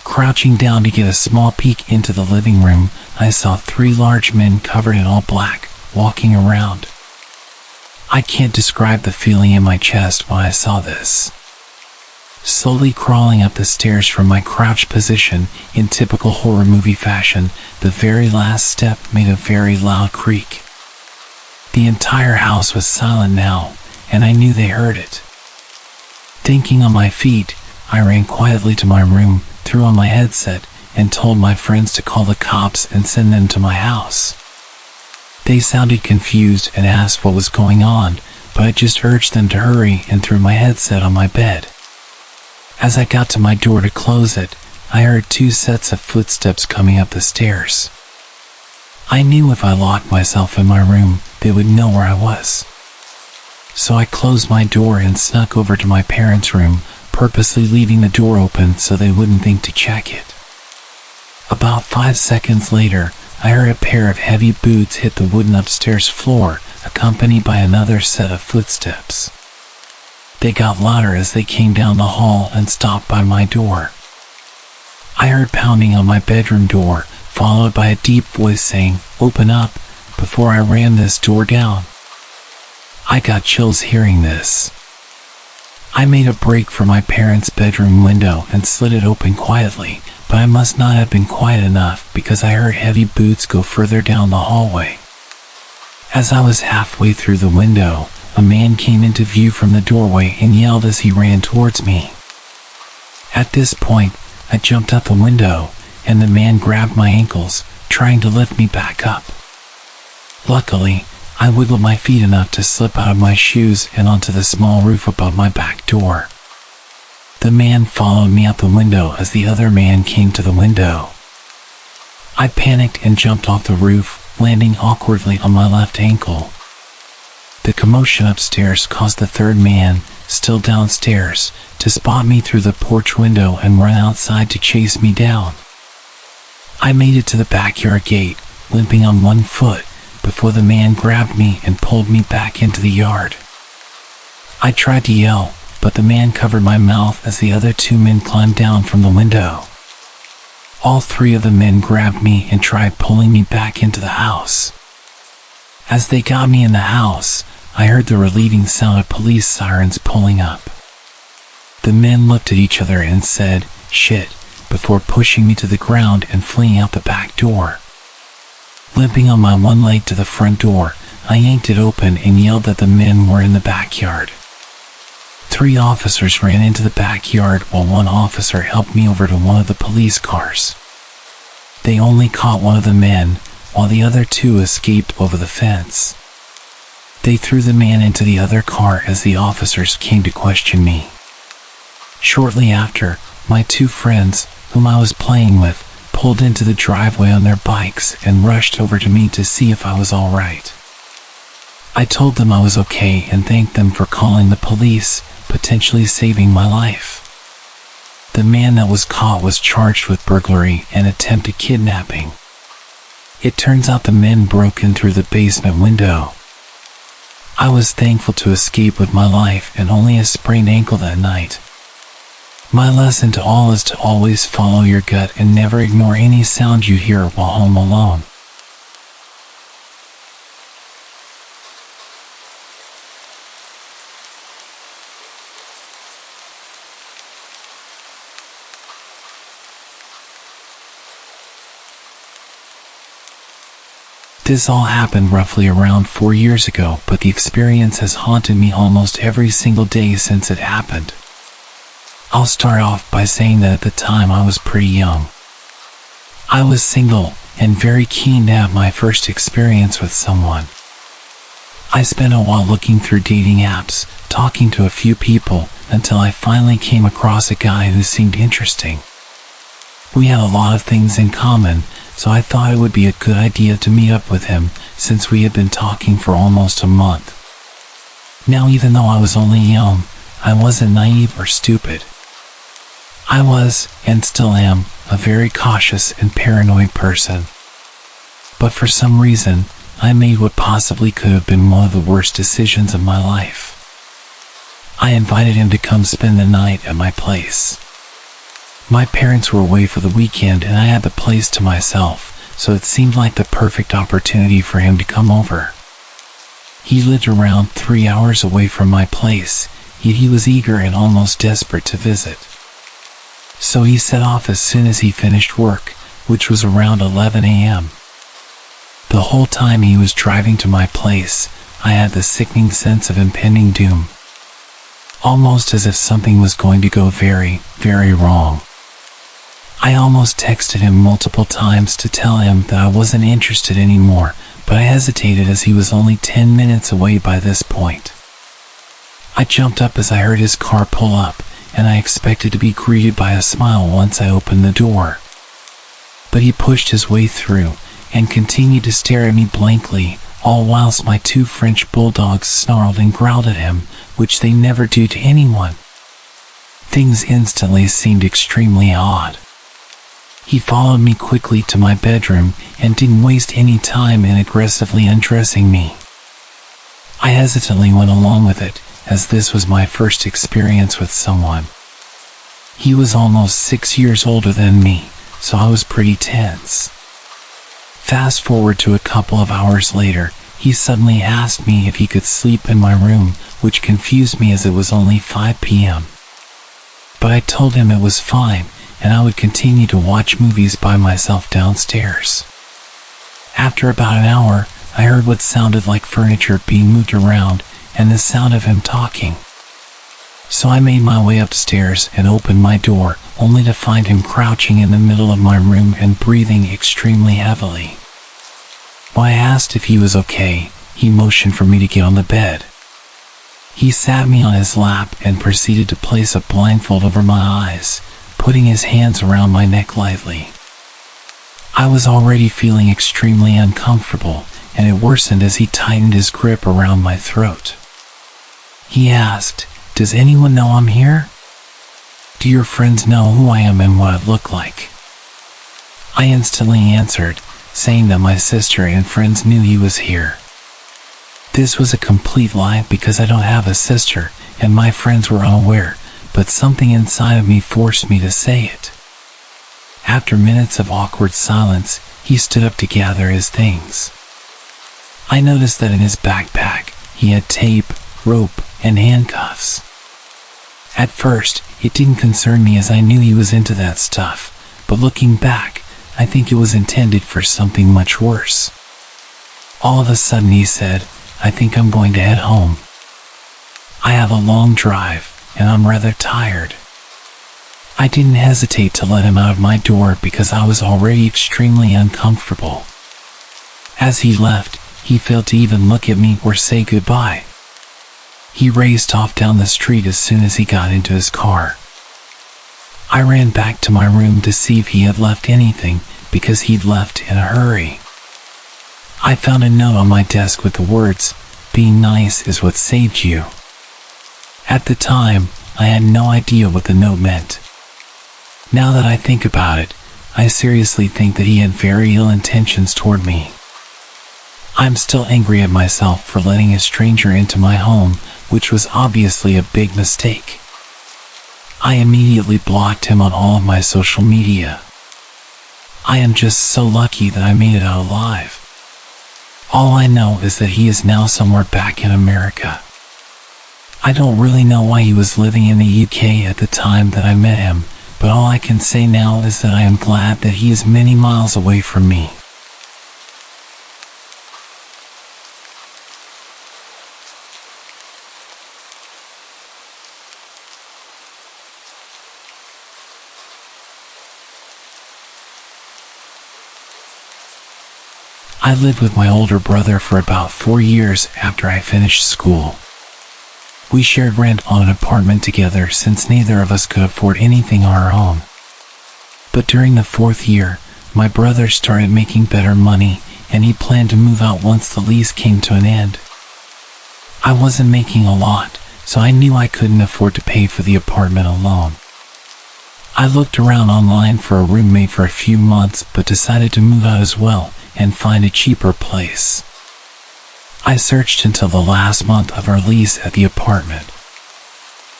Crouching down to get a small peek into the living room, I saw 3 large men covered in all black, walking around. I can't describe the feeling in my chest when I saw this. Slowly crawling up the stairs from my crouched position, in typical horror movie fashion, the very last step made a very loud creak. The entire house was silent now, and I knew they heard it. Thinking on my feet, I ran quietly to my room, threw on my headset, and told my friends to call the cops and send them to my house. They sounded confused and asked what was going on, but I just urged them to hurry and threw my headset on my bed. As I got to my door to close it, I heard 2 sets of footsteps coming up the stairs. I knew if I locked myself in my room, they would know where I was. So I closed my door and snuck over to my parents' room, purposely leaving the door open so they wouldn't think to check it. About 5 seconds later, I heard a pair of heavy boots hit the wooden upstairs floor, accompanied by another set of footsteps. They got louder as they came down the hall and stopped by my door. I heard pounding on my bedroom door, followed by a deep voice saying, "Open up," before I ran this door down. I got chills hearing this. I made a break for my parents' bedroom window and slid it open quietly, but I must not have been quiet enough because I heard heavy boots go further down the hallway. As I was halfway through the window, a man came into view from the doorway and yelled as he ran towards me. At this point, I jumped out the window, and the man grabbed my ankles, trying to lift me back up. Luckily, I wiggled my feet enough to slip out of my shoes and onto the small roof above my back door. The man followed me out the window as the other man came to the window. I panicked and jumped off the roof, landing awkwardly on my left ankle. The commotion upstairs caused the third man, still downstairs, to spot me through the porch window and run outside to chase me down. I made it to the backyard gate, limping on one foot, before the man grabbed me and pulled me back into the yard. I tried to yell, but the man covered my mouth as the other two men climbed down from the window. All three of the men grabbed me and tried pulling me back into the house. As they got me in the house, I heard the relieving sound of police sirens pulling up. The men looked at each other and said, "Shit," before pushing me to the ground and fleeing out the back door. Limping on my one leg to the front door, I yanked it open and yelled that the men were in the backyard. 3 officers ran into the backyard while one officer helped me over to one of the police cars. They only caught one of the men, while the other 2 escaped over the fence. They threw the man into the other car as the officers came to question me. Shortly after, my 2 friends, whom I was playing with, pulled into the driveway on their bikes and rushed over to me to see if I was all right. I told them I was okay and thanked them for calling the police, potentially saving my life. The man that was caught was charged with burglary and attempted kidnapping. It turns out the men broke in through the basement window. I was thankful to escape with my life and only a sprained ankle that night. My lesson to all is to always follow your gut and never ignore any sound you hear while home alone. This all happened roughly around 4 years ago, but the experience has haunted me almost every single day since it happened. I'll start off by saying that at the time I was pretty young. I was single and very keen to have my first experience with someone. I spent a while looking through dating apps, talking to a few people, until I finally came across a guy who seemed interesting. We had a lot of things in common, so I thought it would be a good idea to meet up with him since we had been talking for almost a month. Now, even though I was only young, I wasn't naive or stupid. I was, and still am, a very cautious and paranoid person. But for some reason, I made what possibly could have been one of the worst decisions of my life. I invited him to come spend the night at my place. My parents were away for the weekend and I had the place to myself, so it seemed like the perfect opportunity for him to come over. He lived around 3 hours away from my place, yet he was eager and almost desperate to visit. So he set off as soon as he finished work, which was around 11 a.m. The whole time he was driving to my place, I had the sickening sense of impending doom. Almost as if something was going to go very, very wrong. I almost texted him multiple times to tell him that I wasn't interested anymore, but I hesitated as he was only 10 minutes away by this point. I jumped up as I heard his car pull up, and I expected to be greeted by a smile once I opened the door. But he pushed his way through, and continued to stare at me blankly, all whilst my 2 French bulldogs snarled and growled at him, which they never do to anyone. Things instantly seemed extremely odd. He followed me quickly to my bedroom and didn't waste any time in aggressively undressing me. I hesitantly went along with it, as this was my first experience with someone. He was almost 6 years older than me, so I was pretty tense. Fast forward to a couple of hours later, he suddenly asked me if he could sleep in my room, which confused me as it was only 5 p.m. But I told him it was fine, and I would continue to watch movies by myself downstairs. After about an hour, I heard what sounded like furniture being moved around, and the sound of him talking. So I made my way upstairs and opened my door, only to find him crouching in the middle of my room and breathing extremely heavily. When I asked if he was okay, he motioned for me to get on the bed. He sat me on his lap and proceeded to place a blindfold over my eyes, putting his hands around my neck lightly. I was already feeling extremely uncomfortable, and it worsened as he tightened his grip around my throat. He asked, "Does anyone know I'm here? Do your friends know who I am and what I look like?" I instantly answered, saying that my sister and friends knew he was here. This was a complete lie because I don't have a sister, and my friends were unaware, but something inside of me forced me to say it. After minutes of awkward silence, he stood up to gather his things. I noticed that in his backpack, he had tape, rope, and handcuffs. At first, it didn't concern me as I knew he was into that stuff, but looking back, I think it was intended for something much worse. All of a sudden he said, "I think I'm going to head home. I have a long drive, and I'm rather tired." I didn't hesitate to let him out of my door because I was already extremely uncomfortable. As he left, he failed to even look at me or say goodbye. He raced off down the street as soon as he got into his car. I ran back to my room to see if he had left anything, because he'd left in a hurry. I found a note on my desk with the words, "Being nice is what saved you." At the time, I had no idea what the note meant. Now that I think about it, I seriously think that he had very ill intentions toward me. I'm still angry at myself for letting a stranger into my home, which was obviously a big mistake. I immediately blocked him on all of my social media. I am just so lucky that I made it out alive. All I know is that he is now somewhere back in America. I don't really know why he was living in the UK at the time that I met him, but all I can say now is that I am glad that he is many miles away from me. I lived with my older brother for about 4 years after I finished school. We shared rent on an apartment together since neither of us could afford anything on our own. But during the 4th year, my brother started making better money, and he planned to move out once the lease came to an end. I wasn't making a lot, so I knew I couldn't afford to pay for the apartment alone. I looked around online for a roommate for a few months, but decided to move out as well and find a cheaper place. I searched until the last month of our lease at the apartment.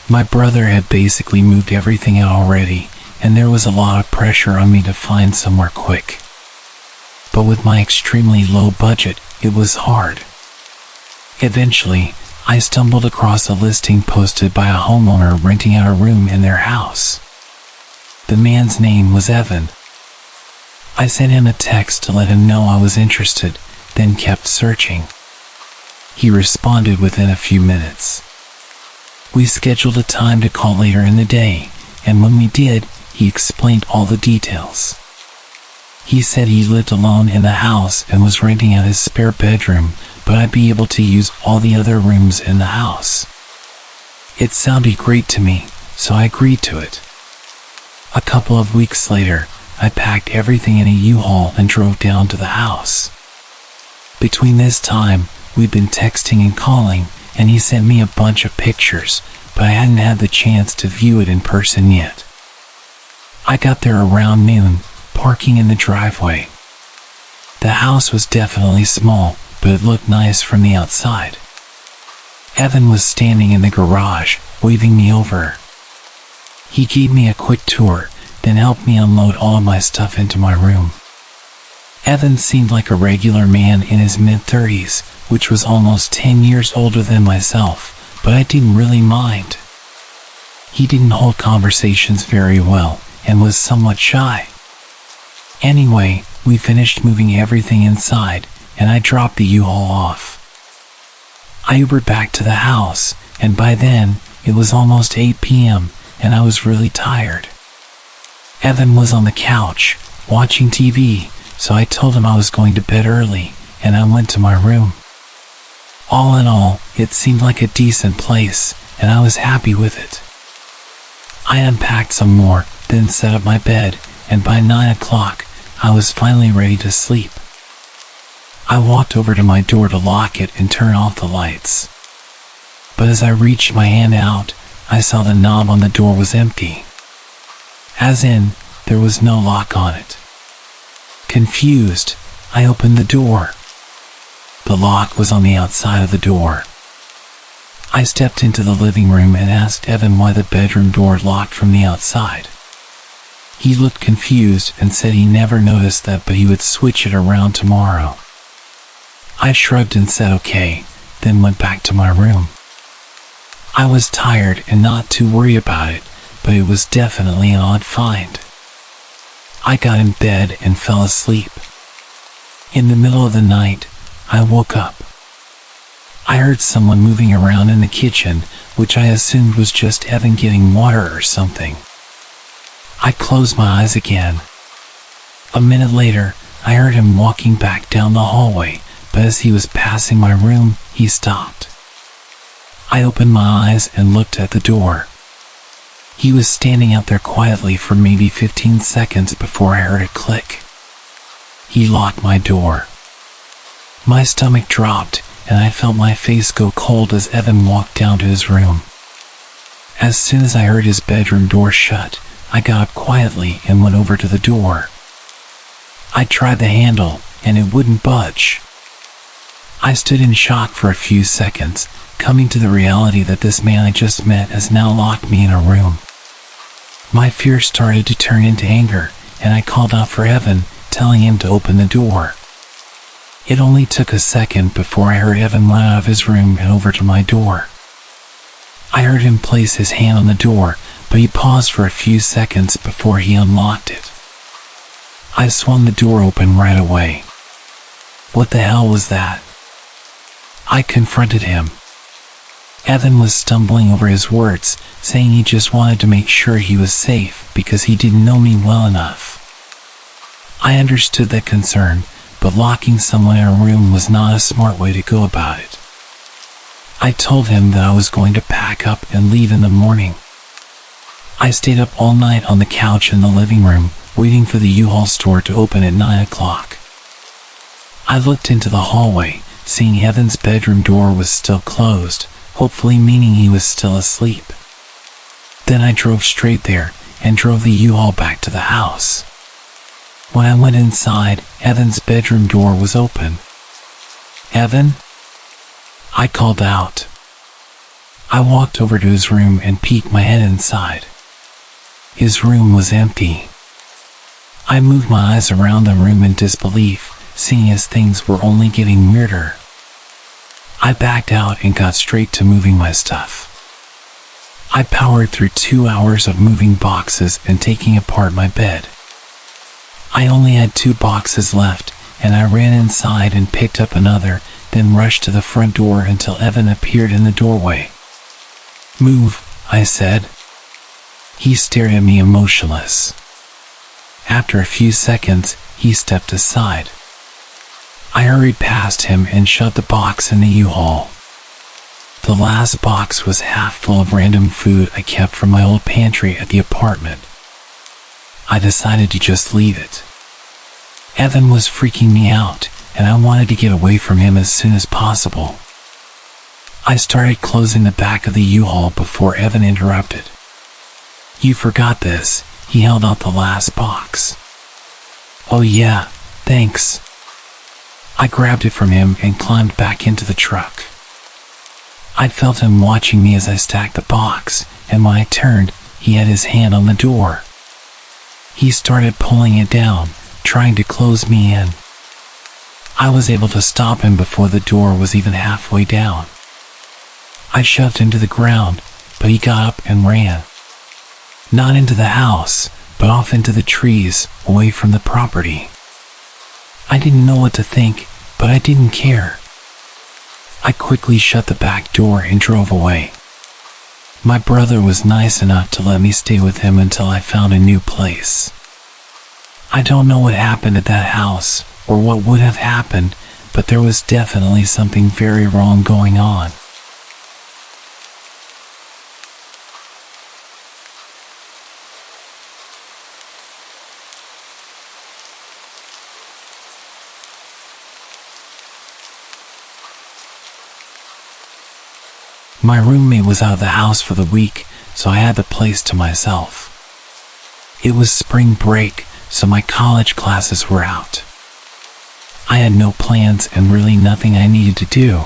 My brother had basically moved everything out already, and there was a lot of pressure on me to find somewhere quick. But with my extremely low budget, it was hard. Eventually, I stumbled across a listing posted by a homeowner renting out a room in their house. The man's name was Evan. I sent him a text to let him know I was interested, then kept searching. He responded within a few minutes. We scheduled a time to call later in the day, and when we did, he explained all the details. He said he lived alone in the house and was renting out his spare bedroom, but I'd be able to use all the other rooms in the house. It sounded great to me, so I agreed to it. A couple of weeks later, I packed everything in a U-Haul and drove down to the house. Between this time, we'd been texting and calling, and he sent me a bunch of pictures, but I hadn't had the chance to view it in person yet. I got there around noon, parking in the driveway. The house was definitely small, but it looked nice from the outside. Evan was standing in the garage, waving me over. He gave me a quick tour, then helped me unload all of my stuff into my room. Evan seemed like a regular man in his mid-30s, which was almost 10 years older than myself, but I didn't really mind. He didn't hold conversations very well, and was somewhat shy. Anyway, we finished moving everything inside, and I dropped the U-Haul off. I Ubered back to the house, and by then, it was almost 8 p.m., and I was really tired. Evan was on the couch, watching TV, so I told him I was going to bed early, and I went to my room. All in all, it seemed like a decent place, and I was happy with it. I unpacked some more, then set up my bed, and by 9 o'clock, I was finally ready to sleep. I walked over to my door to lock it and turn off the lights. But as I reached my hand out, I saw the knob on the door was empty. As in, there was no lock on it. Confused, I opened the door. The lock was on the outside of the door. I stepped into the living room and asked Evan why the bedroom door locked from the outside. He looked confused and said he never noticed that, but he would switch it around tomorrow. I shrugged and said okay, then went back to my room. I was tired and not too worried about it, but it was definitely an odd find. I got in bed and fell asleep. In the middle of the night, I woke up. I heard someone moving around in the kitchen, which I assumed was just Evan getting water or something. I closed my eyes again. A minute later, I heard him walking back down the hallway, but as he was passing my room, he stopped. I opened my eyes and looked at the door. He was standing out there quietly for maybe 15 seconds before I heard a click. He locked my door. My stomach dropped, and I felt my face go cold as Evan walked down to his room. As soon as I heard his bedroom door shut, I got up quietly and went over to the door. I tried the handle, and it wouldn't budge. I stood in shock for a few seconds, coming to the reality that this man I just met has now locked me in a room. My fear started to turn into anger, and I called out for Evan, telling him to open the door. It only took a second before I heard Evan run out of his room and over to my door. I heard him place his hand on the door, but he paused for a few seconds before he unlocked it. I swung the door open right away. What the hell was that? I confronted him. Evan was stumbling over his words, saying he just wanted to make sure he was safe because he didn't know me well enough. I understood that concern, but locking someone in a room was not a smart way to go about it. I told him that I was going to pack up and leave in the morning. I stayed up all night on the couch in the living room, waiting for the U-Haul store to open at 9 o'clock. I looked into the hallway, seeing Evan's bedroom door was still closed, hopefully meaning he was still asleep. Then I drove straight there and drove the U-Haul back to the house. When I went inside, Evan's bedroom door was open. "Evan?" I called out. I walked over to his room and peeked my head inside. His room was empty. I moved my eyes around the room in disbelief, seeing as things were only getting weirder. I backed out and got straight to moving my stuff. I powered through 2 hours of moving boxes and taking apart my bed. I only had 2 boxes left, and I ran inside and picked up another, then rushed to the front door until Evan appeared in the doorway. "Move," I said. He stared at me emotionless. After a few seconds, he stepped aside. I hurried past him and shoved the box in the U-Haul. The last box was half full of random food I kept from my old pantry at the apartment. I decided to just leave it. Evan was freaking me out, and I wanted to get away from him as soon as possible. I started closing the back of the U-Haul before Evan interrupted. "You forgot this." He held out the last box. "Oh yeah, thanks." I grabbed it from him and climbed back into the truck. I felt him watching me as I stacked the box, and when I turned, he had his hand on the door. He started pulling it down, trying to close me in. I was able to stop him before the door was even halfway down. I shoved him to the ground, but he got up and ran. Not into the house, but off into the trees, away from the property. I didn't know what to think, but I didn't care. I quickly shut the back door and drove away. My brother was nice enough to let me stay with him until I found a new place. I don't know what happened at that house, or what would have happened, but there was definitely something very wrong going on. My roommate was out of the house for the week, so I had the place to myself. It was spring break, so my college classes were out. I had no plans and really nothing I needed to do.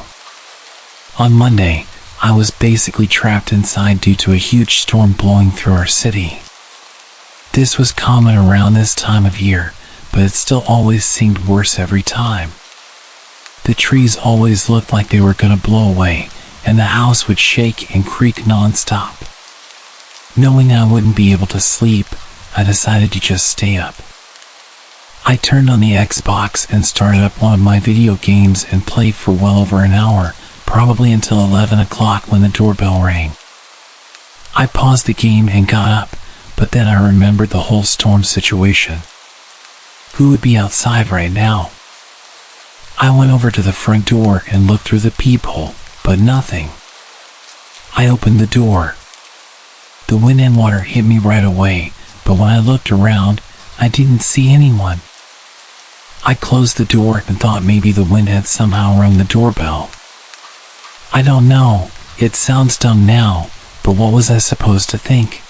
On Monday, I was basically trapped inside due to a huge storm blowing through our city. This was common around this time of year, but it still always seemed worse every time. The trees always looked like they were gonna blow away, and the house would shake and creak non-stop. Knowing I wouldn't be able to sleep, I decided to just stay up. I turned on the Xbox and started up one of my video games and played for well over an hour, probably until 11 o'clock when the doorbell rang. I paused the game and got up, but then I remembered the whole storm situation. Who would be outside right now? I went over to the front door and looked through the peephole, but nothing. I opened the door. The wind and water hit me right away, but when I looked around, I didn't see anyone. I closed the door and thought maybe the wind had somehow rung the doorbell. I don't know, it sounds dumb now, but what was I supposed to think?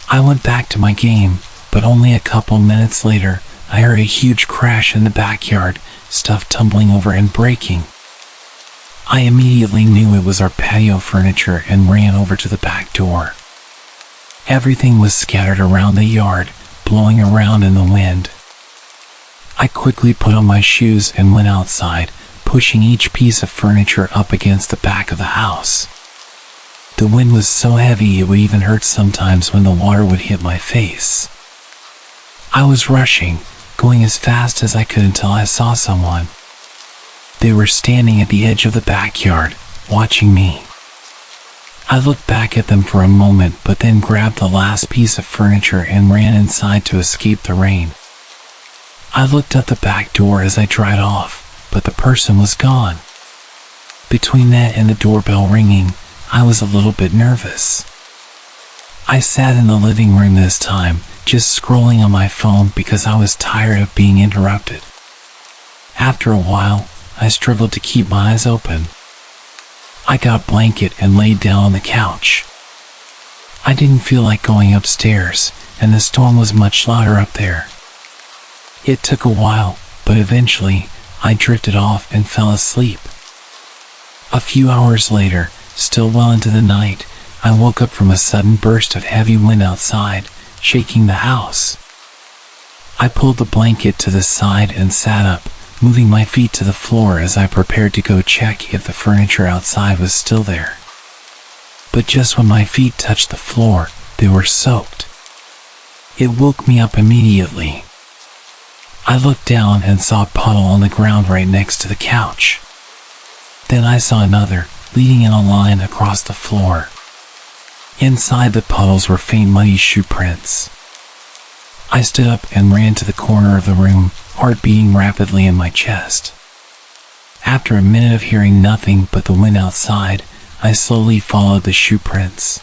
I went back to my game, but only a couple minutes later, I heard a huge crash in the backyard, stuff tumbling over and breaking. I immediately knew it was our patio furniture and ran over to the back door. Everything was scattered around the yard, blowing around in the wind. I quickly put on my shoes and went outside, pushing each piece of furniture up against the back of the house. The wind was so heavy it would even hurt sometimes when the water would hit my face. I was rushing, going as fast as I could until I saw someone. They were standing at the edge of the backyard, watching me. I looked back at them for a moment, but then grabbed the last piece of furniture and ran inside to escape the rain. I looked at the back door as I dried off, but the person was gone. Between that and the doorbell ringing, I was a little bit nervous. I sat in the living room this time, just scrolling on my phone because I was tired of being interrupted. After a while, I struggled to keep my eyes open. I got a blanket and laid down on the couch. I didn't feel like going upstairs, and the storm was much louder up there. It took a while, but eventually, I drifted off and fell asleep. A few hours later, still well into the night, I woke up from a sudden burst of heavy wind outside, shaking the house. I pulled the blanket to the side and sat up, moving my feet to the floor as I prepared to go check if the furniture outside was still there. But just when my feet touched the floor, they were soaked. It woke me up immediately. I looked down and saw a puddle on the ground right next to the couch. Then I saw another, leading in a line across the floor. Inside the puddles were faint muddy shoe prints. I stood up and ran to the corner of the room, heart beating rapidly in my chest. After a minute of hearing nothing but the wind outside, I slowly followed the shoe prints.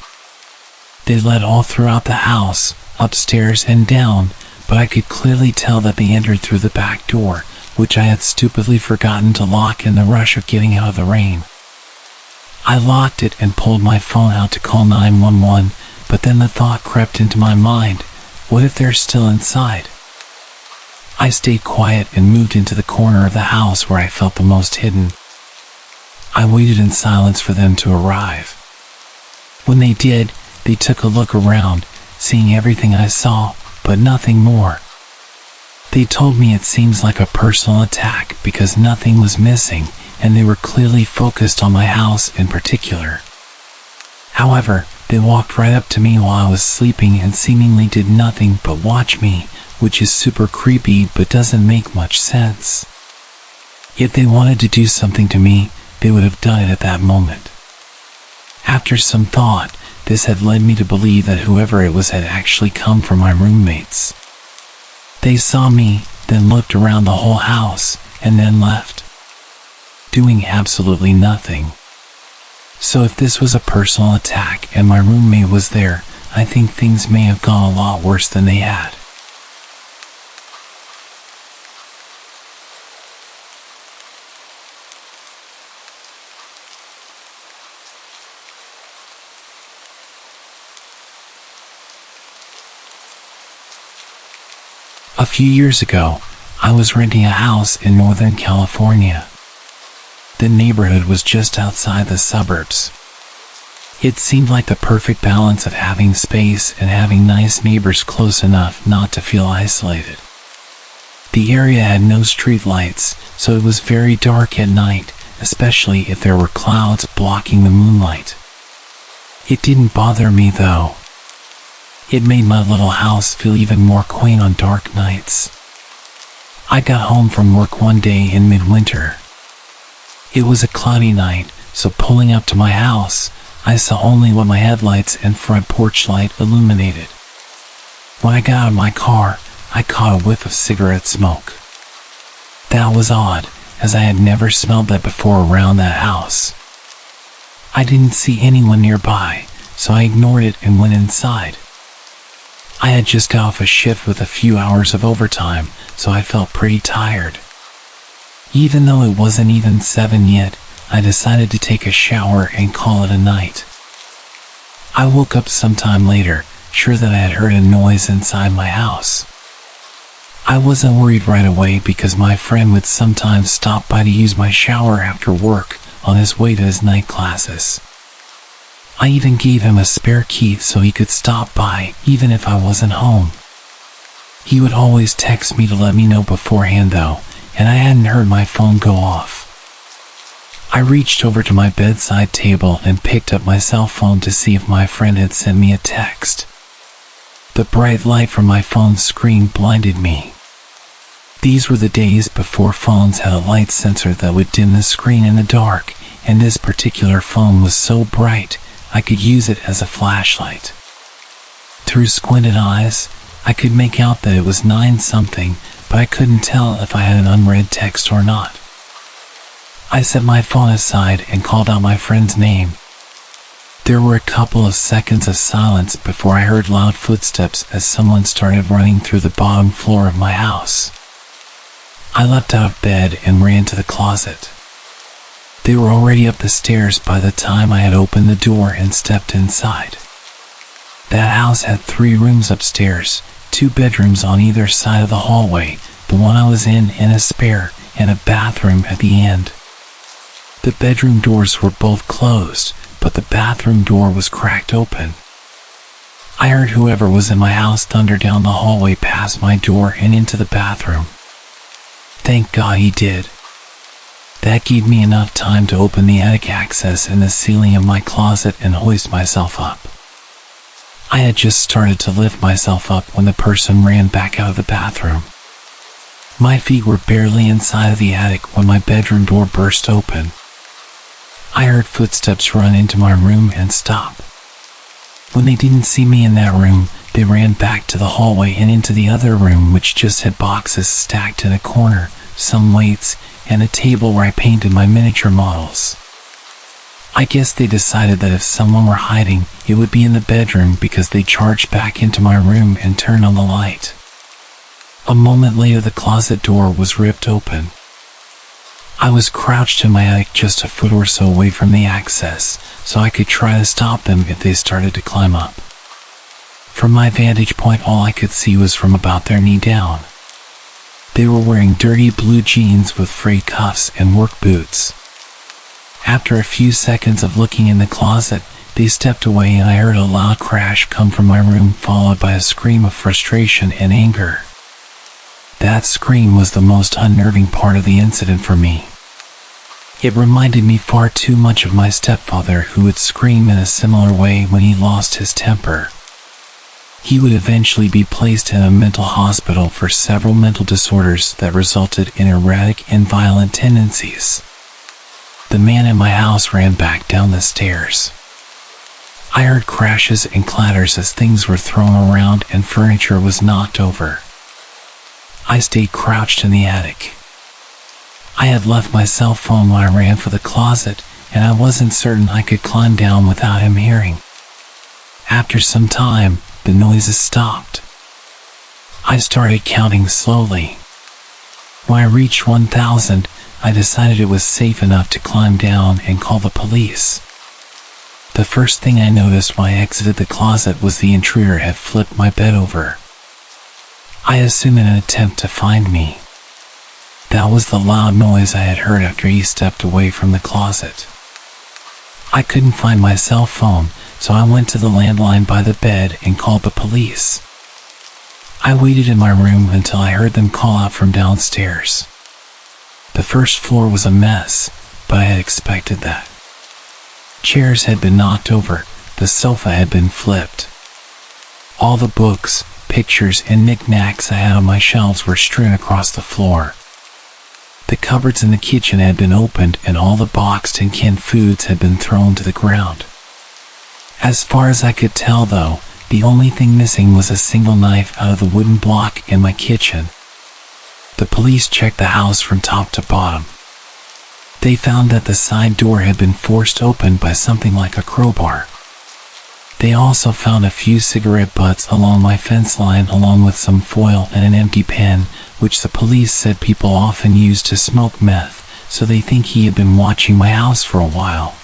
They led all throughout the house, upstairs and down, but I could clearly tell that they entered through the back door, which I had stupidly forgotten to lock in the rush of getting out of the rain. I locked it and pulled my phone out to call 911, but then the thought crept into my mind, what if they're still inside? I stayed quiet and moved into the corner of the house where I felt the most hidden. I waited in silence for them to arrive. When they did, they took a look around, seeing everything I saw, but nothing more. They told me it seems like a personal attack because nothing was missing, and they were clearly focused on my house in particular. However, they walked right up to me while I was sleeping and seemingly did nothing but watch me, which is super creepy but doesn't make much sense. If they wanted to do something to me, they would have done it at that moment. After some thought, this had led me to believe that whoever it was had actually come from my roommates. They saw me, then looked around the whole house, and then left, doing absolutely nothing. So if this was a personal attack and my roommate was there, I think things may have gone a lot worse than they had. A few years ago, I was renting a house in Northern California. The neighborhood was just outside the suburbs. It seemed like the perfect balance of having space and having nice neighbors close enough not to feel isolated. The area had no street lights, so it was very dark at night, especially if there were clouds blocking the moonlight. It didn't bother me though. It made my little house feel even more quaint on dark nights. I got home from work one day in midwinter. It was a cloudy night, so pulling up to my house, I saw only what my headlights and front porch light illuminated. When I got out of my car, I caught a whiff of cigarette smoke. That was odd, as I had never smelled that before around that house. I didn't see anyone nearby, so I ignored it and went inside. I had just got off a shift with a few hours of overtime, so I felt pretty tired. Even though it wasn't even 7 yet, I decided to take a shower and call it a night. I woke up sometime later, sure that I had heard a noise inside my house. I wasn't worried right away because my friend would sometimes stop by to use my shower after work on his way to his night classes. I even gave him a spare key so he could stop by even if I wasn't home. He would always text me to let me know beforehand though, and I hadn't heard my phone go off. I reached over to my bedside table and picked up my cell phone to see if my friend had sent me a text. The bright light from my phone's screen blinded me. These were the days before phones had a light sensor that would dim the screen in the dark, and this particular phone was so bright, I could use it as a flashlight. Through squinted eyes, I could make out that it was 9-something, but I couldn't tell if I had an unread text or not. I set my phone aside and called out my friend's name. There were a couple of seconds of silence before I heard loud footsteps as someone started running through the bottom floor of my house. I leapt out of bed and ran to the closet. They were already up the stairs by the time I had opened the door and stepped inside. That house had 3 rooms upstairs, 2 bedrooms on either side of the hallway, the one I was in and a spare, and a bathroom at the end. The bedroom doors were both closed, but the bathroom door was cracked open. I heard whoever was in my house thunder down the hallway past my door and into the bathroom. Thank God he did. That gave me enough time to open the attic access in the ceiling of my closet and hoist myself up. I had just started to lift myself up when the person ran back out of the bathroom. My feet were barely inside of the attic when my bedroom door burst open. I heard footsteps run into my room and stop. When they didn't see me in that room, they ran back to the hallway and into the other room, which just had boxes stacked in a corner, some weights, and a table where I painted my miniature models. I guess they decided that if someone were hiding, it would be in the bedroom because they charged back into my room and turned on the light. A moment later, the closet door was ripped open. I was crouched in my attic just a foot or so away from the access, so I could try to stop them if they started to climb up. From my vantage point, all I could see was from about their knee down. They were wearing dirty blue jeans with frayed cuffs and work boots. After a few seconds of looking in the closet, they stepped away and I heard a loud crash come from my room, followed by a scream of frustration and anger. That scream was the most unnerving part of the incident for me. It reminded me far too much of my stepfather, who would scream in a similar way when he lost his temper. He would eventually be placed in a mental hospital for several mental disorders that resulted in erratic and violent tendencies. The man in my house ran back down the stairs. I heard crashes and clatters as things were thrown around and furniture was knocked over. I stayed crouched in the attic. I had left my cell phone when I ran for the closet, and I wasn't certain I could climb down without him hearing. After some time, the noises stopped. I started counting slowly. When I reached 1,000, I decided it was safe enough to climb down and call the police. The first thing I noticed when I exited the closet was the intruder had flipped my bed over. I assumed in an attempt to find me. That was the loud noise I had heard after he stepped away from the closet. I couldn't find my cell phone, so I went to the landline by the bed and called the police. I waited in my room until I heard them call out from downstairs. The first floor was a mess, but I had expected that. Chairs had been knocked over, the sofa had been flipped. All the books, pictures, and knickknacks I had on my shelves were strewn across the floor. The cupboards in the kitchen had been opened and all the boxed and canned foods had been thrown to the ground. As far as I could tell, though, the only thing missing was a single knife out of the wooden block in my kitchen. The police checked the house from top to bottom. They found that the side door had been forced open by something like a crowbar. They also found a few cigarette butts along my fence line, along with some foil and an empty pen, which the police said people often use to smoke meth, so they think he had been watching my house for a while.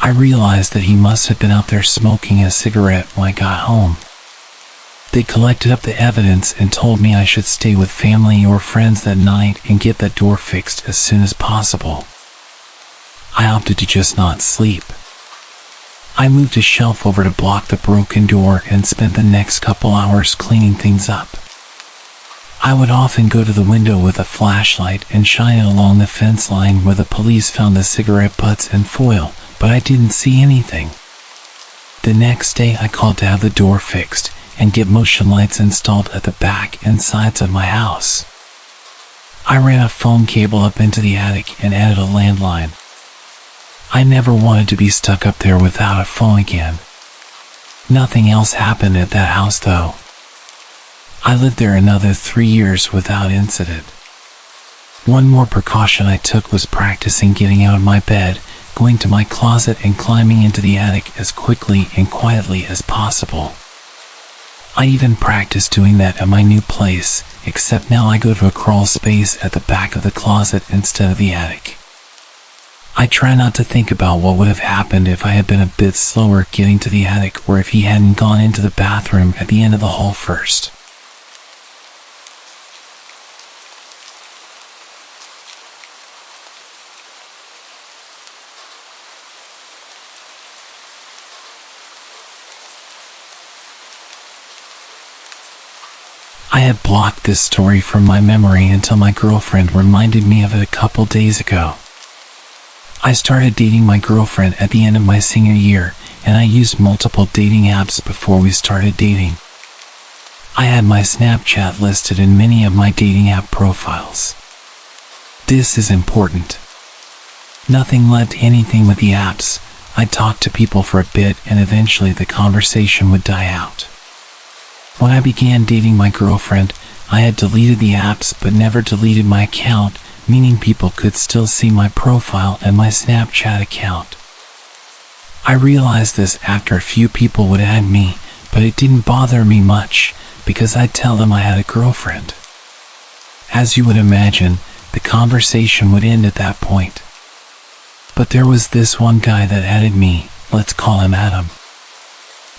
I realized that he must have been out there smoking a cigarette when I got home. They collected up the evidence and told me I should stay with family or friends that night and get that door fixed as soon as possible. I opted to just not sleep. I moved a shelf over to block the broken door and spent the next couple hours cleaning things up. I would often go to the window with a flashlight and shine it along the fence line where the police found the cigarette butts and foil, but I didn't see anything. The next day I called to have the door fixed and get motion lights installed at the back and sides of my house. I ran a phone cable up into the attic and added a landline. I never wanted to be stuck up there without a phone again. Nothing else happened at that house, though. I lived there another 3 years without incident. One more precaution I took was practicing getting out of my bed, going to my closet and climbing into the attic as quickly and quietly as possible. I even practiced doing that at my new place, except now I go to a crawl space at the back of the closet instead of the attic. I try not to think about what would have happened if I had been a bit slower getting to the attic, or if he hadn't gone into the bathroom at the end of the hall first. I had blocked this story from my memory until my girlfriend reminded me of it a couple days ago. I started dating my girlfriend at the end of my senior year, and I used multiple dating apps before we started dating. I had my Snapchat listed in many of my dating app profiles. This is important. Nothing led to anything with the apps. I talked to people for a bit and eventually the conversation would die out. When I began dating my girlfriend, I had deleted the apps but never deleted my account, meaning people could still see my profile and my Snapchat account. I realized this after a few people would add me, but it didn't bother me much because I'd tell them I had a girlfriend. As you would imagine, the conversation would end at that point. But there was this one guy that added me, let's call him Adam.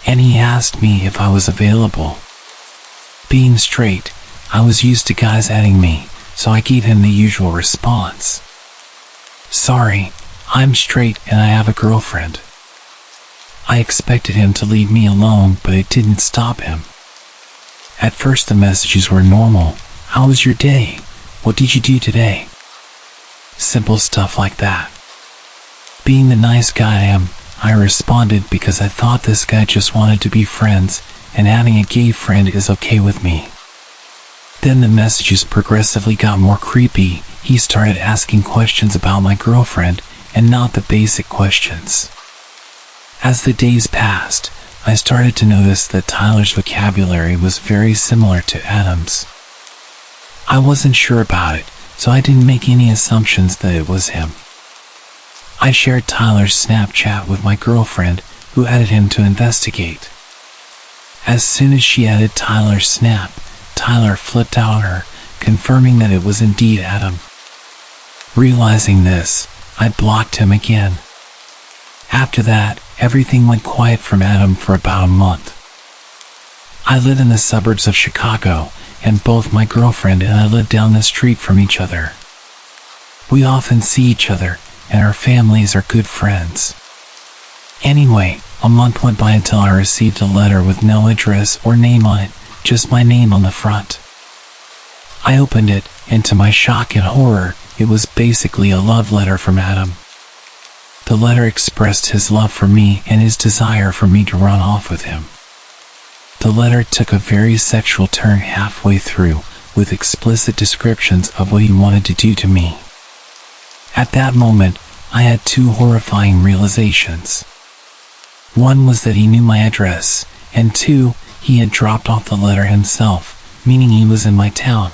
And he asked me if I was available. Being straight, I was used to guys adding me, so I gave him the usual response. Sorry, I'm straight and I have a girlfriend. I expected him to leave me alone, but it didn't stop him. At first the messages were normal. How was your day? What did you do today? Simple stuff like that. Being the nice guy I am, I responded because I thought this guy just wanted to be friends, and having a gay friend is okay with me. Then the messages progressively got more creepy. He started asking questions about my girlfriend, and not the basic questions. As the days passed, I started to notice that Tyler's vocabulary was very similar to Adam's. I wasn't sure about it, so I didn't make any assumptions that it was him. I shared Tyler's Snapchat with my girlfriend, who added him to investigate. As soon as she added Tyler's snap, Tyler flipped out on her, confirming that it was indeed Adam. Realizing this, I blocked him again. After that, everything went quiet from Adam for about a month. I live in the suburbs of Chicago, and both my girlfriend and I live down the street from each other. We often see each other, and our families are good friends. Anyway, a month went by until I received a letter with no address or name on it, just my name on the front. I opened it, and to my shock and horror, it was basically a love letter from Adam. The letter expressed his love for me and his desire for me to run off with him. The letter took a very sexual turn halfway through, with explicit descriptions of what he wanted to do to me. At that moment, I had two horrifying realizations. One was that he knew my address, and two, he had dropped off the letter himself, meaning he was in my town.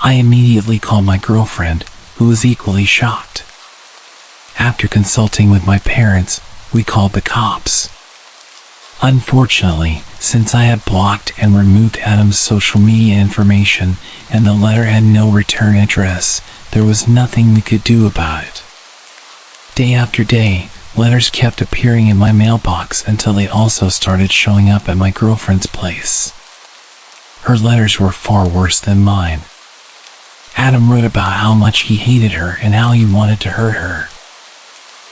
I immediately called my girlfriend, who was equally shocked. After consulting with my parents, we called the cops. Unfortunately, since I had blocked and removed Adam's social media information and the letter had no return address, there was nothing we could do about it. Day after day, letters kept appearing in my mailbox until they also started showing up at my girlfriend's place. Her letters were far worse than mine. Adam wrote about how much he hated her and how he wanted to hurt her.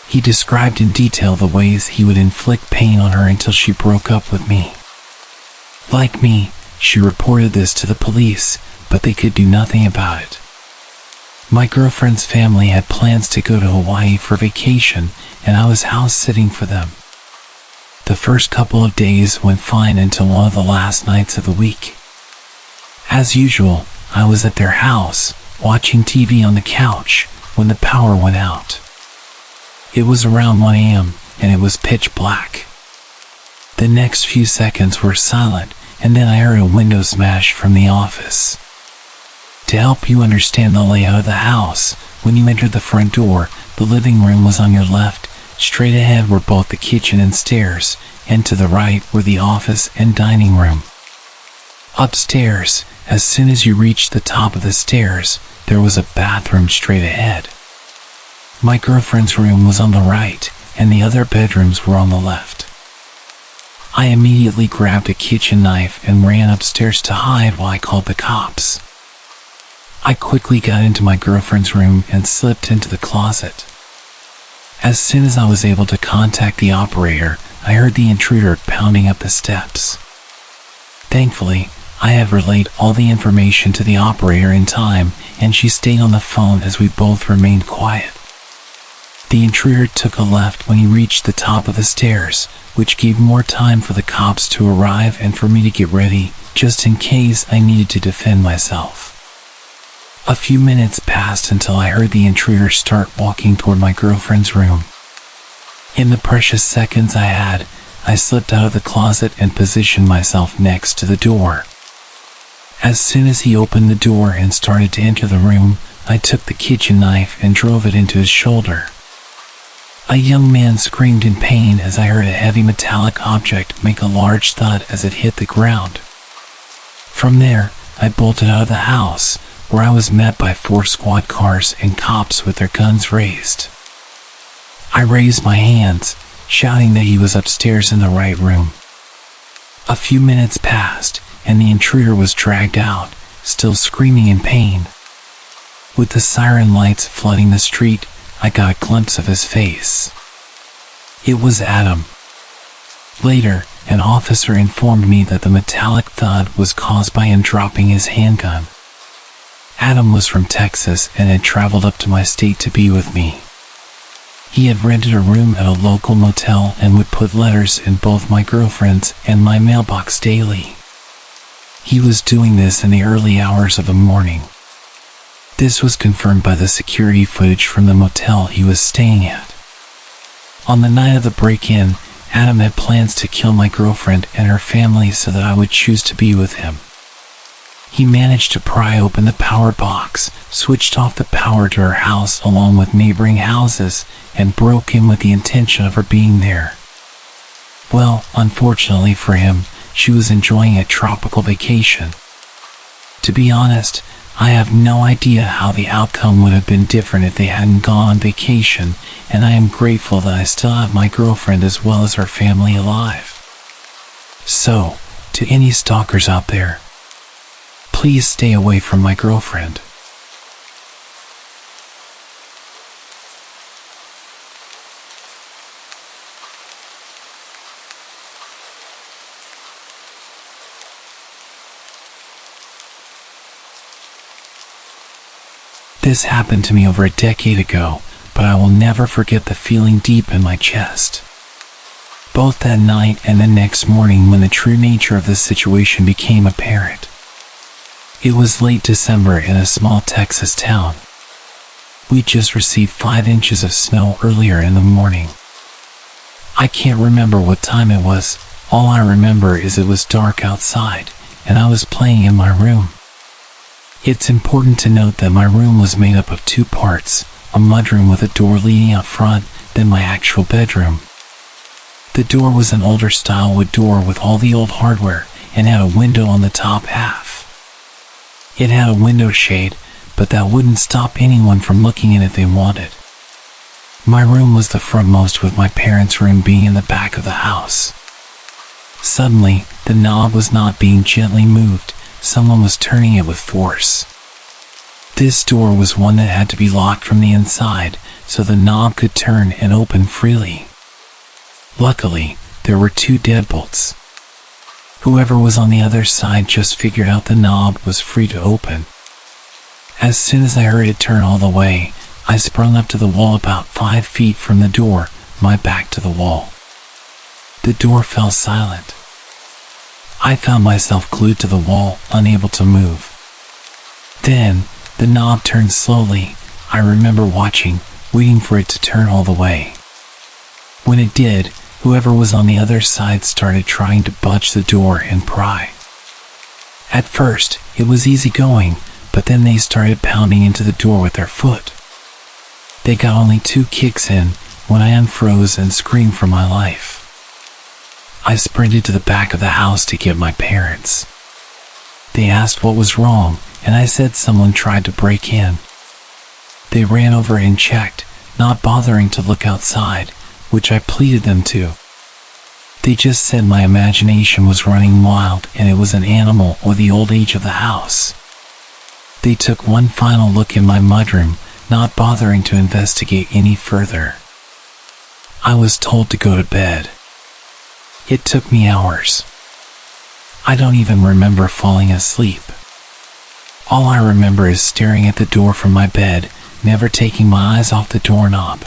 He described in detail the ways he would inflict pain on her until she broke up with me. Like me, she reported this to the police, but they could do nothing about it. My girlfriend's family had plans to go to Hawaii for vacation, and I was house sitting for them. The first couple of days went fine until one of the last nights of the week. As usual, I was at their house, watching TV on the couch, when the power went out. It was around 1 a.m., and it was pitch black. The next few seconds were silent, and then I heard a window smash from the office. To help you understand the layout of the house, when you entered the front door, the living room was on your left, straight ahead were both the kitchen and stairs, and to the right were the office and dining room. Upstairs, as soon as you reached the top of the stairs, there was a bathroom straight ahead. My girlfriend's room was on the right, and the other bedrooms were on the left. I immediately grabbed a kitchen knife and ran upstairs to hide while I called the cops. I quickly got into my girlfriend's room and slipped into the closet. As soon as I was able to contact the operator, I heard the intruder pounding up the steps. Thankfully, I had relayed all the information to the operator in time, and she stayed on the phone as we both remained quiet. The intruder took a left when he reached the top of the stairs, which gave more time for the cops to arrive and for me to get ready, just in case I needed to defend myself. A few minutes passed until I heard the intruder start walking toward my girlfriend's room. In the precious seconds I had, I slipped out of the closet and positioned myself next to the door. As soon as he opened the door and started to enter the room, I took the kitchen knife and drove it into his shoulder. A young man screamed in pain as I heard a heavy metallic object make a large thud as it hit the ground. From there, I bolted out of the house, where I was met by 4 squad cars and cops with their guns raised. I raised my hands, shouting that he was upstairs in the right room. A few minutes passed, and the intruder was dragged out, still screaming in pain. With the siren lights flooding the street, I got a glimpse of his face. It was Adam. Later, an officer informed me that the metallic thud was caused by him dropping his handgun. Adam was from Texas and had traveled up to my state to be with me. He had rented a room at a local motel and would put letters in both my girlfriend's and my mailbox daily. He was doing this in the early hours of the morning. This was confirmed by the security footage from the motel he was staying at. On the night of the break-in, Adam had plans to kill my girlfriend and her family so that I would choose to be with him. He managed to pry open the power box, switched off the power to her house along with neighboring houses, and broke in with the intention of her being there. Well, unfortunately for him, she was enjoying a tropical vacation. To be honest, I have no idea how the outcome would have been different if they hadn't gone on vacation, and I am grateful that I still have my girlfriend as well as her family alive. So, to any stalkers out there, please stay away from my girlfriend. This happened to me over a decade ago, but I will never forget the feeling deep in my chest. Both that night and the next morning when the true nature of the situation became apparent. It was late December in a small Texas town. We just received 5 inches of snow earlier in the morning. I can't remember what time it was. All I remember is it was dark outside, and I was playing in my room. It's important to note that my room was made up of 2 parts, a mudroom with a door leading out front, then my actual bedroom. The door was an older style wood door with all the old hardware and had a window on the top half. It had a window shade, but that wouldn't stop anyone from looking in if they wanted. My room was the frontmost with my parents' room being in the back of the house. Suddenly, the knob was not being gently moved. Someone was turning it with force. This door was one that had to be locked from the inside, so the knob could turn and open freely. Luckily, there were 2 deadbolts. Whoever was on the other side just figured out the knob was free to open. As soon as I heard it turn all the way, I sprung up to the wall about 5 feet from the door, my back to the wall. The door fell silent. I found myself glued to the wall, unable to move. Then, the knob turned slowly. I remember watching, waiting for it to turn all the way. When it did, whoever was on the other side started trying to budge the door and pry. At first, it was easy going, but then they started pounding into the door with their foot. They got only 2 kicks in when I unfroze and screamed for my life. I sprinted to the back of the house to get my parents. They asked what was wrong, and I said someone tried to break in. They ran over and checked, not bothering to look outside, which I pleaded them to. They just said my imagination was running wild and it was an animal or the old age of the house. They took one final look in my mudroom, not bothering to investigate any further. I was told to go to bed. It took me hours. I don't even remember falling asleep. All I remember is staring at the door from my bed, never taking my eyes off the doorknob.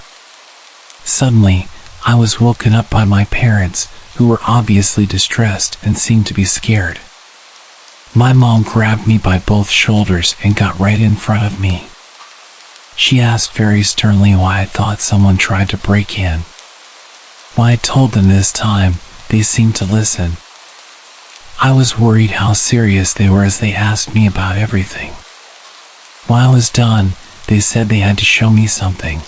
Suddenly, I was woken up by my parents, who were obviously distressed and seemed to be scared. My mom grabbed me by both shoulders and got right in front of me. She asked very sternly why I thought someone tried to break in. When I told them this time, they seemed to listen. I was worried how serious they were as they asked me about everything. When I was done, they said they had to show me something.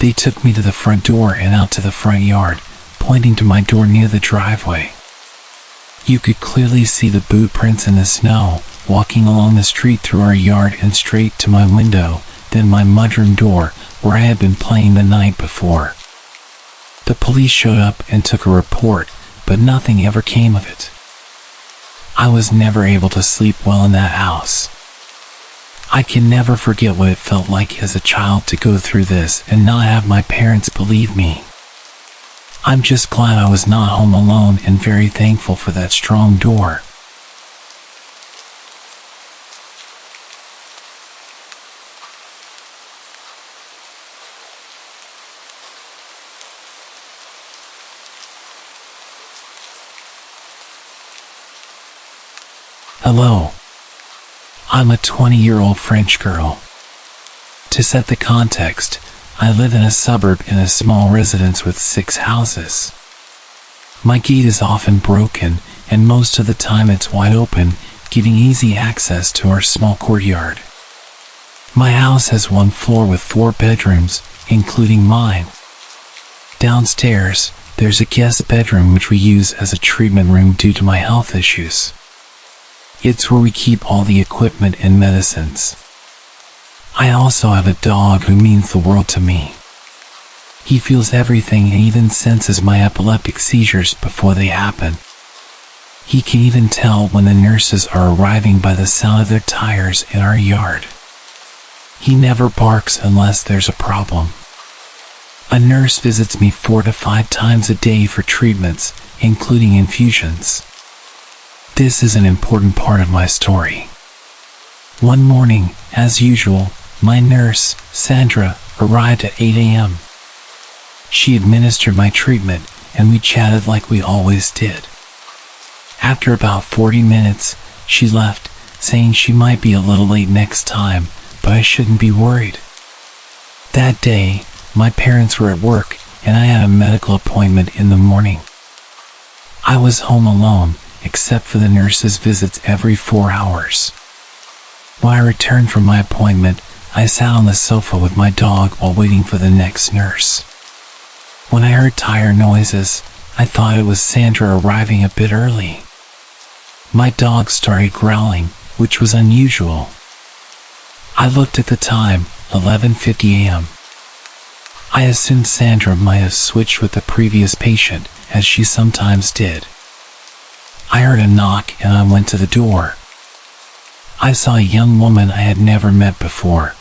They took me to the front door and out to the front yard, pointing to my door near the driveway. You could clearly see the boot prints in the snow, walking along the street through our yard and straight to my window, then my mudroom door, where I had been playing the night before. The police showed up and took a report, but nothing ever came of it. I was never able to sleep well in that house. I can never forget what it felt like as a child to go through this and not have my parents believe me. I'm just glad I was not home alone and very thankful for that strong door. Hello. I'm a 20-year-old French girl. To set the context, I live in a suburb in a small residence with 6 houses. My gate is often broken, and most of the time it's wide open, giving easy access to our small courtyard. My house has 1 floor with 4 bedrooms, including mine. Downstairs, there's a guest bedroom which we use as a treatment room due to my health issues. It's where we keep all the equipment and medicines. I also have a dog who means the world to me. He feels everything and even senses my epileptic seizures before they happen. He can even tell when the nurses are arriving by the sound of their tires in our yard. He never barks unless there's a problem. A nurse visits me 4 to 5 times a day for treatments, including infusions. This is an important part of my story. One morning, as usual, my nurse, Sandra, arrived at 8 a.m. She administered my treatment, and we chatted like we always did. After about 40 minutes, she left, saying she might be a little late next time, but I shouldn't be worried. That day, my parents were at work, and I had a medical appointment in the morning. I was home alone, except for the nurse's visits every 4 hours. When I returned from my appointment, I sat on the sofa with my dog while waiting for the next nurse. When I heard tire noises, I thought it was Sandra arriving a bit early. My dog started growling, which was unusual. I looked at the time, 11:50 a.m. I assumed Sandra might have switched with the previous patient, as she sometimes did. I heard a knock and I went to the door. I saw a young woman I had never met before.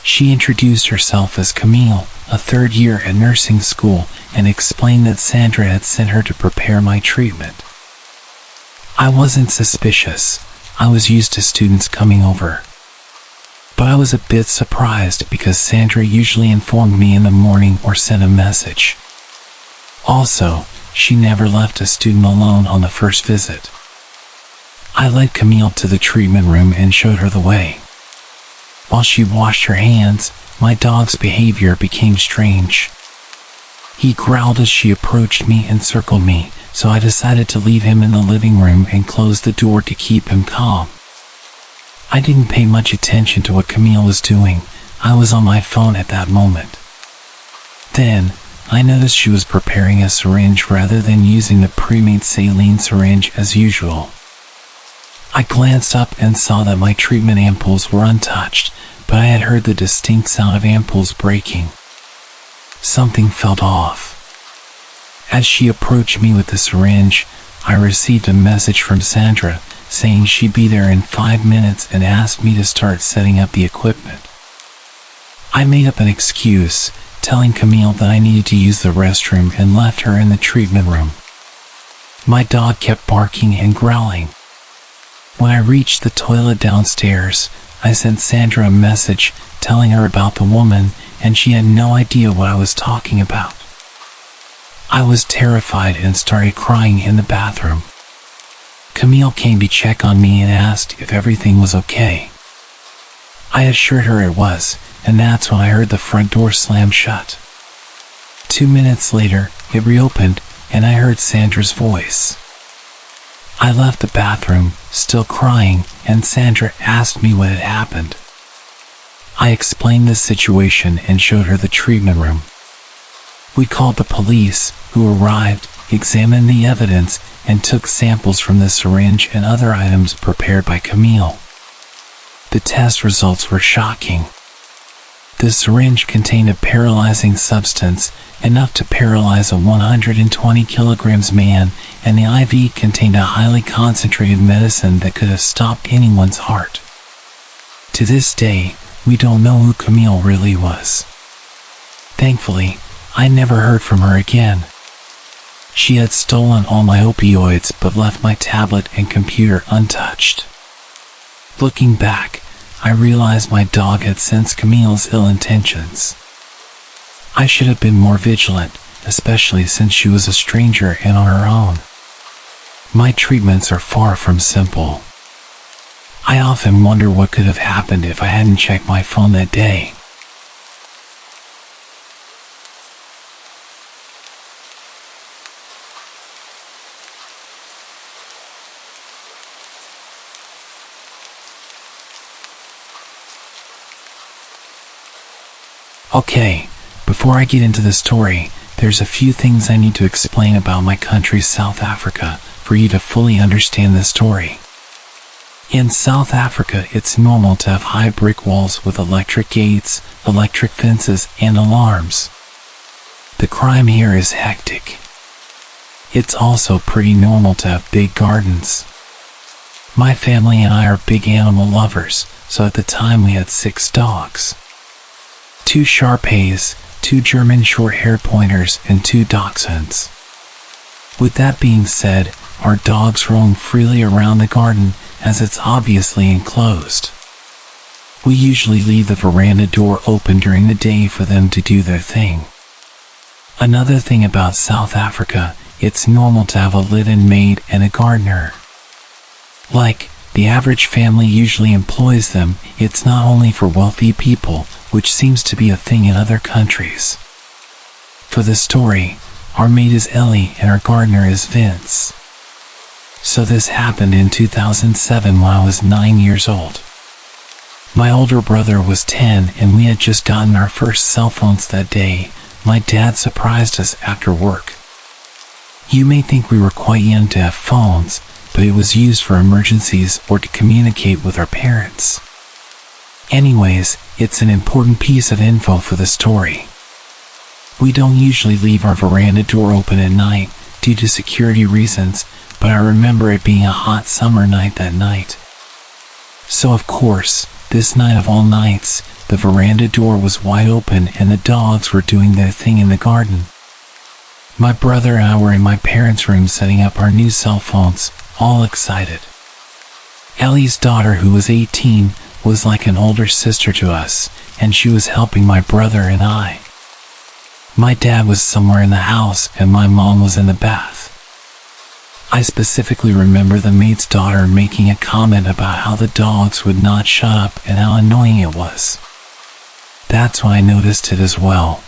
She introduced herself as Camille, a 3rd year at nursing school, and explained that Sandra had sent her to prepare my treatment. I wasn't suspicious. I was used to students coming over. But I was a bit surprised because Sandra usually informed me in the morning or sent a message. Also, she never left a student alone on the first visit. I led Camille to the treatment room and showed her the way. While she washed her hands, my dog's behavior became strange. He growled as she approached me and circled me, so I decided to leave him in the living room and close the door to keep him calm. I didn't pay much attention to what Camille was doing. I was on my phone at that moment. Then, I noticed she was preparing a syringe rather than using the pre-made saline syringe as usual. I glanced up and saw that my treatment ampoules were untouched, but I had heard the distinct sound of ampoules breaking. Something felt off. As she approached me with the syringe, I received a message from Sandra saying she'd be there in 5 minutes and asked me to start setting up the equipment. I made up an excuse, telling Camille that I needed to use the restroom and left her in the treatment room. My dog kept barking and growling. When I reached the toilet downstairs, I sent Sandra a message telling her about the woman, and she had no idea what I was talking about. I was terrified and started crying in the bathroom. Camille came to check on me and asked if everything was okay. I assured her it was, and that's when I heard the front door slam shut. 2 minutes later, it reopened, and I heard Sandra's voice. I left the bathroom, still crying, and Sandra asked me what had happened. I explained the situation and showed her the treatment room. We called the police, who arrived, examined the evidence, and took samples from the syringe and other items prepared by Camille. The test results were shocking. The syringe contained a paralyzing substance, enough to paralyze a 120 kilograms man, and the IV contained a highly concentrated medicine that could have stopped anyone's heart. To this day, we don't know who Camille really was. Thankfully, I never heard from her again. She had stolen all my opioids but left my tablet and computer untouched. Looking back, I realized my dog had sensed Camille's ill intentions. I should have been more vigilant, especially since she was a stranger and on her own. My treatments are far from simple. I often wonder what could have happened if I hadn't checked my phone that day. Okay, before I get into the story, there's a few things I need to explain about my country, South Africa, for you to fully understand the story. In South Africa, it's normal to have high brick walls with electric gates, electric fences, and alarms. The crime here is hectic. It's also pretty normal to have big gardens. My family and I are big animal lovers, so at the time we had 6 dogs. 2 Shar-Peis, 2 German short-haired pointers, and 2 dachshunds. With that being said, our dogs roam freely around the garden as it's obviously enclosed. We usually leave the veranda door open during the day for them to do their thing. Another thing about South Africa, it's normal to have a live-in maid and a gardener. Like, the average family usually employs them. It's not only for wealthy people, which seems to be a thing in other countries. For the story, our maid is Ellie and our gardener is Vince. So this happened in 2007 when I was 9 years old. My older brother was 10 and we had just gotten our first cell phones that day. My dad surprised us after work. You may think we were quite young to have phones, but it was used for emergencies or to communicate with our parents. Anyways, it's an important piece of info for the story. We don't usually leave our veranda door open at night due to security reasons, but I remember it being a hot summer night that night. So of course, this night of all nights, the veranda door was wide open and the dogs were doing their thing in the garden. My brother and I were in my parents' room setting up our new cell phones, all excited. Ellie's daughter, who was 18, was like an older sister to us, and she was helping my brother and I. My dad was somewhere in the house and my mom was in the bath. I specifically remember the maid's daughter making a comment about how the dogs would not shut up and how annoying it was. That's when I noticed it as well.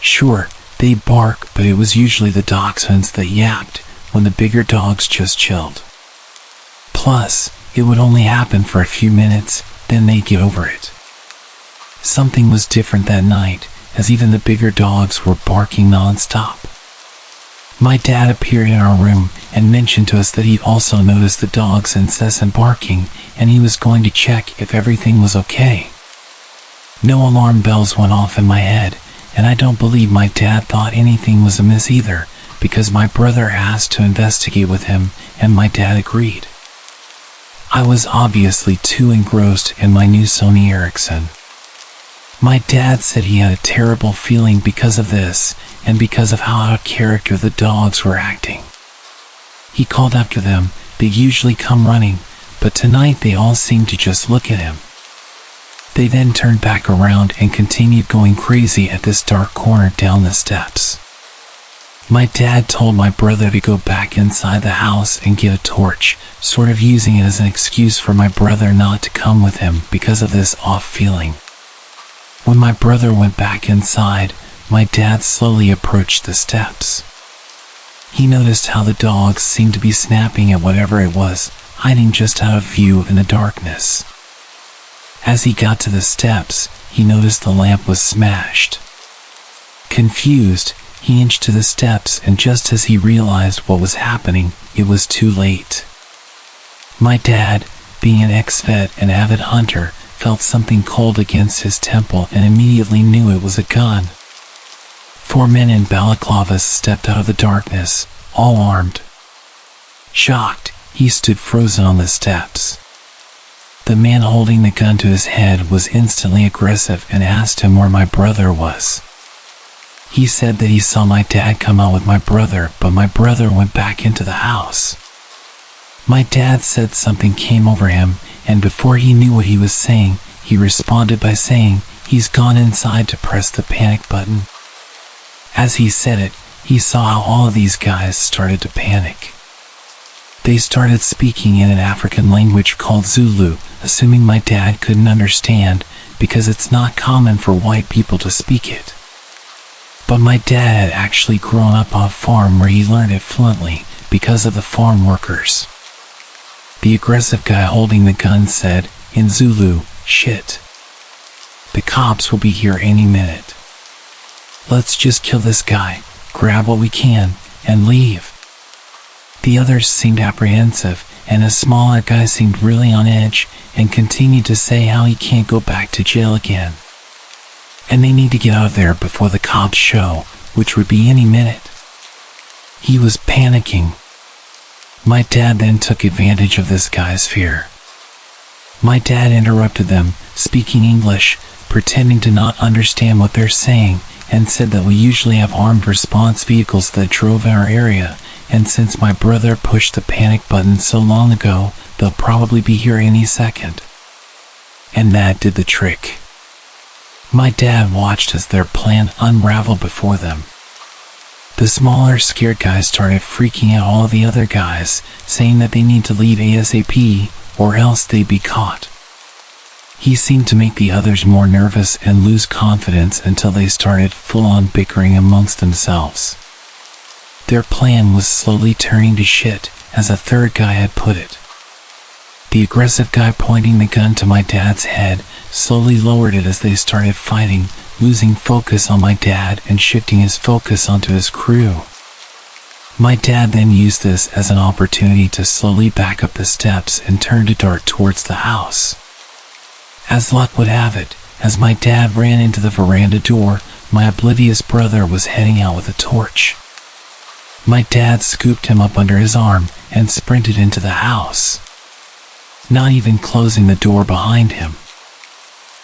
Sure, they bark, but it was usually the dachshunds that yapped when the bigger dogs just chilled. Plus, it would only happen for a few minutes, then they'd get over it. Something was different that night, as even the bigger dogs were barking non-stop. My dad appeared in our room and mentioned to us that he'd also noticed the dog's incessant barking and he was going to check if everything was okay. No alarm bells went off in my head, and I don't believe my dad thought anything was amiss either, because my brother asked to investigate with him and my dad agreed. I was obviously too engrossed in my new Sony Ericsson. My dad said he had a terrible feeling because of this, and because of how out of character the dogs were acting. He called after them. They usually come running, but tonight they all seemed to just look at him. They then turned back around and continued going crazy at this dark corner down the steps. My dad told my brother to go back inside the house and get a torch, sort of using it as an excuse for my brother not to come with him because of this off feeling. When my brother went back inside, my dad slowly approached the steps. He noticed how the dogs seemed to be snapping at whatever it was, hiding just out of view in the darkness. As he got to the steps, he noticed the lamp was smashed. Confused, he inched to the steps, and just as he realized what was happening, it was too late. My dad, being an ex-vet and avid hunter, felt something cold against his temple and immediately knew it was a gun. 4 men in balaclavas stepped out of the darkness, all armed. Shocked, he stood frozen on the steps. The man holding the gun to his head was instantly aggressive and asked him where my brother was. He said that he saw my dad come out with my brother, but my brother went back into the house. My dad said something came over him, and before he knew what he was saying, he responded by saying, "He's gone inside to press the panic button." As he said it, he saw how all of these guys started to panic. They started speaking in an African language called Zulu, assuming my dad couldn't understand, because it's not common for white people to speak it. But my dad had actually grown up on a farm where he learned it fluently because of the farm workers. The aggressive guy holding the gun said, in Zulu, "Shit. The cops will be here any minute. Let's just kill this guy, grab what we can, and leave." The others seemed apprehensive, and a smaller guy seemed really on edge and continued to say how he can't go back to jail again. And they need to get out of there before the cops show, which would be any minute. He was panicking. My dad then took advantage of this guy's fear. My dad interrupted them, speaking English, pretending to not understand what they're saying, and said that we usually have armed response vehicles that drove in our area, and since my brother pushed the panic button so long ago, they'll probably be here any second. And that did the trick. My dad watched as their plan unraveled before them. The smaller, scared guys started freaking out all of the other guys, saying that they need to leave ASAP, or else they'd be caught. He seemed to make the others more nervous and lose confidence until they started full-on bickering amongst themselves. Their plan was slowly turning to shit, as a third guy had put it. The aggressive guy pointing the gun to my dad's head slowly lowered it as they started fighting, losing focus on my dad and shifting his focus onto his crew. My dad then used this as an opportunity to slowly back up the steps and turn to dart towards the house. As luck would have it, as my dad ran into the veranda door, my oblivious brother was heading out with a torch. My dad scooped him up under his arm and sprinted into the house, not even closing the door behind him.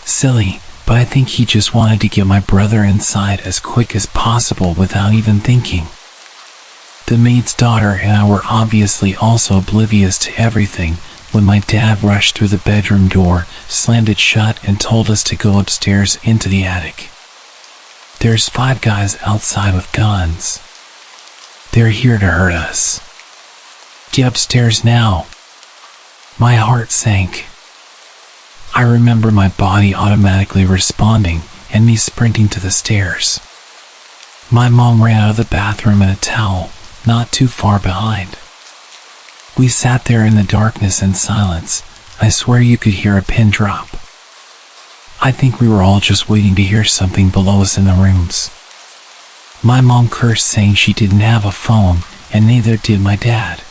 Silly, but I think he just wanted to get my brother inside as quick as possible without even thinking. The maid's daughter and I were obviously also oblivious to everything when my dad rushed through the bedroom door, slammed it shut, and told us to go upstairs into the attic. There's 5 guys outside with guns. They're here to hurt us. Get upstairs now. My heart sank. I remember my body automatically responding and me sprinting to the stairs. My mom ran out of the bathroom in a towel, not too far behind. We sat there in the darkness and silence. I swear you could hear a pin drop. I think we were all just waiting to hear something below us in the rooms. My mom cursed, saying she didn't have a phone, and neither did my dad.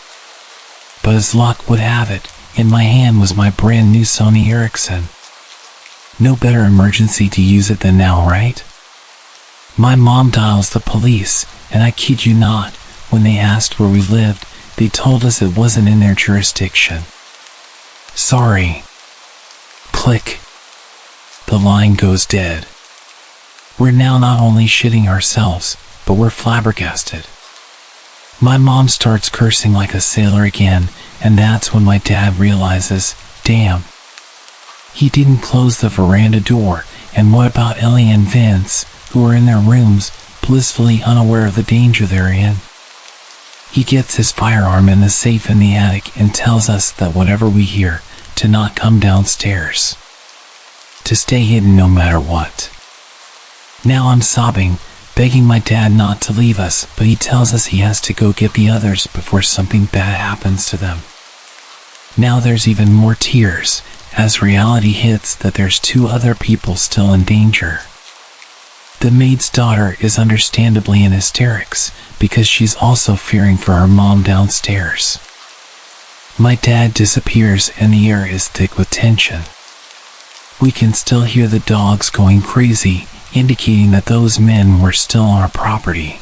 But as luck would have it, in my hand was my brand new Sony Ericsson. No better emergency to use it than now, right? My mom dials the police, and I kid you not, when they asked where we lived, they told us it wasn't in their jurisdiction. Sorry. Click. The line goes dead. We're now not only shitting ourselves, but we're flabbergasted. My mom starts cursing like a sailor again, and that's when my dad realizes, damn. He didn't close the veranda door, and what about Ellie and Vince, who are in their rooms, blissfully unaware of the danger they're in? He gets his firearm in the safe in the attic and tells us that whatever we hear, to not come downstairs. To stay hidden no matter what. Now I'm sobbing, begging my dad not to leave us, but he tells us he has to go get the others before something bad happens to them. Now there's even more tears, as reality hits that there's 2 other people still in danger. The maid's daughter is understandably in hysterics because she's also fearing for her mom downstairs. My dad disappears and the air is thick with tension. We can still hear the dogs going crazy, indicating that those men were still on our property.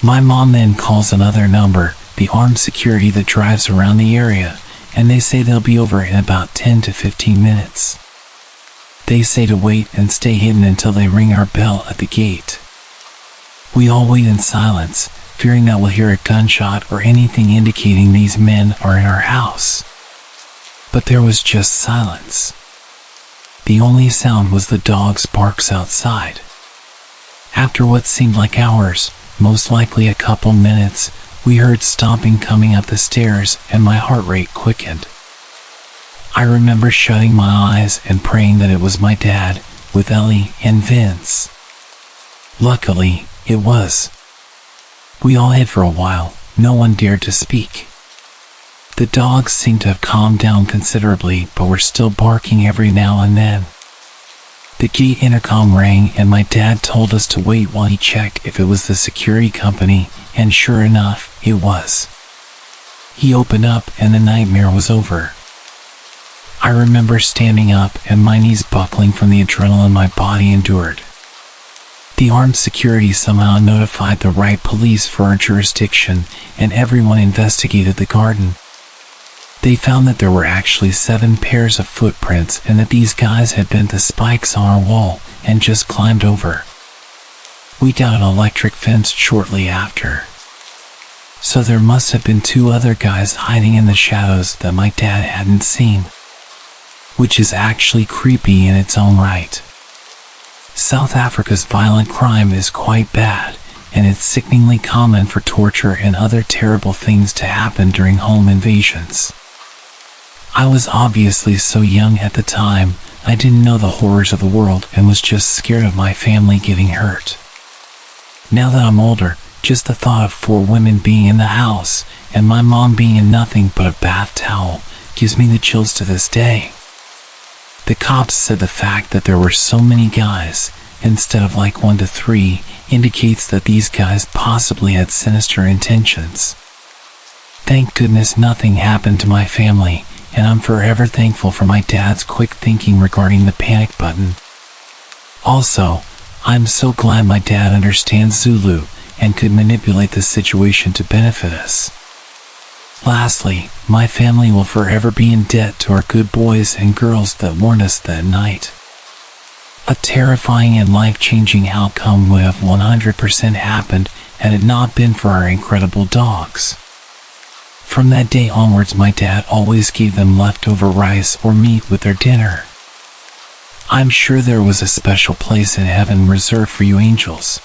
My mom then calls another number, the armed security that drives around the area, and they say they'll be over in about 10 to 15 minutes. They say to wait and stay hidden until they ring our bell at the gate. We all wait in silence, fearing that we'll hear a gunshot or anything indicating these men are in our house. But there was just silence. The only sound was the dog's barks outside. After what seemed like hours, most likely a couple minutes, we heard stomping coming up the stairs and my heart rate quickened. I remember shutting my eyes and praying that it was my dad, with Ellie and Vince. Luckily, it was. We all hid for a while, no one dared to speak. The dogs seemed to have calmed down considerably, but were still barking every now and then. The gate intercom rang and my dad told us to wait while he checked if it was the security company, and sure enough, it was. He opened up and the nightmare was over. I remember standing up and my knees buckling from the adrenaline my body endured. The armed security somehow notified the right police for our jurisdiction, and everyone investigated the garden. They found that there were actually 7 pairs of footprints and that these guys had bent the spikes on our wall and just climbed over. We got an electric fence shortly after. So there must have been 2 other guys hiding in the shadows that my dad hadn't seen. Which is actually creepy in its own right. South Africa's violent crime is quite bad, and it's sickeningly common for torture and other terrible things to happen during home invasions. I was obviously so young at the time, I didn't know the horrors of the world and was just scared of my family getting hurt. Now that I'm older, just the thought of 4 women being in the house, and my mom being in nothing but a bath towel, gives me the chills to this day. The cops said the fact that there were so many guys, instead of like 1 to 3, indicates that these guys possibly had sinister intentions. Thank goodness nothing happened to my family, and I'm forever thankful for my dad's quick thinking regarding the panic button. Also, I'm so glad my dad understands Zulu and could manipulate the situation to benefit us. Lastly, my family will forever be in debt to our good boys and girls that warned us that night. A terrifying and life-changing outcome would have 100% happened had it not been for our incredible dogs. From that day onwards, my dad always gave them leftover rice or meat with their dinner. I'm sure there was a special place in heaven reserved for you angels.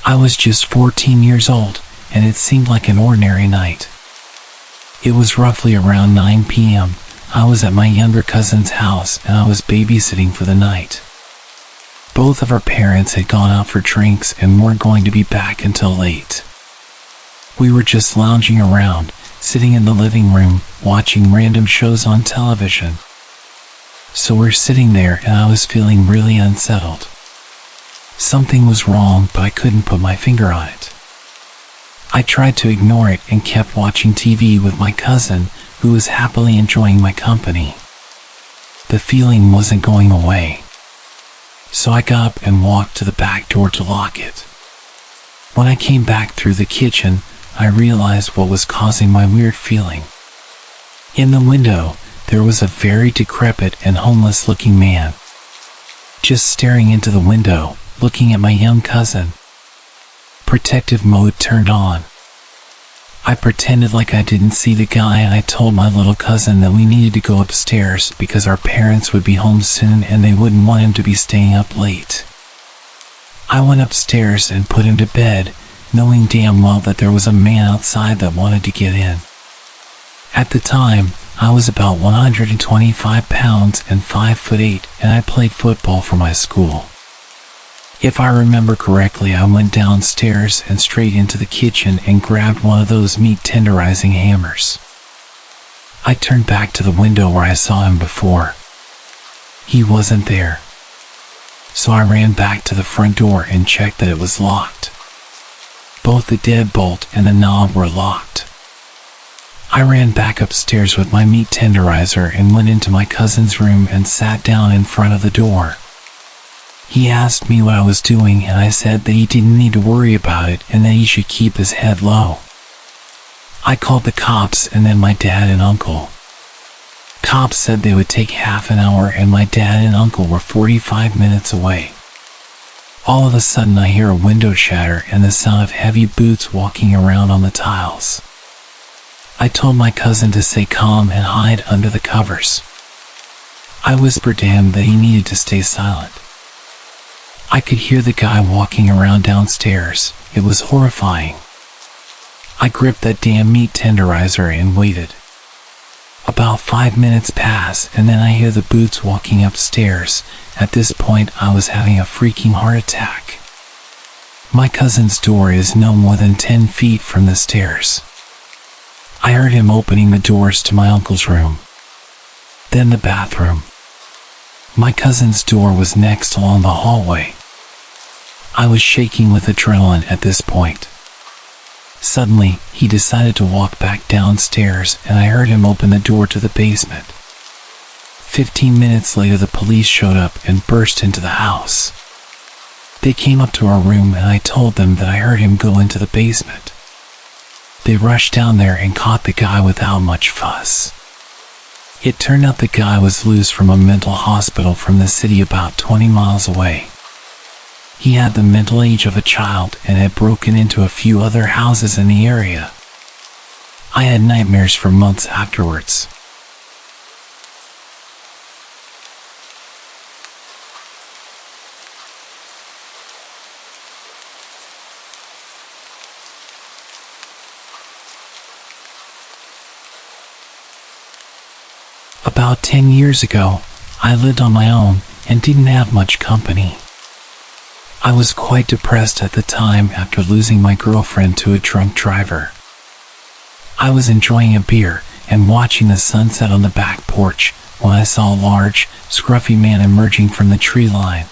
I was just 14 years old, and it seemed like an ordinary night. It was roughly around 9 p.m. I was at my younger cousin's house, and I was babysitting for the night. Both of our parents had gone out for drinks and weren't going to be back until late. We were just lounging around, sitting in the living room, watching random shows on television. So we're sitting there and I was feeling really unsettled. Something was wrong, but I couldn't put my finger on it. I tried to ignore it and kept watching TV with my cousin, who was happily enjoying my company. The feeling wasn't going away. So I got up and walked to the back door to lock it. When I came back through the kitchen, I realized what was causing my weird feeling. In the window, there was a very decrepit and homeless-looking man, just staring into the window, looking at my young cousin. Protective mode turned on. I pretended like I didn't see the guy and I told my little cousin that we needed to go upstairs because our parents would be home soon and they wouldn't want him to be staying up late. I went upstairs and put him to bed, knowing damn well that there was a man outside that wanted to get in. At the time, I was about 125 pounds and 5'8", and I played football for my school. If I remember correctly, I went downstairs and straight into the kitchen and grabbed one of those meat tenderizing hammers. I turned back to the window where I saw him before. He wasn't there. So I ran back to the front door and checked that it was locked. Both the deadbolt and the knob were locked. I ran back upstairs with my meat tenderizer and went into my cousin's room and sat down in front of the door. He asked me what I was doing, and I said that he didn't need to worry about it and that he should keep his head low. I called the cops and then my dad and uncle. Cops said they would take half an hour and my dad and uncle were 45 minutes away. All of a sudden I hear a window shatter and the sound of heavy boots walking around on the tiles. I told my cousin to stay calm and hide under the covers. I whispered to him that he needed to stay silent. I could hear the guy walking around downstairs. It was horrifying. I gripped that damn meat tenderizer and waited. About 5 minutes pass and then I hear the boots walking upstairs. At this point I was having a freaking heart attack. My cousin's door is no more than 10 feet from the stairs. I heard him opening the doors to my uncle's room. Then the bathroom. My cousin's door was next along the hallway. I was shaking with adrenaline at this point. Suddenly, he decided to walk back downstairs and I heard him open the door to the basement. 15 minutes later, the police showed up and burst into the house. They came up to our room and I told them that I heard him go into the basement. They rushed down there and caught the guy without much fuss. It turned out the guy was loose from a mental hospital from the city about 20 miles away. He had the mental age of a child and had broken into a few other houses in the area. I had nightmares for months afterwards. About 10 years ago, I lived on my own and didn't have much company. I was quite depressed at the time after losing my girlfriend to a drunk driver. I was enjoying a beer and watching the sunset on the back porch when I saw a large, scruffy man emerging from the tree line.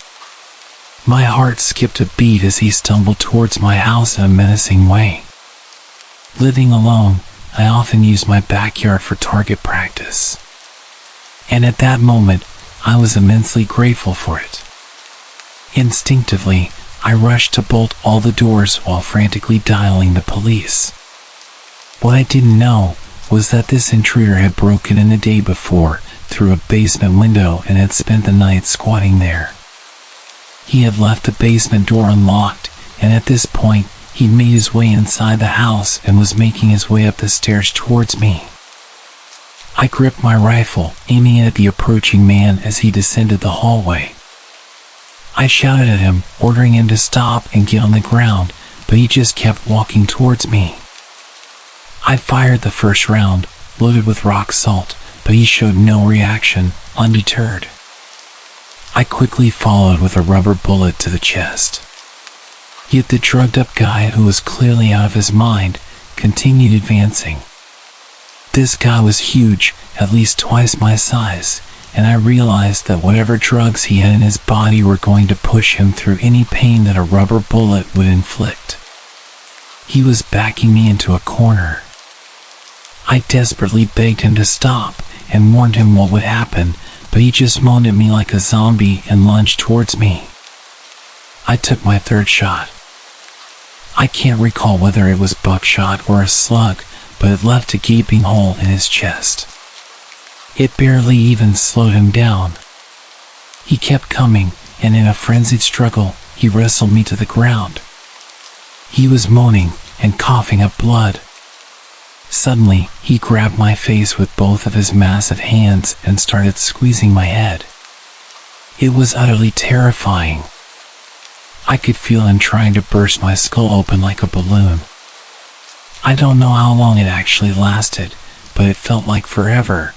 My heart skipped a beat as he stumbled towards my house in a menacing way. Living alone, I often used my backyard for target practice. And at that moment, I was immensely grateful for it. Instinctively, I rushed to bolt all the doors while frantically dialing the police. What I didn't know was that this intruder had broken in the day before through a basement window and had spent the night squatting there. He had left the basement door unlocked, and at this point, he'd made his way inside the house and was making his way up the stairs towards me. I gripped my rifle, aiming at the approaching man as he descended the hallway. I shouted at him, ordering him to stop and get on the ground, but he just kept walking towards me. I fired the first round, loaded with rock salt, but he showed no reaction, undeterred. I quickly followed with a rubber bullet to the chest. Yet the drugged-up guy, who was clearly out of his mind, continued advancing. This guy was huge, at least twice my size, and I realized that whatever drugs he had in his body were going to push him through any pain that a rubber bullet would inflict. He was backing me into a corner. I desperately begged him to stop and warned him what would happen, but he just moaned at me like a zombie and lunged towards me. I took my third shot. I can't recall whether it was buckshot or a slug, but it left a gaping hole in his chest. It barely even slowed him down. He kept coming, and in a frenzied struggle, he wrestled me to the ground. He was moaning and coughing up blood. Suddenly, he grabbed my face with both of his massive hands and started squeezing my head. It was utterly terrifying. I could feel him trying to burst my skull open like a balloon. I don't know how long it actually lasted, but it felt like forever.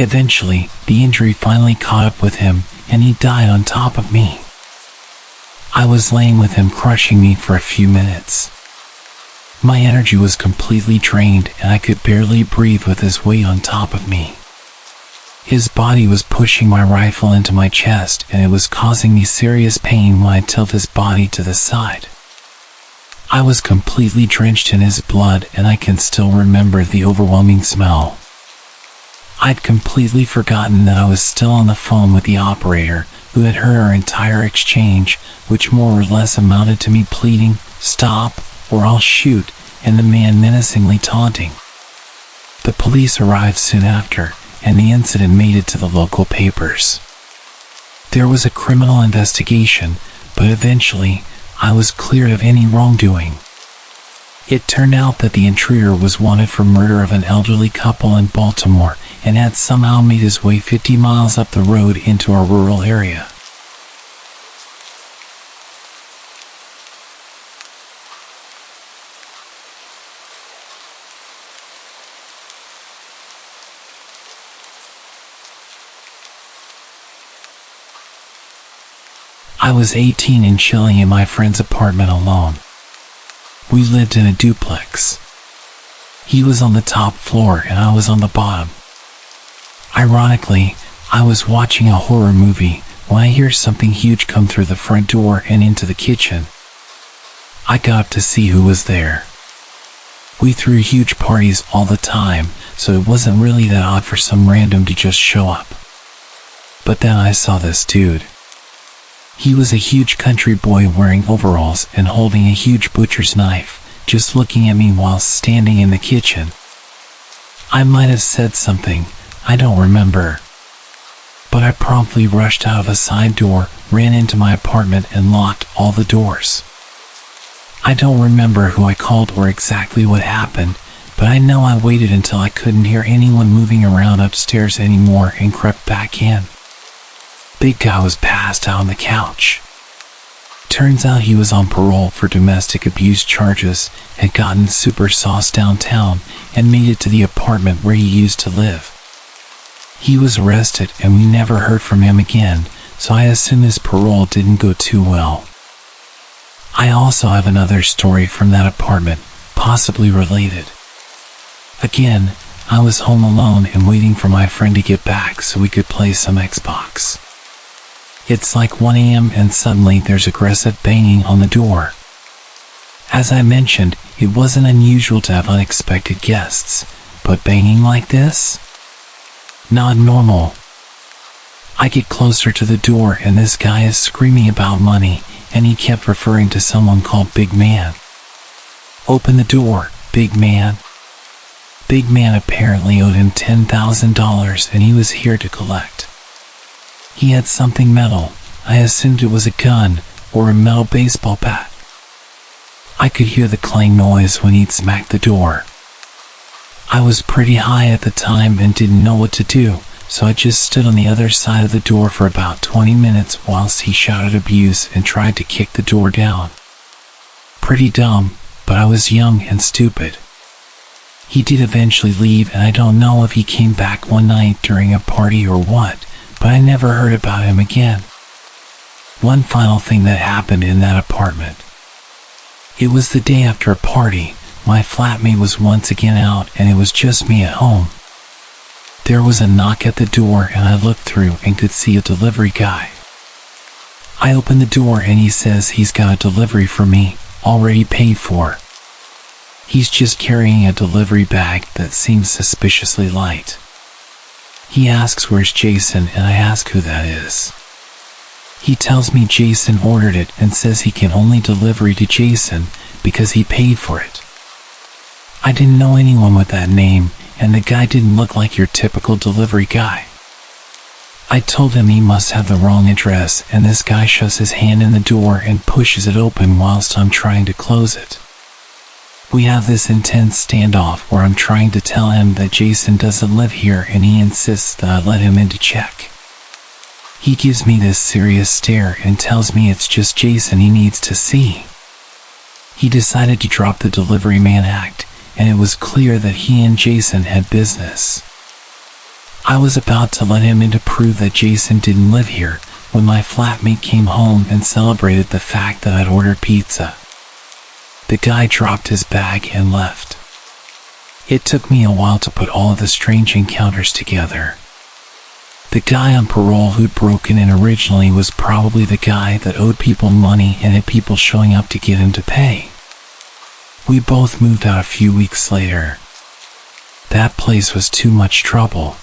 Eventually, the injury finally caught up with him, and he died on top of me. I was laying with him crushing me for a few minutes. My energy was completely drained and I could barely breathe with his weight on top of me. His body was pushing my rifle into my chest and it was causing me serious pain when I tilted his body to the side. I was completely drenched in his blood and I can still remember the overwhelming smell. I'd completely forgotten that I was still on the phone with the operator who had heard our entire exchange, which more or less amounted to me pleading, "Stop, or I'll shoot," and the man menacingly taunting. The police arrived soon after, and the incident made it to the local papers. There was a criminal investigation, but eventually, I was cleared of any wrongdoing. It turned out that the intruder was wanted for murder of an elderly couple in Baltimore and had somehow made his way 50 miles up the road into a rural area. I was 18 and chilling in my friend's apartment alone. We lived in a duplex. He was on the top floor and I was on the bottom. Ironically, I was watching a horror movie when I hear something huge come through the front door and into the kitchen. I got up to see who was there. We threw huge parties all the time, so it wasn't really that odd for some random to just show up. But then I saw this dude. He was a huge country boy wearing overalls and holding a huge butcher's knife, just looking at me while standing in the kitchen. I might have said something, I don't remember. But I promptly rushed out of a side door, ran into my apartment and locked all the doors. I don't remember who I called or exactly what happened, but I know I waited until I couldn't hear anyone moving around upstairs anymore and crept back in. Big guy was passed out on the couch. Turns out he was on parole for domestic abuse charges, had gotten super sauce downtown, and made it to the apartment where he used to live. He was arrested and we never heard from him again, so I assume his parole didn't go too well. I also have another story from that apartment, possibly related. Again, I was home alone and waiting for my friend to get back so we could play some Xbox. It's like 1 a.m. and suddenly there's aggressive banging on the door. As I mentioned, it wasn't unusual to have unexpected guests, but banging like this? Not normal. I get closer to the door and this guy is screaming about money, and he kept referring to someone called Big Man. Open the door, Big Man. Big Man apparently owed him $10,000 and he was here to collect. He had something metal. I assumed it was a gun or a metal baseball bat. I could hear the clang noise when he'd smacked the door. I was pretty high at the time and didn't know what to do, so I just stood on the other side of the door for about 20 minutes whilst he shouted abuse and tried to kick the door down. Pretty dumb, but I was young and stupid. He did eventually leave and I don't know if he came back one night during a party or what, but I never heard about him again. One final thing that happened in that apartment. It was the day after a party. My flatmate was once again out and it was just me at home. There was a knock at the door and I looked through and could see a delivery guy. I opened the door and he says he's got a delivery for me, already paid for. He's just carrying a delivery bag that seems suspiciously light. He asks where's Jason and I ask who that is. He tells me Jason ordered it and says he can only deliver to Jason because he paid for it. I didn't know anyone with that name and the guy didn't look like your typical delivery guy. I told him he must have the wrong address and this guy shoves his hand in the door and pushes it open whilst I'm trying to close it. We have this intense standoff where I'm trying to tell him that Jason doesn't live here and he insists that I let him in to check. He gives me this serious stare and tells me it's just Jason he needs to see. He decided to drop the delivery man act, and it was clear that he and Jason had business. I was about to let him in to prove that Jason didn't live here, when my flatmate came home and celebrated the fact that I'd ordered pizza. The guy dropped his bag and left. It took me a while to put all of the strange encounters together. The guy on parole who'd broken in originally was probably the guy that owed people money and had people showing up to get him to pay. We both moved out a few weeks later. That place was too much trouble.